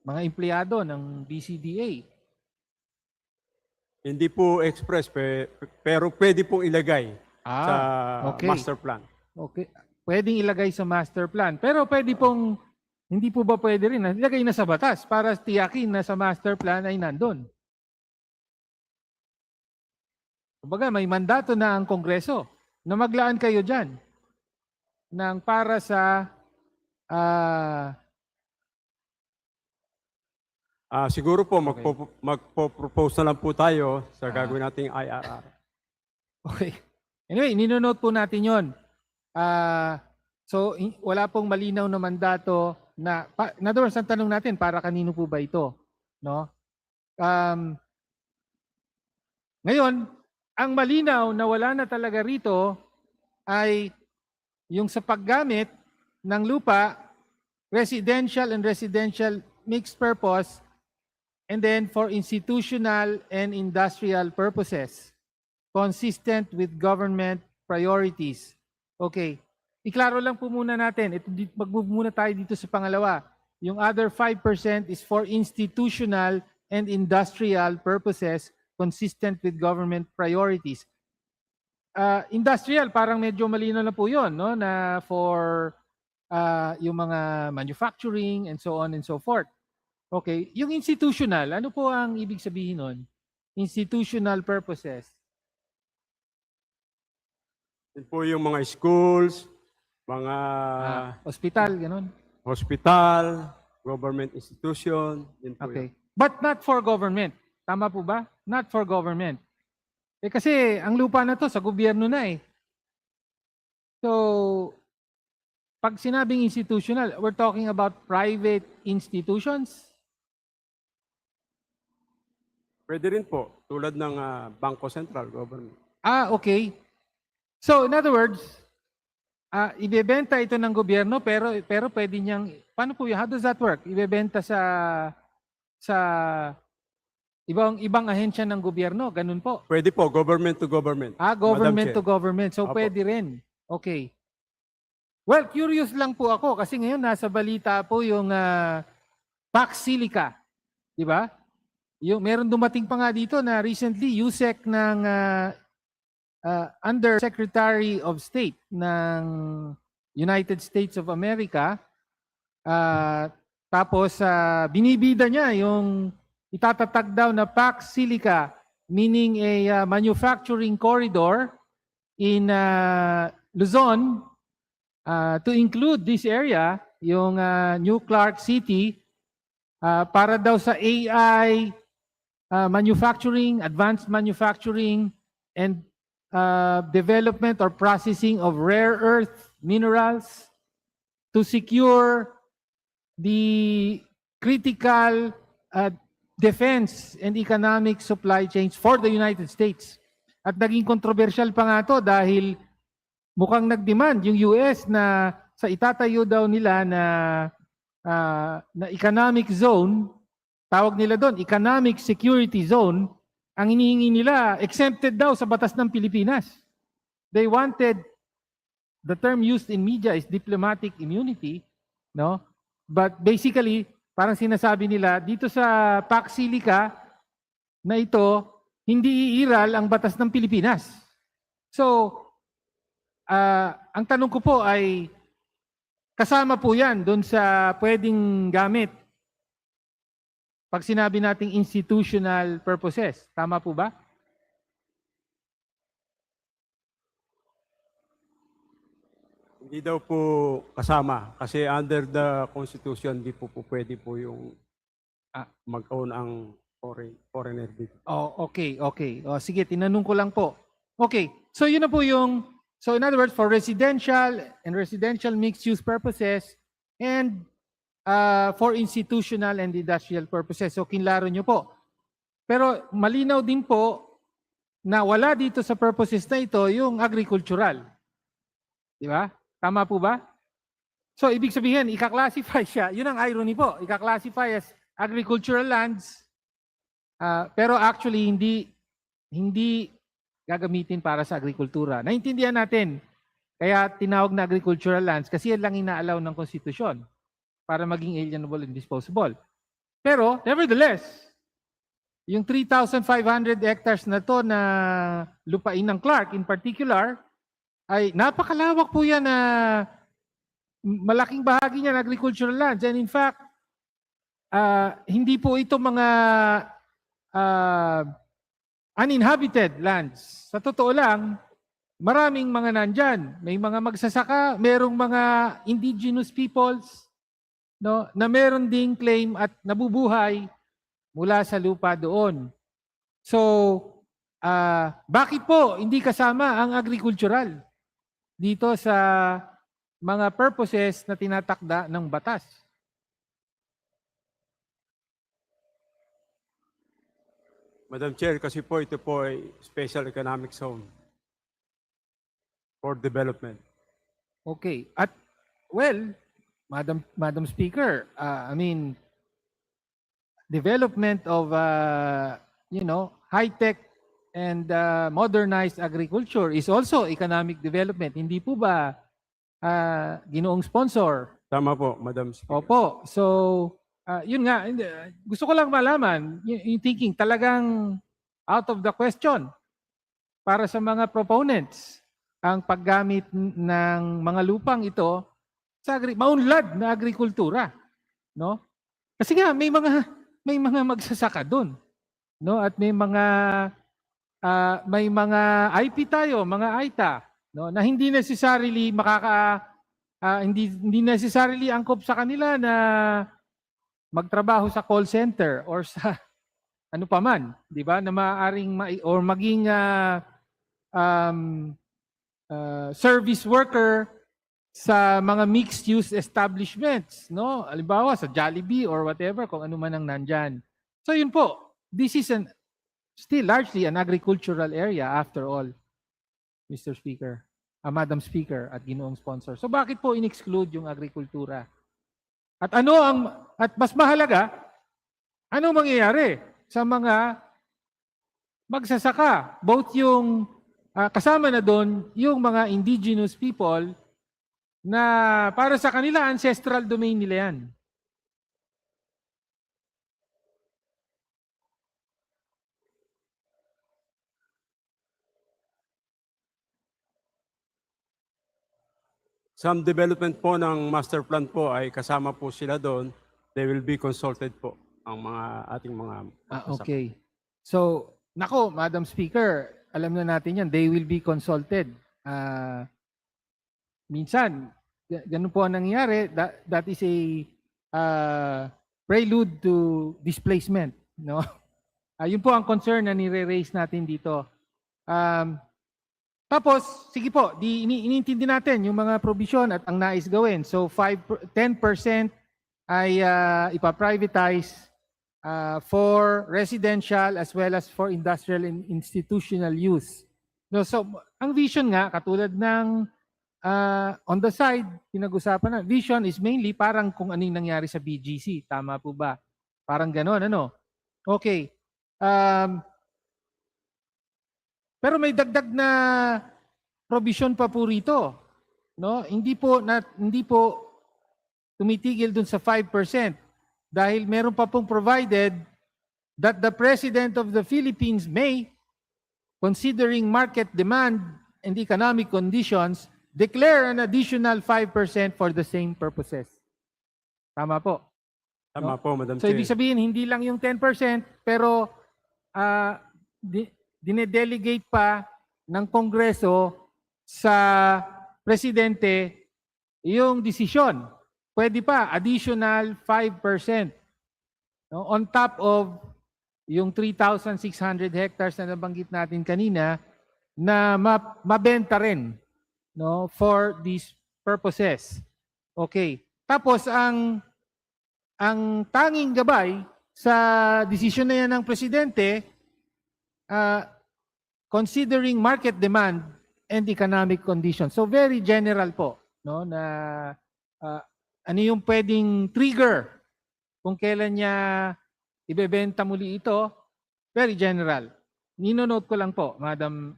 mga empleyado ng BCDA. Hindi po express, pero pwede pong ilagay sa Okay. master plan. Okay. Pwedeng ilagay sa master plan. Pero pwede pong, hindi po ba pwede rin na ilagay na sa batas para tiyakin na sa master plan ay nandun? Kumbaga, may mandato na ang Kongreso na maglaan kayo dyan ng para sa Siguro po, magpo-propose na lang po tayo sa gagawin nating IRR. okay. Anyway, ninonote po natin yon. So, wala pong malinaw na mandato na, in other words, ang tanong natin, para kanino po ba ito? No? Ngayon, ang malinaw na wala na talaga rito ay yung sa paggamit ng lupa, residential and residential mixed purpose, and then for institutional and industrial purposes, consistent with government priorities. Okay. Iklaro lang po muna natin. Mag-move muna tayo dito sa pangalawa. Yung other 5% is for institutional and industrial purposes consistent with government priorities. Industrial, parang medyo malino na po yun, no? Na for yung mga manufacturing and so on and so forth. Okay. Yung institutional, ano po ang ibig sabihin nun? Institutional purposes. Yun po yung mga schools, mga hospital, ganun. Hospital, government institution. Yun po Okay. yun. But not for government. Tama po ba? Not for government. Kasi ang lupa na to sa gobyerno na eh. So, pag sinabing institutional, we're talking about private institutions. Pwede rin po, tulad ng Bangko Sentral, government. Okay. So, in other words, ibebenta ito ng gobyerno pero pwede niyang, paano po yun? How does that work? Ibebenta sa ibang ahensya ng gobyerno, ganun po. Pwede po, government to government. Government to Madam Chair. government. So, Apo. pwede rin. Okay. Well, curious lang po ako kasi ngayon nasa balita po yung Pax Silica. Di ba? Yung meron dumating pa nga dito na recently USEC ng Under Secretary of State ng United States of America. Tapos binibida niya yung itatatag daw na Pax Silica, meaning a manufacturing corridor in Luzon to include this area, yung New Clark City, para daw sa AI manufacturing, advanced manufacturing, and development or processing of rare earth minerals to secure the critical defense and economic supply chains for the United States. At naging controversial pa nga to dahil mukhang nag-demand yung US na sa itatayo daw nila na economic zone, tawag nila doon, economic security zone, ang hinihingi nila, exempted daw sa batas ng Pilipinas. They wanted, the term used in media is diplomatic immunity, no? But basically, parang sinasabi nila, dito sa Pax Silica na ito, hindi iiral ang batas ng Pilipinas. So, ang tanong ko po ay, kasama po yan doon sa pwedeng gamit pag sinabi nating institutional purposes. Tama po ba? Hindi daw po kasama kasi under the Constitution, hindi po pwede po yung mag-own ang foreigner dito. Okay. Sige, tinanong ko lang po. Okay, so yun na po yung, so in other words, for residential and residential mixed-use purposes and for institutional and industrial purposes. So kinlaro nyo po. Pero malinaw din po na wala dito sa purposes na ito yung agricultural. Di ba? Tama po ba? So ibig sabihin, ika-classify siya. Yun ang irony po. Ika-classify as agricultural lands. Pero actually hindi gagamitin para sa agrikultura. Naintindihan natin. Kaya tinawag na agricultural lands kasi yan lang inaalaw ng konstitusyon para maging alienable and disposable. Pero nevertheless, yung 3,500 hectares na to na lupain ng Clark in particular, ay napakalawak po yan na malaking bahagi niyan agricultural lands. And in fact, hindi po ito mga uninhabited lands. Sa totoo lang, maraming mga nandyan. May mga magsasaka, merong mga indigenous peoples, no, na meron ding claim at nabubuhay mula sa lupa doon. So, bakit po hindi kasama ang agricultural dito sa mga purposes na tinatakda ng batas? Madam Chair, kasi po ito po ay special economic zone for development. Okay. At, well, Madam Speaker, I mean, development of, high-tech and modernized agriculture is also economic development. Hindi po ba ginoong sponsor? Tama po, Madam Speaker. Opo. So, yun nga, gusto ko lang malaman, yung thinking talagang out of the question para sa mga proponents ang paggamit ng mga lupang ito sa maunlad na agrikultura, no? Kasi nga may mga magsasaka doon, no? At may mga IP tayo, mga AITA, no, na hindi necessarily hindi necessarily angkop sa kanila na magtrabaho sa call center or sa ano pa man, di ba, na maaaring or maging service worker sa mga mixed-use establishments, no? Halimbawa sa Jollibee or whatever, kung ano man ang nandyan. So yun po, this is still largely an agricultural area after all, Mr. Speaker, Madam Speaker at ginoong sponsor. So bakit po in-exclude yung agrikultura? At at mas mahalaga, ano mangyayari sa mga magsasaka? Both yung kasama na doon yung mga indigenous people na para sa kanila ancestral domain nila yan. Some development po ng master plan po ay kasama po sila doon. They will be consulted po ang mga ating mga okay. So, nako, Madam Speaker, alam na natin yan, they will be consulted. Minsan, ganun po ang nangyayari. That is a prelude to displacement, no? Yun po ang concern na nire-raise natin dito. Tapos, sige po, iniintindi natin yung mga provision at ang nais gawin. So, 10% ay ipaprivatize for residential as well as for industrial and institutional use. No, so, ang vision nga, katulad ng on the side, pinag-usapan na, vision is mainly parang kung anong nangyari sa BGC. Tama po ba? Parang gano'n, ano? Okay. Pero may dagdag na provision pa po rito, no? Hindi po tumitigil dun sa 5% dahil meron pa pong provided that the President of the Philippines may, considering market demand and economic conditions, declare an additional 5% for the same purposes. Tama po. Tama po, Madam So Chair. ibig sabihin hindi lang yung 10% pero dinedelegate pa ng Kongreso sa Presidente yung desisyon. Pwede pa, additional 5%. No? On top of yung 3,600 hectares na nabanggit natin kanina na mabenta rin, no, for these purposes. Okay. Tapos ang tanging gabay sa desisyon na yan ng Presidente, considering market demand and economic conditions. So very general po, no, na ano yung pwedeng trigger kung kailan niya ibebenta muli ito, very general. Nino-note ko lang po, Madam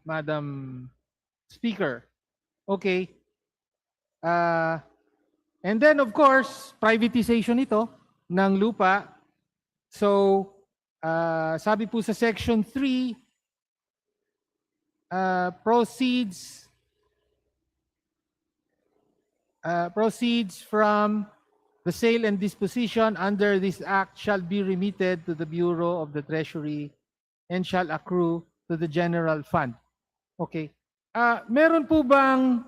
Speaker. Okay. And then of course, privatization ito ng lupa So, sabi po sa Section 3, proceeds from the sale and disposition under this act shall be remitted to the Bureau of the Treasury and shall accrue to the general fund. Okay. Meron po bang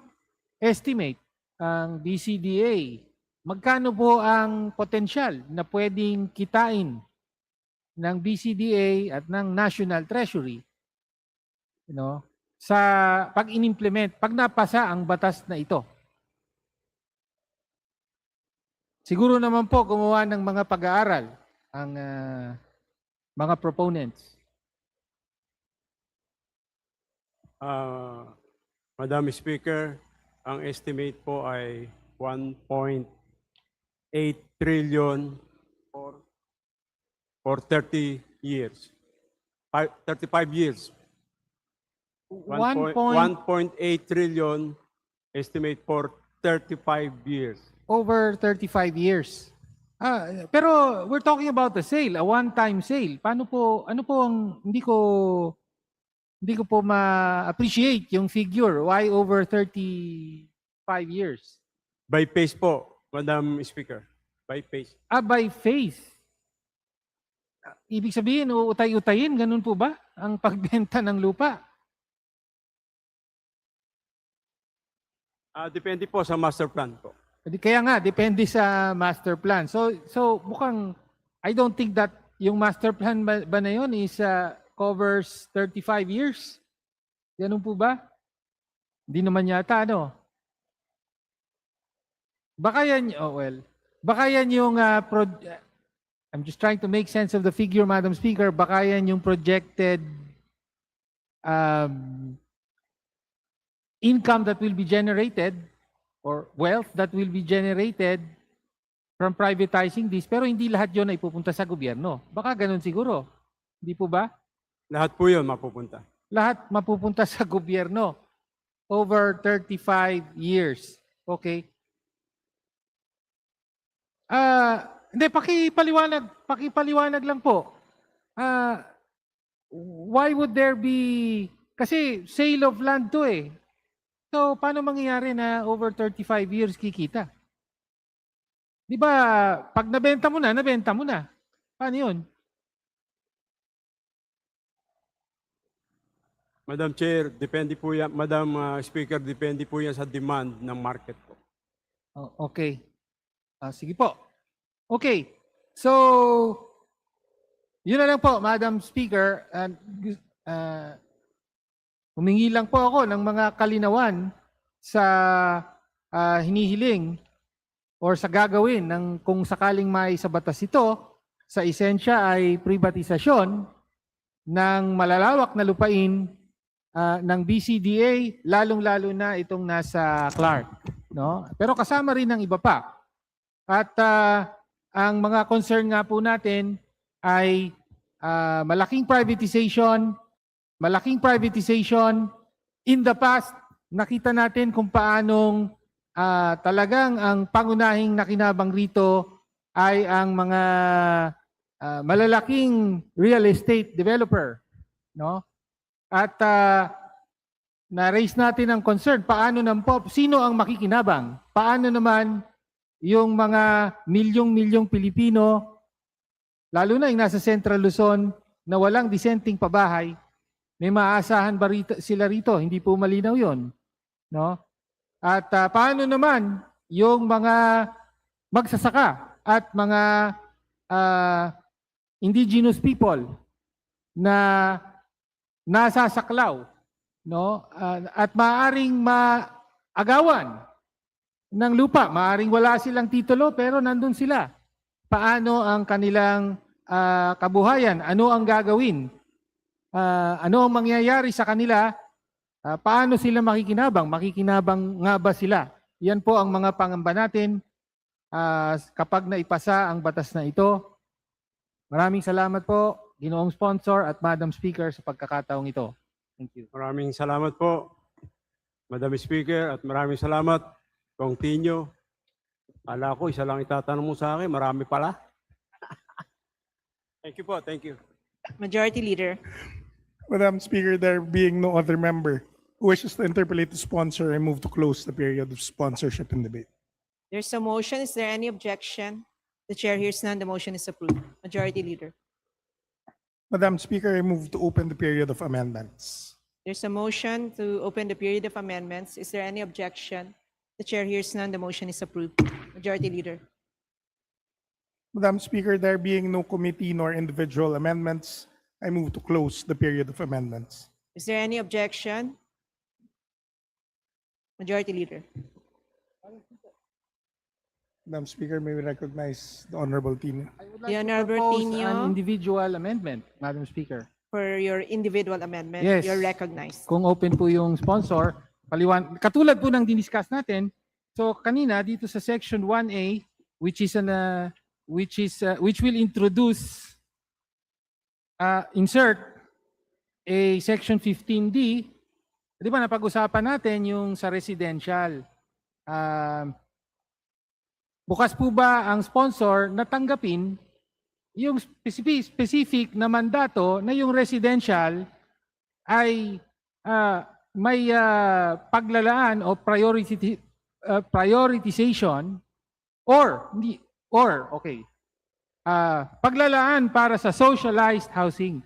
estimate ang BCDA? Magkano po ang potensyal na pwedeng kitain ng BCDA at ng National Treasury, sa pag-inimplement, pag napasa ang batas na ito? Siguro naman po gumawa ng mga pag-aaral ang mga proponents. Madam Speaker, ang estimate po ay 1.8 trillion for 30 years. 35 years. 1.8 trillion estimate for 35 years. Over 35 years. Pero we're talking about the sale, a one-time sale. Ano po ang hindi ko po ma-appreciate yung figure. Why over 35 years? By phase po, Madam Speaker. By phase. By phase. Ibig sabihin, uutay-utayin, ganun po ba ang pagbenta ng lupa? Depende po sa master plan po. Kaya nga, depende sa master plan. So mukhang, I don't think that yung master plan ba na yun is covers 35 years. Ganun po ba? Hindi naman yata, ano? Baka yan, baka yan yung, I'm just trying to make sense of the figure, Madam Speaker. Baka yan yung projected income that will be generated or wealth that will be generated from privatizing this, pero hindi lahat yun ay pupunta sa gobyerno. Baka ganun siguro. Hindi po ba? Lahat po yun mapupunta. Lahat mapupunta sa gobyerno over 35 years. Okay? Hindi, pakipaliwanag lang po. Why would there be, kasi sale of land to eh. So, paano mangyayari na over 35 years kikita? Di ba, pag nabenta mo na, nabenta mo na. Paano yun? Madam Chair, depende po yan, Madam Speaker, depende po yan sa demand ng market po. Okay. Sige po. Okay. So, yun na lang po, Madam Speaker. Humingi lang po ako ng mga kalinawan sa hinihiling or sa gagawin ng kung sakaling may sa batas ito, sa esensya ay privatisasyon ng malalawak na lupain ng BCDA, lalong-lalo na itong nasa Clark. No? Pero kasama rin ng iba pa. At ang mga concern nga po natin ay malaking privatization. In the past, nakita natin kung paanong talagang ang pangunahing nakinabang rito ay ang mga malalaking real estate developer. No? At na-raise natin ang concern, sino ang makikinabang? Paano naman yung mga milyong-milyong Pilipino, lalo na yung nasa Central Luzon, na walang disenteng pabahay, may maaasahan ba sila rito? Hindi po malinaw yon, no? At paano naman yung mga magsasaka at mga indigenous people na nasasaklaw, no? At maaring maagawan ng lupa, maaring wala silang titulo pero nandun sila. Paano ang kanilang kabuhayan? Ano ang gagawin? Ano ang mangyayari sa kanila? Paano sila makikinabang? Makikinabang nga ba sila? Yan po ang mga pangamba natin kapag naipasa ang batas na ito. Maraming salamat po, Ginoong Sponsor at Madam Speaker sa pagkakataong ito. Thank you. Maraming salamat po, Madam Speaker, at maraming salamat, Kong Tinyo. Ala ko, isa lang itatanong mo sa akin, marami pala. Thank you po, thank you. Majority Leader. Madam Speaker, there being no other member who wishes to interpolate the sponsor, I move to close the period of sponsorship and debate. There's a motion. Is there any objection? The chair hears none. The motion is approved. Majority Leader. Madam Speaker, I move to open the period of amendments. There's a motion to open the period of amendments. Is there any objection? The chair hears none. The motion is approved. Majority Leader. Madam Speaker, there being no committee nor individual amendments, I move to close the period of amendments. Is there any objection? Majority Leader. Madam Speaker, may we recognize the Honorable Tino. The Honorable Propose an Tino, individual amendment, Madam Speaker. for your individual amendment, Yes. you're recognized. Kung open po yung sponsor, katulad po ng diniscuss natin. So kanina dito sa section 1A, which will introduce insert a section 15D. Di ba napag-usapan natin yung sa residential. Bukas po ba ang sponsor na tanggapin yung specific na mandato na yung residential ay may paglalaan o prioritization paglalaan para sa socialized housing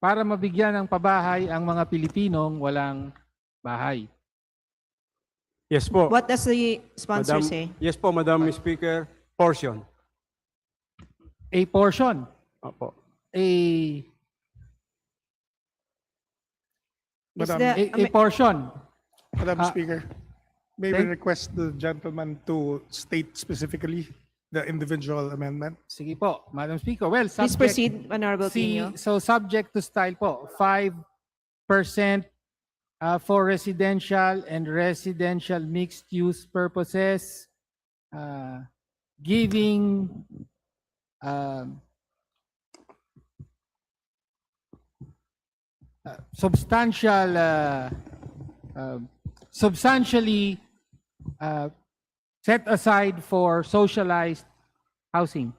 para mabigyan ng pabahay ang mga Pilipinong walang bahay. Yes po. What does the sponsor say? Yes po, Madam Speaker. Portion. A portion. Opo. A portion. Madam Speaker, may we request the gentleman to state specifically the individual amendment? Sige po, Madam Speaker. Well, Please proceed, Honorable Tino. So subject to style po, 5% for residential and residential mixed-use purposes, giving substantially set aside for socialized housing.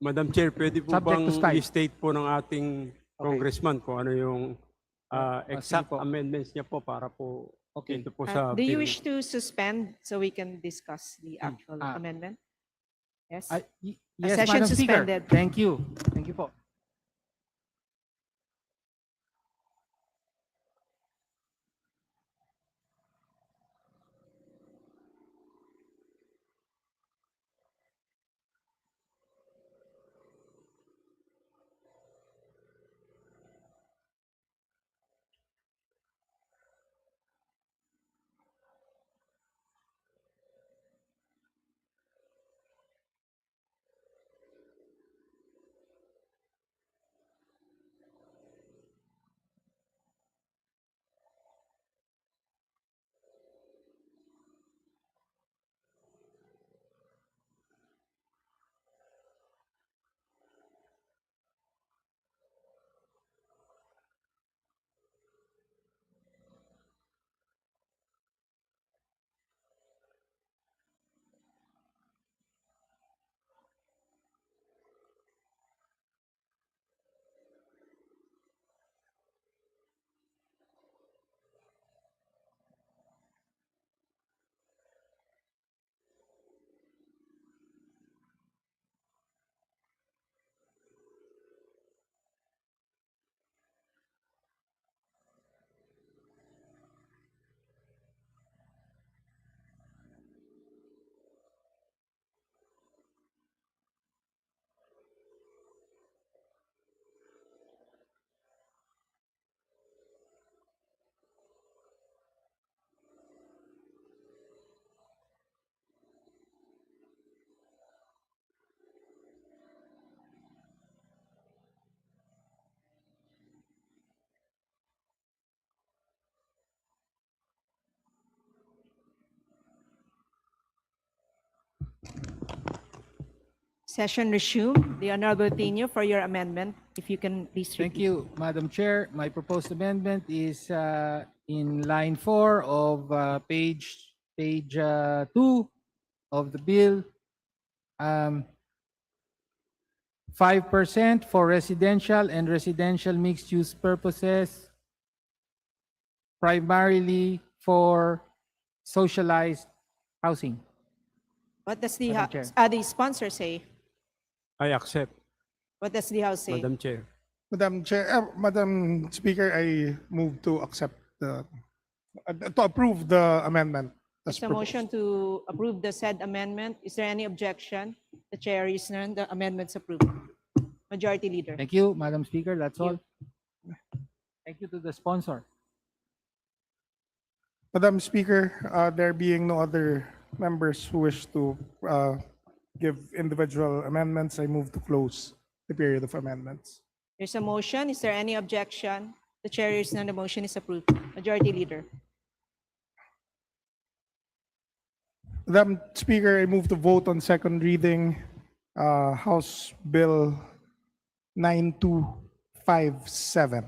Madam Chair, pwede po Subject bang to style. i-state po ng ating congressman kung ano yung exact sige po. amendments niya po para po ito po Do sa you bill. wish to suspend so we can discuss the actual amendment? Yes. Yes, Session Madam Speaker. suspended. Thank you. Thank you po. Session resumed. The Honorable Tino for your amendment, if you can please repeat. Thank you, Madam Chair. My proposed amendment is in line 4 of page 2 of the bill. 5% for residential and residential mixed-use purposes, primarily for socialized housing. What does the, Madam Chair. the sponsor say? I accept, What does the House say? Madam Chair. Madam Speaker, I move to accept to approve the amendment. as There's a proposed. motion to approve the said amendment. Is there any objection? The chair is none. The amendment's approved. Majority Leader. Thank you, Madam Speaker. That's Thank all. Thank you to the sponsor. Madam Speaker, there being no other members who wish to give individual amendments, I move to close the period of amendments. There's a motion. Is there any objection? The chair is none. The motion is approved. Majority Leader. Madam Speaker, I move to vote on second reading House Bill 9257.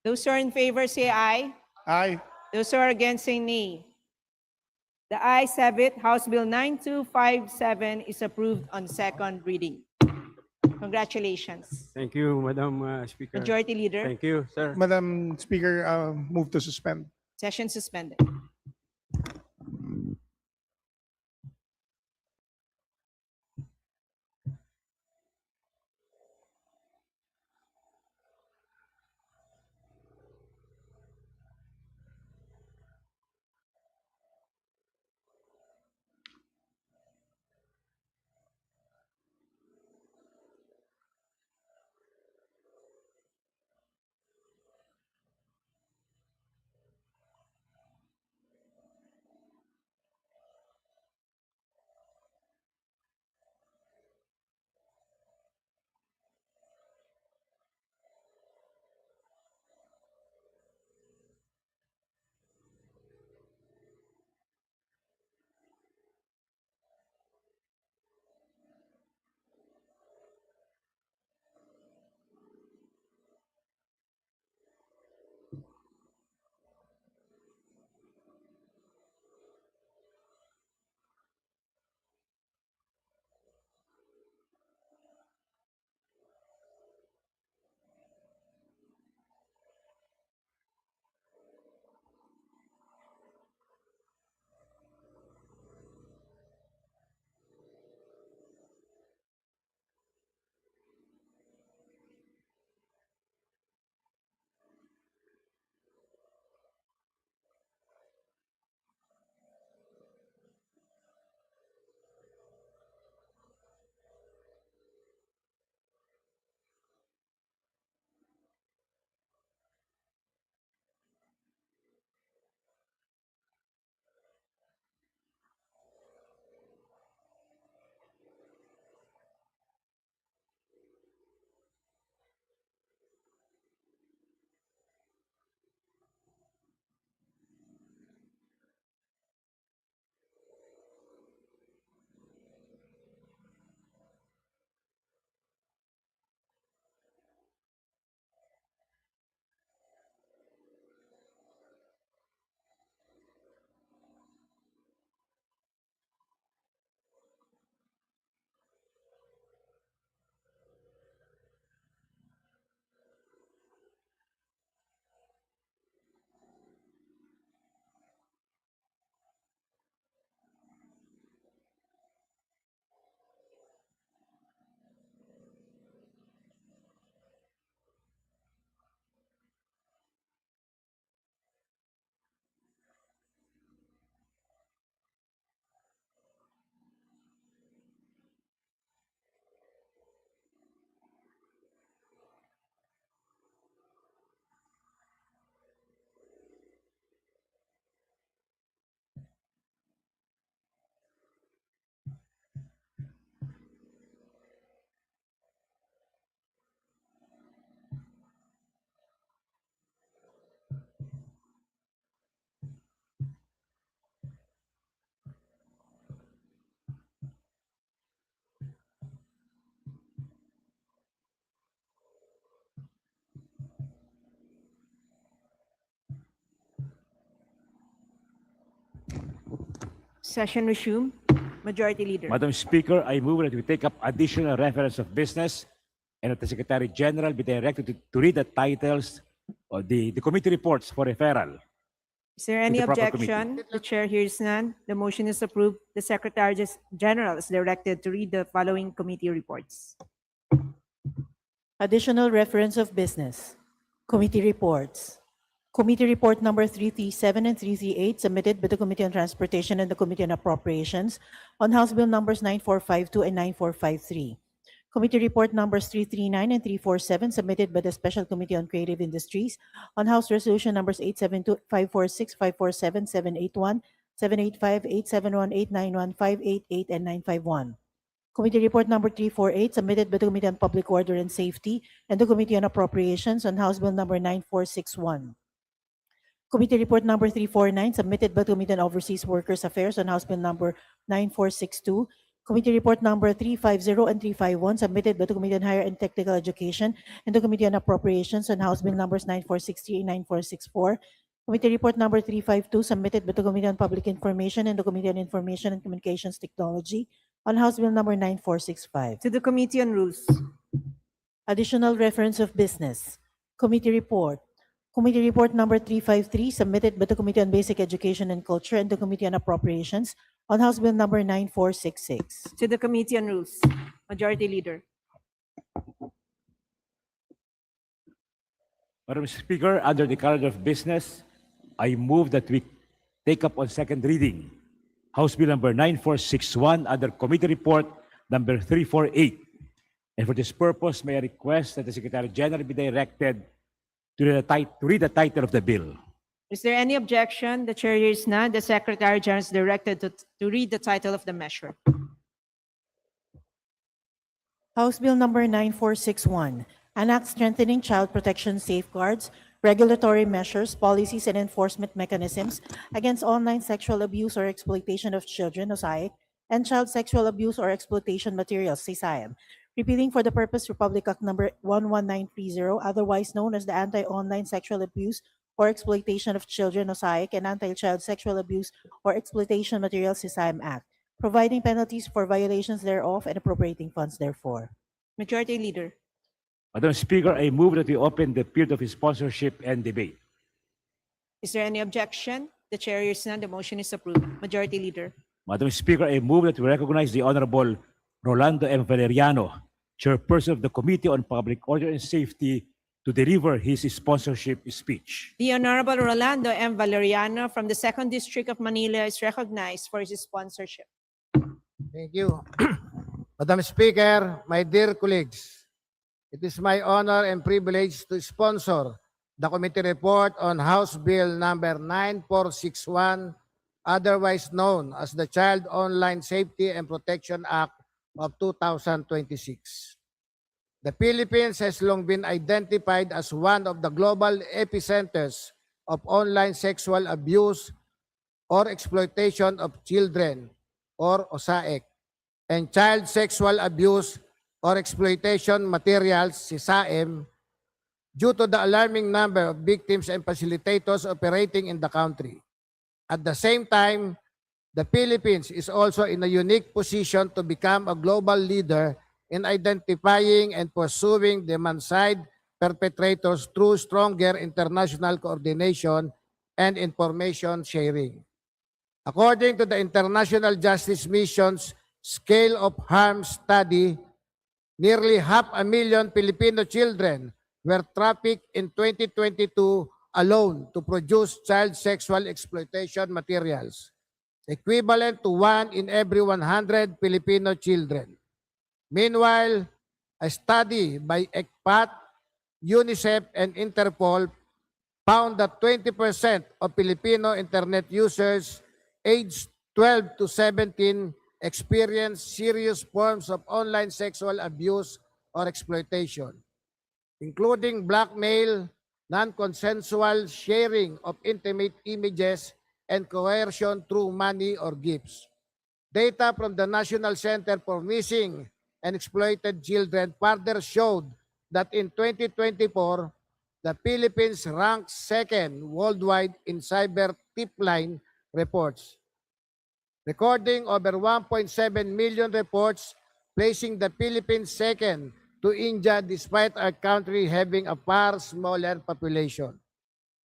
Those who are in favor say aye. Aye. Those who are against say nay. The ayes have it. House Bill 9257 is approved on second reading. Congratulations. Thank you, Madam Speaker. Majority Leader. Thank you, sir. Madam Speaker, move to suspend. Session suspended. Session resumed. Majority Leader. Madam Speaker, I move that we take up additional reference of business and that the Secretary General be directed to read the titles of the committee reports for referral. Is there any the proper objection? The chair hears none. The motion is approved. The Secretary General is directed to read the following committee reports. Additional reference of business. Committee reports. Committee report number 337 and 338 submitted by the Committee on Transportation and the Committee on Appropriations on House Bill numbers 9452 and 9453. Committee report numbers 339 and 347 submitted by the Special Committee on Creative Industries on House Resolution numbers 872, 546, 547, 781, 785, 871, 891, 588, and 951. Committee report number 348 submitted by the Committee on Public Order and Safety and the Committee on Appropriations on House Bill number 9461. Committee report number 349 submitted by the Committee on Overseas Workers Affairs on House Bill number 9462. Committee report number 350 and 351 submitted by the Committee on Higher and Technical Education and the Committee on Appropriations on House Bill numbers 9463 and 9464. Committee report number 352 submitted by the Committee on Public Information and the Committee on Information and Communications Technology on House Bill number 9465. To the Committee on Rules. Additional reference of business. Committee report. Committee report number 353 submitted by the Committee on Basic Education and Culture and the Committee on Appropriations on House Bill number 9466. To the Committee on Rules. Majority Leader. Madam Speaker, under the calendar of business, I move that we take up on second reading House Bill number 9461 under Committee Report number 348. And for this purpose, may I request that the Secretary General be directed to read the title of the bill. Is there any objection? The chair hears none. The Secretary General is directed to read the title of the measure. House Bill number 9461, an act strengthening child protection safeguards, regulatory measures, policies, and enforcement mechanisms against online sexual abuse or exploitation of children, OSAIC, and child sexual abuse or exploitation materials, CSIAM, repealing for the purpose Republic Act number 11930, otherwise known as the Anti-Online Sexual Abuse or Exploitation of Children, OSAIC, and Anti-Child Sexual Abuse or Exploitation Materials, CSIAM Act, providing penalties for violations thereof and appropriating funds therefore. Majority Leader. Madam Speaker, I move that we open the period of sponsorship and debate. Is there any objection? The chair hears none. The motion is approved. Majority Leader. Madam Speaker, I move that we recognize the Honorable Rolando M. Valeriano, Chairperson of the Committee on Public Order and Safety, to deliver his sponsorship speech. The Honorable Rolando M. Valeriano from the 2nd District of Manila is recognized for his sponsorship. Thank you. Madam Speaker, my dear colleagues, it is my honor and privilege to sponsor the committee report on House Bill number 9461, otherwise known as the Child Online Safety and Protection Act of 2026. The Philippines has long been identified as one of the global epicenters of online sexual abuse or exploitation of children, or OSAIC, and child sexual abuse or exploitation materials, CSAM, due to the alarming number of victims and facilitators operating in the country. At the same time, the Philippines is also in a unique position to become a global leader in identifying and pursuing demand-side perpetrators through stronger international coordination and information sharing. According to the International Justice Mission's Scale of Harm study, nearly 500,000 Filipino children were trafficked in 2022 alone to produce child sexual exploitation materials, equivalent to 1 in every 100 Filipino children. Meanwhile, a study by ECPAT, UNICEF, and Interpol found that 20% of Filipino internet users aged 12 to 17 experience serious forms of online sexual abuse or exploitation, including blackmail, non-consensual sharing of intimate images, and coercion through money or gifts. Data from the National Center for Missing and Exploited Children further showed that in 2024, the Philippines ranked second worldwide in cyber tip line reports. recording over 1.7 million reports, placing the Philippines second to India despite our country having a far smaller population.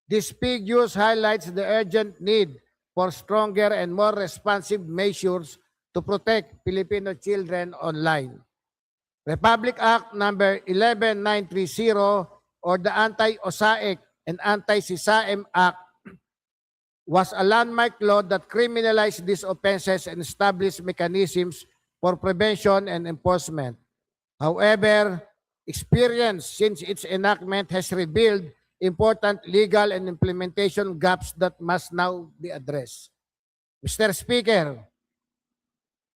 This figure highlights the urgent need for stronger and more responsive measures to protect Filipino children online. Republic Act number 11930 or the Anti-OSAIC and Anti-SISAM Act was a landmark law that criminalized these offenses and established mechanisms for prevention and enforcement. However, experience since its enactment has revealed important legal and implementation gaps that must now be addressed. Mr. Speaker,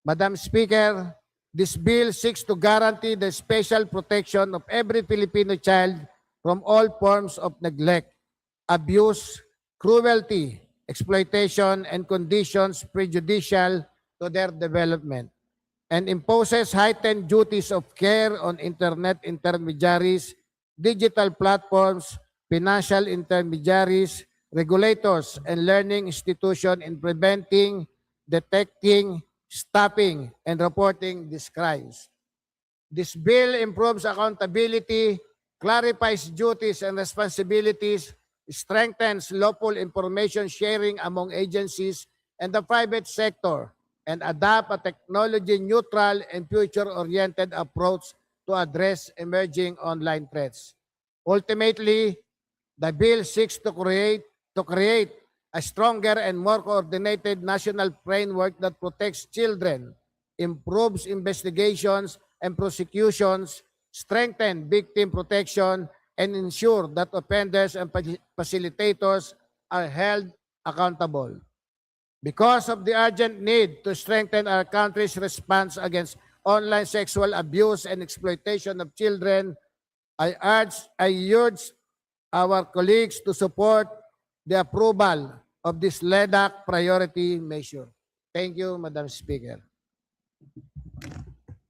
Madam Speaker, this bill seeks to guarantee the special protection of every Filipino child from all forms of neglect, abuse, cruelty, exploitation, and conditions prejudicial to their development, and imposes heightened duties of care on internet intermediaries, digital platforms, financial intermediaries, regulators, and learning institutions in preventing, detecting, stopping, and reporting these crimes. This bill improves accountability, clarifies duties and responsibilities, strengthens lawful information sharing among agencies and the private sector, and adopt a technology-neutral and future-oriented approach to address emerging online threats. Ultimately, the bill seeks to create a stronger and more coordinated national framework that protects children, improves investigations and prosecutions, strengthen victim protection, and ensure that offenders and facilitators are held accountable. Because of the urgent need to strengthen our country's response against online sexual abuse and exploitation of children, I urge our colleagues to support the approval of this LEDAC priority measure. Thank you, Madam Speaker.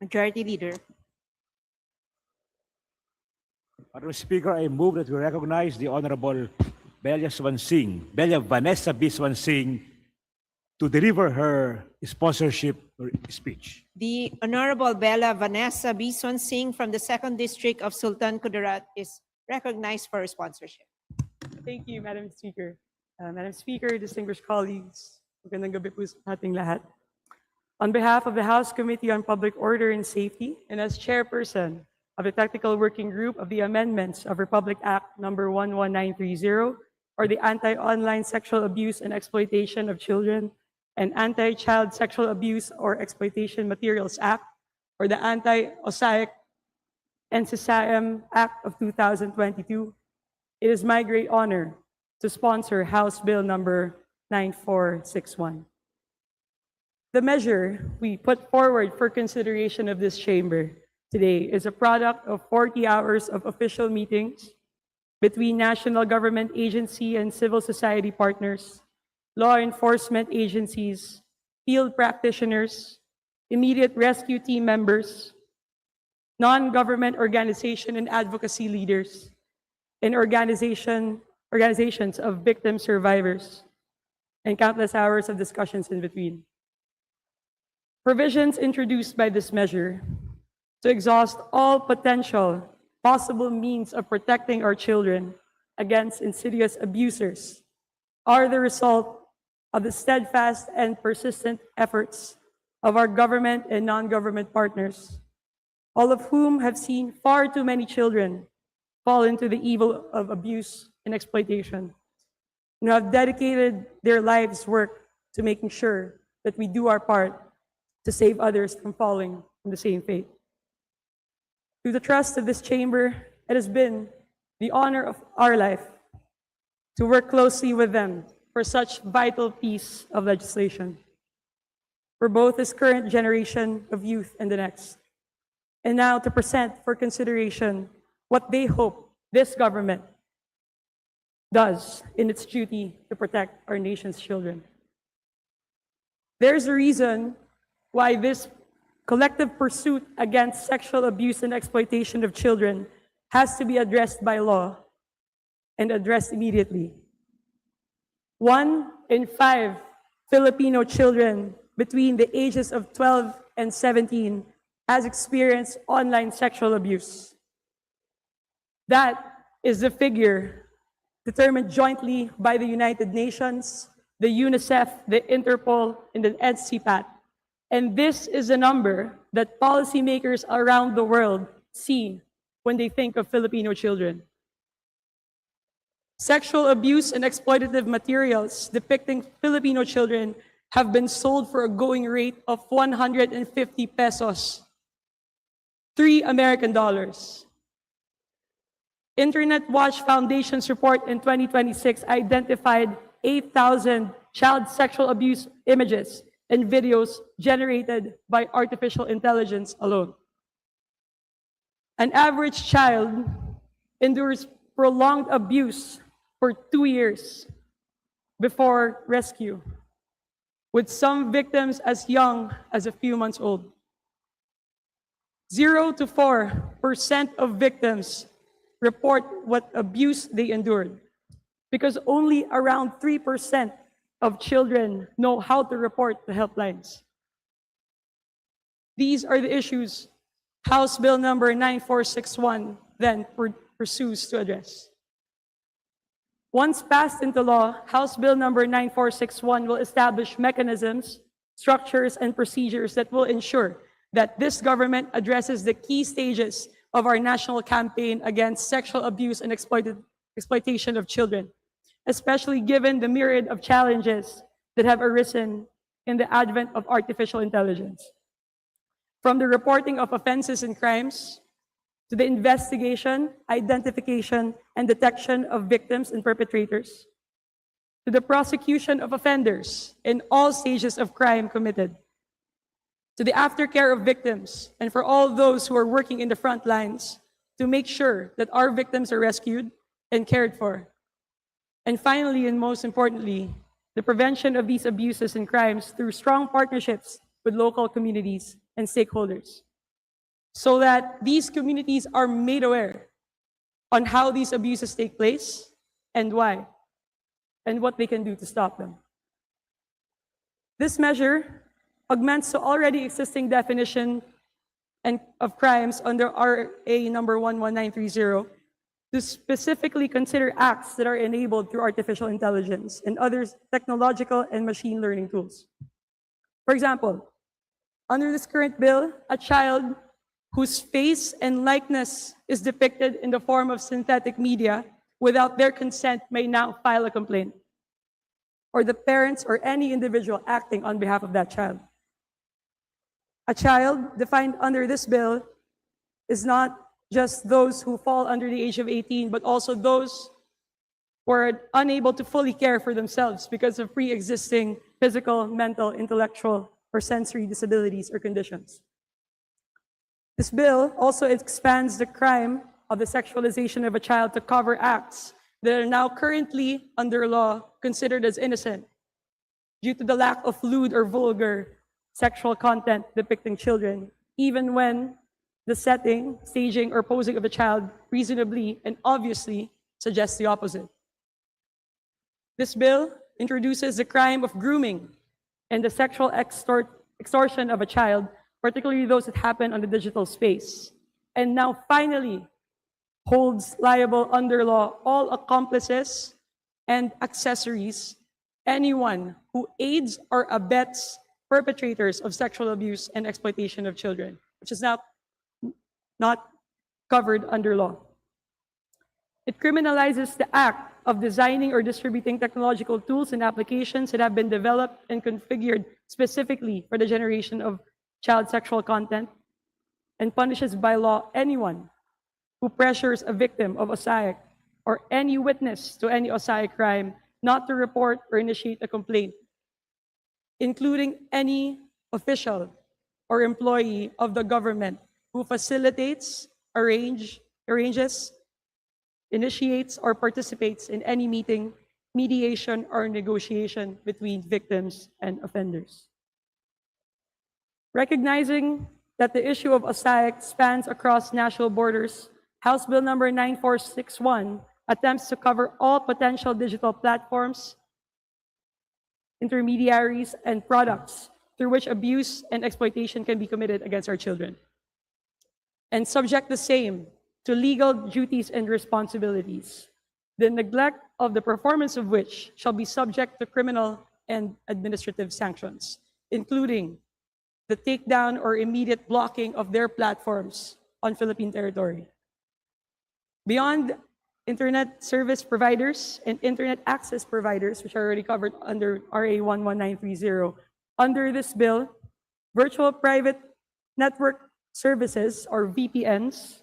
Majority Leader. Madam Speaker, I move that we recognize the Honorable Belia Vanessa B. Swansing to deliver her sponsorship speech. The Honorable Bella Vanessa B. Swansing from the 2nd District of Sultan Kudarat is recognized for her sponsorship. Thank you, Madam Speaker. Madam Speaker, distinguished colleagues, magandang gabi po sa ating lahat. On behalf of the House Committee on Public Order and Safety, and as chairperson of the Technical Working Group of the Amendments of Republic Act number 11930, or the Anti-Online Sexual Abuse and Exploitation of Children, and Anti-Child Sexual Abuse or Exploitation Materials Act, or the Anti-OSAIC and SISAM Act of 2022, it is my great honor to sponsor House Bill number 9461. The measure we put forward for consideration of this chamber today is a product of 40 hours of official meetings between national government agency and civil society partners, law enforcement agencies, field practitioners, immediate rescue team members, non-government organization and advocacy leaders, and organizations of victim survivors, and countless hours of discussions in between. Provisions introduced by this measure to exhaust all potential possible means of protecting our children against insidious abusers are the result of the steadfast and persistent efforts of our government and non-government partners, all of whom have seen far too many children fall into the evil of abuse and exploitation, and have dedicated their lives' work to making sure that we do our part to save others from falling from the same fate. Through the trust of this chamber, it has been the honor of our life to work closely with them for such vital piece of legislation for both this current generation of youth and the next, and now to present for consideration what they hope this government does in its duty to protect our nation's children. There's a reason why this collective pursuit against sexual abuse and exploitation of children has to be addressed by law and addressed immediately. 1 in 5 Filipino children between the ages of 12 and 17 has experienced online sexual abuse. That is the figure determined jointly by the United Nations, the UNICEF, the Interpol, and the NCPAT. And this is a number that policymakers around the world see when they think of Filipino children. Sexual abuse and exploitative materials depicting Filipino children have been sold for a going rate of 150 pesos, $3 American. Internet Watch Foundation's report in 2026 identified 8,000 child sexual abuse images and videos generated by artificial intelligence alone. An average child endures prolonged abuse for 2 years before rescue, with some victims as young as a few months old. 0 to 4% of victims report what abuse they endured, because only around 3% of children know how to report the helplines. These are the issues House Bill number 9461 then pursues to address. Once passed into law, House Bill number 9461 will establish mechanisms, structures, and procedures that will ensure that this government addresses the key stages of our national campaign against sexual abuse and exploitation of children, especially given the myriad of challenges that have arisen in the advent of artificial intelligence. From the reporting of offenses and crimes, to the investigation, identification, and detection of victims and perpetrators, to the prosecution of offenders in all stages of crime committed, to the aftercare of victims, and for all those who are working in the front lines to make sure that our victims are rescued and cared for. And finally, and most importantly, the prevention of these abuses and crimes through strong partnerships with local communities and stakeholders, so that these communities are made aware on how these abuses take place and why, and what they can do to stop them. This measure augments the already existing definition of crimes under RA number 11930 to specifically consider acts that are enabled through artificial intelligence and other technological and machine learning tools. For example, under this current bill, a child whose face and likeness is depicted in the form of synthetic media without their consent may now file a complaint, or the parents or any individual acting on behalf of that child. A child defined under this bill is not just those who fall under the age of 18, but also those who are unable to fully care for themselves because of pre-existing physical, mental, intellectual, or sensory disabilities or conditions. This bill also expands the crime of the sexualization of a child to cover acts that are now currently under law considered as innocent due to the lack of lewd or vulgar sexual content depicting children, even when the setting, staging, or posing of the child reasonably and obviously suggests the opposite. This bill introduces the crime of grooming and the sexual extortion of a child, particularly those that happen on the digital space, and now finally holds liable under law all accomplices and accessories, anyone who aids or abets perpetrators of sexual abuse and exploitation of children, which is now not covered under law. It criminalizes the act of designing or distributing technological tools and applications that have been developed and configured specifically for the generation of child sexual content, and punishes by law anyone who pressures a victim of OSAIC or any witness to any OSAIC crime not to report or initiate a complaint, including any official or employee of the government who facilitates, arranges, initiates, or participates in any meeting, mediation, or negotiation between victims and offenders. Recognizing that the issue of OSAIC spans across national borders, House Bill number 9461 attempts to cover all potential digital platforms, intermediaries, and products through which abuse and exploitation can be committed against our children, and subject the same to legal duties and responsibilities, the neglect of the performance of which shall be subject to criminal and administrative sanctions, including the takedown or immediate blocking of their platforms on Philippine territory. Beyond internet service providers and internet access providers, which are already covered under RA 11930, under this bill, virtual private network services, or VPNs,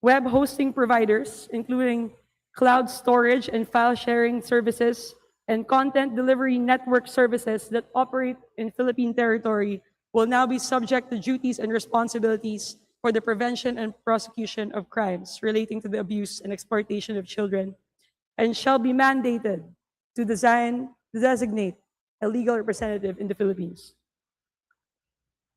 web hosting providers, including cloud storage and file sharing services, and content delivery network services that operate in Philippine territory will now be subject to duties and responsibilities for the prevention and prosecution of crimes relating to the abuse and exploitation of children, and shall be mandated to designate a legal representative in the Philippines.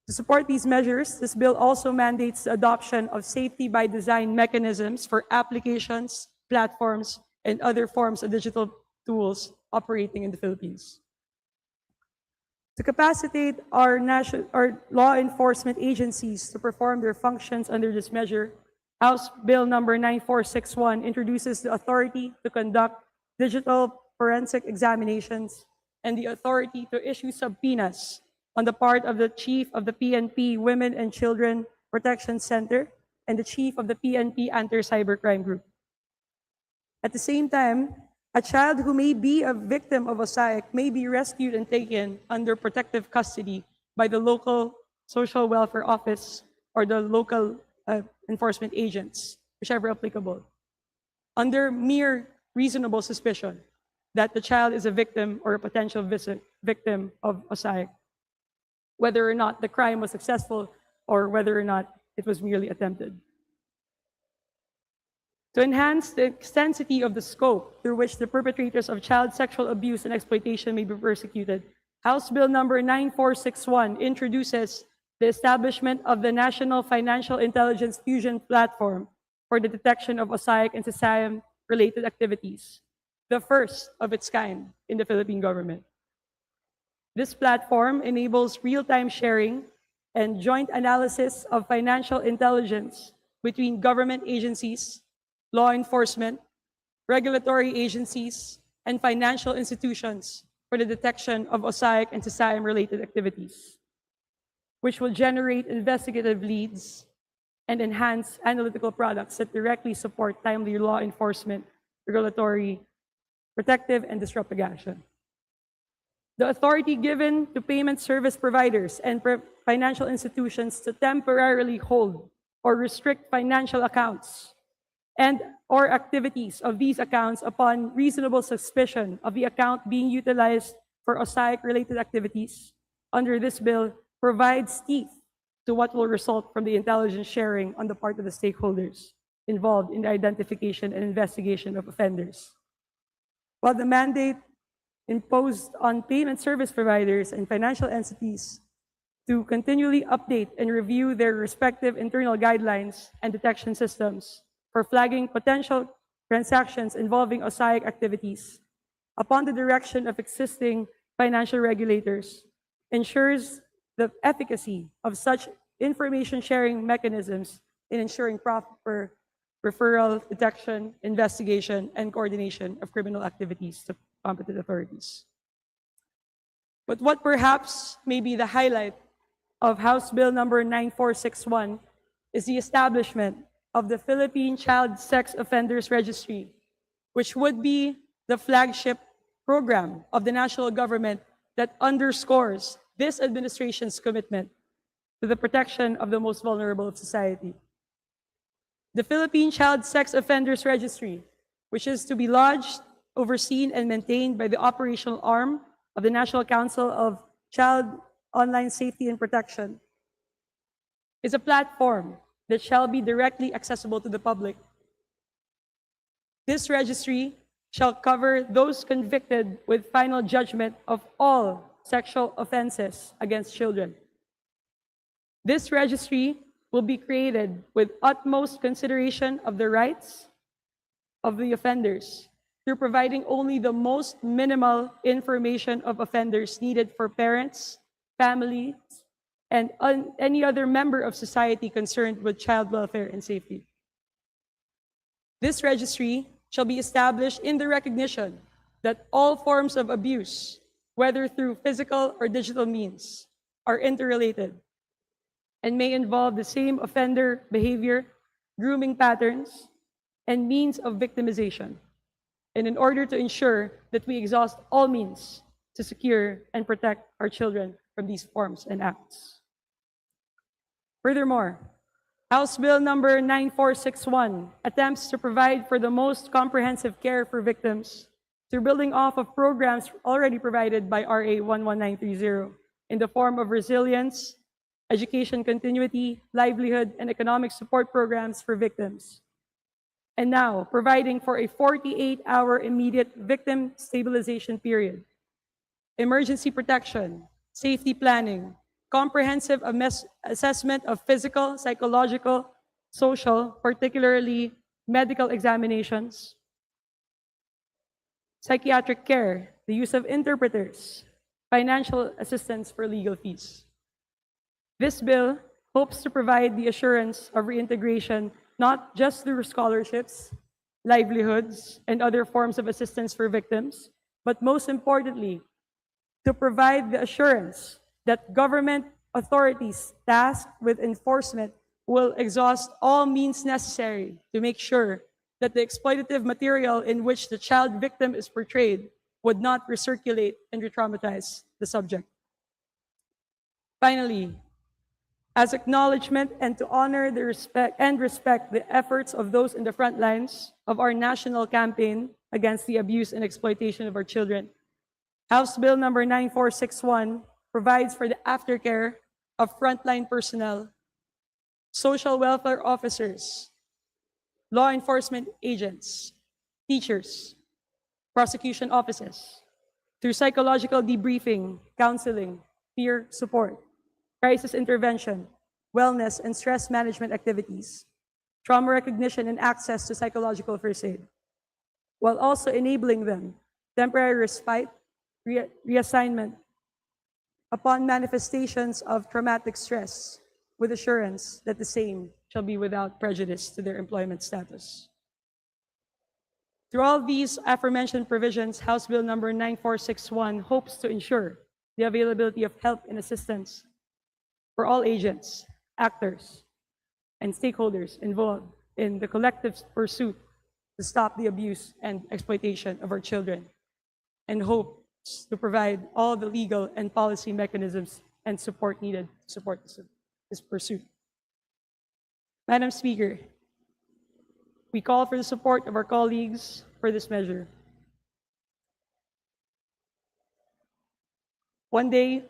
To support these measures, this bill also mandates the adoption of safety by design mechanisms for applications, platforms, and other forms of digital tools operating in the Philippines. To capacitate our law enforcement agencies to perform their functions under this measure, House Bill number 9461 introduces the authority to conduct digital forensic examinations and the authority to issue subpoenas on the part of the Chief of the PNP Women and Children Protection Center and the Chief of the PNP Anti-Cybercrime Group. At the same time, a child who may be a victim of OSAIC may be rescued and taken under protective custody by the local social welfare office or the local enforcement agents, whichever applicable, under mere reasonable suspicion that the child is a victim or a potential victim of OSAIC, whether or not the crime was successful or whether or not it was merely attempted. To enhance the extensity of the scope through which the perpetrators of child sexual abuse and exploitation may be persecuted, House Bill number 9461 introduces the establishment of the National Financial Intelligence Fusion Platform for the detection of OSAIC and SISAM-related activities, the first of its kind in the Philippine government. This platform enables real-time sharing and joint analysis of financial intelligence between government agencies, law enforcement, regulatory agencies, and financial institutions for the detection of OSAIC and SISAM-related activities, which will generate investigative leads and enhance analytical products that directly support timely law enforcement, regulatory, protective, and disruptive action. The authority given to payment service providers and financial institutions to temporarily hold or restrict financial accounts and or activities of these accounts upon reasonable suspicion of the account being utilized for OSAIC-related activities under this bill provides teeth to what will result from the intelligence sharing on the part of the stakeholders involved in the identification and investigation of offenders. While the mandate imposed on payment service providers and financial entities to continually update and review their respective internal guidelines and detection systems for flagging potential transactions involving OSAIC activities upon the direction of existing financial regulators ensures the efficacy of such information sharing mechanisms in ensuring proper referral, detection, investigation, and coordination of criminal activities to competent authorities. But what perhaps may be the highlight of House Bill number 9461 is the establishment of the Philippine Child Sex Offenders Registry, which would be the flagship program of the national government that underscores this administration's commitment to the protection of the most vulnerable of society. The Philippine Child Sex Offenders Registry, which is to be lodged, overseen, and maintained by the operational arm of the National Council of Child Online Safety and Protection, is a platform that shall be directly accessible to the public. This registry shall cover those convicted with final judgment of all sexual offenses against children. This registry will be created with utmost consideration of the rights of the offenders through providing only the most minimal information of offenders needed for parents families, and any other member of society concerned with child welfare and safety. This registry shall be established in the recognition that all forms of abuse, whether through physical or digital means, are interrelated and may involve the same offender behavior, grooming patterns, and means of victimization. And in order to ensure that we exhaust all means to secure and protect our children from these forms and acts. Furthermore, House Bill number 9461 attempts to provide for the most comprehensive care for victims through building off of programs already provided by RA 11930 in the form of resilience, education continuity, livelihood, and economic support programs for victims. And now, providing for a 48-hour immediate victim stabilization period, emergency protection, safety planning, comprehensive assessment of physical, psychological, social, particularly medical examinations, psychiatric care, the use of interpreters, financial assistance for legal fees. This bill hopes to provide the assurance of reintegration not just through scholarships, livelihoods, and other forms of assistance for victims, but most importantly, to provide the assurance that government authorities tasked with enforcement will exhaust all means necessary to make sure that the exploitative material in which the child victim is portrayed would not recirculate and re-traumatize the subject. Finally, as acknowledgement and to honor the respect the efforts of those in the front lines of our national campaign against the abuse and exploitation of our children, House Bill number 9461 provides for the aftercare of frontline personnel, social welfare officers, law enforcement agents, teachers, prosecution offices, through psychological debriefing, counseling, peer support, crisis intervention, wellness and stress management activities, trauma recognition and access to psychological first aid, while also enabling them temporary respite, reassignment upon manifestations of traumatic stress, with assurance that the same shall be without prejudice to their employment status. Through all these aforementioned provisions, House Bill number 9461 hopes to ensure the availability of help and assistance for all agents, actors, and stakeholders involved in the collective pursuit to stop the abuse and exploitation of our children, and hopes to provide all the legal and policy mechanisms and support needed to support this pursuit. Madam Speaker, we call for the support of our colleagues for this measure. One day,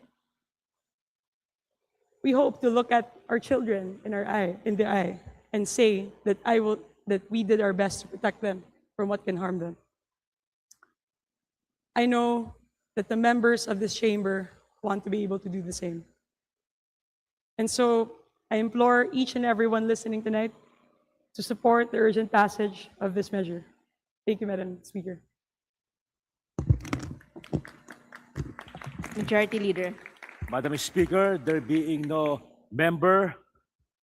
we hope to look at our children in the eye and say that we did our best to protect them from what can harm them. I know that the members of this chamber want to be able to do the same. And so I implore each and everyone listening tonight to support the urgent passage of this measure. Thank you, Madam Speaker. Majority Leader. Madam Speaker, there being no member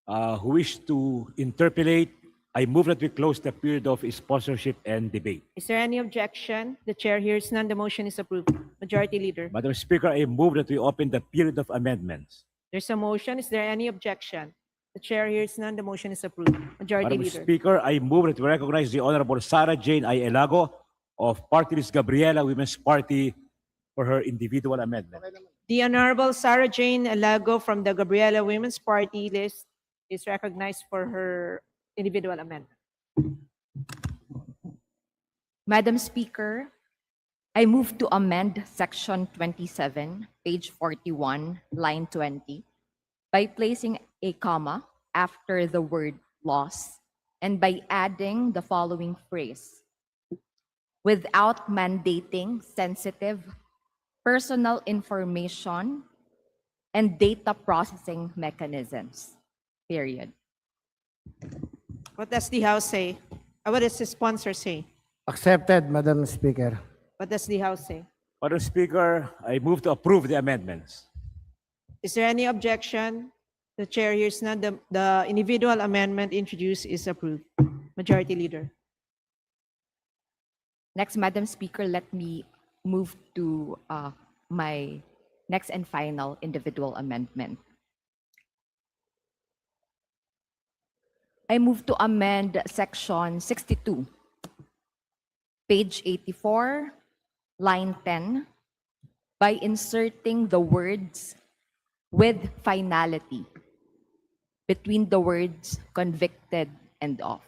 who wish to interpellate, I move that we close the period of sponsorship and debate. Is there any objection? The chair hears none. The motion is approved. Majority Leader. Madam Speaker, I move that we open the period of amendments. There's a motion. Is there any objection? The chair hears none. The motion is approved. Majority Madam Leader. Speaker, I move that we recognize the Honorable Sarah Jane I. Elago of Party List Gabriela Women's Party for her individual amendment. The Honorable Sarah Jane Alago from the Gabriela Women's Party list is recognized for her individual amendment. Madam Speaker, I move to amend Section 27, page 41, line 20, by placing a comma after the word loss and by adding the following phrase: without mandating sensitive personal information and data processing mechanisms, period. What does the House say? What does the sponsor say? Accepted, Madam Speaker. What does the House say? Madam Speaker, I move to approve the amendments. Is there any objection? The chair hears none. The individual amendment introduced is approved. Majority Leader. Next, Madam Speaker, let me move to my next and final individual amendment. I move to amend Section 62, page 84, line 10, by inserting the words "with finality" between the words "convicted" and "of."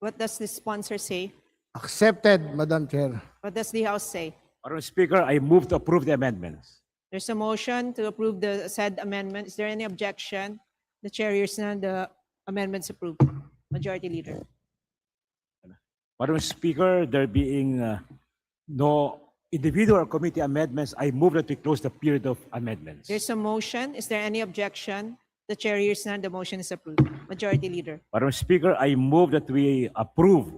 What does the sponsor say? Accepted, Madam Chair. What does the House say? Madam Speaker, I move to approve the amendments. There's a motion to approve the said amendment. Is there any objection? The chair hears none. The amendment's approved. Majority Leader. Madam Speaker, there being no individual or committee amendments, I move that we close the period of amendments. There's a motion. Is there any objection? The chair hears none. The motion is approved. Majority Leader. Madam Speaker, I move that we approve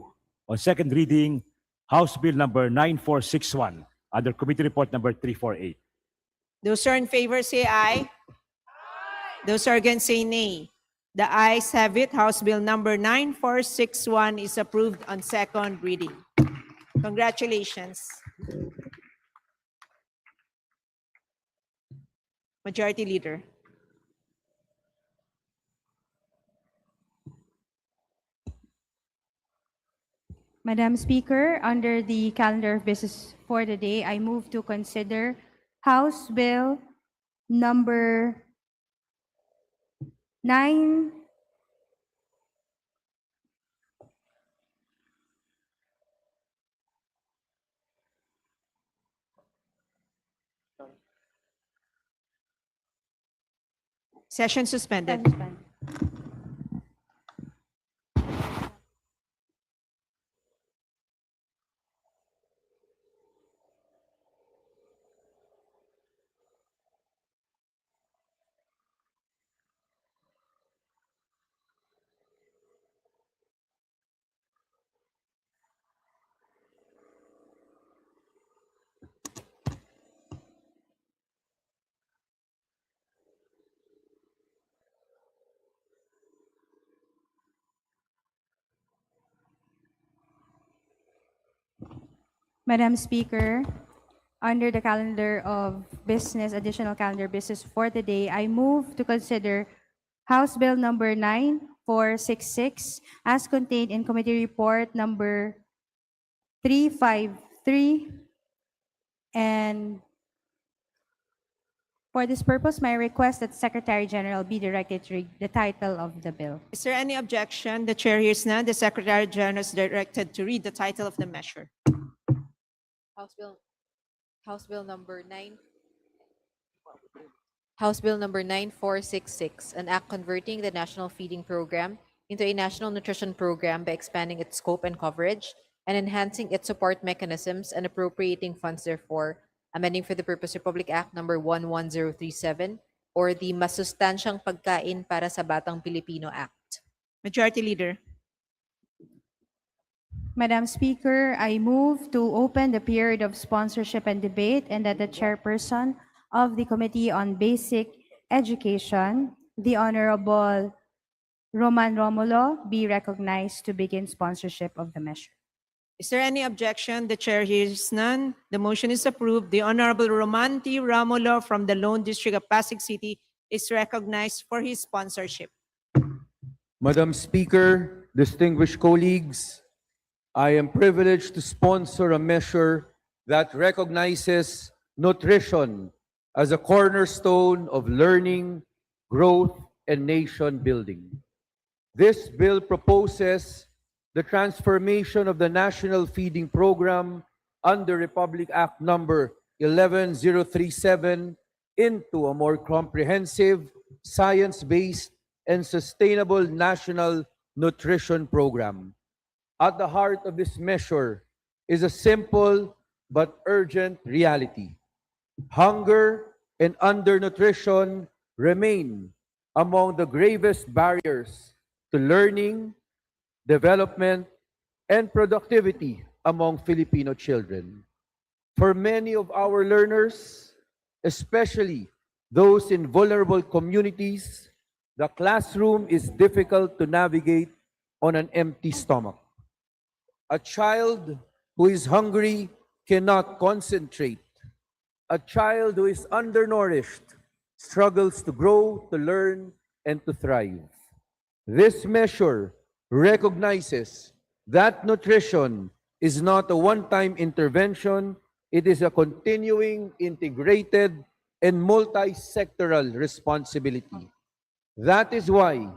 on second reading House Bill number 9461 under Committee Report number 348. Those who are in favor say aye. Those who are against say nay. The ayes have it. House Bill number 9461 is approved on second reading. Congratulations. Majority Leader. Madam Speaker, under the calendar of business for the day, I move to consider House Bill number 9. Session suspended. Madam Speaker, under the calendar of business, additional calendar business for the day, I move to consider House Bill number 9466 as contained in Committee Report number 353. And for this purpose, my request that Secretary General be directed to read the title of the bill. Is there any objection? The chair hears none. The Secretary General is directed to read the title of the measure. House Bill number 9466, an act converting the National Feeding Program into a National Nutrition Program by expanding its scope and coverage and enhancing its support mechanisms and appropriating funds therefore, amending for the purpose Republic Act number 11037 or the Masustansyang Pagkain para sa Batang Pilipino Act. Majority Leader. Madam Speaker, I move to open the period of sponsorship and debate and that the chairperson of the Committee on Basic Education, the Honorable Roman Romulo, be recognized to begin sponsorship of the measure. Is there any objection? The chair hears none. The motion is approved. The Honorable Roman T. Romulo from the Lone District of Pasig City is recognized for his sponsorship. Madam Speaker, distinguished colleagues, I am privileged to sponsor a measure that recognizes nutrition as a cornerstone of learning, growth, and nation building. This bill proposes the transformation of the National Feeding Program under Republic Act number 11037 into a more comprehensive, science-based, and sustainable national nutrition program. At the heart of this measure is a simple but urgent reality. Hunger and undernutrition remain among the gravest barriers to learning, development, and productivity among Filipino children. For many of our learners, especially those in vulnerable communities, the classroom is difficult to navigate on an empty stomach. A child who is hungry cannot concentrate. A child who is undernourished struggles to grow, to learn, and to thrive. This measure recognizes that nutrition is not a one-time intervention, it is a continuing, integrated, and multi-sectoral responsibility. That is why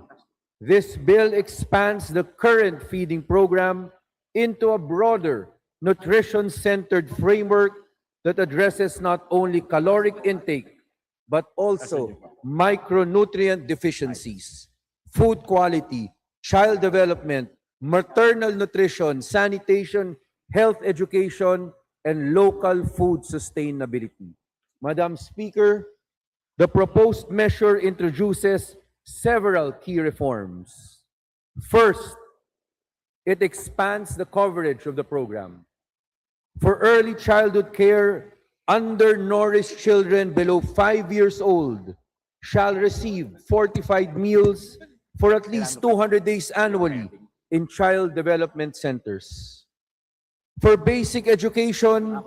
this bill expands the current feeding program into a broader, nutrition-centered framework that addresses not only caloric intake, but also micronutrient deficiencies, food quality, child development, maternal nutrition, sanitation, health education, and local food sustainability. Madam Speaker, the proposed measure introduces several key reforms. First, it expands the coverage of the program. For early childhood care, undernourished children below 5 years old shall receive fortified meals for at least 200 days annually in child development centers. For basic education,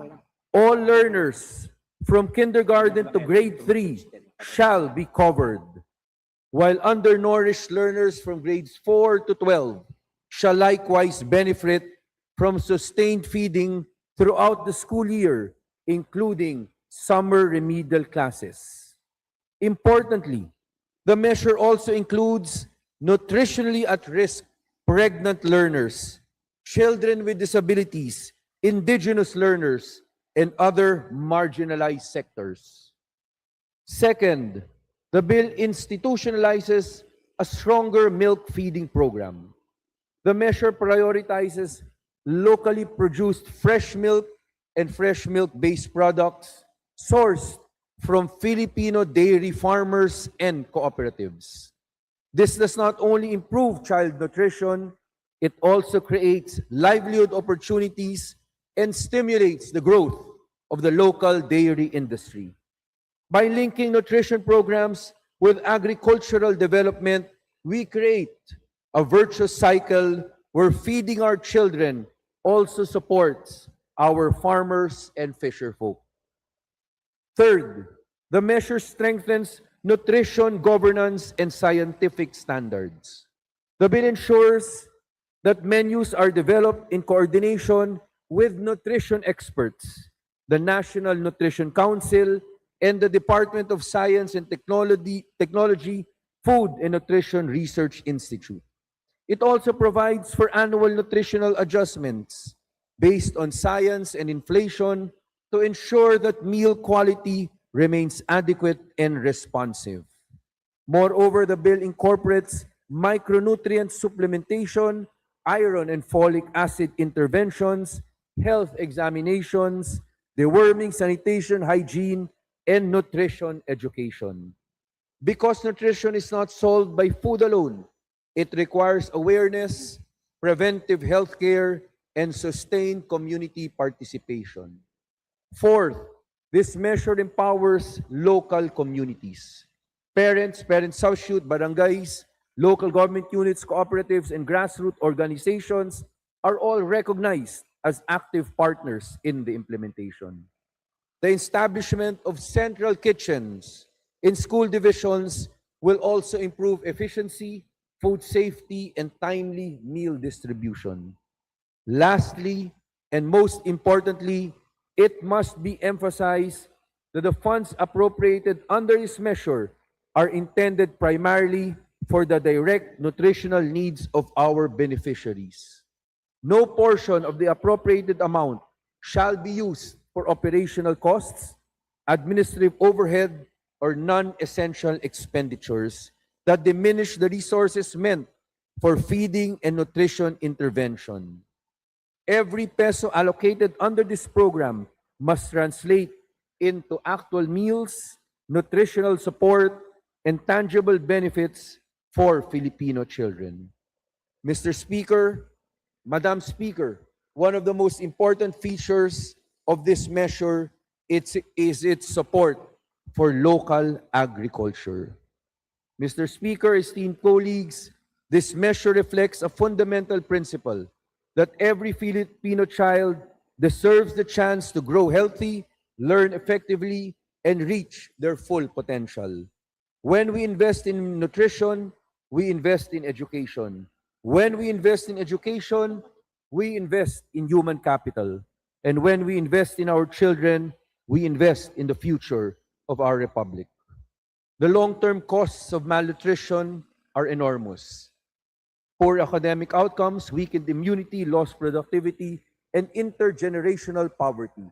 all learners from kindergarten to grade 3 shall be covered, while undernourished learners from grades 4 to 12 shall likewise benefit from sustained feeding throughout the school year, including summer remedial classes. Importantly, the measure also includes nutritionally at-risk pregnant learners, children with disabilities, indigenous learners, and other marginalized sectors. Second, the bill institutionalizes a stronger milk feeding program. The measure prioritizes locally produced fresh milk and fresh milk-based products sourced from Filipino dairy farmers and cooperatives. This does not only improve child nutrition, it also creates livelihood opportunities and stimulates the growth of the local dairy industry. By linking nutrition programs with agricultural development, we create a virtuous cycle where feeding our children also supports our farmers and fisherfolk. Third, the measure strengthens nutrition governance and scientific standards. The bill ensures that menus are developed in coordination with nutrition experts, the National Nutrition Council, and the Department of Science and Technology Food and Nutrition Research Institute. It also provides for annual nutritional adjustments based on science and inflation to ensure that meal quality remains adequate and responsive. Moreover, the bill incorporates micronutrient supplementation, iron and folic acid interventions, health examinations, deworming, sanitation, hygiene, and nutrition education. Because nutrition is not solved by food alone, it requires awareness, preventive health care, and sustained community participation. Fourth, this measure empowers local communities. Parents substitute, barangays, local government units, cooperatives, and grassroots organizations are all recognized as active partners in the implementation. The establishment of central kitchens in school divisions will also improve efficiency, food safety, and timely meal distribution. Lastly, and most importantly, it must be emphasized that the funds appropriated under this measure are intended primarily for the direct nutritional needs of our beneficiaries. No portion of the appropriated amount shall be used for operational costs, administrative overhead, or non-essential expenditures that diminish the resources meant for feeding and nutrition intervention. Every peso allocated under this program must translate into actual meals, nutritional support, and tangible benefits for Filipino children. Mr. Speaker, Madam Speaker, one of the most important features of this measure is its support for local agriculture. Mr. Speaker, esteemed colleagues, this measure reflects a fundamental principle that every Filipino child deserves the chance to grow healthy, learn effectively, and reach their full potential. When we invest in nutrition, we invest in education. When we invest in education, we invest in human capital. And when we invest in our children, we invest in the future of our republic. The long-term costs of malnutrition are enormous. Poor academic outcomes, weakened immunity, lost productivity, and intergenerational poverty.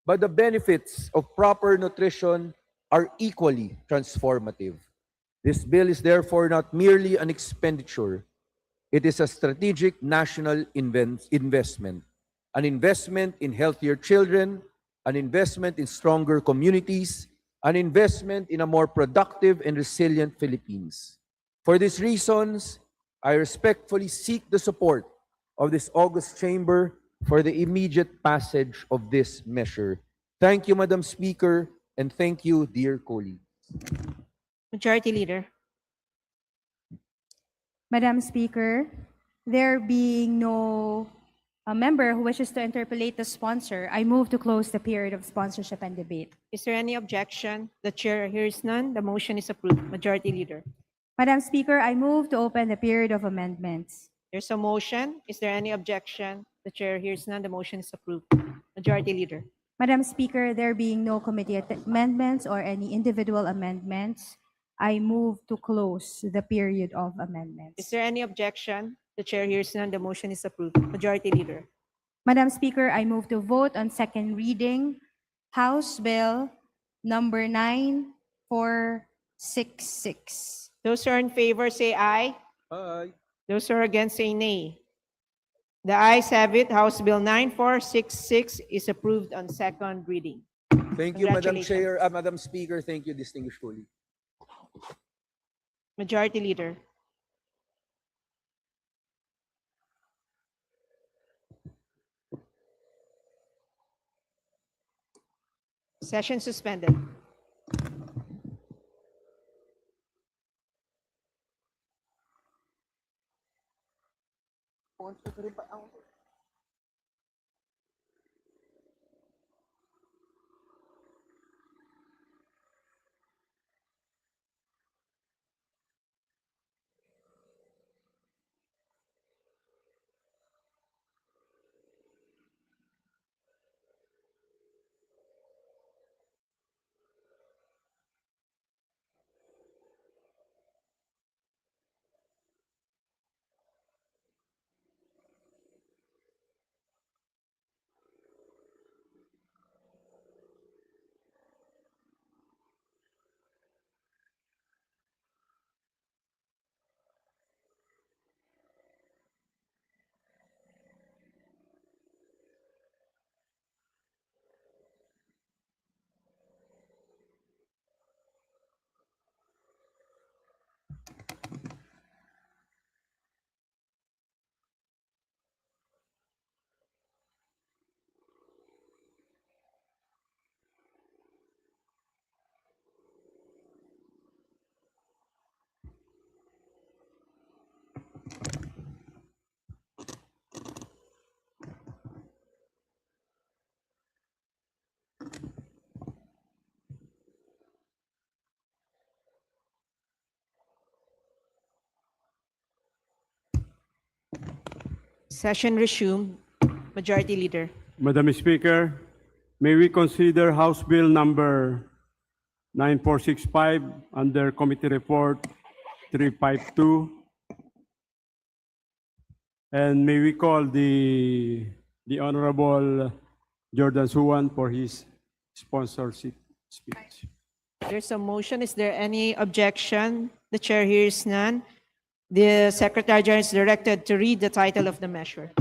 But the benefits of proper nutrition are equally transformative. This bill is therefore not merely an expenditure. It is a strategic national investment, an investment in healthier children, an investment in stronger communities, an investment in a more productive and resilient Philippines. For these reasons, I respectfully seek the support of this august chamber for the immediate passage of this measure. Thank you, Madam Speaker, and thank you, dear colleagues. Majority Leader. Madam Speaker, there being no member who wishes to interpolate the sponsor, I move to close the period of sponsorship and debate. Is there any objection? The chair hears none. The motion is approved. Majority Leader. Madam Speaker, I move to open the period of amendments. There's a motion. Is there any objection? The chair hears none. The motion is approved. Majority Leader. Madam Speaker, there being no committee amendments or any individual amendments, I move to close the period of amendments. Is there any objection? The chair hears none. The motion is approved. Majority Leader. Madam Speaker, I move to vote on second reading House Bill number 9466. Those who are in favor say aye. Aye. Those who are against say nay. The ayes have it. House Bill 9466 is approved on second reading. Thank you, Madam Congratulations. Chair, Madam Speaker. Thank you, distinguished colleagues. Majority Leader. Session suspended. Session resumed. Majority Leader. Madam Speaker, may we consider House Bill number 9465 under Committee Report 352? And may we call the Honorable Jordan Suwan for his sponsorship speech. There's a motion. Is there any objection? The chair hears none. The Secretary General is directed to read the title of the measure.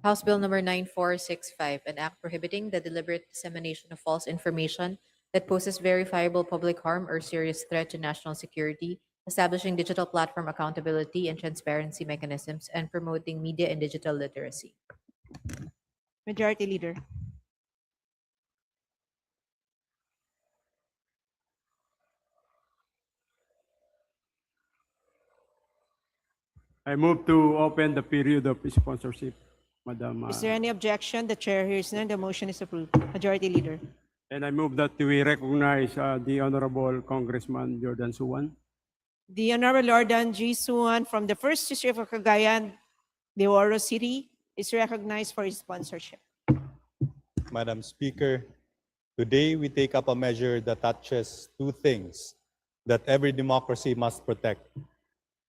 House Bill number 9465, an act prohibiting the deliberate dissemination of false information that poses verifiable public harm or serious threat to national security, establishing digital platform accountability and transparency mechanisms, and promoting media and digital literacy. Majority Leader. I move to open the period of sponsorship, Madam. Is there any objection? The chair hears none. The motion is approved. Majority Leader. And I move that we recognize the Honorable Congressman Jordan Suwan. The Honorable Lordan G. Suwan from the 1st District of Cagayan de Oro City is recognized for his sponsorship. Madam Speaker, today we take up a measure that touches two things that every democracy must protect: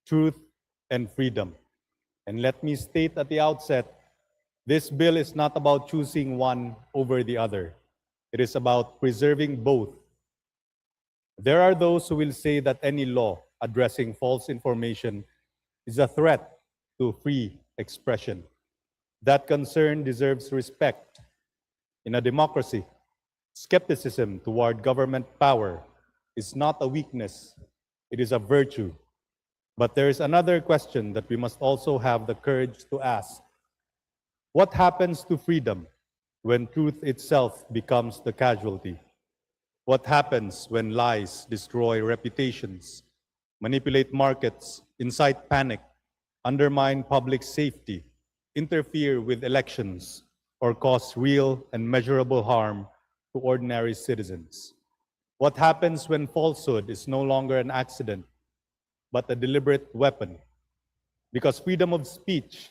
truth and freedom. And let me state at the outset, this bill is not about choosing one over the other. It is about preserving both. There are those who will say that any law addressing false information is a threat to free expression. That concern deserves respect. In a democracy, skepticism toward government power is not a weakness, it is a virtue. But there is another question that we must also have the courage to ask. What happens to freedom when truth itself becomes the casualty? What happens when lies destroy reputations, manipulate markets, incite panic, undermine public safety, interfere with elections, or cause real and measurable harm to ordinary citizens? What happens when falsehood is no longer an accident, but a deliberate weapon? Because freedom of speech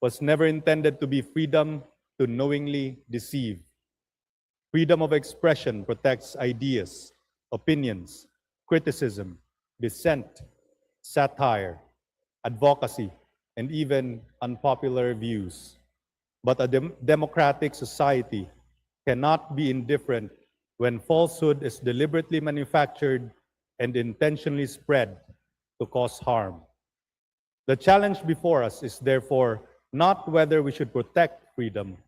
was never intended to be freedom to knowingly deceive. Freedom of expression protects ideas, opinions, criticism, dissent, satire, advocacy, and even unpopular views. But a democratic society cannot be indifferent when falsehood is deliberately manufactured and intentionally spread to cause harm. The challenge before us is therefore not whether we should protect freedom.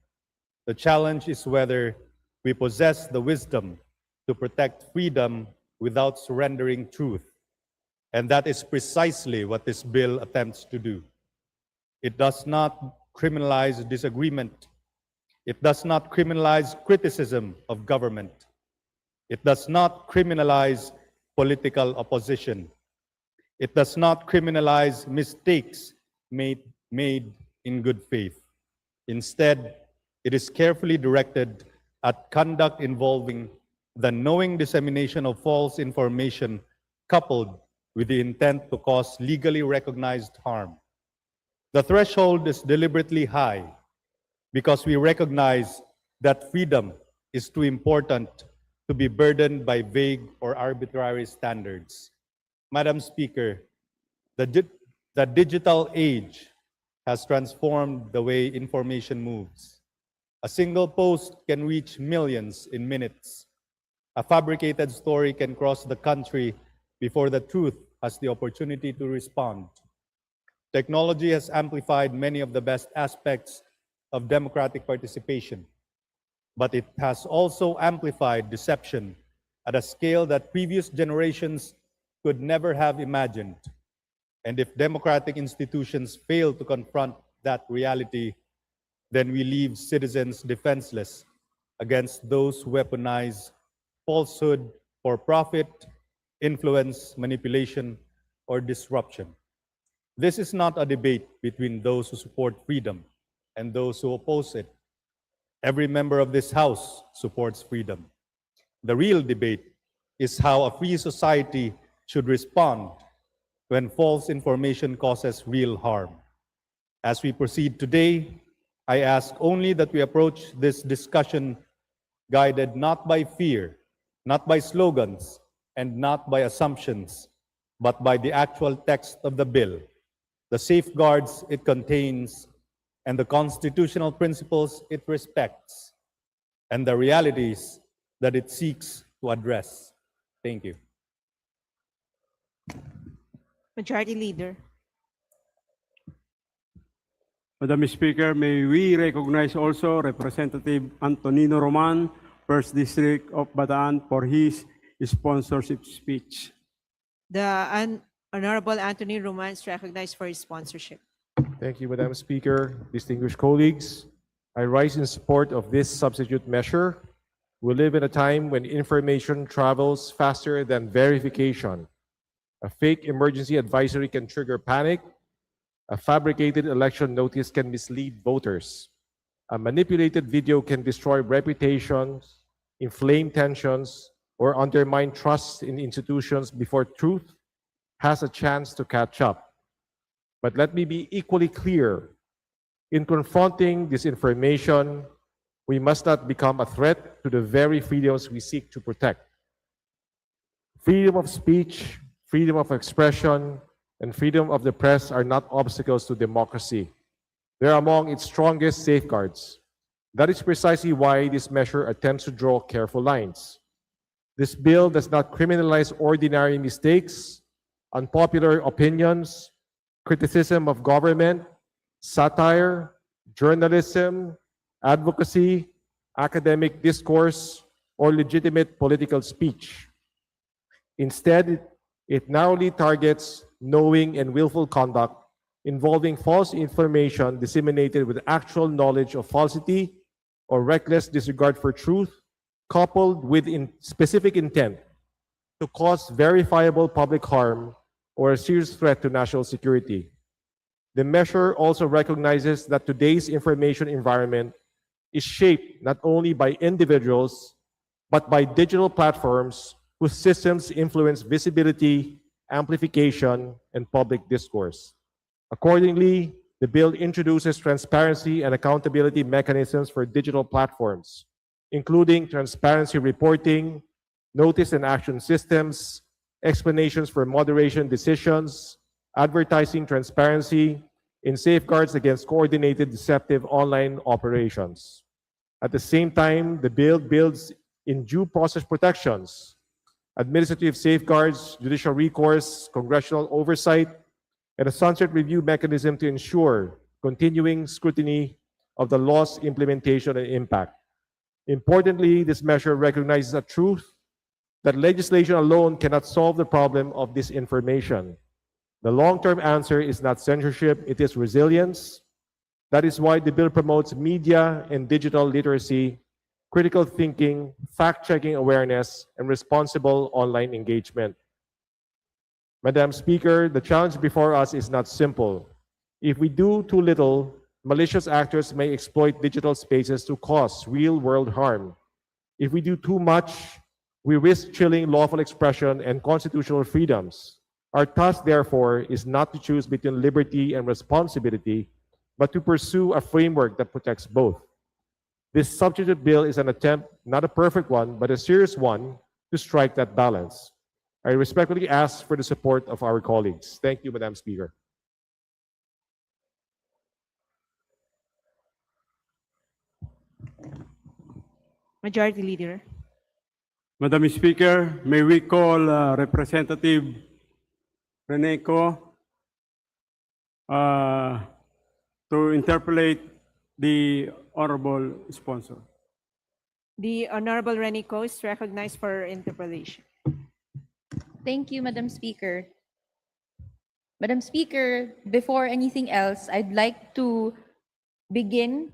The challenge is whether we possess the wisdom to protect freedom without surrendering truth. And that is precisely what this bill attempts to do. It does not criminalize disagreement. It does not criminalize criticism of government. It does not criminalize political opposition. It does not criminalize mistakes made in good faith. Instead, it is carefully directed at conduct involving the knowing dissemination of false information coupled with the intent to cause legally recognized harm. The threshold is deliberately high because we recognize that freedom is too important to be burdened by vague or arbitrary standards. Madam Speaker, the digital age has transformed the way information moves. A single post can reach millions in minutes. A fabricated story can cross the country before the truth has the opportunity to respond. Technology has amplified many of the best aspects of democratic participation, but it has also amplified deception at a scale that previous generations could never have imagined. And if democratic institutions fail to confront that reality, then we leave citizens defenseless against those who weaponize falsehood for profit, influence, manipulation, or disruption. This is not a debate between those who support freedom and those who oppose it. Every member of this House supports freedom. The real debate is how a free society should respond when false information causes real harm. As we proceed today, I ask only that we approach this discussion guided not by fear, not by slogans, and not by assumptions, but by the actual text of the bill, the safeguards it contains, and the constitutional principles it respects, and the realities that it seeks to address. Thank you. Majority Leader. Madam Speaker, may we recognize also Representative Antonino Roman, 1st District of Bataan, for his sponsorship speech. The Honorable Anthony Roman is recognized for his sponsorship. Thank you, Madam Speaker. Distinguished colleagues, I rise in support of this substitute measure. We live in a time when information travels faster than verification. A fake emergency advisory can trigger panic, A fabricated election notice can mislead voters. A manipulated video can destroy reputations, inflame tensions, or undermine trust in institutions before truth has a chance to catch up. But let me be equally clear. In confronting disinformation, we must not become a threat to the very freedoms we seek to protect. Freedom of speech, freedom of expression, and freedom of the press are not obstacles to democracy. They're among its strongest safeguards. That is precisely why this measure attempts to draw careful lines. This bill does not criminalize ordinary mistakes, unpopular opinions, criticism of government, satire, journalism, advocacy, academic discourse, or legitimate political speech. Instead, it narrowly targets knowing and willful conduct involving false information disseminated with actual knowledge of falsity or reckless disregard for truth, coupled with specific intent to cause verifiable public harm or a serious threat to national security. The measure also recognizes that today's information environment is shaped not only by individuals, but by digital platforms whose systems influence visibility, amplification, and public discourse. Accordingly, the bill introduces transparency and accountability mechanisms for digital platforms, including transparency reporting, notice and action systems, explanations for moderation decisions, advertising transparency, and safeguards against coordinated deceptive online operations. At the same time, the bill builds in due process protections, administrative safeguards, judicial recourse, congressional oversight, and a sunset review mechanism to ensure continuing scrutiny of the law's implementation and impact. Importantly, this measure recognizes a truth that legislation alone cannot solve the problem of disinformation. The long-term answer is not censorship, it is resilience. That is why the bill promotes media and digital literacy, critical thinking, fact-checking awareness, and responsible online engagement. Madam Speaker, the challenge before us is not simple. If we do too little, malicious actors may exploit digital spaces to cause real-world harm. If we do too much, we risk chilling lawful expression and constitutional freedoms. Our task, therefore, is not to choose between liberty and responsibility, but to pursue a framework that protects both. This substitute bill is an attempt, not a perfect one, but a serious one, to strike that balance. I respectfully ask for the support of our colleagues. Thank you, Madam Speaker. Majority Leader. Madam Speaker, may we call Representative Reneco to interpolate the honorable sponsor. The Honorable Renico is recognized for interpellation. Thank you, Madam Speaker. Madam Speaker, before anything else, I'd like to begin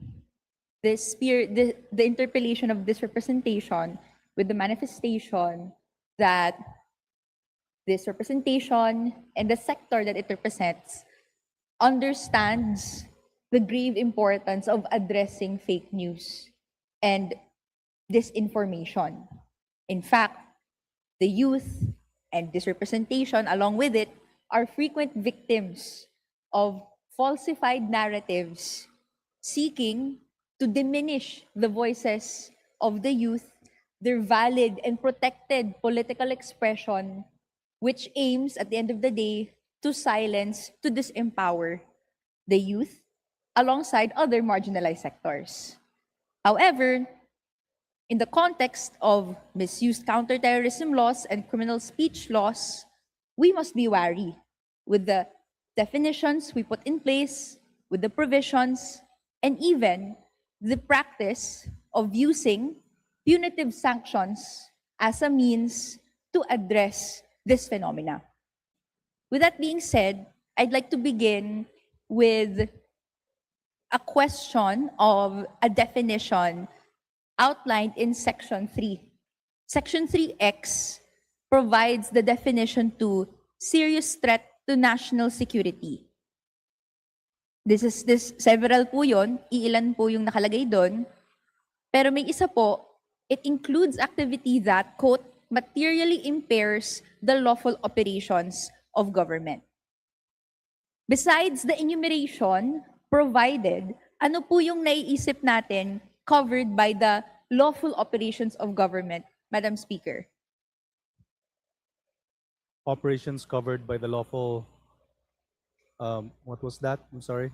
the interpellation of this representation with the manifestation that this representation and the sector that it represents understands the grave importance of addressing fake news and disinformation. In fact, the youth and this representation, along with it, are frequent victims of falsified narratives seeking to diminish the voices of the youth, their valid and protected political expression, which aims at the end of the day to silence, to disempower the youth alongside other marginalized sectors. However, in the context of misused counterterrorism laws and criminal speech laws, we must be wary with the definitions we put in place, with the provisions, and even the practice of using punitive sanctions as a means to address this phenomena. With that being said, I'd like to begin with a question of a definition outlined in Section 3. Section 3X provides the definition to serious threat to national security. This several po yun, iilan po yung nakalagay doon. Pero may isa po, it includes activity that, quote, materially impairs the lawful operations of government. Besides the enumeration provided, ano po yung naiisip natin covered by the lawful operations of government, Madam Speaker? Operations covered by the lawful, what was that? I'm sorry.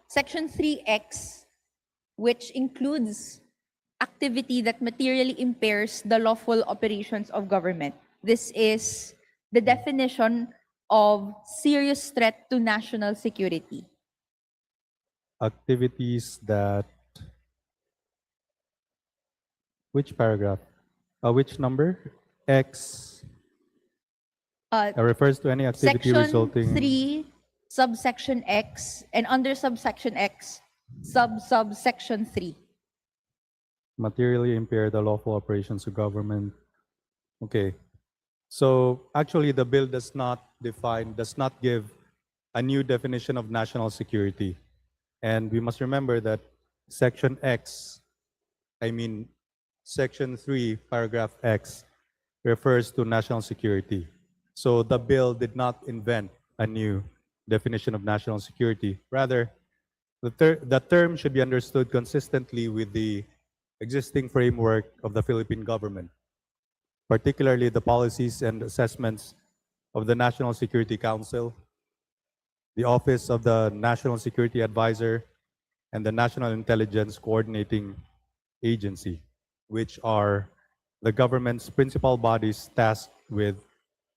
Section 3X, which includes activity that materially impairs the lawful operations of government. This is the definition of serious threat to national security. Activities that, which paragraph? Which number? X refers to any activity Section resulting. 3, subsection X, and under subsection X, subsection 3. Materially impair the lawful operations of government. Okay. So actually the bill does not give a new definition of national security. And we must remember that section X, section 3, paragraph X, refers to national security. So the bill did not invent a new definition of national security. Rather, the term should be understood consistently with the existing framework of the Philippine government, particularly the policies and assessments of the National Security Council, the Office of the National Security Advisor, and the National Intelligence Coordinating Agency, which are the government's principal bodies tasked with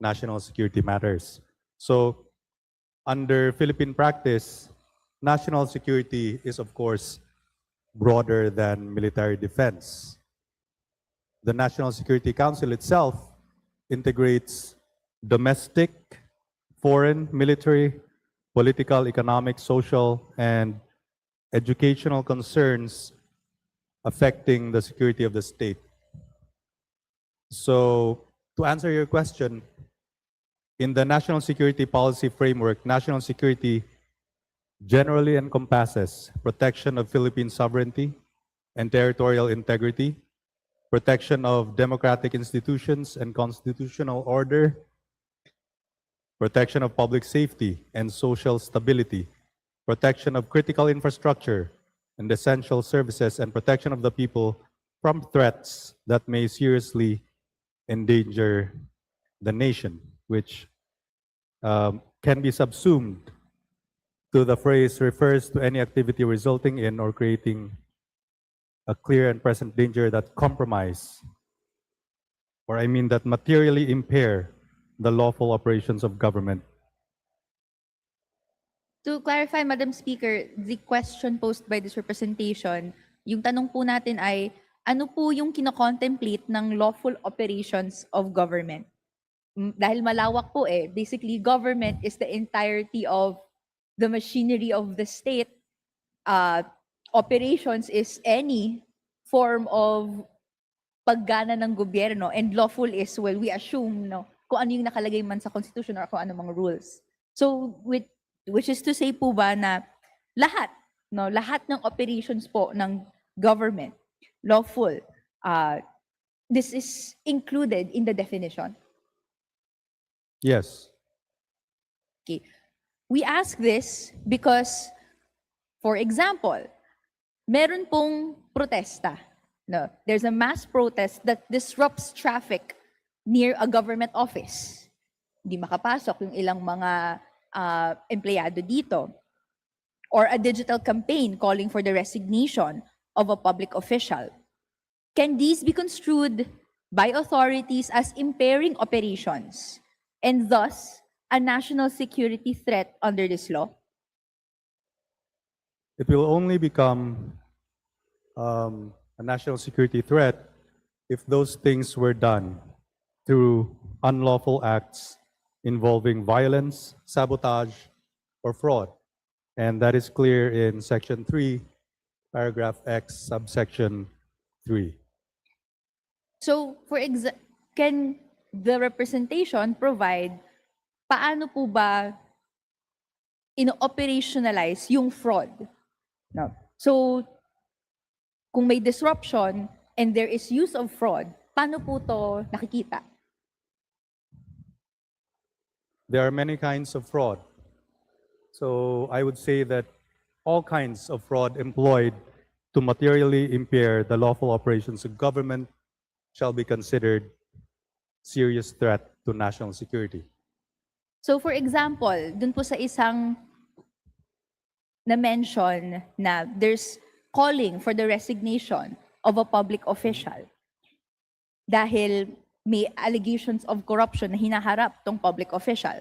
national security matters. So, under Philippine practice, national security is, of course, broader than military defense. The National Security Council itself integrates domestic, foreign, military, political, economic, social, and educational concerns affecting the security of the state. So, to answer your question, in the national security policy framework, national security generally encompasses protection of Philippine sovereignty and territorial integrity, protection of democratic institutions and constitutional order, protection of public safety and social stability, protection of critical infrastructure and essential services, and protection of the people from threats that may seriously endanger the nation, which can be subsumed to the phrase refers to any activity resulting in or creating a clear and present danger that compromise, or that materially impair the lawful operations of government. To clarify, Madam Speaker, the question posed by this representation, yung tanong po natin ay, ano po yung kinocontemplate ng lawful operations of government? Dahil malawak po basically government is the entirety of the machinery of the state. Operations is any form of paggana ng gobyerno, and lawful is, well, we assume kung ano yung nakalagay man sa constitution or kung ano mga rules. So, which is to say po ba na lahat ng operations po ng government, lawful, this is included in the definition? Yes. Okay. We ask this because, for example, meron pong protesta. There's a mass protest that disrupts traffic near a government office. Hindi makapasok yung ilang mga empleyado dito. Or a digital campaign calling for the resignation of a public official. Can these be construed by authorities as impairing operations and thus a national security threat under this law? It will only become a national security threat if those things were done through unlawful acts involving violence, sabotage, or fraud. And that is clear in Section 3, paragraph X, subsection 3. So, can the representation provide paano po ba ino-operationalize yung fraud. No? So, kung may disruption and there is use of fraud, paano po to nakikita? There are many kinds of fraud. So I would say that all kinds of fraud employed to materially impair the lawful operations of government shall be considered serious threat to national security. So for example, dun po sa isang na-mention na there's calling for the resignation of a public official dahil may allegations of corruption na hinaharap tong public official.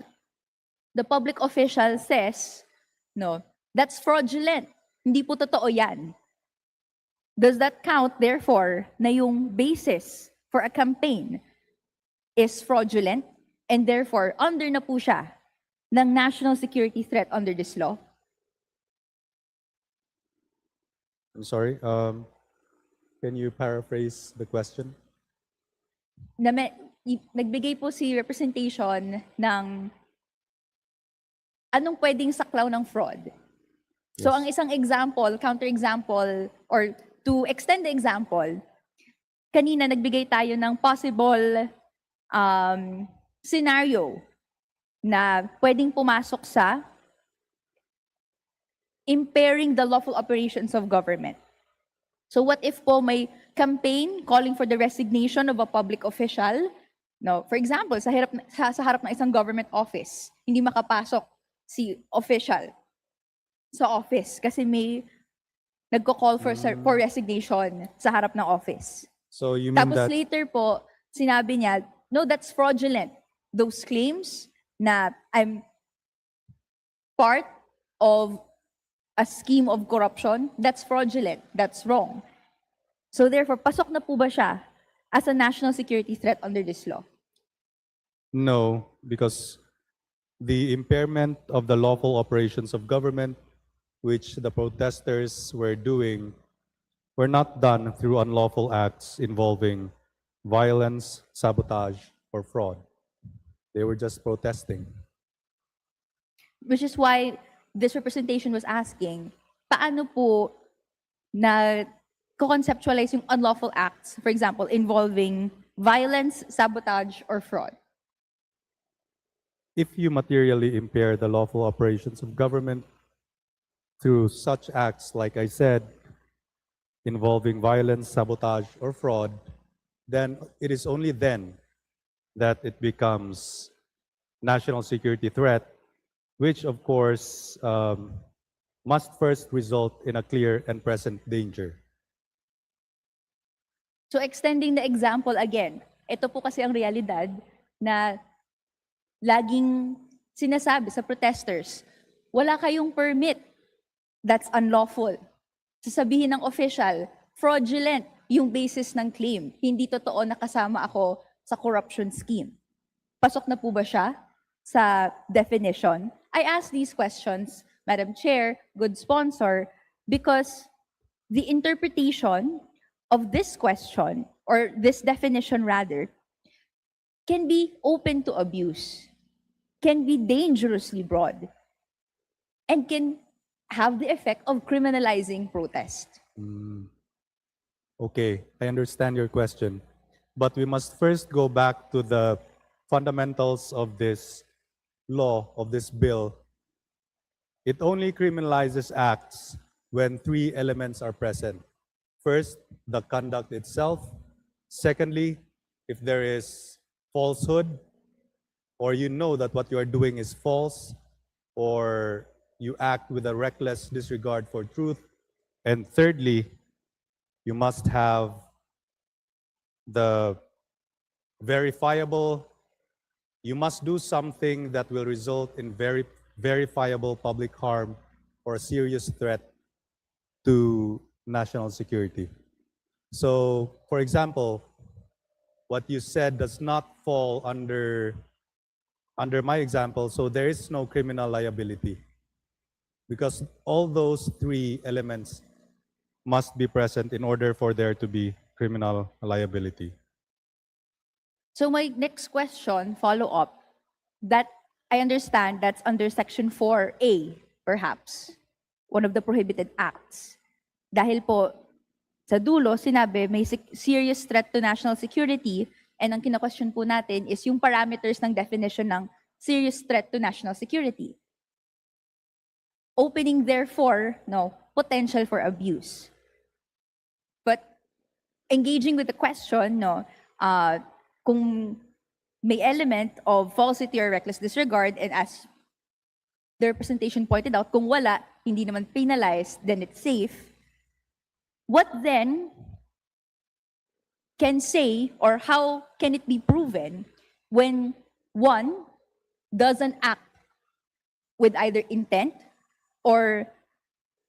The public official says, no, that's fraudulent. Hindi po totoo yan. Does that count, therefore, na yung basis for a campaign is fraudulent and therefore under na po siya ng national security threat under this law? I'm sorry, can you paraphrase the question? Nagbigay po si representation ng anong pwedeng saklaw ng fraud. So ang isang example, counter-example, or to extend the example, kanina nagbigay tayo ng possible scenario na pwedeng pumasok sa impairing the lawful operations of government. So what if po may campaign calling for the resignation of a public official? No, for example, sa harap ng isang government office, hindi makapasok si official sa office kasi may nagko-call for resignation sa harap ng office. So you mean Tapos that later po, sinabi niya, no, that's fraudulent. Those claims na I'm part of a scheme of corruption, that's fraudulent. That's wrong. So therefore, pasok na po ba siya as a national security threat under this law? no, because the impairment of the lawful operations of government, which the protesters were doing, were not done through unlawful acts involving violence, sabotage, or fraud. They were just protesting. Which is why this representation was asking, paano po na conceptualize yung unlawful acts, for example, involving violence, sabotage, or fraud? If you materially impair the lawful operations of government through such acts, like I said, involving violence, sabotage, or fraud, then it is only then that it becomes national security threat, which of course must first result in a clear and present danger. So extending the example again, ito po kasi ang realidad na laging sinasabi sa protesters, wala kayong permit. That's unlawful. Sasabihin ng official, fraudulent yung basis ng claim. Hindi totoo na kasama ako sa corruption scheme. Pasok na po ba siya sa definition? I ask these questions, Madam Chair, good sponsor, because the interpretation of this question, or this definition rather, can be open to abuse, can be dangerously broad, and can have the effect of criminalizing protest. Okay, I understand your question. But we must first go back to the fundamentals of this law, of this bill. It only criminalizes acts when three elements are present. First, the conduct itself. Secondly, if there is falsehood, or you know that what you are doing is false, or you act with a reckless disregard for truth. And thirdly, you must have the verifiable, you must do something that will result in verifiable public harm or a serious threat to national security. So, for example, what you said does not fall under my example, so there is no criminal liability because all those three elements must be present in order for there to be criminal liability. So my next question, follow-up, that I understand that's under Section 4A, perhaps, one of the prohibited acts. Dahil po, sa dulo, sinabi may serious threat to national security, and ang kina-question po natin is yung parameters ng definition ng serious threat to national security. Opening, therefore, no, potential for abuse. But engaging with the question, no, kung may element of falsity or reckless disregard, and as the representation pointed out, kung wala, hindi naman penalized, then it's safe. What then can say, or how can it be proven when one doesn't act with either intent or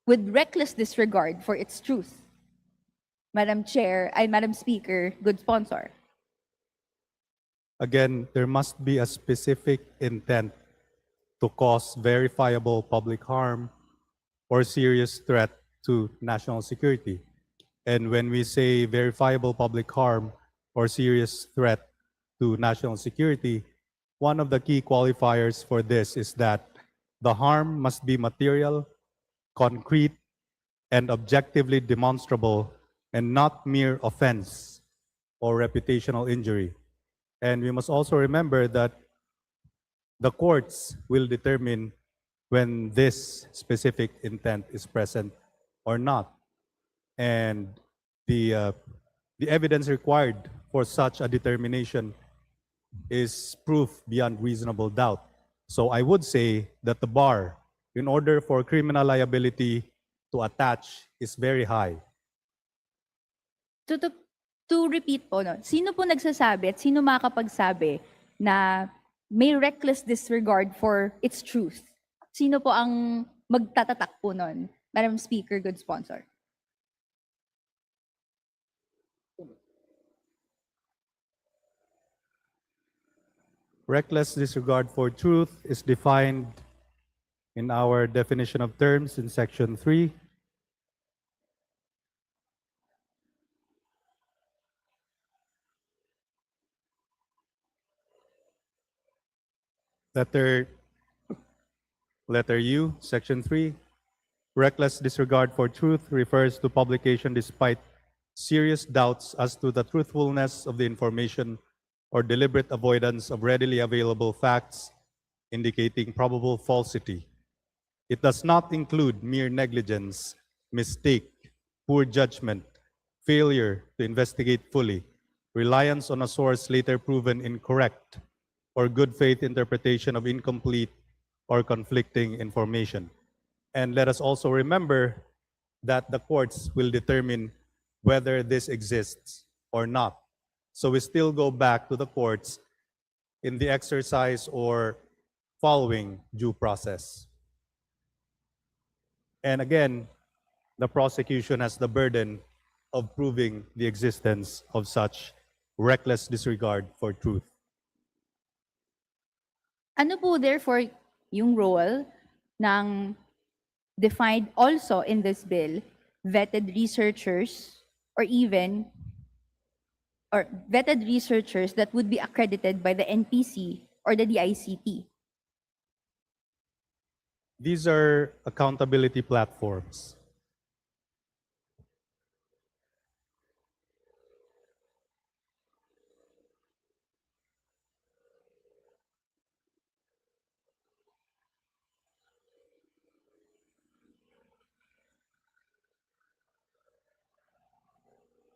with reckless disregard for its truth? Madam Speaker, good sponsor. Again, there must be a specific intent to cause verifiable public harm or serious threat to national security. And when we say verifiable public harm or serious threat to national security, one of the key qualifiers for this is that the harm must be material, concrete, and objectively demonstrable, and not mere offense or reputational injury. And we must also remember that the courts will determine when this specific intent is present or not. And the evidence required for such a determination is proof beyond reasonable doubt. So I would say that the bar, in order for criminal liability to attach, is very high. To repeat po, no, sino po nagsasabi at sino makakapagsabi na may reckless disregard for its truth? Sino po ang magtatatak po nun? Madam Speaker, good sponsor. Reckless disregard for truth is defined in our definition of terms in Section 3. Letter U, Section 3. Reckless disregard for truth refers to publication despite serious doubts as to the truthfulness of the information or deliberate avoidance of readily available facts indicating probable falsity. It does not include mere negligence, mistake, poor judgment, failure to investigate fully, reliance on a source later proven incorrect, or good faith interpretation of incomplete or conflicting information. And let us also remember that the courts will determine whether this exists or not. So we still go back to the courts in the exercise or following due process. And again, the prosecution has the burden of proving the existence of such reckless disregard for truth. Ano po therefore yung role ng defined also in this bill, vetted researchers or vetted researchers that would be accredited by the NPC or the DICT? These are accountability platforms.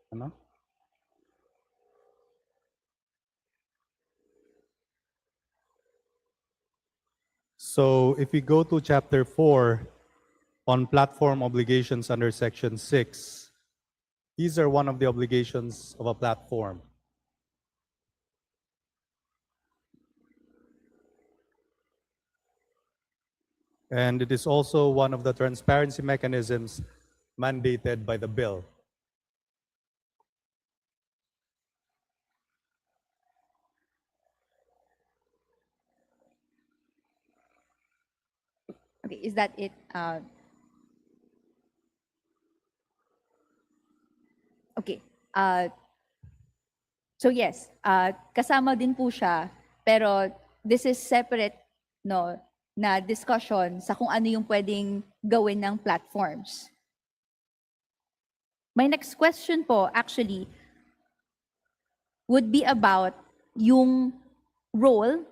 Ano? So if we go to Chapter 4 on platform obligations under Section 6, these are one of the obligations of a platform. And it is also one of the transparency mechanisms mandated by the bill. Okay, is that it? Okay. So yes, kasama din po siya, pero this is separate no, na discussion sa kung ano yung pwedeng gawin ng platforms. My next question po actually would be about yung role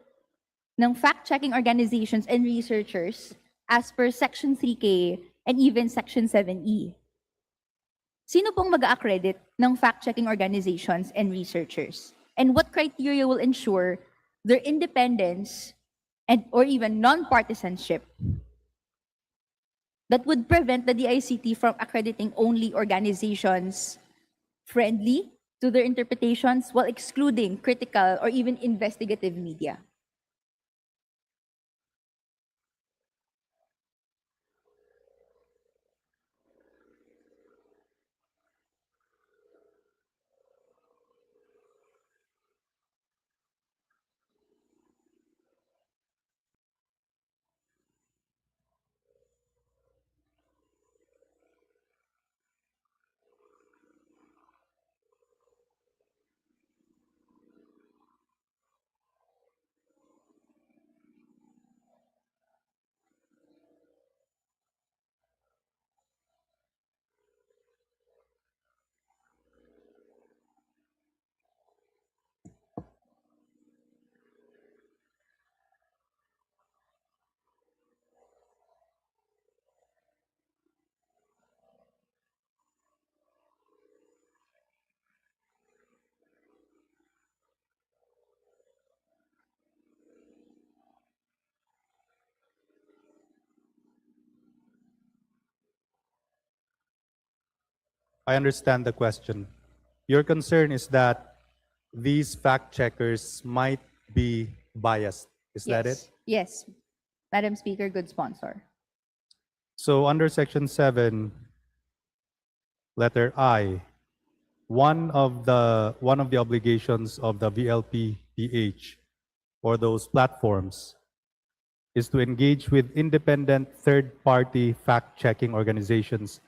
ng fact-checking organizations and researchers as per Section 3K and even Section 7E. Sino pong mag-accredit ng fact-checking organizations and researchers? And what criteria will ensure their independence and or even non-partisanship that would prevent the DICT from accrediting only organizations friendly to their interpretations while excluding critical or even investigative media? I understand the question. Your concern is that these fact checkers might be biased. Is that it? Yes. Madam Speaker, good sponsor. So under Section 7, letter I, one of the obligations of the VLPPH or those platforms is to engage with independent third-party fact-checking organizations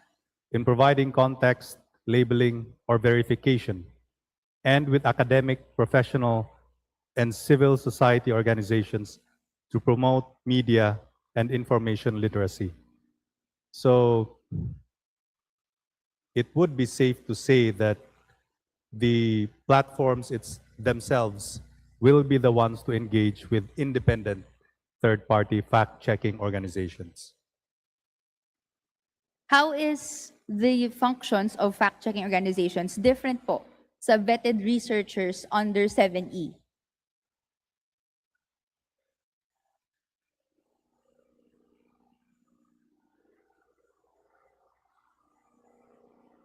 in providing context, labeling, or verification, and with academic, professional, and civil society organizations to promote media and information literacy. So it would be safe to say that the platforms themselves will be the ones to engage with independent third-party fact-checking organizations. How is the functions of fact-checking organizations different po sa vetted researchers under 7E?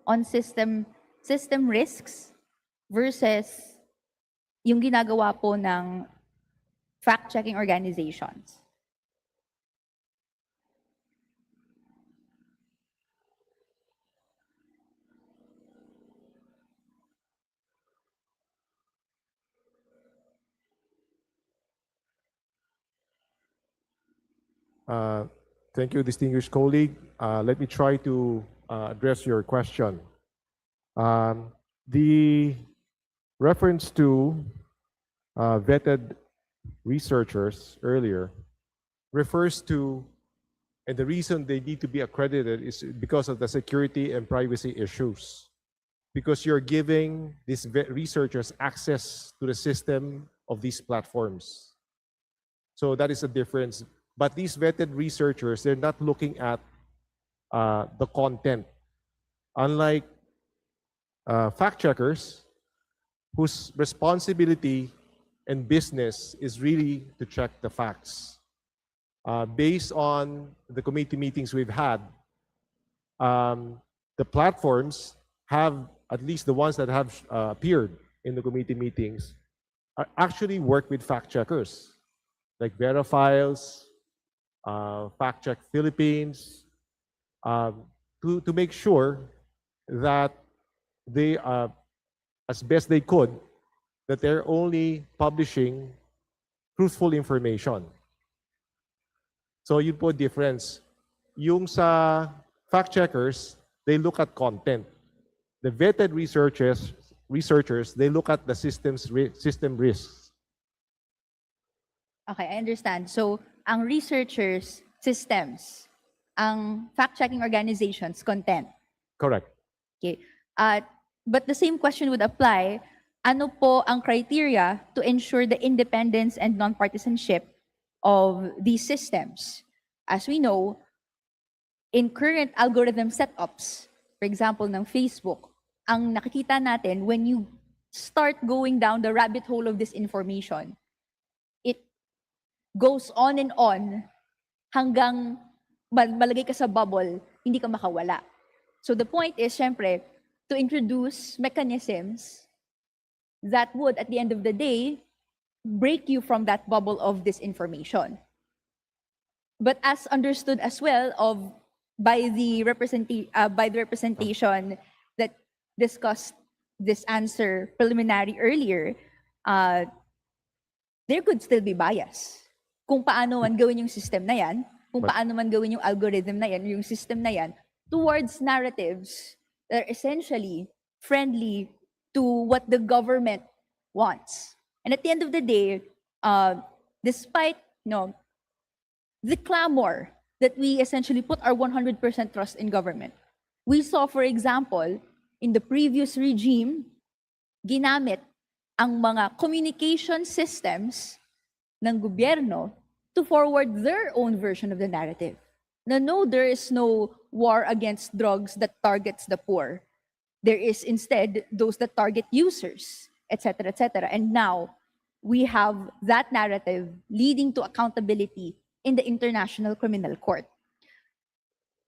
On system risks versus yung ginagawa po ng fact-checking organizations. Thank you, distinguished colleague. Let me try to address your question. The reference to vetted researchers earlier refers to, and the reason they need to be accredited is because of the security and privacy issues. Because you're giving these researchers access to the system of these platforms. So that is a difference. But these vetted researchers, they're not looking at the content. Unlike fact checkers, whose responsibility and business is really to check the facts. Based on the committee meetings we've had, the platforms have, at least the ones that have appeared in the committee meetings, actually work with fact checkers, like Verifiles, Fact Check Philippines, to make sure that they, as best they could, that they're only publishing truthful information. So yun po difference. Yung sa fact checkers, they look at content. The vetted researchers, they look at the system risks. Okay, I understand. So ang researchers' systems, ang fact-checking organizations' content. Correct. Okay. But the same question would apply. Ano po ang criteria to ensure the independence and non-partisanship of these systems? As we know, in current algorithm setups, for example, ng Facebook, ang nakikita natin when you start going down the rabbit hole of this information, it goes on and on hanggang malagay ka sa bubble, hindi ka makawala. So the point is, syempre, to introduce mechanisms that would, at the end of the day, break you from that bubble of disinformation. But as understood as well by the representation that discussed this answer preliminary earlier, there could still be bias. Kung paano man gawin yung system na yan, kung paano man gawin yung algorithm na yan, yung system na yan, towards narratives that are essentially friendly to what the government wants. And at the end of the day, despite the clamor that we essentially put our 100% trust in government, we saw, for example, in the previous regime, ginamit ang mga communication systems ng gobyerno to forward their own version of the narrative. No, there is no war against drugs that targets the poor. There is instead those that target users, etc., etc. And now, we have that narrative leading to accountability in the International Criminal Court.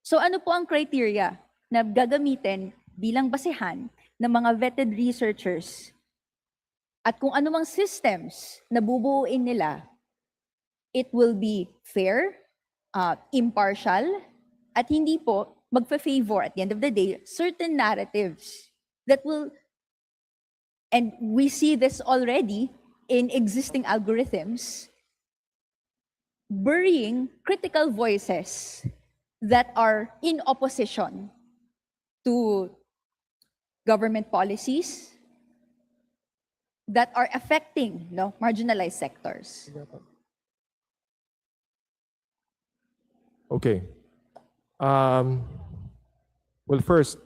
So ano po ang criteria na gagamitin bilang basehan ng mga vetted researchers at kung anumang systems na bubuuin nila, it will be fair, impartial, at hindi po magfa-favor at the end of the day certain narratives that will, and we see this already in existing algorithms, burying critical voices that are in opposition to government policies that are affecting marginalized sectors. Okay. Well, first,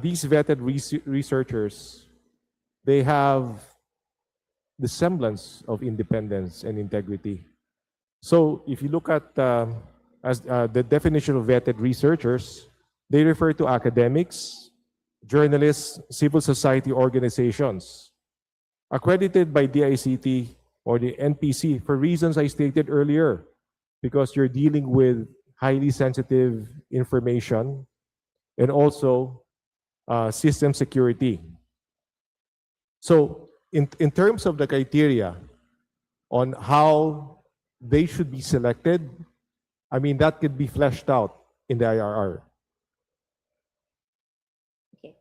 these vetted researchers, they have the semblance of independence and integrity. So if you look at the definition of vetted researchers, they refer to academics, journalists, civil society organizations, accredited by DICT or the NPC for reasons I stated earlier, because you're dealing with highly sensitive information and also system security. So in terms of the criteria on how they should be selected, I mean, that could be fleshed out in the IRR. Okay.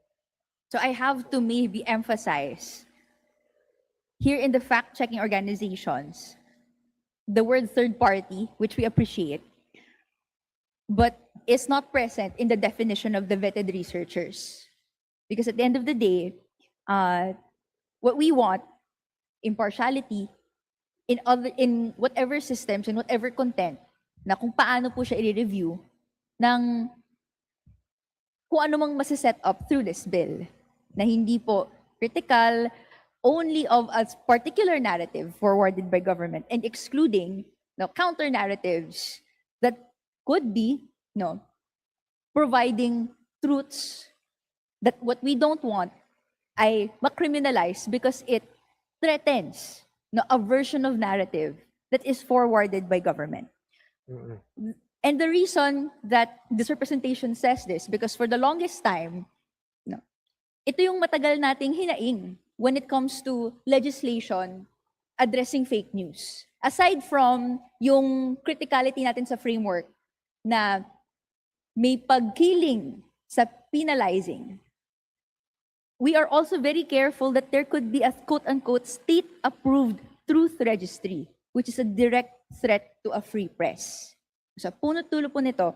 So I have to maybe emphasize here in the fact-checking organizations, the word third party, which we appreciate, but is not present in the definition of the vetted researchers. Because at the end of the day, what we want, impartiality, in whatever systems, in whatever content, na kung paano po siya i-review ng kung ano mang masiset up through this bill, na hindi po critical only of a particular narrative forwarded by government and excluding counter narratives that could be providing truths that what we don't want ay macriminalize because it threatens a version of narrative that is forwarded by government. And the reason that this representation says this, because for the longest time, ito yung matagal nating hinaing when it comes to legislation addressing fake news. Aside from yung criticality natin sa framework na may pagkiling sa penalizing, we are also very careful that there could be a quote-unquote state-approved truth registry, which is a direct threat to a free press. Sa punot dulo po nito,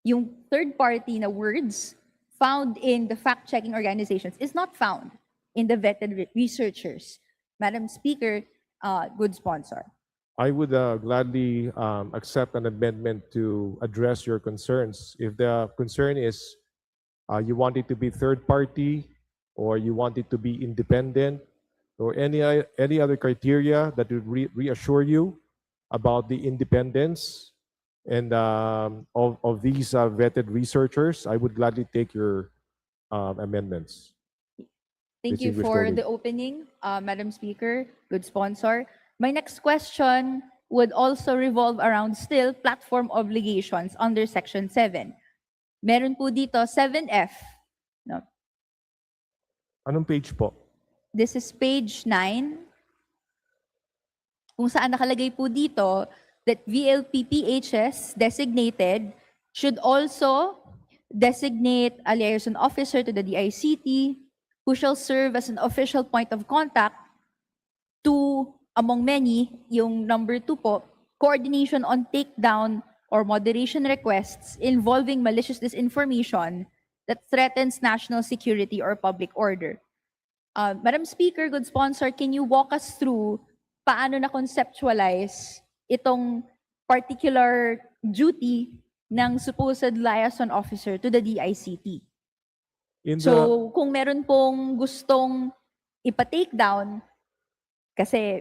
yung third party na words found in the fact-checking organizations is not found in the vetted researchers. Madam Speaker, good sponsor. I would gladly accept an amendment to address your concerns. If the concern is you want it to be third party, or you want it to be independent, or any other criteria that would reassure you about the independence and of these vetted researchers, I would gladly take your amendments. Thank you Distinguished for colleague. the opening, Madam Speaker. Good sponsor. My next question would also revolve around still platform obligations under Section 7. Meron po dito 7F. No? Anong page po? This is page 9. Kung saan nakalagay po dito that VLPPHs designated should also designate a liaison officer to the DICT who shall serve as an official point of contact to, among many, yung number 2 po, coordination on takedown or moderation requests involving malicious disinformation that threatens national security or public order. Madam Speaker, good sponsor, can you walk us through paano na conceptualize itong particular duty ng supposed liaison officer to the DICT? So, kung meron pong gustong ipa-take down, kasi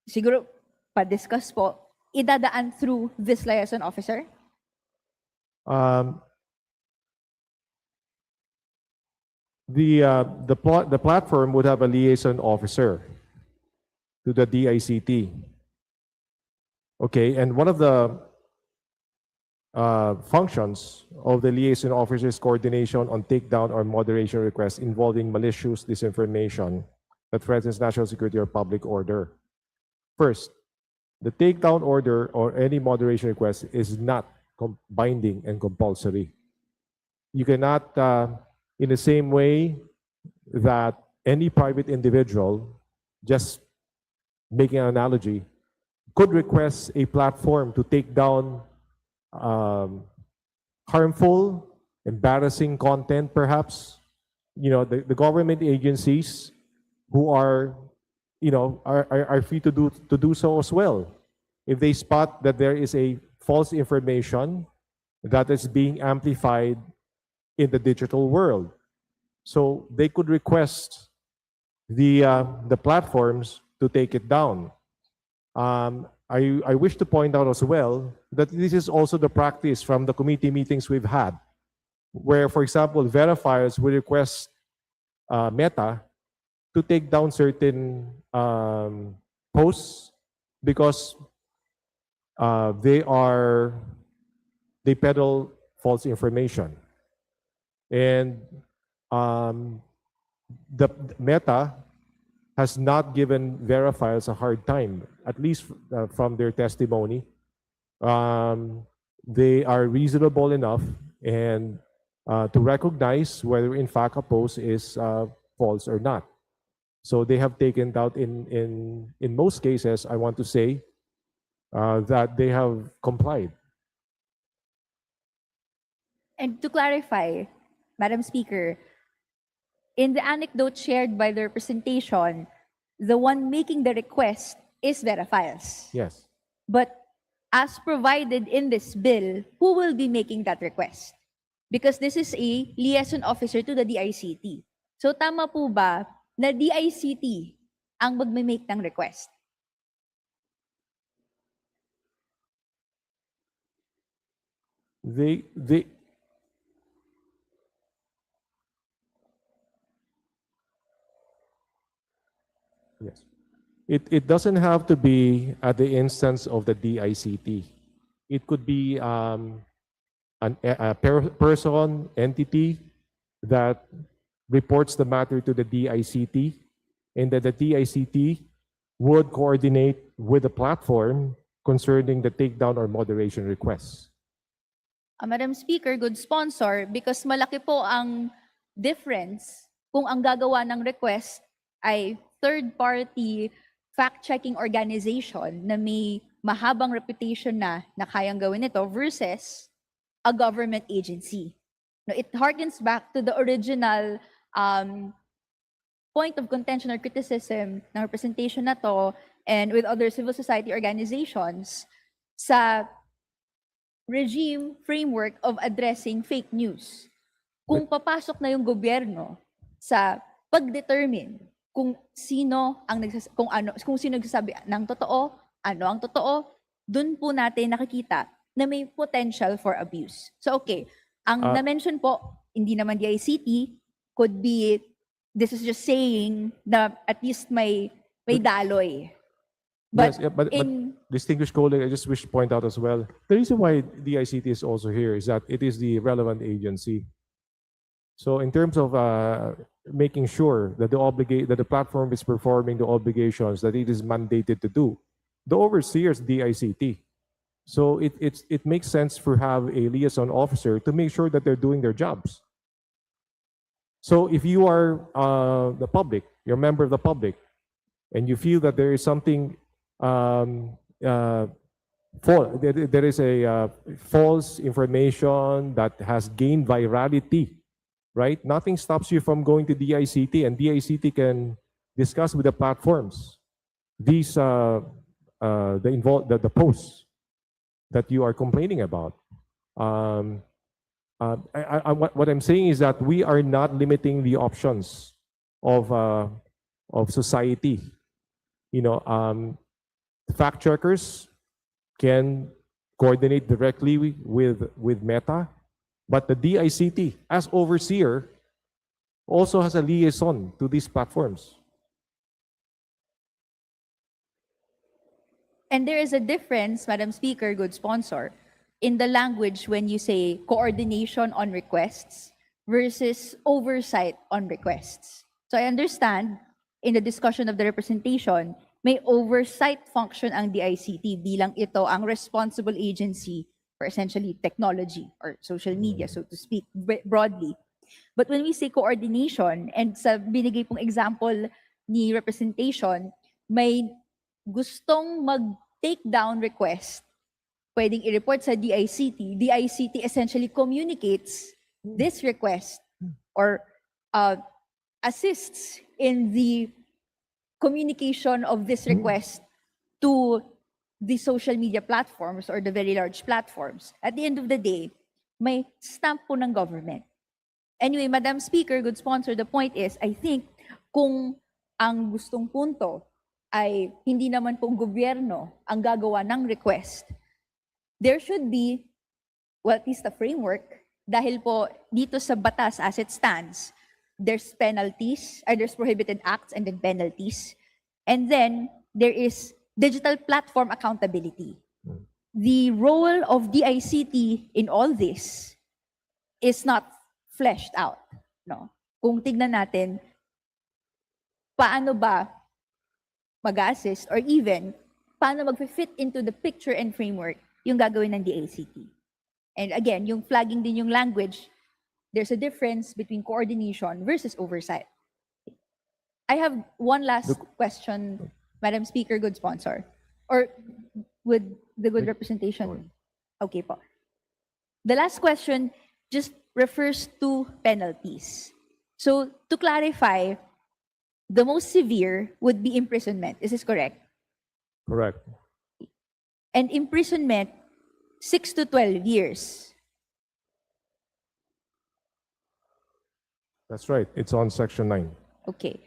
siguro pa-discuss po, idadaan through this liaison officer? The platform would have a liaison officer to the DICT. Okay, and one of the functions of the liaison officer is coordination on takedown or moderation requests involving malicious disinformation that threatens national security or public order. First, the takedown order or any moderation request is not binding and compulsory. You cannot, in the same way that any private individual, just making an analogy, could request a platform to take down harmful, embarrassing content, perhaps. You know, the government agencies who are, you know, are free to do so as well. If they spot that there is a false information that is being amplified in the digital world, so they could request the platforms to take it down. I wish to point out as well that this is also the practice from the committee meetings we've had, where, for example, verifiers will request Meta to take down certain posts because they peddle false information. And the Meta has not given verifiers a hard time, at least from their testimony. They are reasonable enough and to recognize whether in fact a post is false or not. So they have taken out in most cases, I want to say, that they have complied. And to clarify, Madam Speaker, in the anecdote shared by the representation, the one making the request is verifiers. Yes. But as provided in this bill, who will be making that request? Because this is a liaison officer to the DICT. So tama po ba na DICT ang magme-make ng request? They yes. It doesn't have to be at the instance of the DICT. It could be a person, entity that reports the matter to the DICT, and that the DICT would coordinate with the platform concerning the takedown or moderation requests. Madam Speaker, good sponsor, because malaki po ang difference kung ang gagawa ng request ay third-party fact-checking organization na may mahabang reputation na kayang gawin ito versus a government agency. No, it harkens back to the original point of contention or criticism ng representation na to and with other civil society organizations sa regime framework of addressing fake news. Kung papasok na yung gobyerno sa pag-determine kung sino ang kung sino nagsasabi ng totoo, ano ang totoo, dun po natin nakikita na may potential for abuse. So okay, ang na-mention po, hindi naman DICT, could be, this is just saying na at least may daloy. But, yes, yeah, but distinguished colleague, I just wish to point out as well, the reason why DICT is also here is that it is the relevant agency. So in terms of making sure that the platform is performing the obligations that it is mandated to do, the overseer is DICT. So it makes sense to have a liaison officer to make sure that they're doing their jobs. So if you are the public, you're a member of the public, and you feel that there is something there is a false information that has gained virality, right? Nothing stops you from going to DICT, and DICT can discuss with the platforms these the posts that you are complaining about. What I'm saying is that we are not limiting the options of society. You know, fact checkers can coordinate directly with Meta, but the DICT, as overseer, also has a liaison to these platforms. And there is a difference, Madam Speaker, good sponsor, in the language when you say coordination on requests versus oversight on requests. So I understand in the discussion of the representation, may oversight function ang DICT bilang ito ang responsible agency for essentially technology or social media, so to speak, broadly. But when we say coordination, and sa binigay pong example ni representation, may gustong mag-take down request, pwedeng i-report sa DICT. DICT essentially communicates this request or assists in the communication of this request to the social media platforms or the very large platforms. At the end of the day, may stamp po ng government. Anyway, Madam Speaker, good sponsor, the point is, I think, kung ang gustong punto ay hindi naman pong gobyerno ang gagawa ng request, there should be, well, at least a framework, dahil po dito sa batas as it stands, there's penalties, there's prohibited acts and then penalties, and then there is digital platform accountability. The role of DICT in all this is not fleshed out. No? Kung tignan natin, paano ba mag-assist or even paano mag-fit into the picture and framework yung gagawin ng DICT. And again, yung flagging din yung language, there's a difference between coordination versus oversight. I have one last question, Madam Speaker, good sponsor. Or with the good representation? Okay po. The last question just refers to penalties. So to clarify, the most severe would be imprisonment. Is this correct? Correct. And imprisonment, 6 to 12 years. That's right. It's on Section 9. Okay.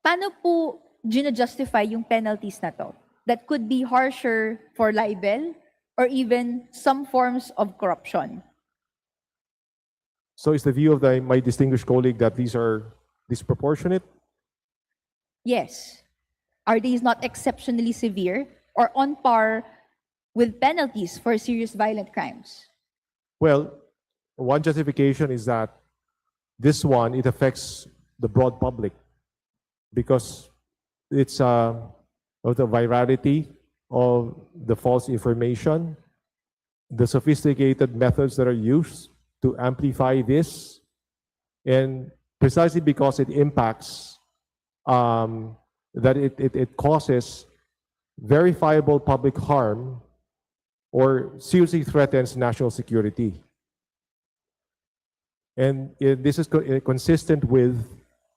Paano po gina-justify yung penalties na to? That could be harsher for libel or even some forms of corruption. So is the view of my distinguished colleague that these are disproportionate? Yes. Are these not exceptionally severe or on par with penalties for serious violent crimes? Well, one justification is that this one, it affects the broad public because it's of the virality of the false information, the sophisticated methods that are used to amplify this, and precisely because it impacts, that it causes verifiable public harm or seriously threatens national security. And this is consistent with,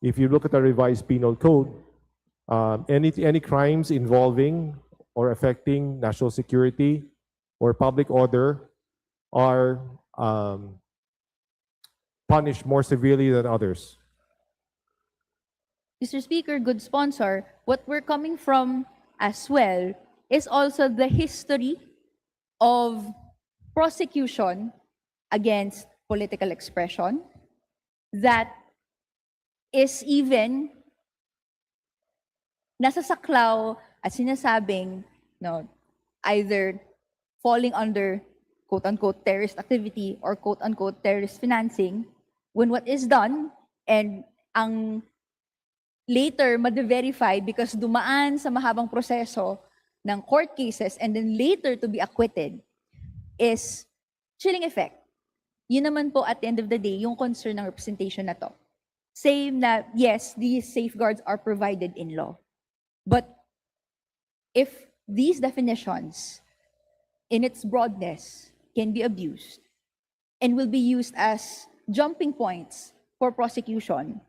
if you look at the revised penal code, Any crimes involving or affecting national security or public order are punished more severely than others. Mr. Speaker, good sponsor, what we're coming from as well is also the history of prosecution against political expression that is even nasasaklaw at sinasabing no, either falling under quote-unquote terrorist activity or quote-unquote terrorist financing when what is done and ang later ma-verify because dumaan sa mahabang proseso ng court cases and then later to be acquitted is chilling effect. Yun naman po at the end of the day, yung concern ng representation na to. Same na, yes, these safeguards are provided in law. But if these definitions in its broadness can be abused and will be used as jumping points for prosecution,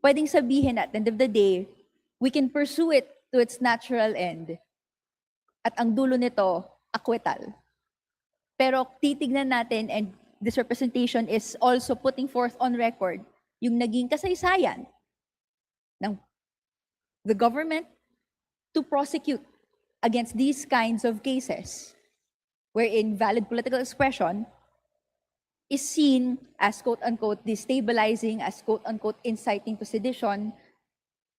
pwedeng sabihin at the end of the day, we can pursue it to its natural end. At ang dulo nito, acquittal. Pero titignan natin, and this representation is also putting forth on record yung naging kasaysayan ng the government to prosecute against these kinds of cases wherein valid political expression is seen as quote-unquote destabilizing, as quote-unquote inciting to sedition,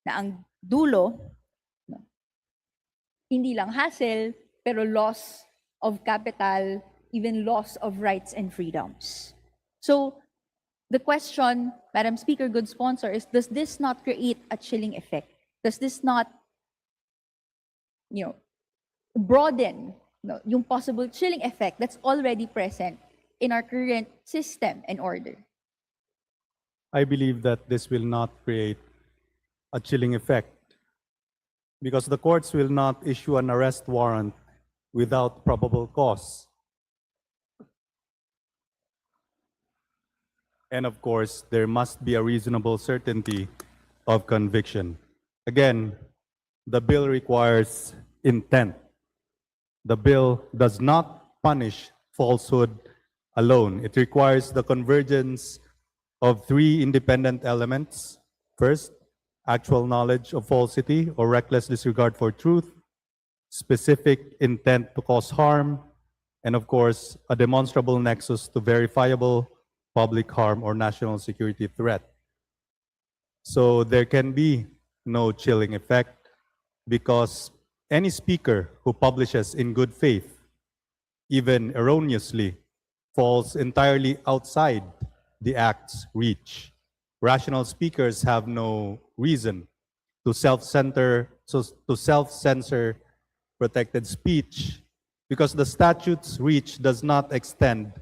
na ang dulo, no, hindi lang hassle, pero loss of capital, even loss of rights and freedoms. So, the question, Madam Speaker, good sponsor, is does this not create a chilling effect? Does this not, broaden yung possible chilling effect that's already present in our current system and order? I believe that this will not create a chilling effect because the courts will not issue an arrest warrant without probable cause. And of course, there must be a reasonable certainty of conviction. Again, the bill requires intent. The bill does not punish falsehood alone. It requires the convergence of three independent elements. First, actual knowledge of falsity or reckless disregard for truth, specific intent to cause harm, and of course, a demonstrable nexus to verifiable public harm or national security threat. So there can be no chilling effect because any speaker who publishes in good faith, even erroneously, falls entirely outside the Act's reach. Rational speakers have no reason to self-censor protected speech because the statute's reach does not extend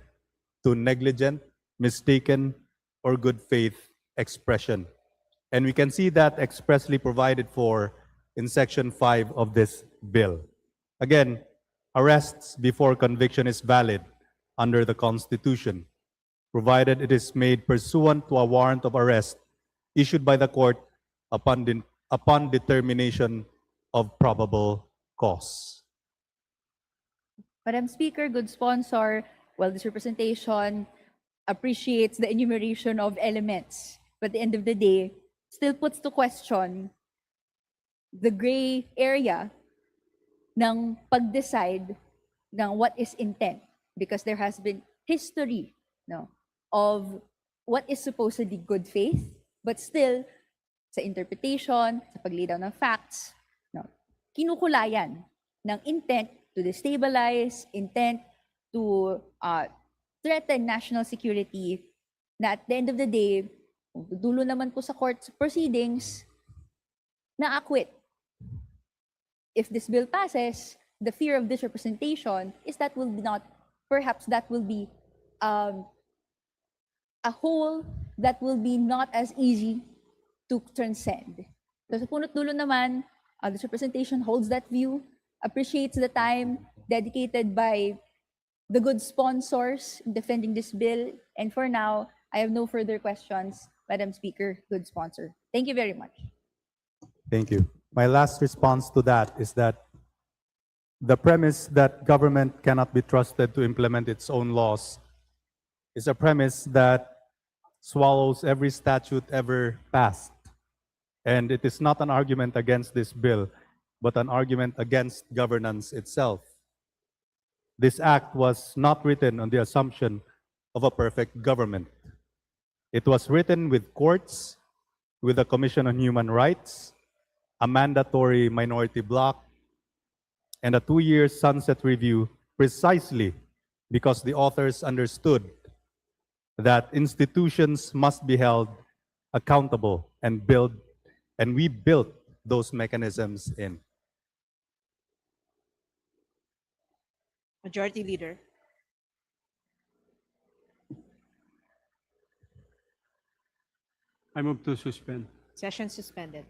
to negligent, mistaken, or good faith expression. And we can see that expressly provided for in Section 5 of this bill. Again, arrests before conviction is valid under the Constitution, provided it is made pursuant to a warrant of arrest issued by the court upon determination of probable cause. Madam Speaker, good sponsor, well, this representation appreciates the enumeration of elements, but at the end of the day, still puts to question the gray area ng pag-decide ng what is intent, because there has been history of what is supposedly good faith, but still, sa interpretation, sa paglay down ng facts, kinukulayan ng intent to destabilize, intent to threaten national security, na at the end of the day, dulo naman po sa court proceedings, na-acquit. If this bill passes, the fear of this representation is that will not, perhaps that will be a whole that will be not as easy to transcend. So sa punot dulo naman, this representation holds that view, appreciates the time dedicated by the good sponsors in defending this bill, and for now, I have no further questions, Madam Speaker, good sponsor. Thank you very much. Thank you. My last response to that is that the premise that government cannot be trusted to implement its own laws is a premise that swallows every statute ever passed. And it is not an argument against this bill, but an argument against governance itself. This act was not written on the assumption of a perfect government. It was written with courts, with the Commission on Human Rights, a mandatory minority bloc, and a 2-year sunset review precisely because the authors understood that institutions must be held accountable and we built those mechanisms in. Majority Leader. I move to suspend. Session suspended.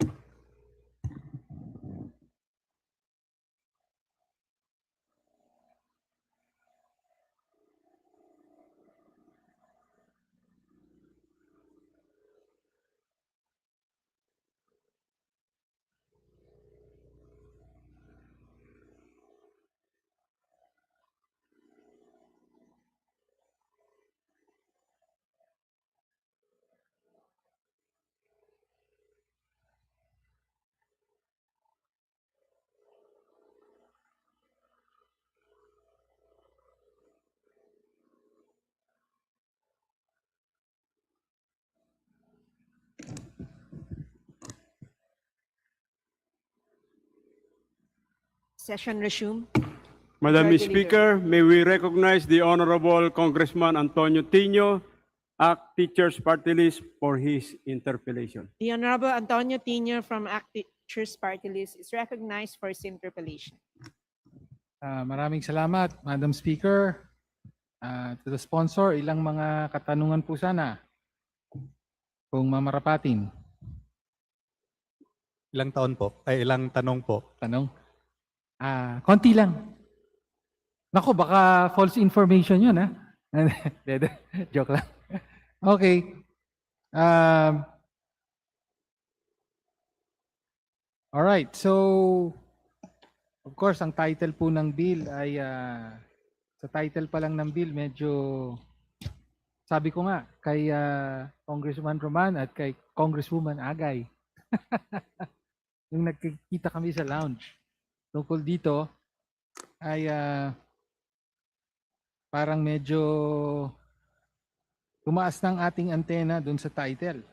Session resumed. Madam Majority Leader. Speaker, may we recognize the Honorable Congressman Antonio Tino, ACT Teachers Party List, for his interpellation. The Honorable Antonio Tino from ACT Teachers Party List is recognized for his interpellation. Maraming salamat, Madam Speaker. To the sponsor, ilang mga katanungan po sana kung mamarapatin. Ilang taon po? Ay, ilang tanong po? Tanong? Konti lang. Nako, baka false information yun, ha? Joke lang. Okay. Alright, so, of course, ang title po ng bill ay, sa title pa lang ng bill, medyo, sabi ko nga, kay Congressman Roman at kay Congresswoman Agay. Yung nagkikita kami sa lounge. Tungkol dito, ay parang medyo tumaas ng ating antena dun sa title.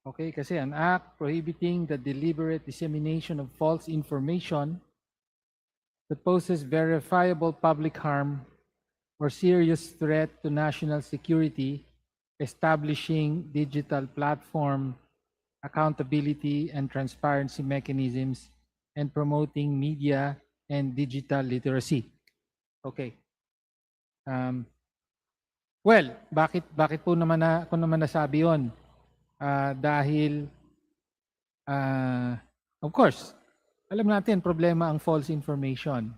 Okay, kasi an act prohibiting the deliberate dissemination of false information that poses verifiable public harm or serious threat to national security, establishing digital platform accountability and transparency mechanisms, and promoting media and digital literacy. Okay. Well, bakit po naman ako naman nasabi 'yon? Dahil of course, alam natin problema ang false information.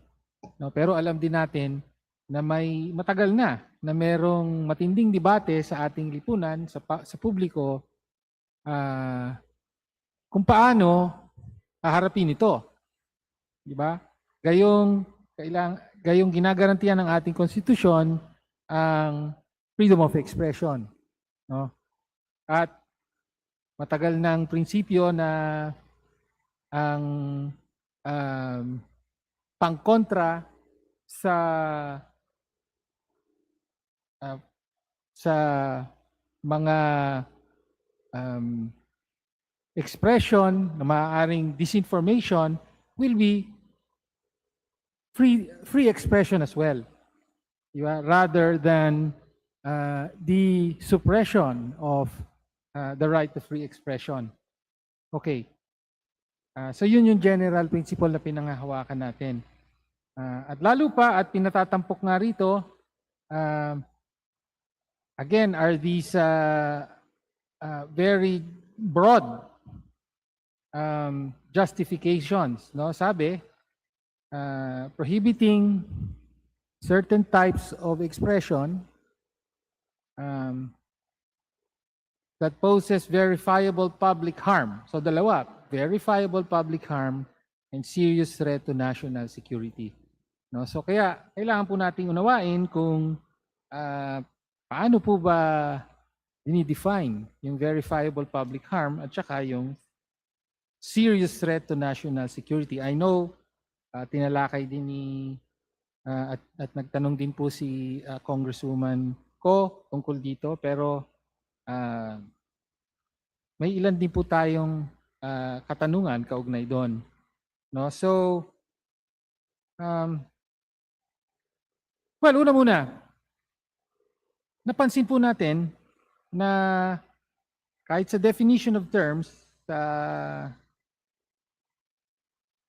No, pero alam din natin na may matagal na merong matinding debate sa ating lipunan, sa publiko, kung paano haharapin ito. Di ba? Gayong ginagarantiyan ng ating konstitusyon ang freedom of expression. No? At matagal ng prinsipyo na ang pangkontra sa mga expression na maaaring disinformation will be free expression as well. Diba? Rather than the suppression of the right to free expression. Okay. So yun yung general principle na pinangahawakan natin. At lalo pa at pinatatampok nga rito, again, are these very broad justifications. No? Sabi, prohibiting certain types of expression that poses verifiable public harm. So dalawa, verifiable public harm and serious threat to national security. No? So kaya kailangan po nating unawain kung paano po ba dinidefine yung verifiable public harm at saka yung serious threat to national security. I know tinalakay din ni at nagtanong din po si Congresswoman Ko tungkol dito, pero may ilan din po tayong katanungan kaugnay doon. No? So, well, una muna, napansin po natin na kahit sa definition of terms sa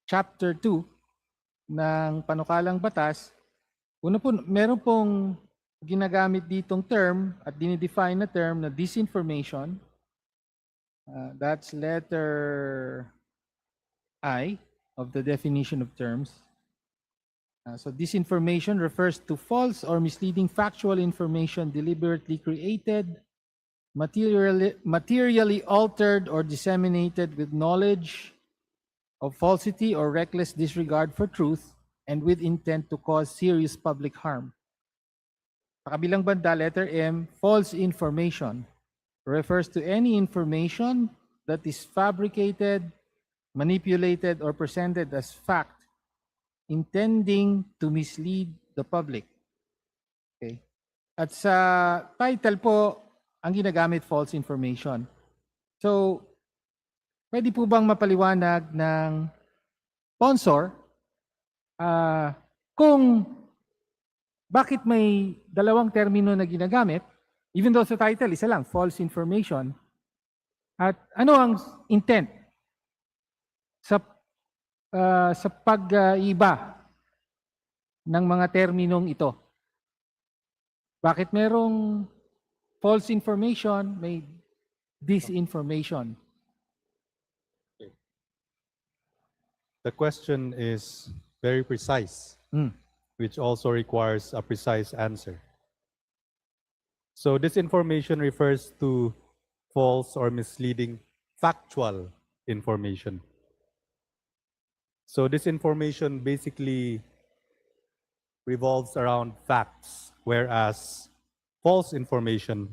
Chapter 2 ng panukalang batas, una po, meron pong ginagamit ditong term at dinidefine na term na disinformation. That's letter I of the definition of terms. So disinformation refers to false or misleading factual information deliberately created, materially altered, or disseminated with knowledge of falsity or reckless disregard for truth and with intent to cause serious public harm. Sa kabilang banda, letter M, false information refers to any information that is fabricated, manipulated, or presented as fact, intending to mislead the public. Okay. At sa title po, ang ginagamit false information. So, pwede po bang mapaliwanag ng sponsor kung bakit may dalawang termino na ginagamit, even though sa title isa lang, false information, at ano ang intent sa pag-iba ng mga terminong ito? Bakit merong false information, may disinformation? The question is very precise, which also requires a precise answer. So disinformation refers to false or misleading factual information. So disinformation basically revolves around facts, whereas false information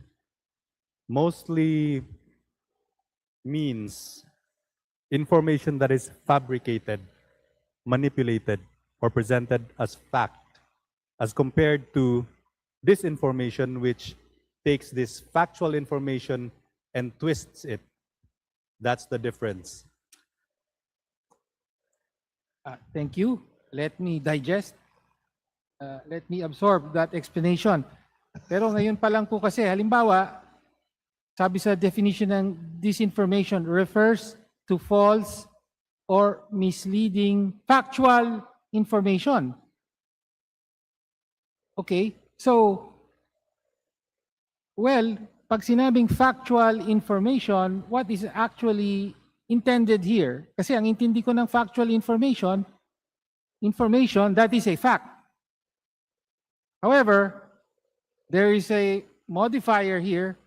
mostly means information that is fabricated, manipulated, or presented as fact, as compared to disinformation, which takes this factual information and twists it. That's the difference. Thank you. Let me digest. Let me absorb that explanation. Pero ngayon pa lang po kasi, halimbawa, sabi sa definition ng disinformation refers to false or misleading factual information. Okay, so, well, pag sinabing factual information, what is actually intended here? Kasi ang intindi ko ng factual information that is a fact. However, there is a modifier here,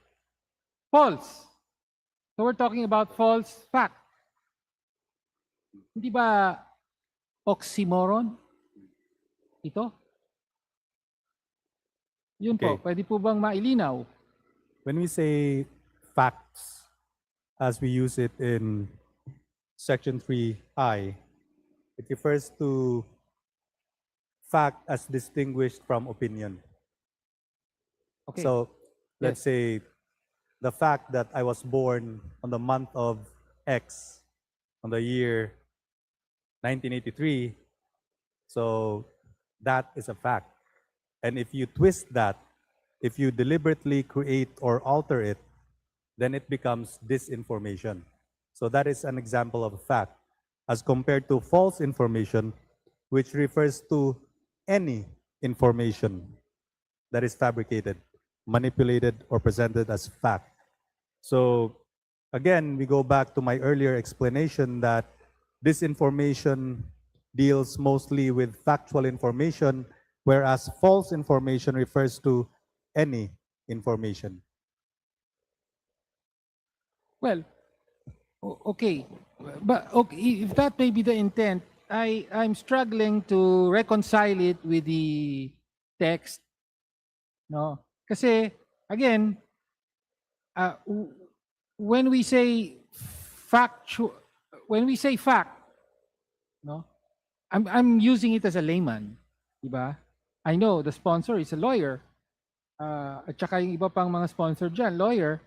false. So we're talking about false fact. Hindi ba oxymoron ito? Yun po, pwede po bang mailinaw? When we say facts, as we use it in Section 3I, it refers to fact as distinguished from opinion. Okay. So, let's say the fact that I was born on the month of X, on the year 1983, so that is a fact. And if you twist that, if you deliberately create or alter it, then it becomes disinformation. So that is an example of a fact, as compared to false information, which refers to any information that is fabricated, manipulated, or presented as fact. So again, we go back to my earlier explanation that disinformation deals mostly with factual information, whereas false information refers to any information. Well, Okay, but okay, if that may be the intent, I'm struggling to reconcile it with the text, no? Kasi again, when we say fact, no? I'm using it as a layman, di ba? I know the sponsor is a lawyer. At saka yung iba pang mga sponsor dyan, lawyer.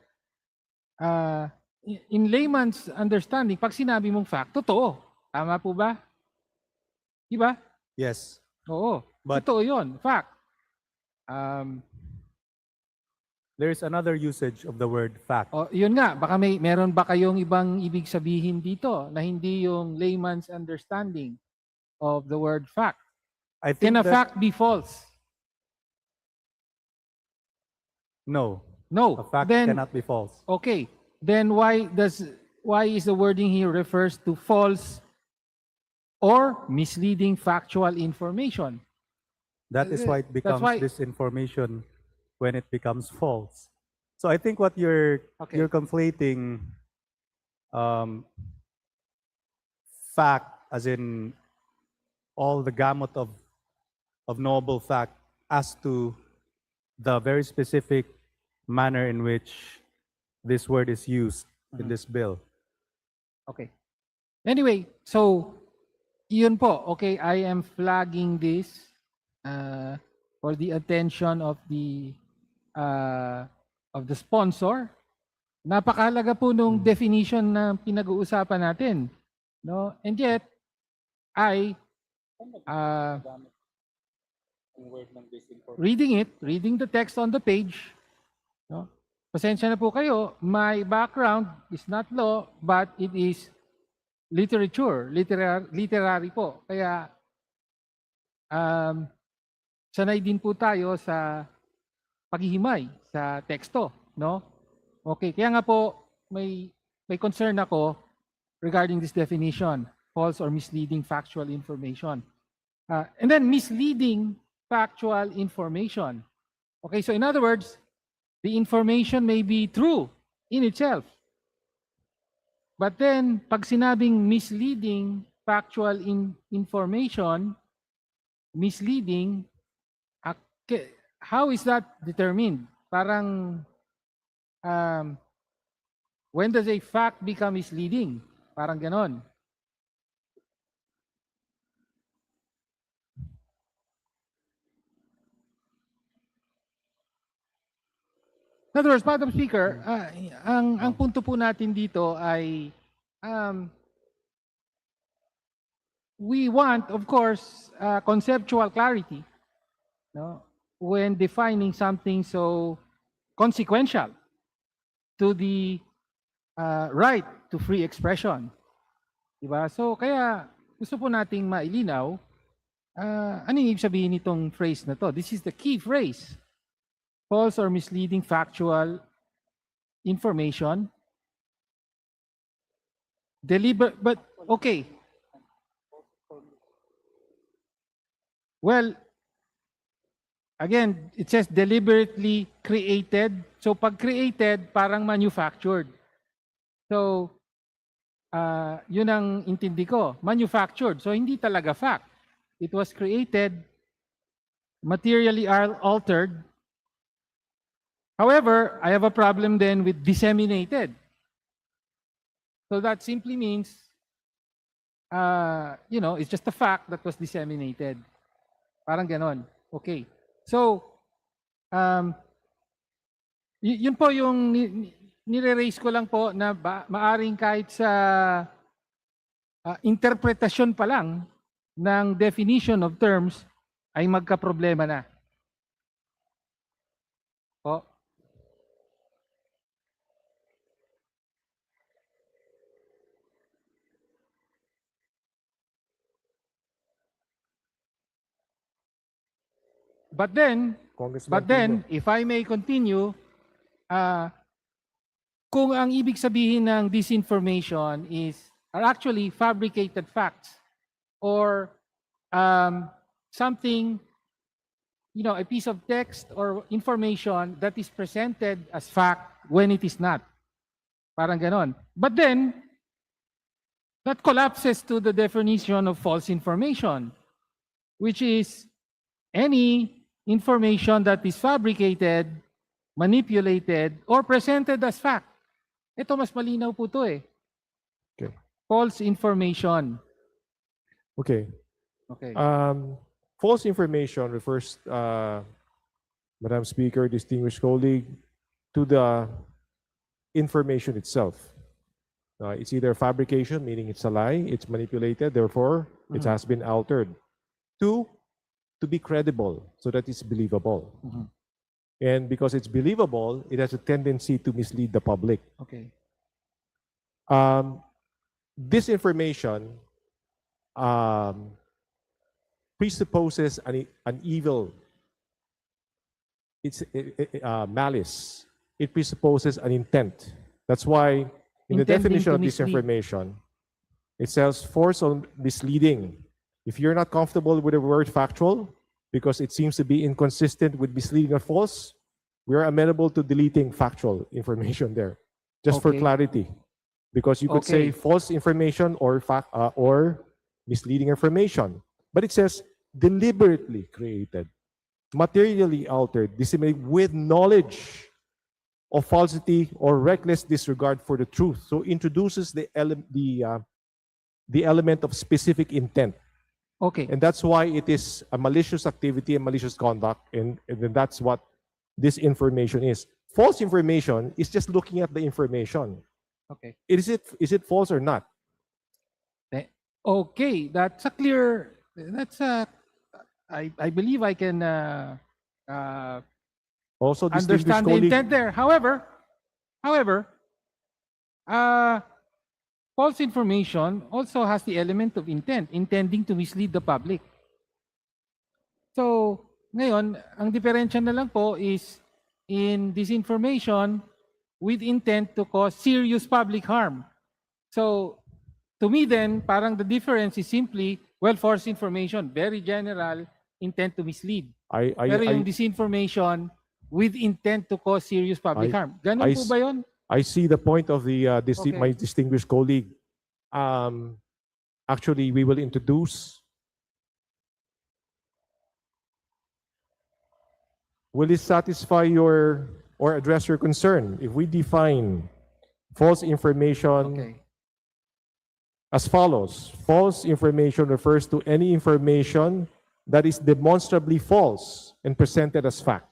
In layman's understanding, pag sinabi mong fact, totoo. Tama po ba? Di ba? Yes. Oo. But totoo yun. Fact. there is another usage of the word fact. Yun nga, baka meron ba kayong ibang ibig sabihin dito na hindi yung layman's understanding of the word fact? I think Can a that- fact be false? No. No. A fact Then- cannot be false. Okay. Then why is the wording here refers to false or misleading factual information? That is why it That's becomes why- disinformation when it becomes false. So I think what you're conflating fact as in all the gamut of knowable fact as to the very specific manner in which this word is used in this bill. Okay. Anyway, so yun po. Okay, I am flagging this for the attention of the sponsor. Napakahalaga po nung definition na pinag-uusapan natin, no? And yet reading the text on the page, no? Pasensya na po kayo, my background is not law, but it is literature, literary po. Kaya sanay din po tayo sa paghihimay sa teksto, no? Okay, kaya nga po may concern ako regarding this definition, false or misleading factual information. And then misleading factual information. Okay, so in other words, the information may be true in itself. But then, pag sinabing misleading factual information, misleading, how is that determined? Parang, when does a fact become misleading? Parang ganon. In other words, Madam Speaker, ang punto po natin dito ay we want, of course, conceptual clarity, no? When defining something so consequential to the right to free expression. Diba? So, kaya gusto po nating mailinaw ano yung ibig sabihin nitong phrase na to. This is the key phrase. False or misleading factual information. But okay. Well, again, it says deliberately created. So pag created, parang manufactured. So, yun ang intindi ko. Manufactured. So hindi talaga fact. It was created, materially altered. However, I have a problem then with disseminated. So that simply means, it's just a fact that was disseminated. Parang ganon. Okay. So, yun po yung nire-raise ko lang po na maaring kahit sa interpretasyon pa lang ng definition of terms ay magka-problema na. Po. But then, if I may continue, kung ang ibig sabihin ng disinformation are actually fabricated facts or something, a piece of text or information that is presented as fact when it is not. Parang ganon. But then, that collapses to the definition of false information, which is any information that is fabricated, manipulated, or presented as fact. Ito mas malinaw po to eh. Okay. False information. Okay. Okay. False information refers, Madam Speaker, distinguished colleague, to the information itself. It's either fabrication, meaning it's a lie, it's manipulated, therefore it has been altered. Two, to be credible, so that it's believable. And because it's believable, it has a tendency to mislead the public. Okay. This information presupposes an evil. It's malice. It presupposes an intent. That's why in the Intending definition to of this mislead. information, it says force on misleading. If you're not comfortable with the word factual, because it seems to be inconsistent with misleading or false, we are amenable to deleting factual information there, just for Okay. clarity. Because you could say Okay. false information or misleading information. But it says deliberately created, materially altered, disseminated with knowledge of falsity or reckless disregard for the truth. So introduces the element of specific intent. Okay. And that's why it is a malicious activity and malicious conduct, and then that's what this information is. False information is just looking at the information. Okay. Is it false or not? Okay, that's a clear, I believe I can Also, distinguished understand the colleague, intent there. However, false information also has the element of intent, intending to mislead the public. So, ngayon, ang diferensya na lang po is in disinformation with intent to cause serious public harm. So, to me then, parang the difference is simply, well, false information, very general, intent to mislead. Pero yung disinformation with intent to cause serious public harm. Ganun po ba yun? I see the point of the Okay. my distinguished colleague. Actually, we will introduce. Will it satisfy your or address your concern if we define false information as follows? False information refers to any information that is demonstrably false and presented as fact.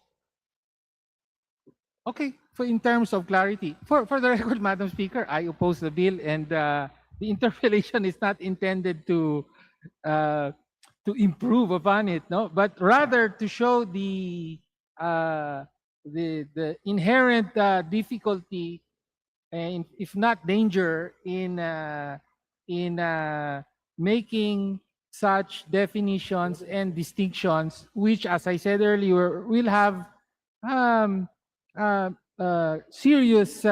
Okay, for in terms of clarity, for the record, Madam Speaker, I oppose the bill, and the interpellation is not intended to improve upon it, no, but rather to show the inherent difficulty and if not danger in making such definitions and distinctions, which, as I said earlier, will have serious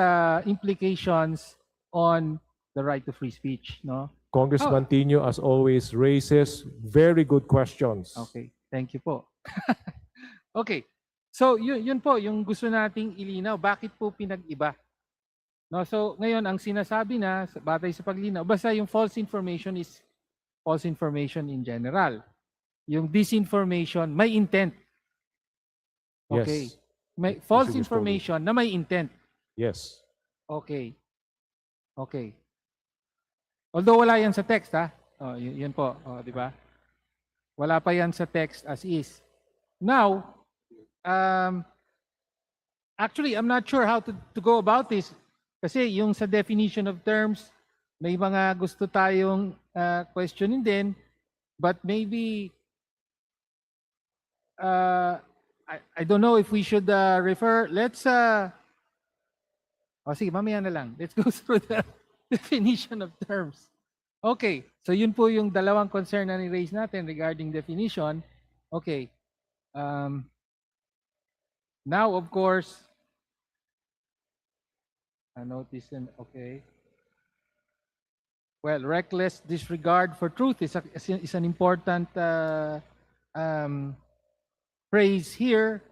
implications on the right to free speech, no? Congressman Tino, as always, raises very good questions. Okay, thank you po. Okay, so yun po yung gusto nating ilinaw. Bakit po pinag-iba? No, so ngayon ang sinasabi na batay sa paglinaw, basta yung false information is false information in general. Yung disinformation may intent. Okay. Yes. May false Distinguished information na may intent. Yes. Okay. Okay. Although wala yan sa text, ha? Oh, yun po, oh, di ba? Wala pa yan sa text as is. Now, actually, I'm not sure how to go about this. Kasi yung sa definition of terms, may mga gusto tayong questionin din, but maybe I don't know if we should refer. Let's sige, mamaya na lang. Let's go through the definition of terms. Okay, so yun po yung dalawang concern na ni-raise natin regarding definition. Okay. Now, of course, I notice, okay. Well, reckless disregard for truth is an important phrase here.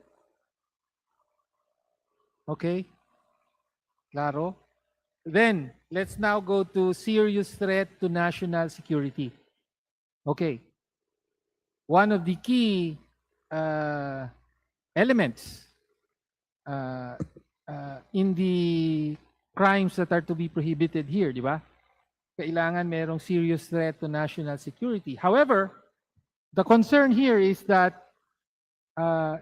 Okay. Claro. Then, let's now go to serious threat to national security. Okay. One of the key elements in the crimes that are to be prohibited here, di ba? Kailangan merong serious threat to national security. However, the concern here is that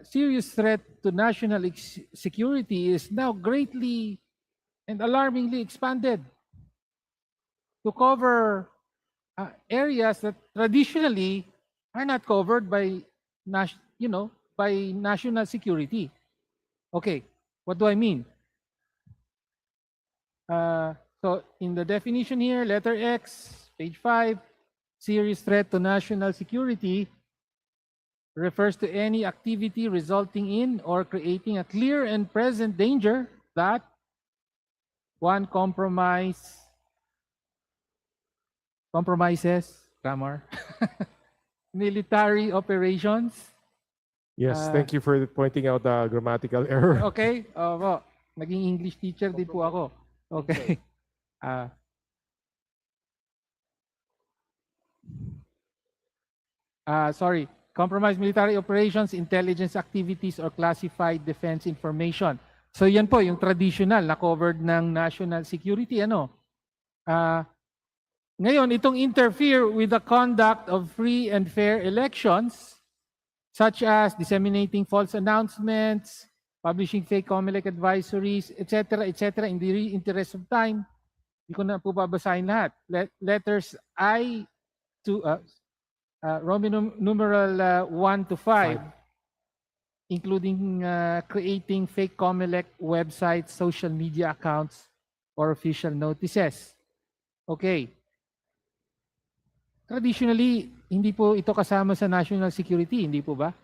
serious threat to national security is now greatly and alarmingly expanded to cover areas that traditionally are not covered by, by national security. Okay, what do I mean? So in the definition here, letter X, page 5, serious threat to national security refers to any activity resulting in or creating a clear and present danger that one compromises, grammar, military operations. Yes, thank you for pointing out the grammatical error. Okay, opo. Naging English teacher din po ako. Okay. Sorry. Compromise military operations, intelligence activities, or classified defense information. So yan po, yung traditional na covered ng national security. Ngayon, itong interfere with the conduct of free and fair elections, such as disseminating false announcements, publishing fake COMELEC advisories, etc., in the interest of time. Hindi ko na po babasahin lahat. Letters I to Roman numeral 1 to 5, including creating fake COMELEC websites, social media accounts, or official notices. Okay. Traditionally, hindi po ito kasama sa national security, hindi po ba?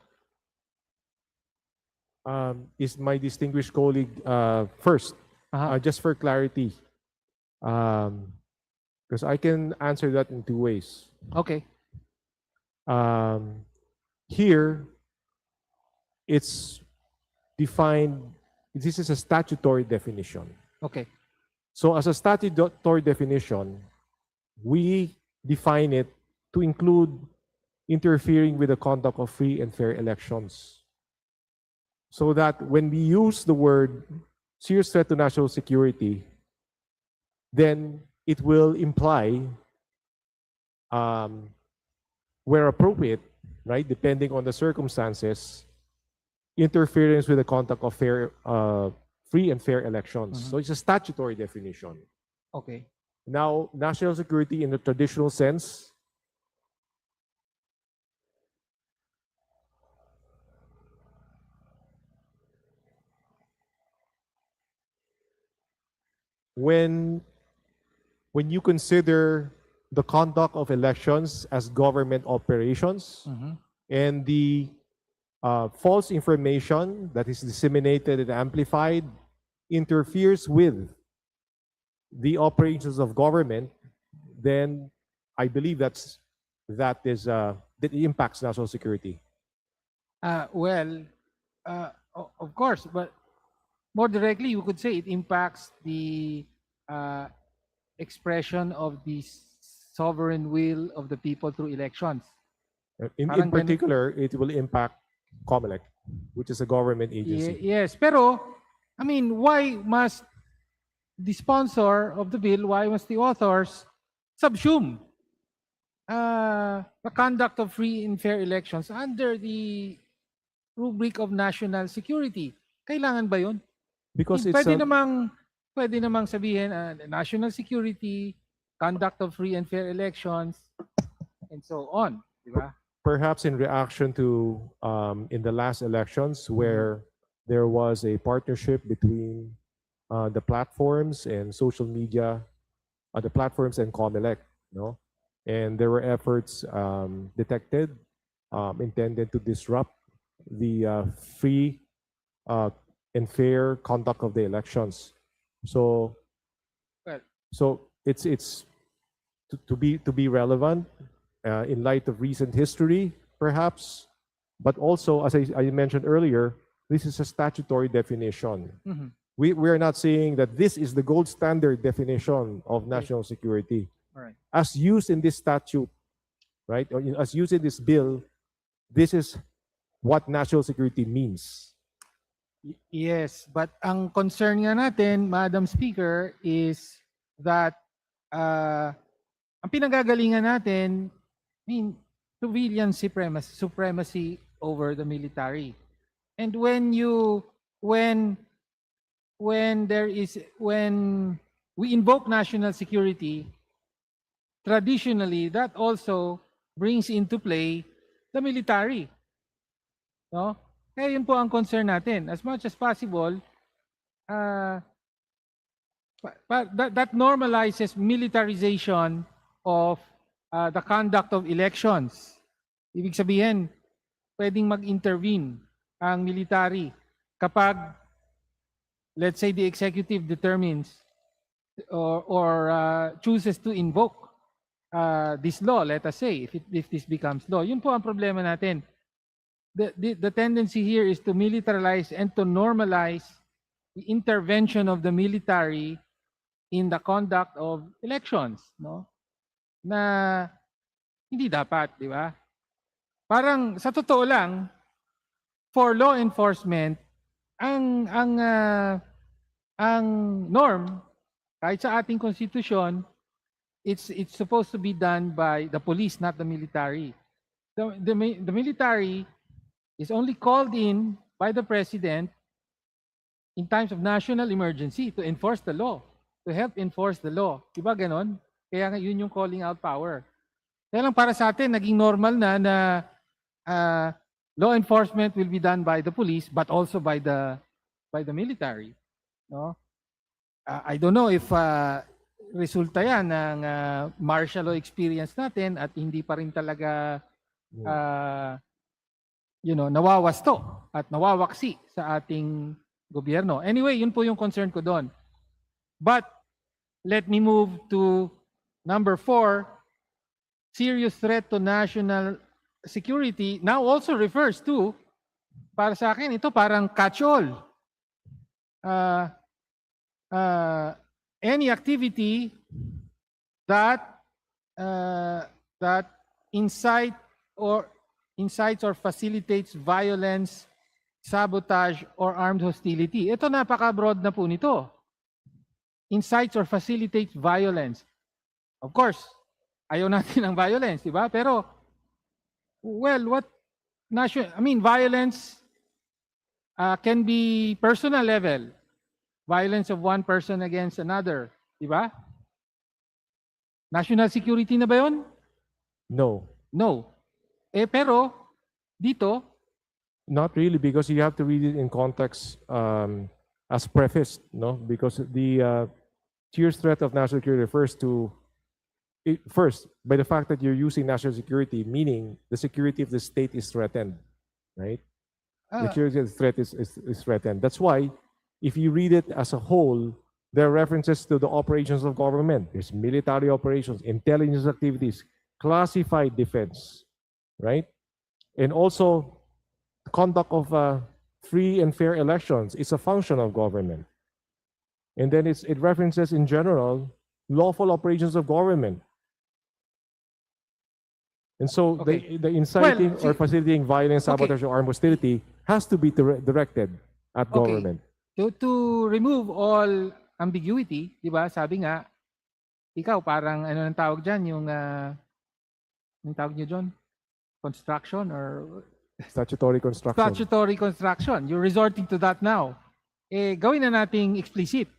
Is my distinguished colleague first, just for clarity, because I can answer that in two ways. Okay. Here, it's defined, this is a statutory definition. Okay. So as a statutory definition, we define it to include interfering with the conduct of free and fair elections. So that when we use the word serious threat to national security, then it will imply, where appropriate, right, depending on the circumstances, interference with the conduct of free and fair elections. So it's a statutory definition. Okay. Now, national security in the traditional sense, when you consider the conduct of elections as government operations and the false information that is disseminated and amplified interferes with the operations of government, then I believe that impacts national security. Well, of course, but more directly, you could say it impacts the expression of the sovereign will of the people through elections. In particular, it will impact COMELEC, which is a government agency. Yes, pero, I mean, why must the sponsor of the bill, why must the authors subsume the conduct of free and fair elections under the rubric of national security? Kailangan ba yun? Because it's pwede namang sabihin national security, conduct of free and fair elections, and so on, di ba? Perhaps in reaction to in the last elections where there was a partnership between the platforms and social media, the platforms and COMELEC, no? And there were efforts detected intended to disrupt the free and fair conduct of the elections. So, it's to be relevant in light of recent history, perhaps, but also as I mentioned earlier, this is a statutory definition. We are not saying that this is the gold standard definition of national security. All right. As used in this statute, right, or as used in this bill, this is what national security means. Yes, but ang concern nga natin, Madam Speaker, is that ang pinanggagalingan natin, I mean, civilian supremacy over the military. And when we invoke national security, traditionally that also brings into play the military. No? Kaya yun po ang concern natin. As much as possible, that normalizes militarization of the conduct of elections. Ibig sabihin, pwedeng mag-intervene ang military kapag, let's say, the executive determines or chooses to invoke this law, let us say, if this becomes law. Yun po ang problema natin. The tendency here is to militarize and to normalize the intervention of the military in the conduct of elections, no? Na hindi dapat, di ba? Parang sa totoo lang, for law enforcement, ang norm kahit sa ating konstitusyon, it's supposed to be done by the police, not the military. The military is only called in by the president in times of national emergency to enforce the law, to help enforce the law. Diba ganon? Kaya nga yun yung calling out power. Kaya lang para sa atin, naging normal na law enforcement will be done by the police but also by the military. No? I don't know if resulta yan ng martial law experience natin at hindi pa rin talaga nawawasto at nawawaksi sa ating gobyerno. Anyway, yun po yung concern ko doon. But let me move to number 4, serious threat to national security now also refers to, para sa akin, ito parang catch-all. Any activity that incites or facilitates violence, sabotage, or armed hostility. Ito napaka-broad na po nito. Incites or facilitates violence. Of course, ayaw natin ng violence, di ba? Pero, violence can be personal level. Violence of one person against another, di ba? National security na ba yun? No. No. Pero, dito, not really, because you have to read it in context as prefaced, no? Because the serious threat of national security refers to, first, by the fact that you're using national security, meaning the security of the state is threatened, right? The security of the threat is threatened. That's why, if you read it as a whole, there are references to the operations of government. There's military operations, intelligence activities, classified defense, right? And also, conduct of free and fair elections is a function of government. And then it references in general lawful operations of government. And so the inciting or facilitating violence, sabotage, or armed hostility has to be directed at government. To remove all ambiguity, di ba? Sabi nga, ikaw parang ano nang tawag dyan, yung tawag niyo dyan? Construction or statutory construction. Statutory construction. You're resorting to that now. Gawin na nating explicit.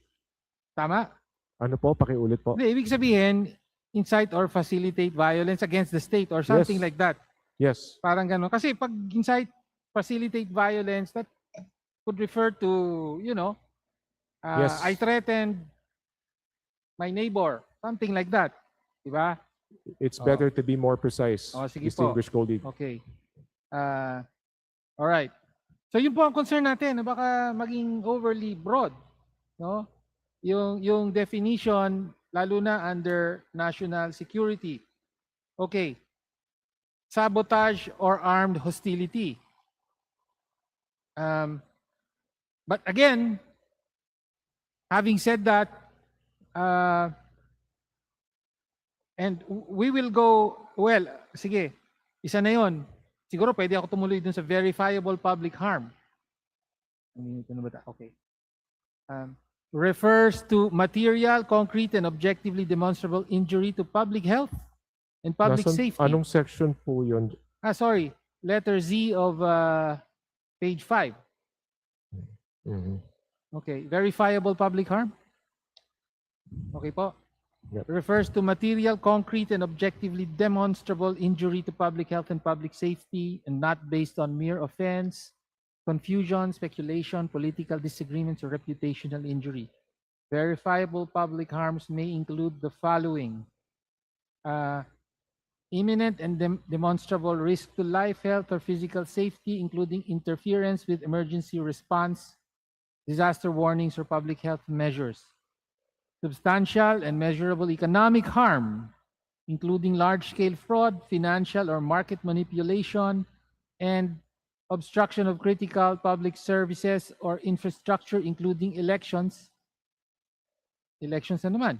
Tama? Ano po? Pakiulit po. Hindi, ibig sabihin, incite or facilitate violence against the state or something like that. Yes. Parang gano'n. Kasi pag incite, facilitate violence, that could refer to, Yes. I threatened my neighbor. Something like that. Diba? It's better to be more precise, sige distinguished colleague. Okay. All right. So yun po ang concern natin, na baka maging overly broad, no? Yung definition lalo na under national security. Okay. Sabotage or armed hostility. But again, Having said that, and we will go, well, sige, isa na yun. Siguro pwede ako tumuloy dun sa verifiable public harm. Okay. Refers to material, concrete, and objectively demonstrable injury to public health and public safety. Anong section po yun? Sorry. Letter Z of page 5. Mhm. Okay. Verifiable public harm? Okay po. Yep. Refers to material, concrete, and objectively demonstrable injury to public health and public safety and not based on mere offense, confusion, speculation, political disagreements, or reputational injury. Verifiable public harms may include the following. Imminent and demonstrable risk to life, health, or physical safety, including interference with emergency response, disaster warnings, or public health measures. Substantial and measurable economic harm, including large-scale fraud, financial or market manipulation, and obstruction of critical public services or infrastructure, including elections. Elections na naman.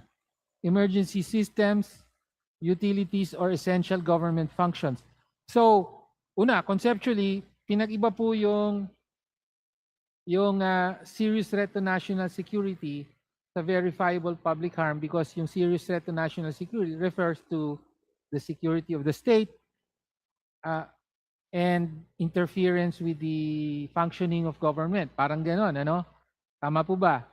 Emergency systems, utilities, or essential government functions. So, una, conceptually, pinag-iba po yung serious threat to national security sa verifiable public harm because yung serious threat to national security refers to the security of the state and interference with the functioning of government. Parang ganon, ano? Tama po ba?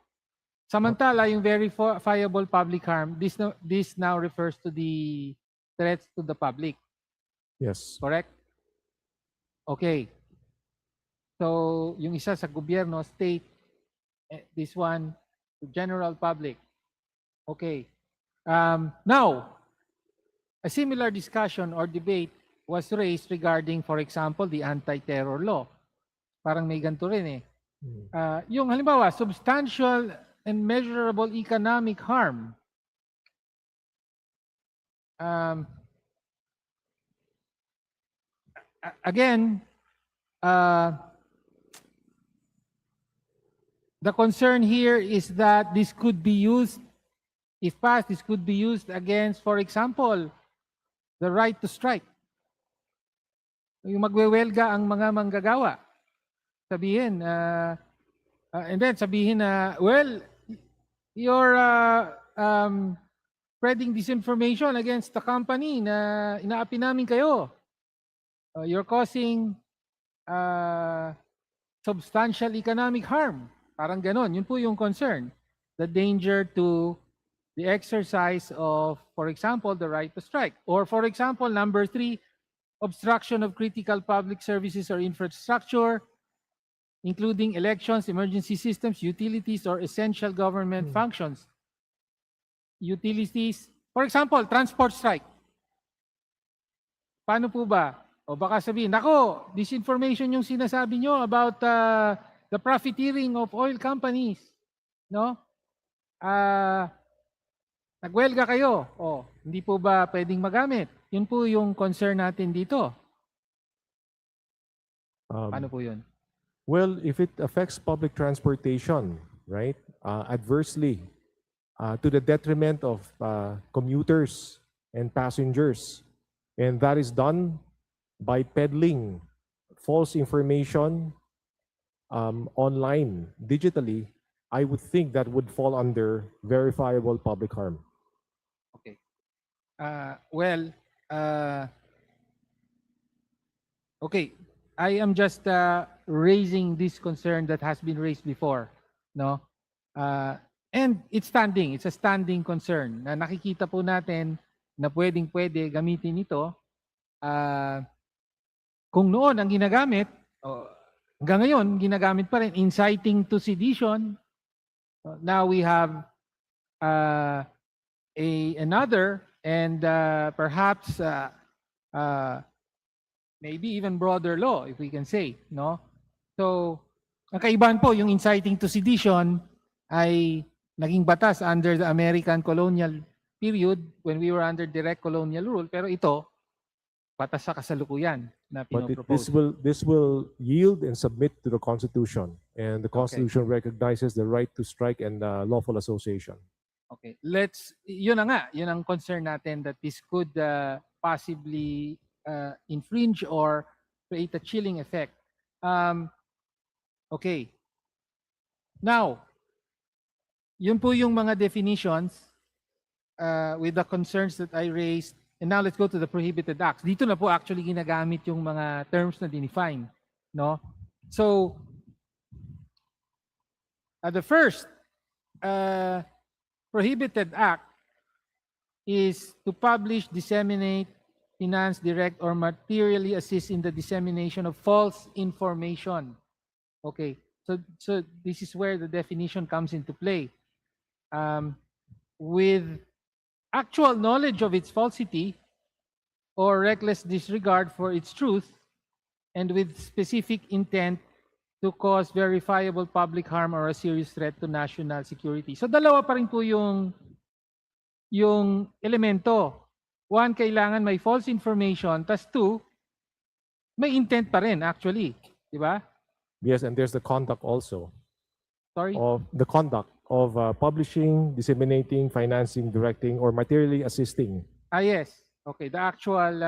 Samantala, yung verifiable public harm, this now refers to the threats to the public. Yes. Correct? Okay. So, yung isa sa gobyerno, state, this one, general public. Okay. Now, a similar discussion or debate was raised regarding, for example, the anti-terror law. Parang may ganito rin eh. Yung halimbawa, substantial and measurable economic harm. Again, the concern here is that this could be used, if passed, this could be used against, for example, the right to strike. Yung magwewelga ang mga manggagawa. Sabihin, and then sabihin na, well, you're spreading disinformation against the company na inaapi namin kayo. You're causing substantial economic harm. Parang ganon. Yun po yung concern. The danger to the exercise of, for example, the right to strike. Or for example, number 3, obstruction of critical public services or infrastructure, including elections, emergency systems, utilities, or essential government functions. Utilities, for example, transport strike. Paano po ba? O baka sabihin, nako, disinformation yung sinasabi nyo about the profiteering of oil companies. No? Nagwelga kayo. O, hindi po ba pwedeng magamit? Yun po yung concern natin dito. Paano po yun? Well, if it affects public transportation, right, adversely to the detriment of commuters and passengers, and that is done by peddling false information online, digitally, I would think that would fall under verifiable public harm. Okay. Okay. I am just raising this concern that has been raised before, no? And it's standing. It's a standing concern na nakikita po natin na pwedeng-pwede gamitin ito. Kung noon ang ginagamit, hanggang ngayon ginagamit pa rin, inciting to sedition. Now we have another and perhaps maybe even broader law, if we can say, no? So, ang kaibahan po, yung inciting to sedition ay naging batas under the American colonial period when we were under direct colonial rule. Pero ito, batas sa kasalukuyan na But pinopropose. this will yield and submit to the Constitution, and the Constitution recognizes the right to strike and lawful association. Okay, yun na nga, yun ang concern natin, that this could possibly infringe or create a chilling effect. Okay. Now, yun po yung mga definitions with the concerns that I raised. And now let's go to the prohibited acts. Dito na po actually ginagamit yung mga terms na dinefine, no? So, the first prohibited act is to publish, disseminate, finance, direct, or materially assist in the dissemination of false information. Okay, so this is where the definition comes into play. With actual knowledge of its falsity or reckless disregard for its truth, and with specific intent to cause verifiable public harm or a serious threat to national security. So dalawa pa rin po yung elemento. One, kailangan may false information. Tas two, may intent pa rin actually. Di ba? Yes, and there's the conduct also. Sorry? Of the conduct of publishing, disseminating, financing, directing, or materially assisting. Yes. Okay, the actual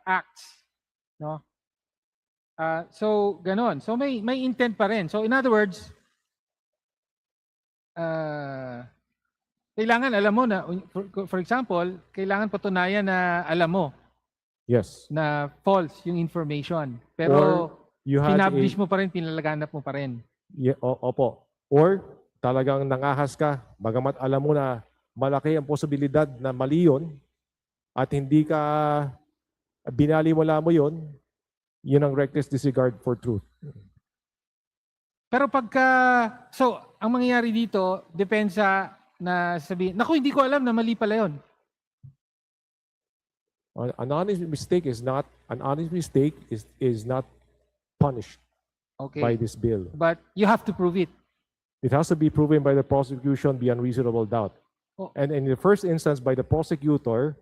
acts, no? So ganon. So may intent pa rin. So in other words, kailangan alam mo na, for example, kailangan patunayan na alam mo. Yes. Na false yung information. Pero pinablish mo pa rin, pinalaganap mo pa rin. Yeah, opo. Or talagang nangahas ka, bagamat alam mo na malaki ang posibilidad na mali yun, at hindi ka binaliwala mo yun ang reckless disregard for truth. Pero so ang mangyayari dito, depends sa na sabihin, naku, hindi ko alam na mali pala yun. An honest mistake is not punished by this bill. But you have to prove it. It has to be proven by the prosecution beyond reasonable doubt. And in the first instance, by the prosecutor,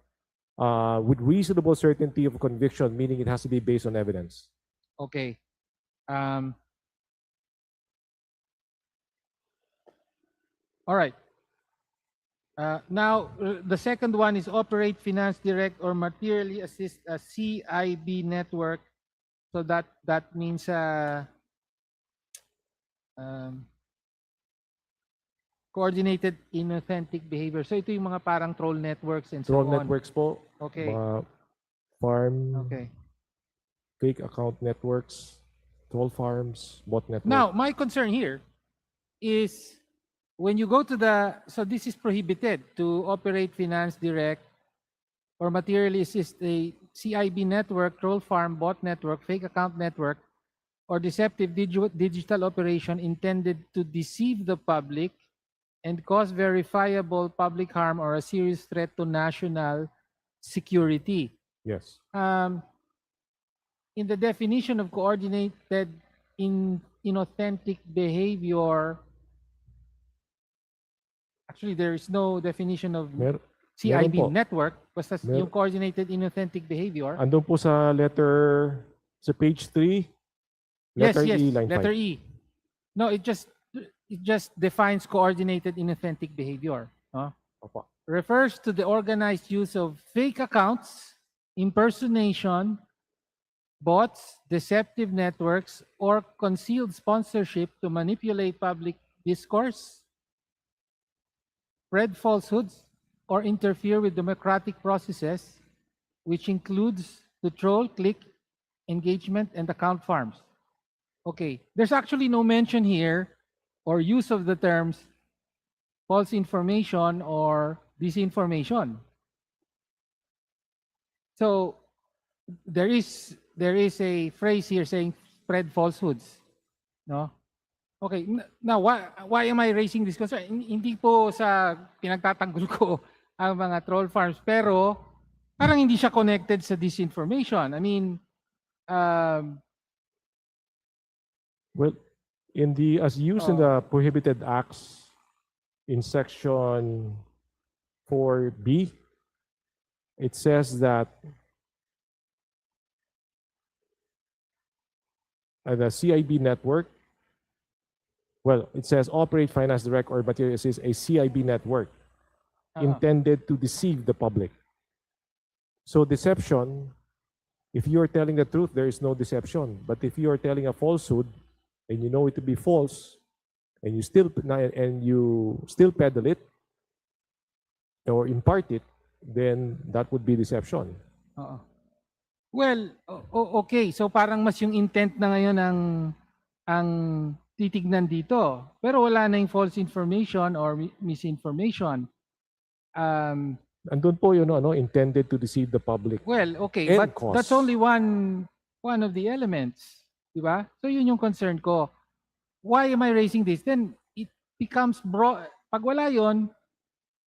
with reasonable certainty of conviction, meaning it has to be based on evidence. Okay. All right. Now, the second one is operate, finance, direct, or materially assist a CIB network. So that means coordinated inauthentic behavior. So ito yung mga parang troll networks and so on. Troll networks po. Okay. Mga farm. Okay. Fake account networks, troll farms, bot networks. Now, my concern here is when you go to so this is prohibited to operate, finance, direct, or materially assist a CIB network, troll farm, bot network, fake account network, or deceptive digital operation intended to deceive the public and cause verifiable public harm or a serious threat to national security. Yes. In the definition of coordinated inauthentic behavior, actually there is no definition of CIB network, basta yung coordinated inauthentic behavior. Andun po sa page 3, letter E, line 5. Letter E. No, it just defines coordinated inauthentic behavior. Refers to the organized use of fake accounts, impersonation, bots, deceptive networks, or concealed sponsorship to manipulate public discourse, spread falsehoods, or interfere with democratic processes, which includes to troll, click, engagement, and account farms. Okay, there's actually no mention here or use of the terms false information or disinformation. So there is a phrase here saying spread falsehoods, no? Okay, now why am I raising this concern? Hindi po sa pinagtatanggol ko ang mga troll farms, pero parang hindi siya connected sa disinformation. I mean, well, as used in the prohibited acts in section 4B, it says that the CIB network, well, it says operate, finance, direct, or materially assist a CIB network intended to deceive the public. So deception, if you are telling the truth, there is no deception. But if you are telling a falsehood and you know it to be false, and you still peddle it or impart it, then that would be deception. Oo. Well, okay. So parang mas yung intent na ngayon ang titignan dito. Pero wala na yung false information or misinformation. Andun po yun, intended to deceive the public. Well, okay, And but cause. that's only one of the elements, di ba? So yun yung concern ko. Why am I raising this? Then it becomes broad. Pag wala yun,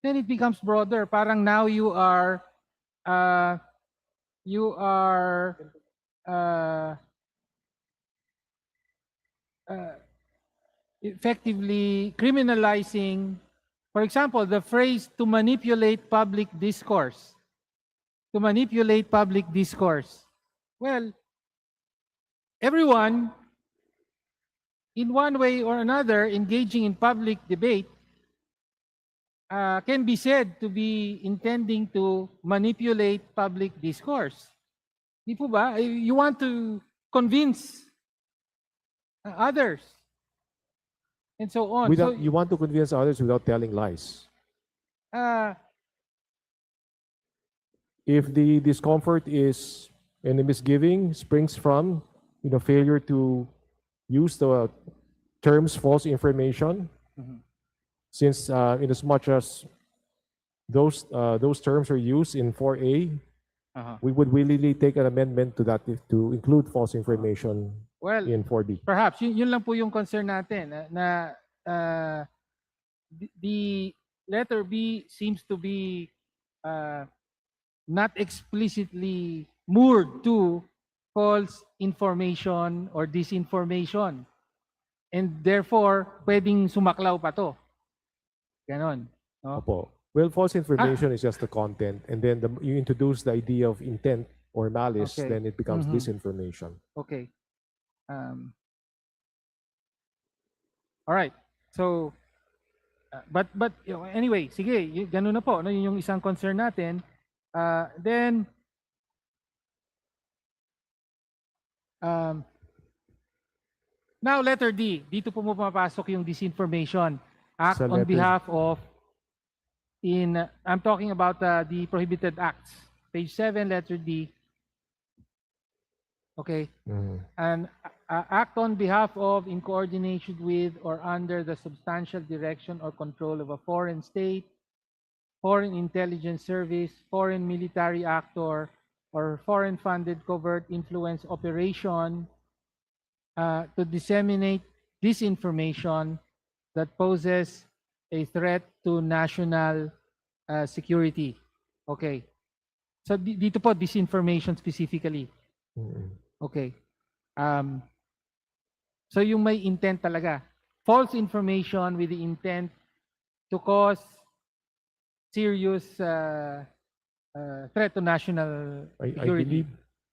then it becomes broader. Parang now you are effectively criminalizing, for example, the phrase to manipulate public discourse. To manipulate public discourse. Well, everyone, in one way or another, engaging in public debate can be said to be intending to manipulate public discourse. Di po ba? You want to convince others. And so on. You want to convince others without telling lies. If the discomfort is and the misgiving springs from failure to use the terms false information, since in as much as those terms are used in 4A, we would willingly take an amendment to that to include false information in 4B. Perhaps yun lang po yung concern natin na the letter B seems to be not explicitly moored to false information or disinformation. And therefore, pwedeng sumaklaw pa to. Ganon. No? Opo. Well, false information is just the content, and then you introduce the idea of intent or malice, Okay. then it becomes disinformation. Okay. All right. So, but anyway, sige, ganun na po. No, yun yung isang concern natin. Then, now letter D. Dito po pumapasok yung disinformation. Act Sa on letter- behalf of, I'm talking about the prohibited acts. Page 7, letter D. Okay. And act on behalf of, in coordination with, or under the substantial direction or control of a foreign state, foreign intelligence service, foreign military actor, or foreign-funded covert influence operation to disseminate disinformation that poses a threat to national security. Okay. So dito po, disinformation specifically. Okay. So yung may intent talaga. False information with the intent to cause serious threat to national I security. believe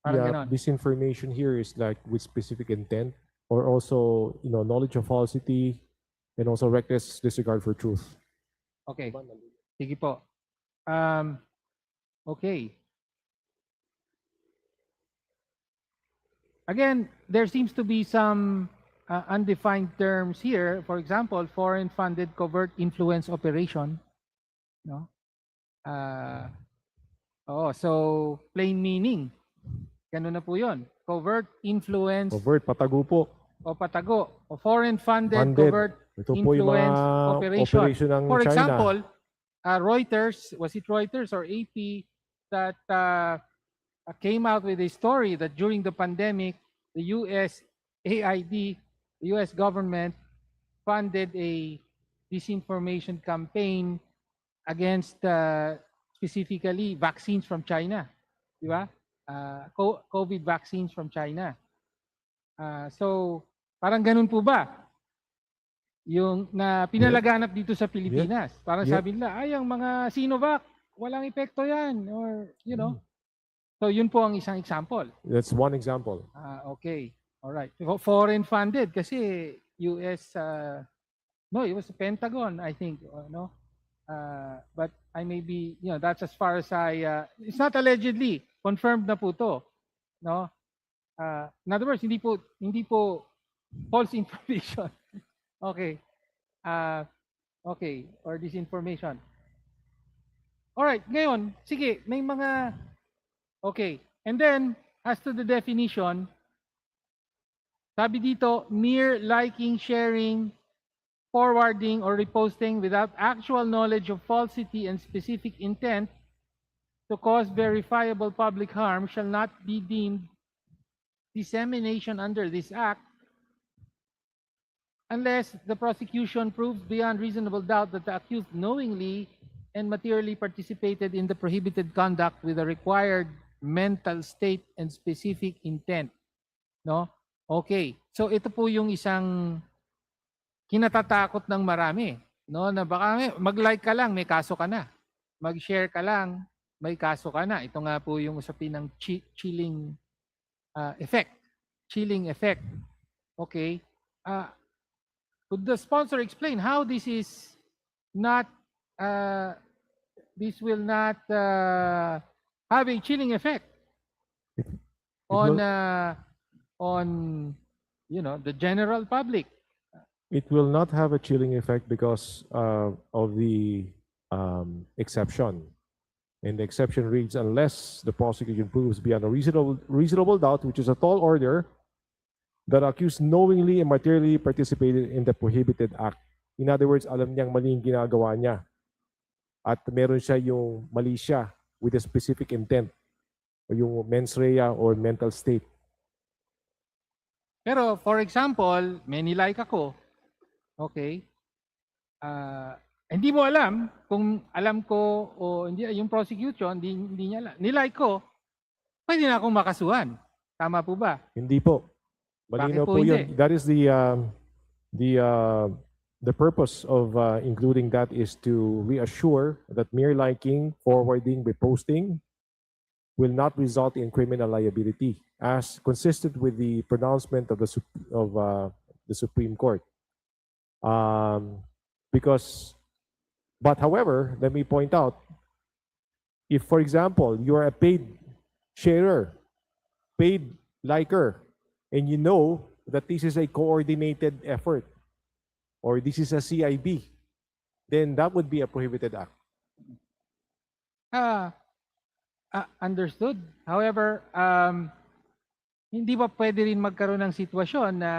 Parang ganon. disinformation here is like with specific intent, or also knowledge of falsity, and also reckless disregard for truth. Okay. Sige po. Okay. Again, there seems to be some undefined terms here. For example, foreign-funded covert influence operation. No? So plain meaning. Ganun na po yun. Covert influence Covert, patago po. o patago. O foreign-funded Funded. covert Ito po yung influence mga operation. operation ng For China. example, Reuters, was it Reuters or AP that came out with a story that during the pandemic, the USAID, the US government, funded a disinformation campaign against specifically vaccines from China. Di ba? COVID vaccines from China. So, parang ganun po ba? Yung na pinalaganap dito sa Pilipinas. Parang sabi nila, ay, ang mga Sinovac, walang epekto yan. Or, So, yun po ang isang example. That's one example. Okay. All right. Foreign funded kasi US, no, it was the Pentagon, I think, no? But I may be, that's as far as it's not allegedly, confirmed na po to, no? In other words, hindi po false information. Okay. Okay, or disinformation. All right, ngayon, sige, may mga, okay. And then, as to the definition, sabi dito, mere liking, sharing, forwarding, or reposting without actual knowledge of falsity and specific intent to cause verifiable public harm shall not be deemed dissemination under this act unless the prosecution proves beyond reasonable doubt that the accused knowingly and materially participated in the prohibited conduct with the required mental state and specific intent. No? Okay. So ito po yung isang kinatatakot ng marami, no? Na baka mag-like ka lang, may kaso ka na. Mag-share ka lang, may kaso ka na. Ito nga po yung usapin ng chilling effect. Chilling effect. Okay? Could the sponsor explain how this is not this will not have a chilling effect on the general public? It will not have a chilling effect because of the exception. And the exception reads, unless the prosecution proves beyond a reasonable doubt, which is a tall order, that accused knowingly and materially participated in the prohibited act. In other words, alam niyang mali yung ginagawa niya. At meron siya yung mali siya with a specific intent, o yung mens rea or mental state. Pero for example, may nilike ako. Okay? Hindi mo alam kung alam ko o hindi, yung prosecution, hindi niya alam. Nilike ko, pwede na akong makasuhan. Tama po ba? Hindi po. Malinaw po yun. That is the purpose of including that is to reassure that mere liking, forwarding, reposting will not result in criminal liability, as consistent with the pronouncement of the Supreme Court. But however, let me point out, if for example you are a paid sharer, paid liker, and you know that this is a coordinated effort or this is a CIB, then that would be a prohibited act. Understood. However, hindi ba pwede rin magkaroon ng sitwasyon na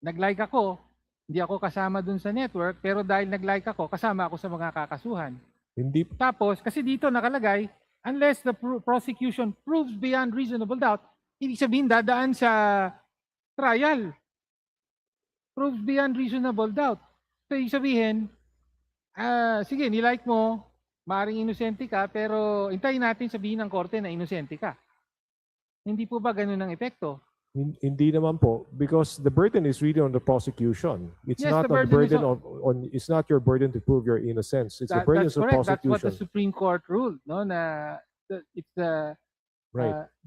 nag-like ako, hindi ako kasama dun sa network, pero dahil nag-like ako, kasama ako sa mga kakasuhan. Hindi. Tapos, kasi dito nakalagay, unless the prosecution proves beyond reasonable doubt, ibig sabihin dadaan sa trial. Proves beyond reasonable doubt. So, ibig sabihin, sige, nilike mo, maaaring inosente ka, pero hintayin natin sabihin ng korte na inosente ka. Hindi po ba ganun ang epekto? Hindi naman po, because the burden is really on the prosecution. It's Yes, not the on the burden burden it's not your burden to prove your innocence. It's the burden of the prosecution. That's what the Supreme Court ruled, no? Na it's the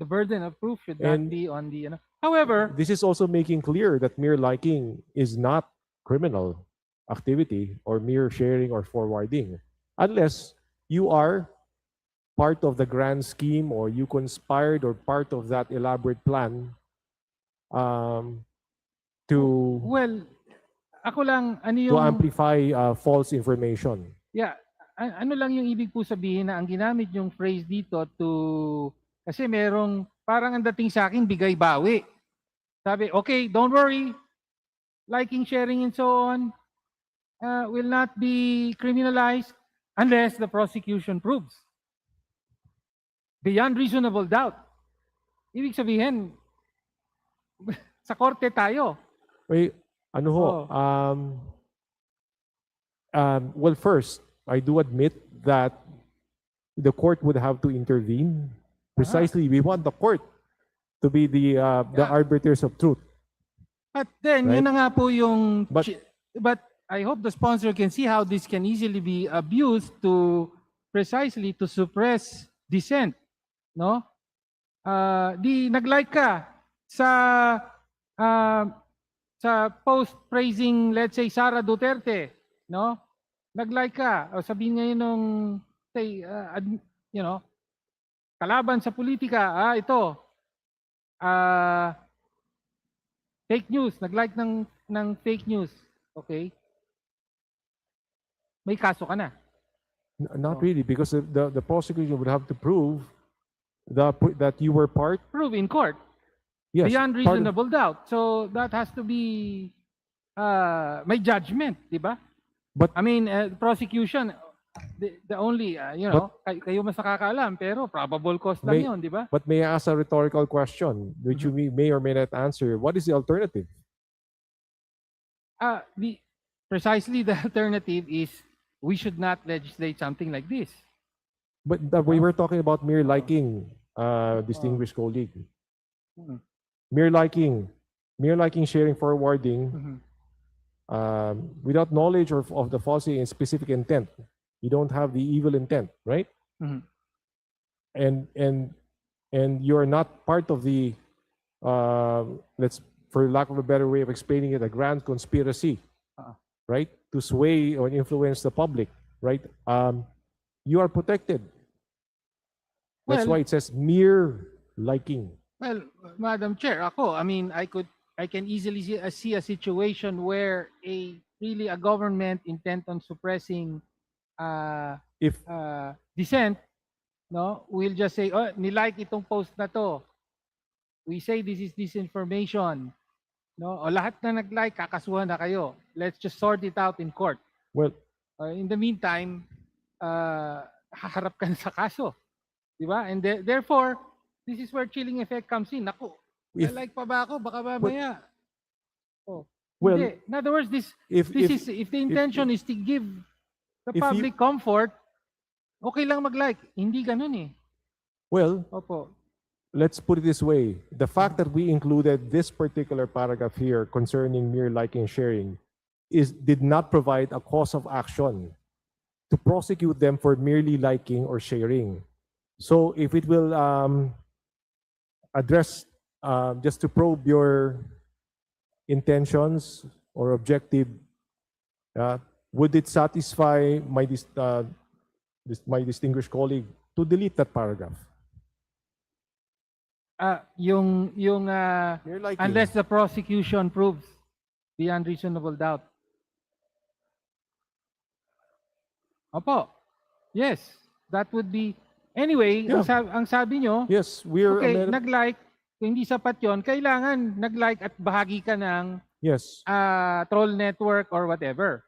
burden of proof should not be on the. However, this is also making clear that mere liking is not criminal activity or mere sharing or forwarding, unless you are part of the grand scheme or you conspired or part of that elaborate plan to ako lang to amplify false information. Yeah, ano lang yung ibig po sabihin na ang ginamit yung phrase dito kasi merong parang ang dating sa akin bigay bawi. Sabi, okay, don't worry, liking, sharing, and so on will not be criminalized unless the prosecution proves beyond reasonable doubt. Ibig sabihin, sa korte tayo. Wait, ano ho? Well, first, I do admit that the court would have to intervene. Precisely, we want the court to be the arbiters of truth. But then, yun na nga po yung... But I hope the sponsor can see how this can easily be abused to precisely to suppress dissent. No? di nag-like ka sa ah, sa post praising, let's say, Sara Duterte, no? Nag-like ka, o sabihin ngayon nung, say, you know, kalaban sa politika, ito, fake news, nag-like ng fake news, okay? May kaso ka na. Not really, because the prosecution would have to prove that you were part. Prove in court. Yes, Beyond part of- reasonable doubt. So that has to be may judgment, di ba? But I mean, prosecution, the only, you know, kayo mas nakakaalam, pero probable cause lang yun, di ba? But may I ask a rhetorical question, which you may or may not answer? What is the alternative? Precisely the alternative is we should not legislate something like this. But we were talking about mere liking, distinguished colleague. Mere liking, sharing, forwarding, without knowledge of the falsity and specific intent. You don't have the evil intent, right? And you're not part of the, let's, for lack of a better way of explaining it, a grand conspiracy, right, to sway or influence the public, right? You are protected. That's Well- why it says mere liking. Well, Madam Chair, I mean, I can easily see a situation where really a government intent on suppressing dissent, no, will just say, oh, nilike itong post na to. We say this is disinformation. No, o lahat na nag-like, kakasuhan na kayo. Let's just sort it out in court. Well, in the meantime, haharap ka na sa kaso. Di ba? And therefore, this is where chilling effect comes in. Naku, like pa ba ako? Baka mamaya. Well, Hindi. In other words, if the intention is to give the if public comfort, okay lang mag-like. Hindi ganun eh. Well, Opo. let's put it this way. The fact that we included this particular paragraph here concerning mere liking and sharing did not provide a cause of action to prosecute them for merely liking or sharing. So if it will address, just to probe your intentions or objective, would it satisfy my distinguished colleague to delete that paragraph? Yung liking. unless the prosecution proves beyond reasonable doubt. Opo. Yes, that would be. Anyway, ang sabi nyo, yes, we're okay, nag-like, kung hindi sapat yon, kailangan nag-like at bahagi ka ng troll network or whatever.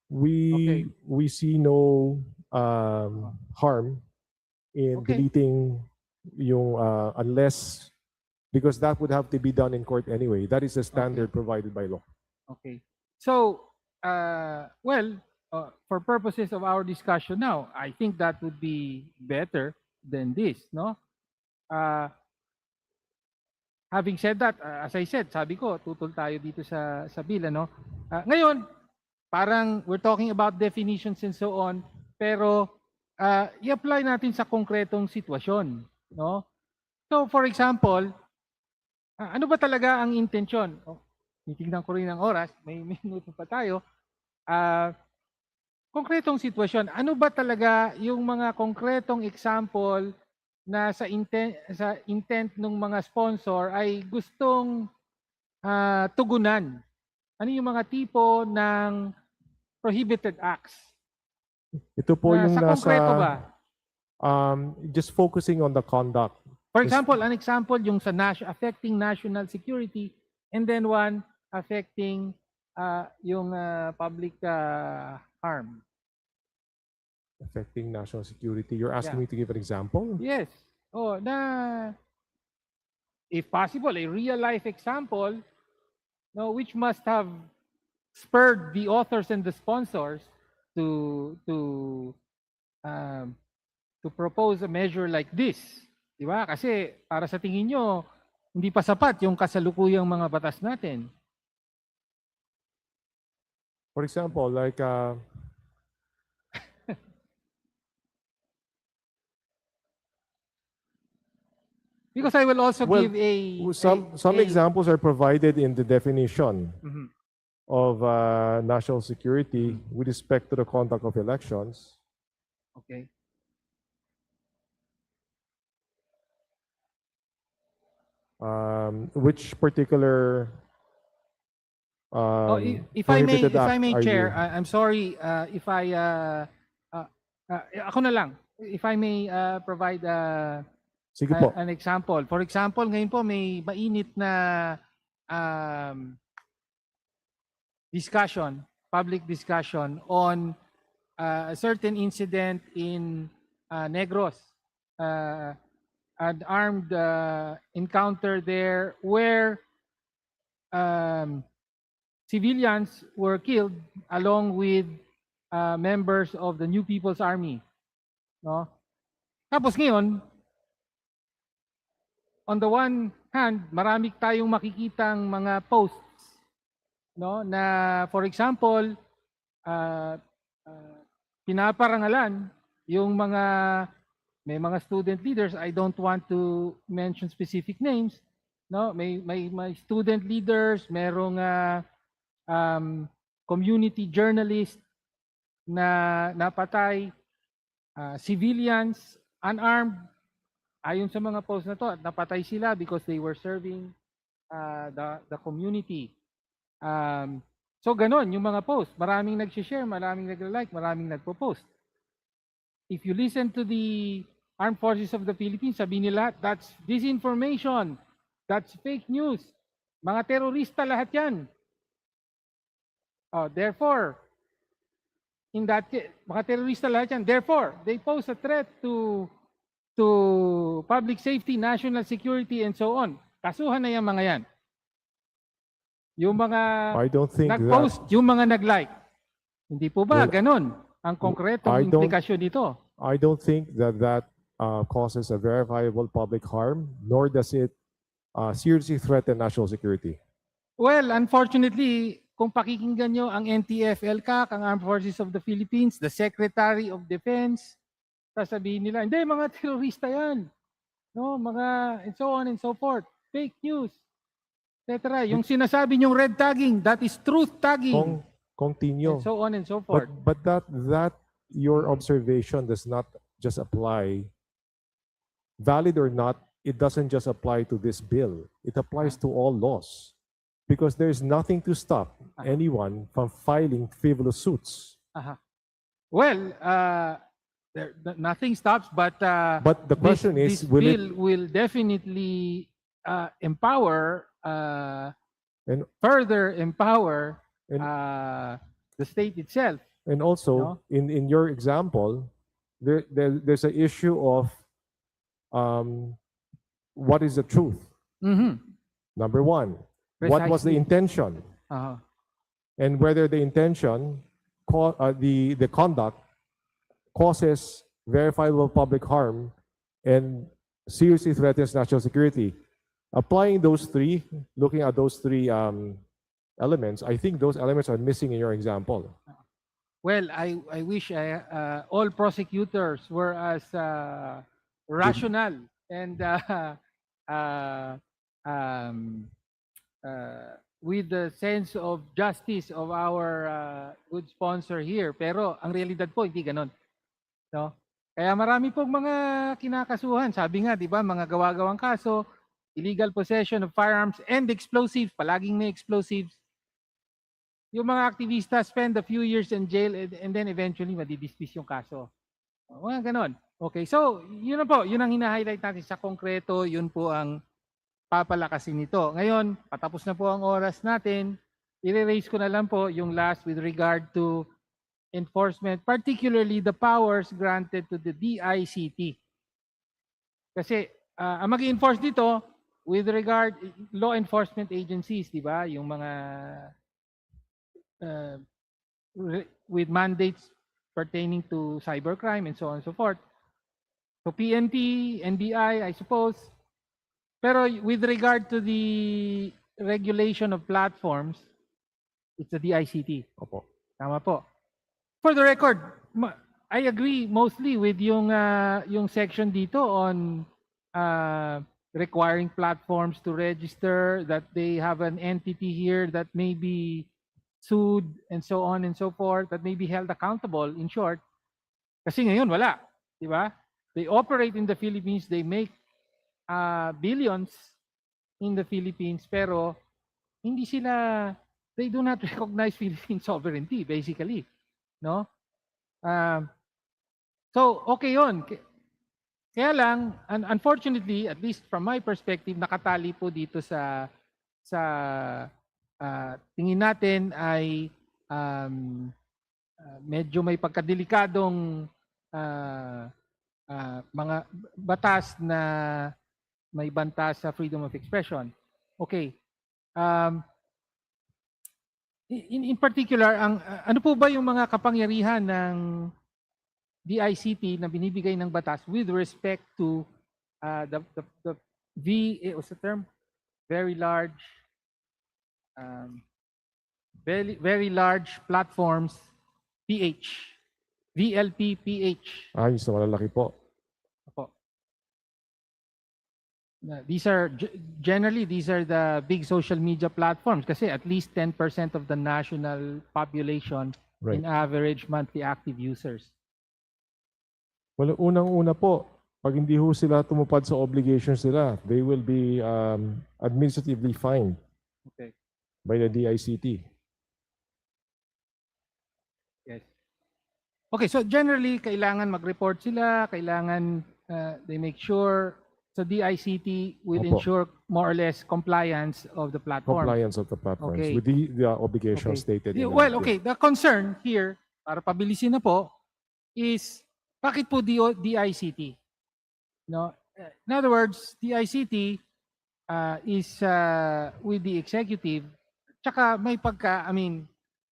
We see no harm in deleting yung unless, because that would have to be done in court anyway. That is the standard provided by law. Okay. So, well, for purposes of our discussion now, I think that would be better than this, no? Having said that, as I said, sabi ko, tutol tayo dito sa bill, ano? Ngayon, parang we're talking about definitions and so on, pero i-apply natin sa konkretong sitwasyon, no? So, for example, ano ba talaga ang intensyon? Titignan ko rin ang oras, may minuto pa tayo. Konkretong sitwasyon, ano ba talaga yung mga konkretong example na sa intent ng mga sponsor ay gustong tugunan? Ano yung mga tipo ng prohibited acts? Ito po yung sa konkreto ba? Just focusing on the conduct. For example, an example yung sa affecting national security, and then one affecting yung public harm. Affecting national security. You're asking me to give an example? Yes. Oh, na if possible, a real life example, no, which must have spurred the authors and the sponsors to propose a measure like this. Di ba? Kasi para sa tingin nyo, hindi pa sapat yung kasalukuyang mga batas natin. For example, like Because I will also Well, give a some examples are provided in the definition Mhm. of national security with respect to the conduct of elections. Okay. Which particular If I may, prohibited act are Chair, you? I'm sorry if I ako na lang. If I may provide Sige po. an example. For example, ngayon po may mainit na um, discussion, public discussion on a certain incident in Negros, an armed encounter there where civilians were killed along with members of the New People's Army. No? Tapos ngayon, on the one hand, marami tayong makikitang mga posts, no, na for example, pinaparangalan yung may mga student leaders. I don't want to mention specific names, no, may student leaders, merong community journalist na napatay, civilians, unarmed. Ayon sa mga posts na to, napatay sila because they were serving the community. So ganon yung mga posts. Maraming nag-share, maraming nag-like, maraming nagpo-post. If you listen to the Armed Forces of the Philippines, sabi nila, that's disinformation, that's fake news. Mga terorista lahat yan. Therefore, in that case, mga terorista lahat yan. Therefore, they pose a threat to public safety, national security, and so on. Kasuhan na yung mga yan. Yung mga I don't think nag-post, yung mga nag-like. Hindi po ba ganon ang konkretong implikasyon dito? I don't think that causes a verifiable public harm, nor does it seriously threaten national security. Well, unfortunately, kung pakikinggan nyo ang NTF, LCAC, ang Armed Forces of the Philippines, the Secretary of Defense, sasabihin nila, hindi, mga terorista yan. No, mga, and so on and so forth. Fake news, etc. Yung sinasabi nyong red tagging, that is truth tagging. Continue. And so on and so forth. But that your observation does not just apply, valid or not, it doesn't just apply to this bill. It applies to all laws. Because there's nothing to stop anyone from filing frivolous suits. Well, nothing stops, but the question is, this will bill will definitely empower, further empower the state itself. And also, in your example, there's an issue of what is the truth? Number one, what was the intention? And whether the intention, the conduct, causes verifiable public harm and seriously threatens national security. Applying those three, looking at those three elements, I think those elements are missing in your example. Well, I wish all prosecutors were as rational and with the sense of justice of our good sponsor here. Pero ang realidad po, hindi ganon. No? Kaya marami pong mga kinakasuhan. Sabi nga, di ba, mga gawa-gawang kaso, illegal possession of firearms and explosives, palaging may explosives. Yung mga aktivista spend a few years in jail and then eventually madidismiss yung kaso. Mga ganon. Okay, so yun na po, yun ang hina-highlight natin sa konkreto, yun po ang papalakasin nito. Ngayon, patapos na po ang oras natin, i-raise ko na lang po yung last with regard to enforcement, particularly the powers granted to the DICT. Kasi ang mag-enforce dito with regard law enforcement agencies, di ba? Yung mga with mandates pertaining to cybercrime and so on and so forth. So PNP, NBI, I suppose. Pero with regard to the regulation of platforms, it's the DICT. Opo. Tama po. For the record, I agree mostly with yung section dito on requiring platforms to register, that they have an entity here that may be sued and so on and so forth, that may be held accountable, in short. Kasi ngayon, wala. Di ba? They operate in the Philippines, they make billions in the Philippines, pero hindi sila, they do not recognize Philippine sovereignty, basically. No? So, okay yun. Kaya lang, unfortunately, at least from my perspective, nakatali po dito sa tingin natin ay medyo may pagkadelikadong mga batas na may banta sa freedom of expression. Okay. In particular, ano po ba yung mga kapangyarihan ng DICT na binibigay ng batas with respect to the what's the term? Very large platforms, PH. VLP PH. Yung sa malalaki po. Opo. These are generally the big social media platforms kasi at least 10% of the national population in average monthly active users. Well, unang-una po, pag hindi ho sila tumupad sa obligations nila, they will be administratively fined by the DICT. Yes. Okay, so generally, kailangan mag-report sila, kailangan they make sure, so DICT will ensure more or less compliance of the platform. Compliance of the platforms with the obligations stated. Well, okay, the concern here, para pabilisin na po, is bakit po DICT? No? In other words, DICT is with the executive, tsaka may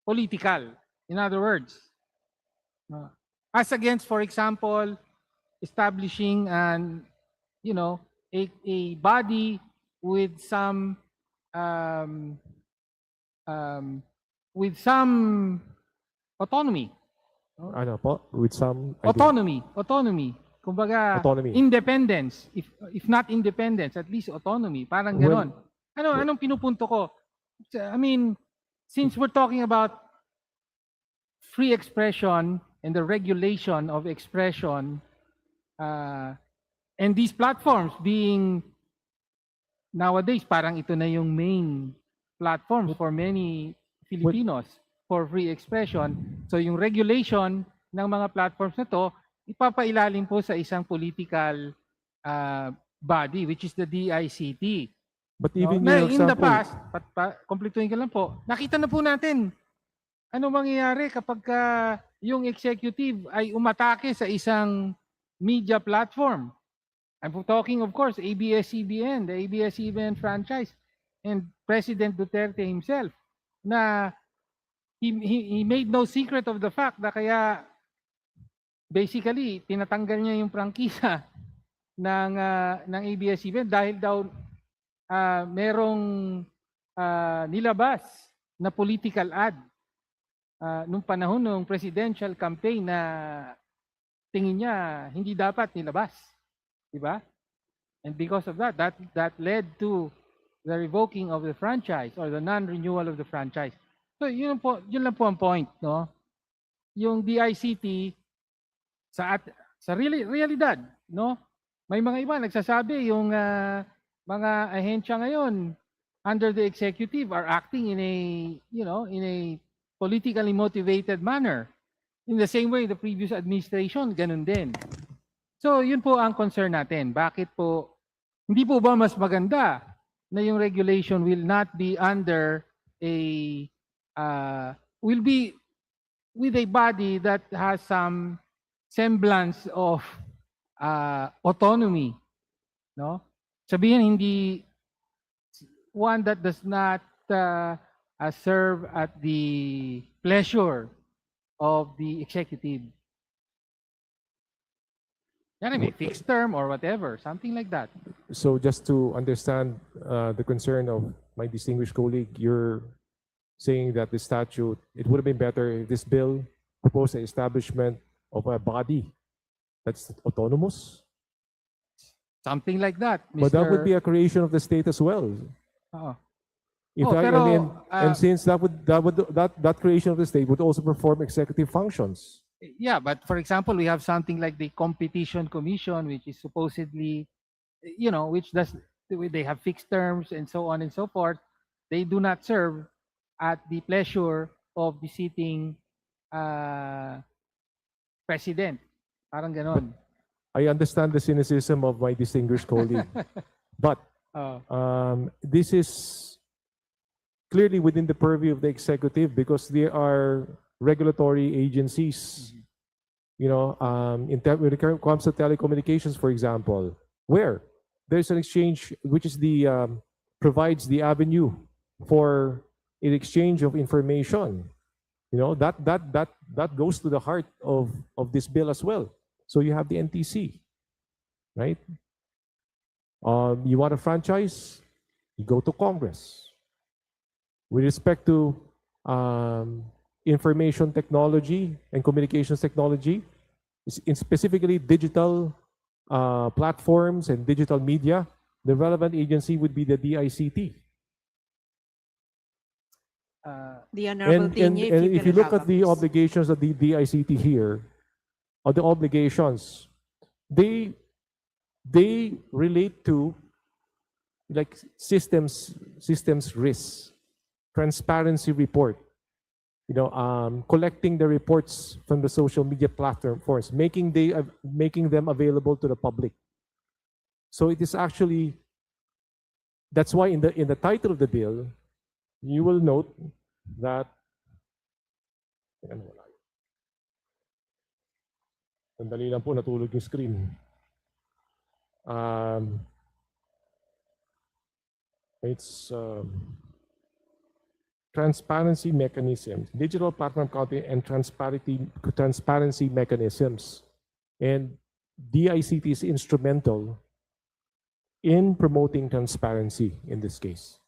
political. In other words, as against, for example, establishing a body with some autonomy. Ano po? With some autonomy. Kumbaga, independence. If not independence, at least autonomy. Parang ganon. Anong pinupunto ko? I mean, since we're talking about free expression and the regulation of expression, and these platforms being nowadays, parang ito na yung main platforms for many Filipinos for free expression. So yung regulation ng mga platforms na to, ipapailalim po sa isang political body, which is the DICT. But even in the past, kompletuhin ko lang po, nakita na po natin ano mangyayari kapag yung executive ay umatake sa isang media platform. I'm talking, of course, ABS-CBN, the ABS-CBN franchise, and President Duterte himself, na he made no secret of the fact na kaya basically tinatanggal niya yung prangkisa ng ABS-CBN dahil daw merong nilabas na political ad nung panahon ng presidential campaign na tingin niya hindi dapat nilabas. Diba? And because of that led to the revoking of the franchise or the non-renewal of the franchise. So yun lang po ang point, no? Yung DICT sa realidad, no? May mga iba nagsasabi yung mga ahensya ngayon under the executive are acting in a politically motivated manner. In the same way, the previous administration, ganun din. So, yun po ang concern natin. Bakit po, hindi po ba mas maganda na yung regulation will not be under will be with a body that has some semblance of autonomy, no? Sabihin, hindi one that does not serve at the pleasure of the executive. Yan, may fixed term or whatever, something like that. So just to understand the concern of my distinguished colleague, you're saying that the statute, it would have been better if this bill proposed the establishment of a body that's autonomous? Something like that, Mr. But that would be a creation of the state as well. Oo. If Oh, I, pero, and since that creation of the state would also perform executive functions. yeah, but for example, we have something like the Competition Commission, which is supposedly, which does, they have fixed terms and so on and so forth. They do not serve at the pleasure of the sitting president. Parang ganon. I understand the cynicism of my distinguished colleague, but this is clearly within the purview of the executive because they are regulatory agencies. When it comes to telecommunications, for example, where there's an exchange which is provides the avenue for an exchange of information. That goes to the heart of this bill as well. So you have the NTC, right? You want a franchise, you go to Congress. With respect to information technology and communications technology, specifically digital platforms and digital media, the relevant agency would be the DICT. The Honorable Tiñe, And if you look have at the obligations of the DICT here, or the obligations, they relate to like systems risks, transparency report, collecting the reports from the social media platforms, making them available to the public. So it is actually, that's why in the title of the bill, you will note that sandali lang po, natulog yung screen. It's transparency mechanisms, digital platform counting and transparency mechanisms. And DICT is instrumental in promoting transparency in this case.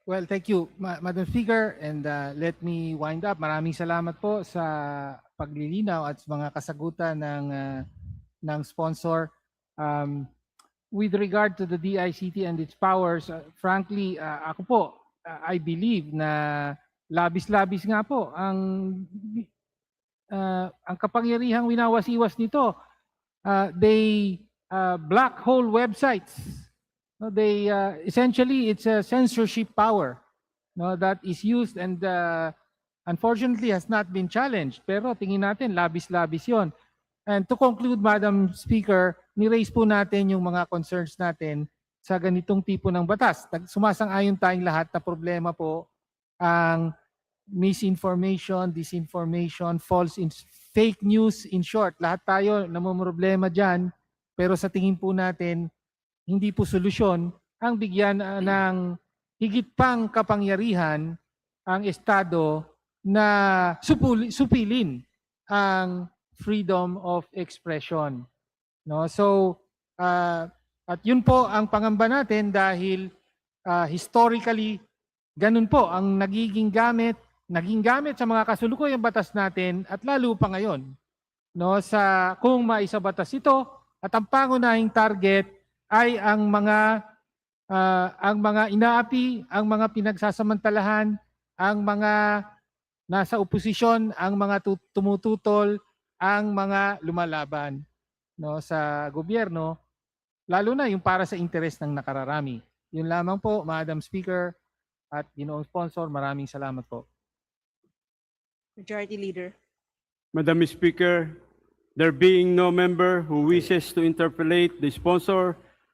Well, thank you, Madam Speaker, and let me wind up. Maraming salamat po sa paglilinaw at mga kasagutan ng sponsor. With regard to the DICT and its powers, frankly, ako po, I believe na labis-labis nga po ang kapangyarihang winawasiwas nito. They black hole websites. They essentially, it's a censorship power that is used and unfortunately has not been challenged. Pero tingin natin, labis-labis yon. And to conclude, Madam Speaker, ni-raise po natin yung mga concerns natin sa ganitong tipo ng batas. Sumasang-ayon tayong lahat na problema po ang misinformation, disinformation, fake news, in short. Lahat tayo namumroblema dyan, pero sa tingin po natin, hindi po solusyon ang bigyan ng higit pang kapangyarihan ang Estado na supilin ang freedom of expression. So, at yun po ang pangamba natin dahil historically, ganun po ang naging gamit sa mga kasulukuyang batas natin at lalo pa ngayon. Kung maisabatas ito at ang pangunahing target ay ang mga inaapi, ang mga pinagsasamantalahan, ang mga nasa oposisyon, ang mga tumututol, ang mga lumalaban sa gobyerno, lalo na yung para sa interes ng nakararami. Yun lamang po, Madam Speaker at ginoong sponsor, maraming salamat po. Majority Leader. Madam Speaker, there being no member who wishes to interpolate the sponsor,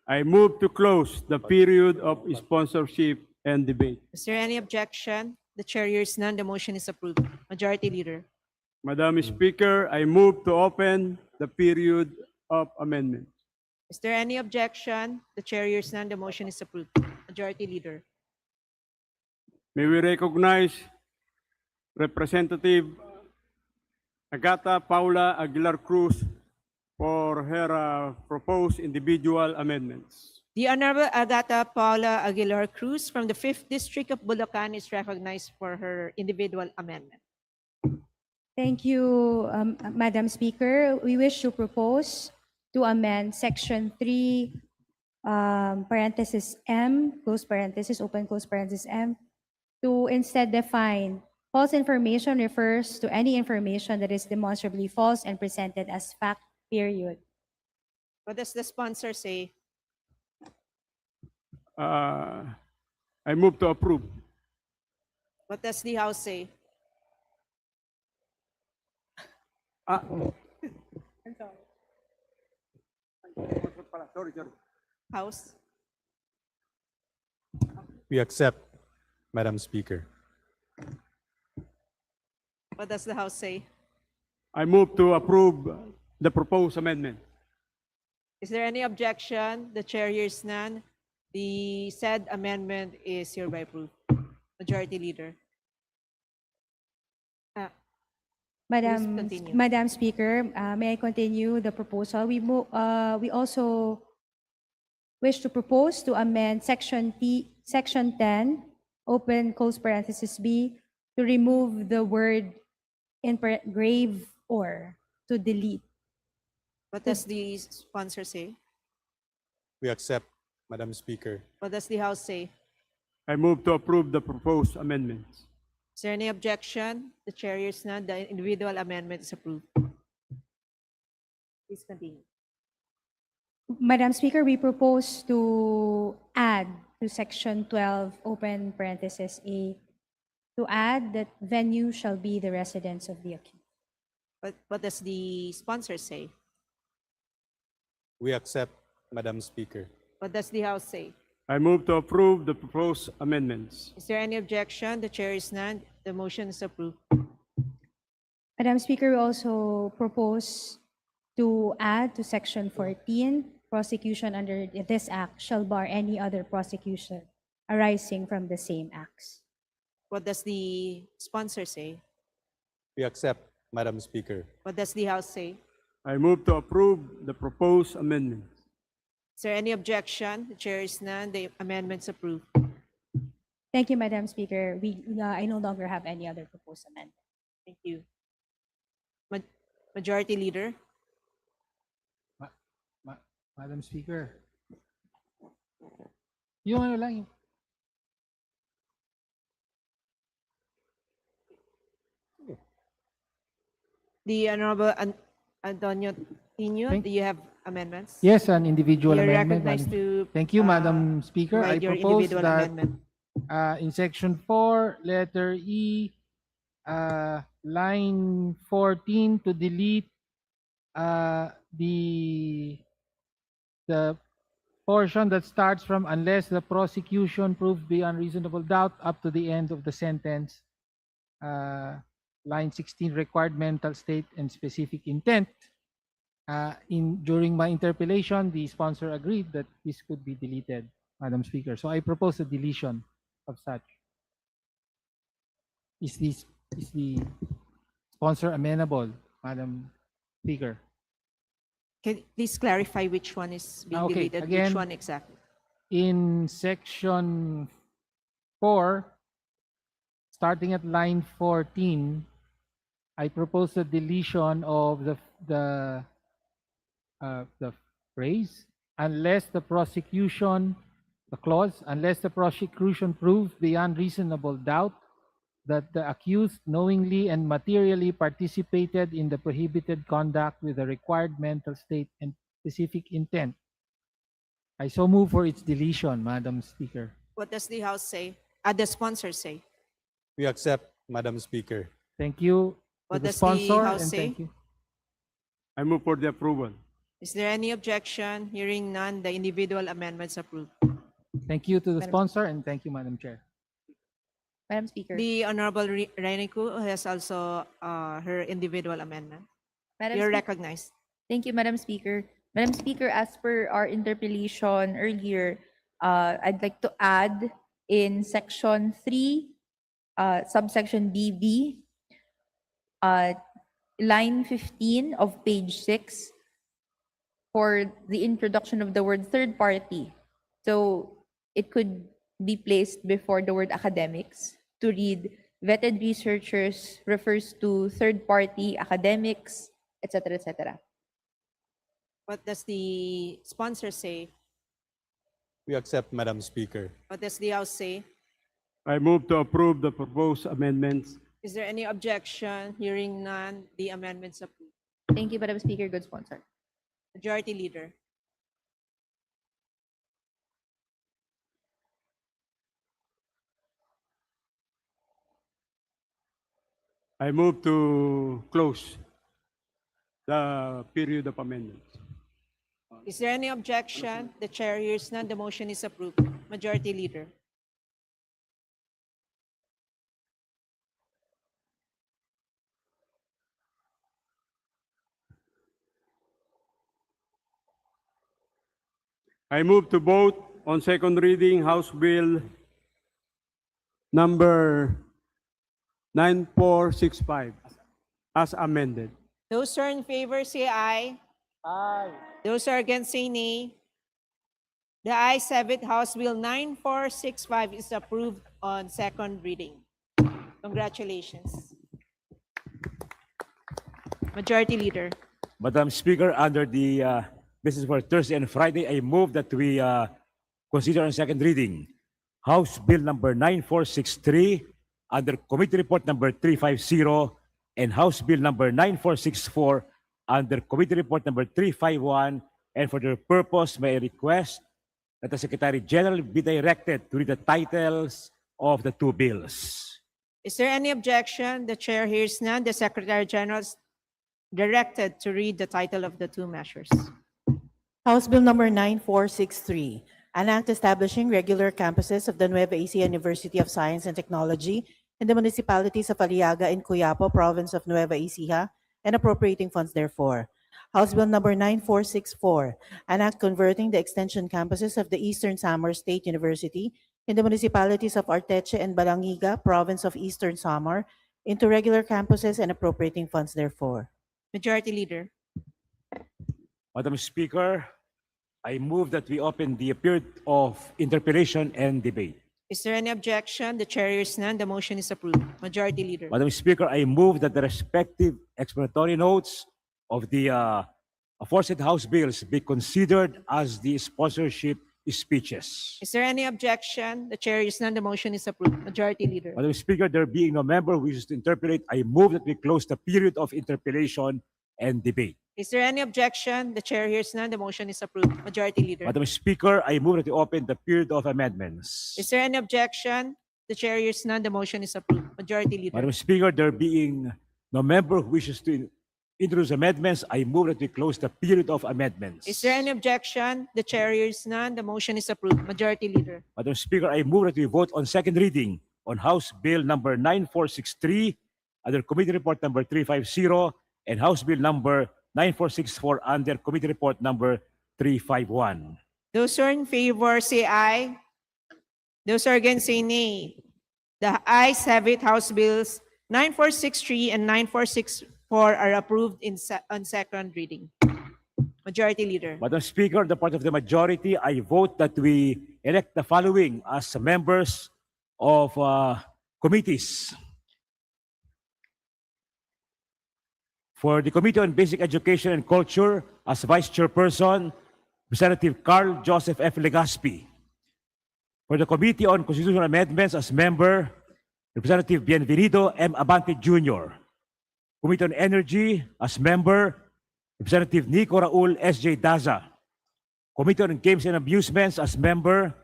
I move to close the period of sponsorship and debate. Is there any objection? The chair hears none. The motion is approved. Majority Leader. Madam Speaker, I move to open the period of amendment. Is there any objection? The chair hears none. The motion is approved. Majority Leader. May we recognize Representative Agata Paula Aguilar Cruz for her proposed individual amendments. The Honorable Agata Paula Aguilar Cruz from the 5th District of Bulacan is recognized for her individual amendment. Thank you, Madam Speaker. We wish to propose to amend Section 3, parenthesis M, close parenthesis, open close parenthesis M, to instead define false information refers to any information that is demonstrably false and presented as fact, period. What does the sponsor say? I move to approve. What does the House say? House? We accept, Madam Speaker. What does the House say? I move to approve the proposed amendment. Is there any objection? The chair hears none. The said amendment is hereby approved. Majority Leader. continue. Madam Speaker, may I continue the proposal? We also wish to propose to amend Section 10, open close parenthesis B, to remove the word grave or to delete. What does the sponsor say? We accept, Madam Speaker. What does the House say? I move to approve the proposed amendments. Is there any objection? The chair hears none. The individual amendment is approved. Please continue. Madam Speaker, we propose to add to Section 12, open parenthesis A, to add that venue shall be the residence of the accused. What does the sponsor say? We accept, Madam Speaker. What does the House say? I move to approve the proposed amendments. Is there any objection? The chair is none. The motion is approved. Madam Speaker, we also propose to add to Section 14, prosecution under this act shall bar any other prosecution arising from the same acts. What does the sponsor say? We accept, Madam Speaker. What does the House say? I move to approve the proposed amendments. Is there any objection? The chair is none. The amendment is approved. Thank you, Madam Speaker. I no longer have any other proposed amendment. Thank you. Majority Leader. Madam Speaker. Yung ano lang, The Honorable Antonio Tino, do you have amendments? yes, an individual You're amendment. recognized to Thank you, Madam Speaker. I provide your propose individual that amendment. in Section 4, letter E, line 14 to delete the portion that starts from unless the prosecution proved beyond reasonable doubt up to the end of the sentence. Line 16, required mental state and specific intent. During my interpellation, the sponsor agreed that this could be deleted, Madam Speaker. So I propose a deletion of such. Is the sponsor amenable, Madam Speaker? Can you please clarify which one is being Okay, deleted? again, Which one exactly? In Section 4, starting at line 14, I propose a deletion of the phrase, unless the prosecution, the clause, unless the prosecution proves beyond reasonable doubt that the accused knowingly and materially participated in the prohibited conduct with the required mental state and specific intent. I so move for its deletion, Madam Speaker. What does the House say? The sponsor say? We accept, Madam Speaker. Thank you to What the does the sponsor House and say? thank you. I move for the approval. Is there any objection? Hearing none, the individual amendments approved. Thank you to the Madam sponsor and thank you, Madam Chair. Madam Speaker. The Honorable Renico has also her individual amendment. Madam You're Speaker. recognized. Thank you, Madam Speaker. Madam Speaker, as per our interpellation earlier, I'd like to add in Section 3, subsection BB, line 15 of page 6, for the introduction of the word third party. So it could be placed before the word academics to read vetted researchers refers to third party academics, etc., etc. What does the sponsor say? We accept, Madam Speaker. What does the House say? I move to approve the proposed amendments. Is there any objection? Hearing none, the amendments approved. Thank you, Madam Speaker. Good sponsor. Majority Leader. I move to close the period of amendments. Is there any objection? The chair hears none. The motion is approved. Majority Leader. I move to vote on second reading House Bill number 9465 as amended. Those who are in favor say aye. Aye. Those who are against say nay. The ayes have it. House Bill 9465 is approved on second reading. Congratulations. Majority Leader. Madam Speaker, under the business for Thursday and Friday, I move that we consider on second reading House Bill number 9463 under Committee Report number 350 and House Bill number 9464 under Committee Report number 351. And for the purpose, may I request that the Secretary General be directed to read the titles of the two bills. Is there any objection? The chair hears none. The Secretary General is directed to read the title of the two measures. House Bill number 9463, an act establishing regular campuses of the Nueva Ecija University of Science and Technology in the municipalities of Aliaga and Coyapo, province of Nueva Ecija, and appropriating funds therefor. House Bill number 9464, an act converting the extension campuses of the Eastern Samar State University in the municipalities of Arteche and Balangiga, province of Eastern Samar, into regular campuses and appropriating funds therefor. Majority Leader. Madam Speaker, I move that we open the period of interpellation and debate. Is there any objection? The chair hears none. The motion is approved. Majority Leader. Madam Speaker, I move that the respective explanatory notes of the aforesaid House bills be considered as the sponsorship speeches. Is there any objection? The chair hears none. The motion is approved. Majority Leader. Madam Speaker, there being no member who wishes to interpolate, I move that we close the period of interpellation and debate. Is there any objection? The chair hears none. The motion is approved. Majority Leader. Madam Speaker, I move that we open the period of amendments. Is there any objection? The chair hears none. The motion is approved. Majority Leader. Madam Speaker, there being no member who wishes to introduce amendments, I move that we close the period of amendments. Is there any objection? The chair hears none. The motion is approved. Majority Leader. Madam Speaker, I move that we vote on second reading on House Bill number 9463 under Committee Report number 350 and House Bill number 9464 under Committee Report number 351. Those who are in favor say aye. Those who are against say nay. The ayes have it. House Bills 9463 and 9464 are approved on second reading. Majority Leader. Madam Speaker, on the part of the majority, I vote that we elect the following as members of committees. For the Committee on Basic Education and Culture, as Vice Chairperson, Representative Carl Joseph F. Legaspi. For the Committee on Constitutional Amendments, as member, Representative Bienvenido M. Abante Jr. Committee on Energy, as member, Representative Nico Raul S.J. Daza. Committee on Games and Amusements, as member,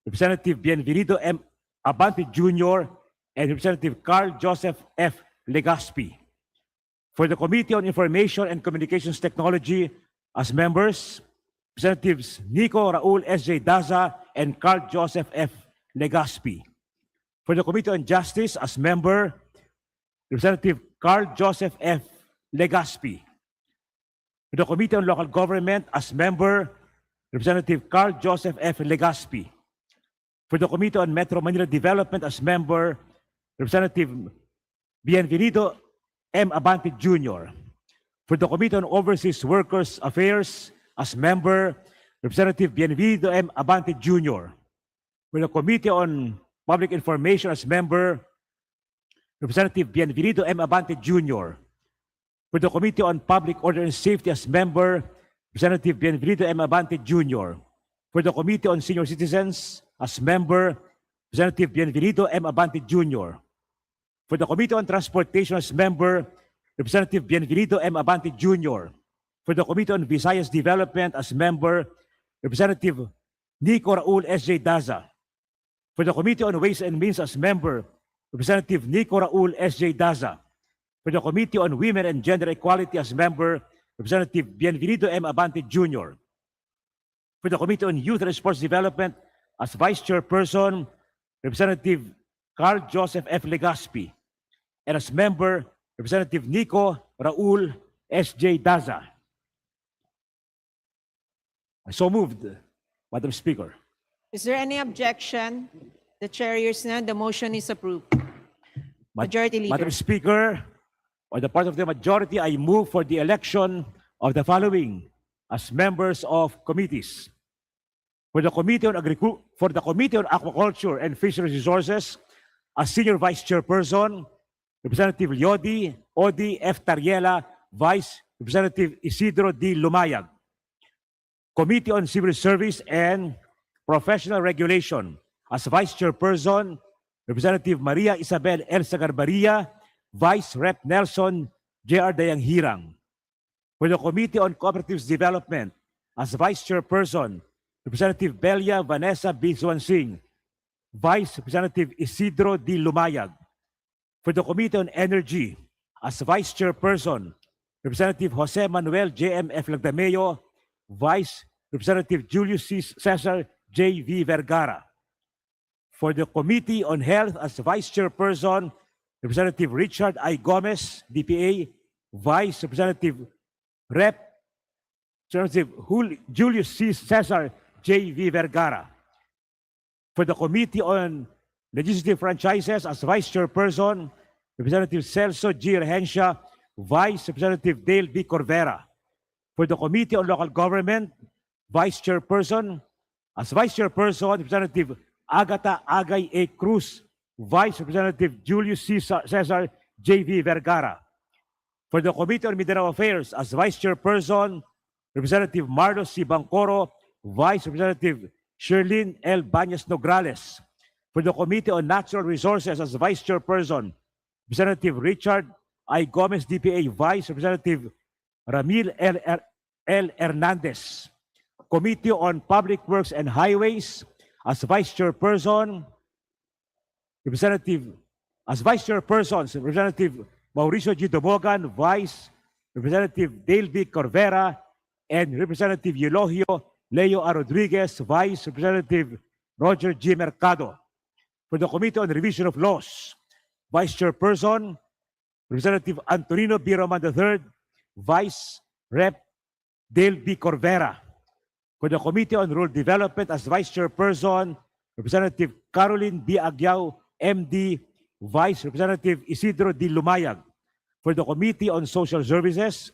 Representative Bienvenido M. Abante Jr. and Representative Carl Joseph F. Legaspi. For the Committee on Information and Communications Technology, as members, Representatives Nico Raul S.J. Daza and Carl Joseph F. Legaspi. For the Committee on Justice, as member, Representative Carl Joseph F. Legaspi. For the Committee on Local Government, as member, Representative Carl Joseph F. Legaspi. For the Committee on Metro Manila Development, as member, Representative Bienvenido M. Abante Jr. For the Committee on Overseas Workers Affairs, as member, Representative Bienvenido M. Abante Jr. For the Committee on Public Information, as member, Representative Bienvenido M. Abante Jr. For the Committee on Public Order and Safety, as member, Representative Bienvenido M. Abante Jr. For the Committee on Senior Citizens, as member, Representative Bienvenido M. Abante Jr. For the Committee on Transportation, as member, Representative Bienvenido M. Abante Jr. For the Committee on Visayas Development, as member, Representative Nico Raul S.J. Daza. For the Committee on Ways and Means, as member, Representative Nico Raul S.J. Daza. For the Committee on Women and Gender Equality, as member, Representative Bienvenido M. Abante Jr. For the Committee on Youth and Sports Development, as Vice Chairperson, Representative Carl Joseph F. Legaspi. And as member, Representative Nico Raul S.J. Daza. I so moved, Madam Speaker. Is there any objection? The chair hears none. The motion is approved. Majority Leader. Madam Speaker, on the part of the majority, I move for the election of the following as members of committees. For the Committee on Aquaculture and Fisheries Resources, as Senior Vice Chairperson, Representative Odi F. Tariela, Vice Representative Isidro D. Lumayag. Committee on Civil Service and Professional Regulation, as Vice Chairperson, Representative Maria Isabel L. Sagarbaria, Vice Rep. Nelson J.R. Dayanghirang. For the Committee on Cooperatives Development, as Vice Chairperson, Representative Belia Vanessa B. Swansing, Vice Representative Isidro D. Lumayag. For the Committee on Energy, as Vice Chairperson, Representative Jose Manuel J.M. F. Lagdameo, Vice Representative Julius C. Cesar J.V. Vergara. For the Committee on Health, as Vice Chairperson, Representative Richard I. Gomez, DPA, Vice Representative Julius C. Cesar J.V. Vergara. For the Committee on Legislative Franchises, as Vice Chairperson, Representative Celso G. Rehencia, Vice Representative Dale B. Corvera. For the Committee on Local Government, Vice Chairperson, as Vice Chairperson, Representative Agata Agay A. Cruz, Vice Representative Julius C. Cesar J.V. Vergara. For the Committee on Mindanao Affairs, as Vice Chairperson, Representative Marlos C. Bancoro, Vice Representative Sherlyn L. Banyas Nograles. For the Committee on Natural Resources, as Vice Chairperson, Representative Richard I. Gomez, DPA, Vice Representative Ramil L. Hernandez. Committee on Public Works and Highways, as Vice Chairperson, Representative Mauricio G. Domogan, Vice Representative Dale B. Corvera, and Representative Eulogio Leo A. Rodriguez, Vice Representative Roger G. Mercado. For the Committee on Revision of Laws, Vice Chairperson, Representative Antonino B. Roman III, Vice Rep. Dale B. Corvera. For the Committee on Rural Development, as Vice Chairperson, Representative Caroline B. Aguiao, MD, Vice Representative Isidro D. Lumayag. For the Committee on Social Services,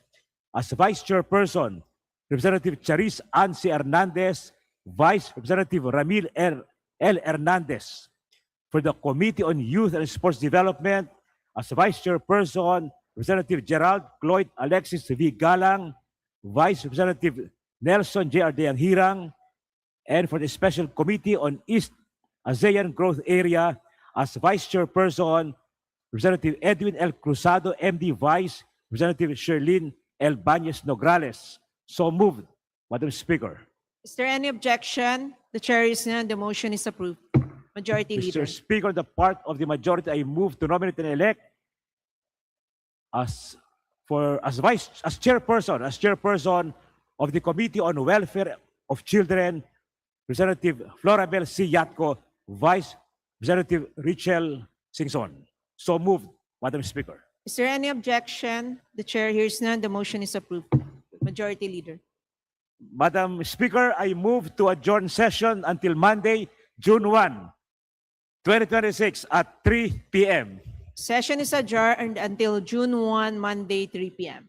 as Vice Chairperson, Representative Charis Ansi Hernandez, Vice Representative Ramil L. Hernandez. For the Committee on Youth and Sports Development, as Vice Chairperson, Representative Gerald Cloyd Alexis V. Galang, Vice Representative Nelson J. R. Dayanghirang, and for the Special Committee on East ASEAN Growth Area, as Vice Chairperson, Representative Edwin L. Cruzado, MD, Vice Representative Sherlyn L. Banyas Nograles. So moved, Madam Speaker. Is there any objection? The chair is none. The motion is approved. Majority Leader. Mr. Speaker, on the part of the majority, I move to nominate and elect as chairperson of the Committee on Welfare of Children, Representative Florabel C. Yatco, Vice Representative Richel Singson. So moved, Madam Speaker. Is there any objection? The chair hears none. The motion is approved. Majority Leader. Madam Speaker, I move to adjourn session until Monday, June 1, 2026 at 3 p.m. Session is adjourned until June 1, Monday, 3 p.m.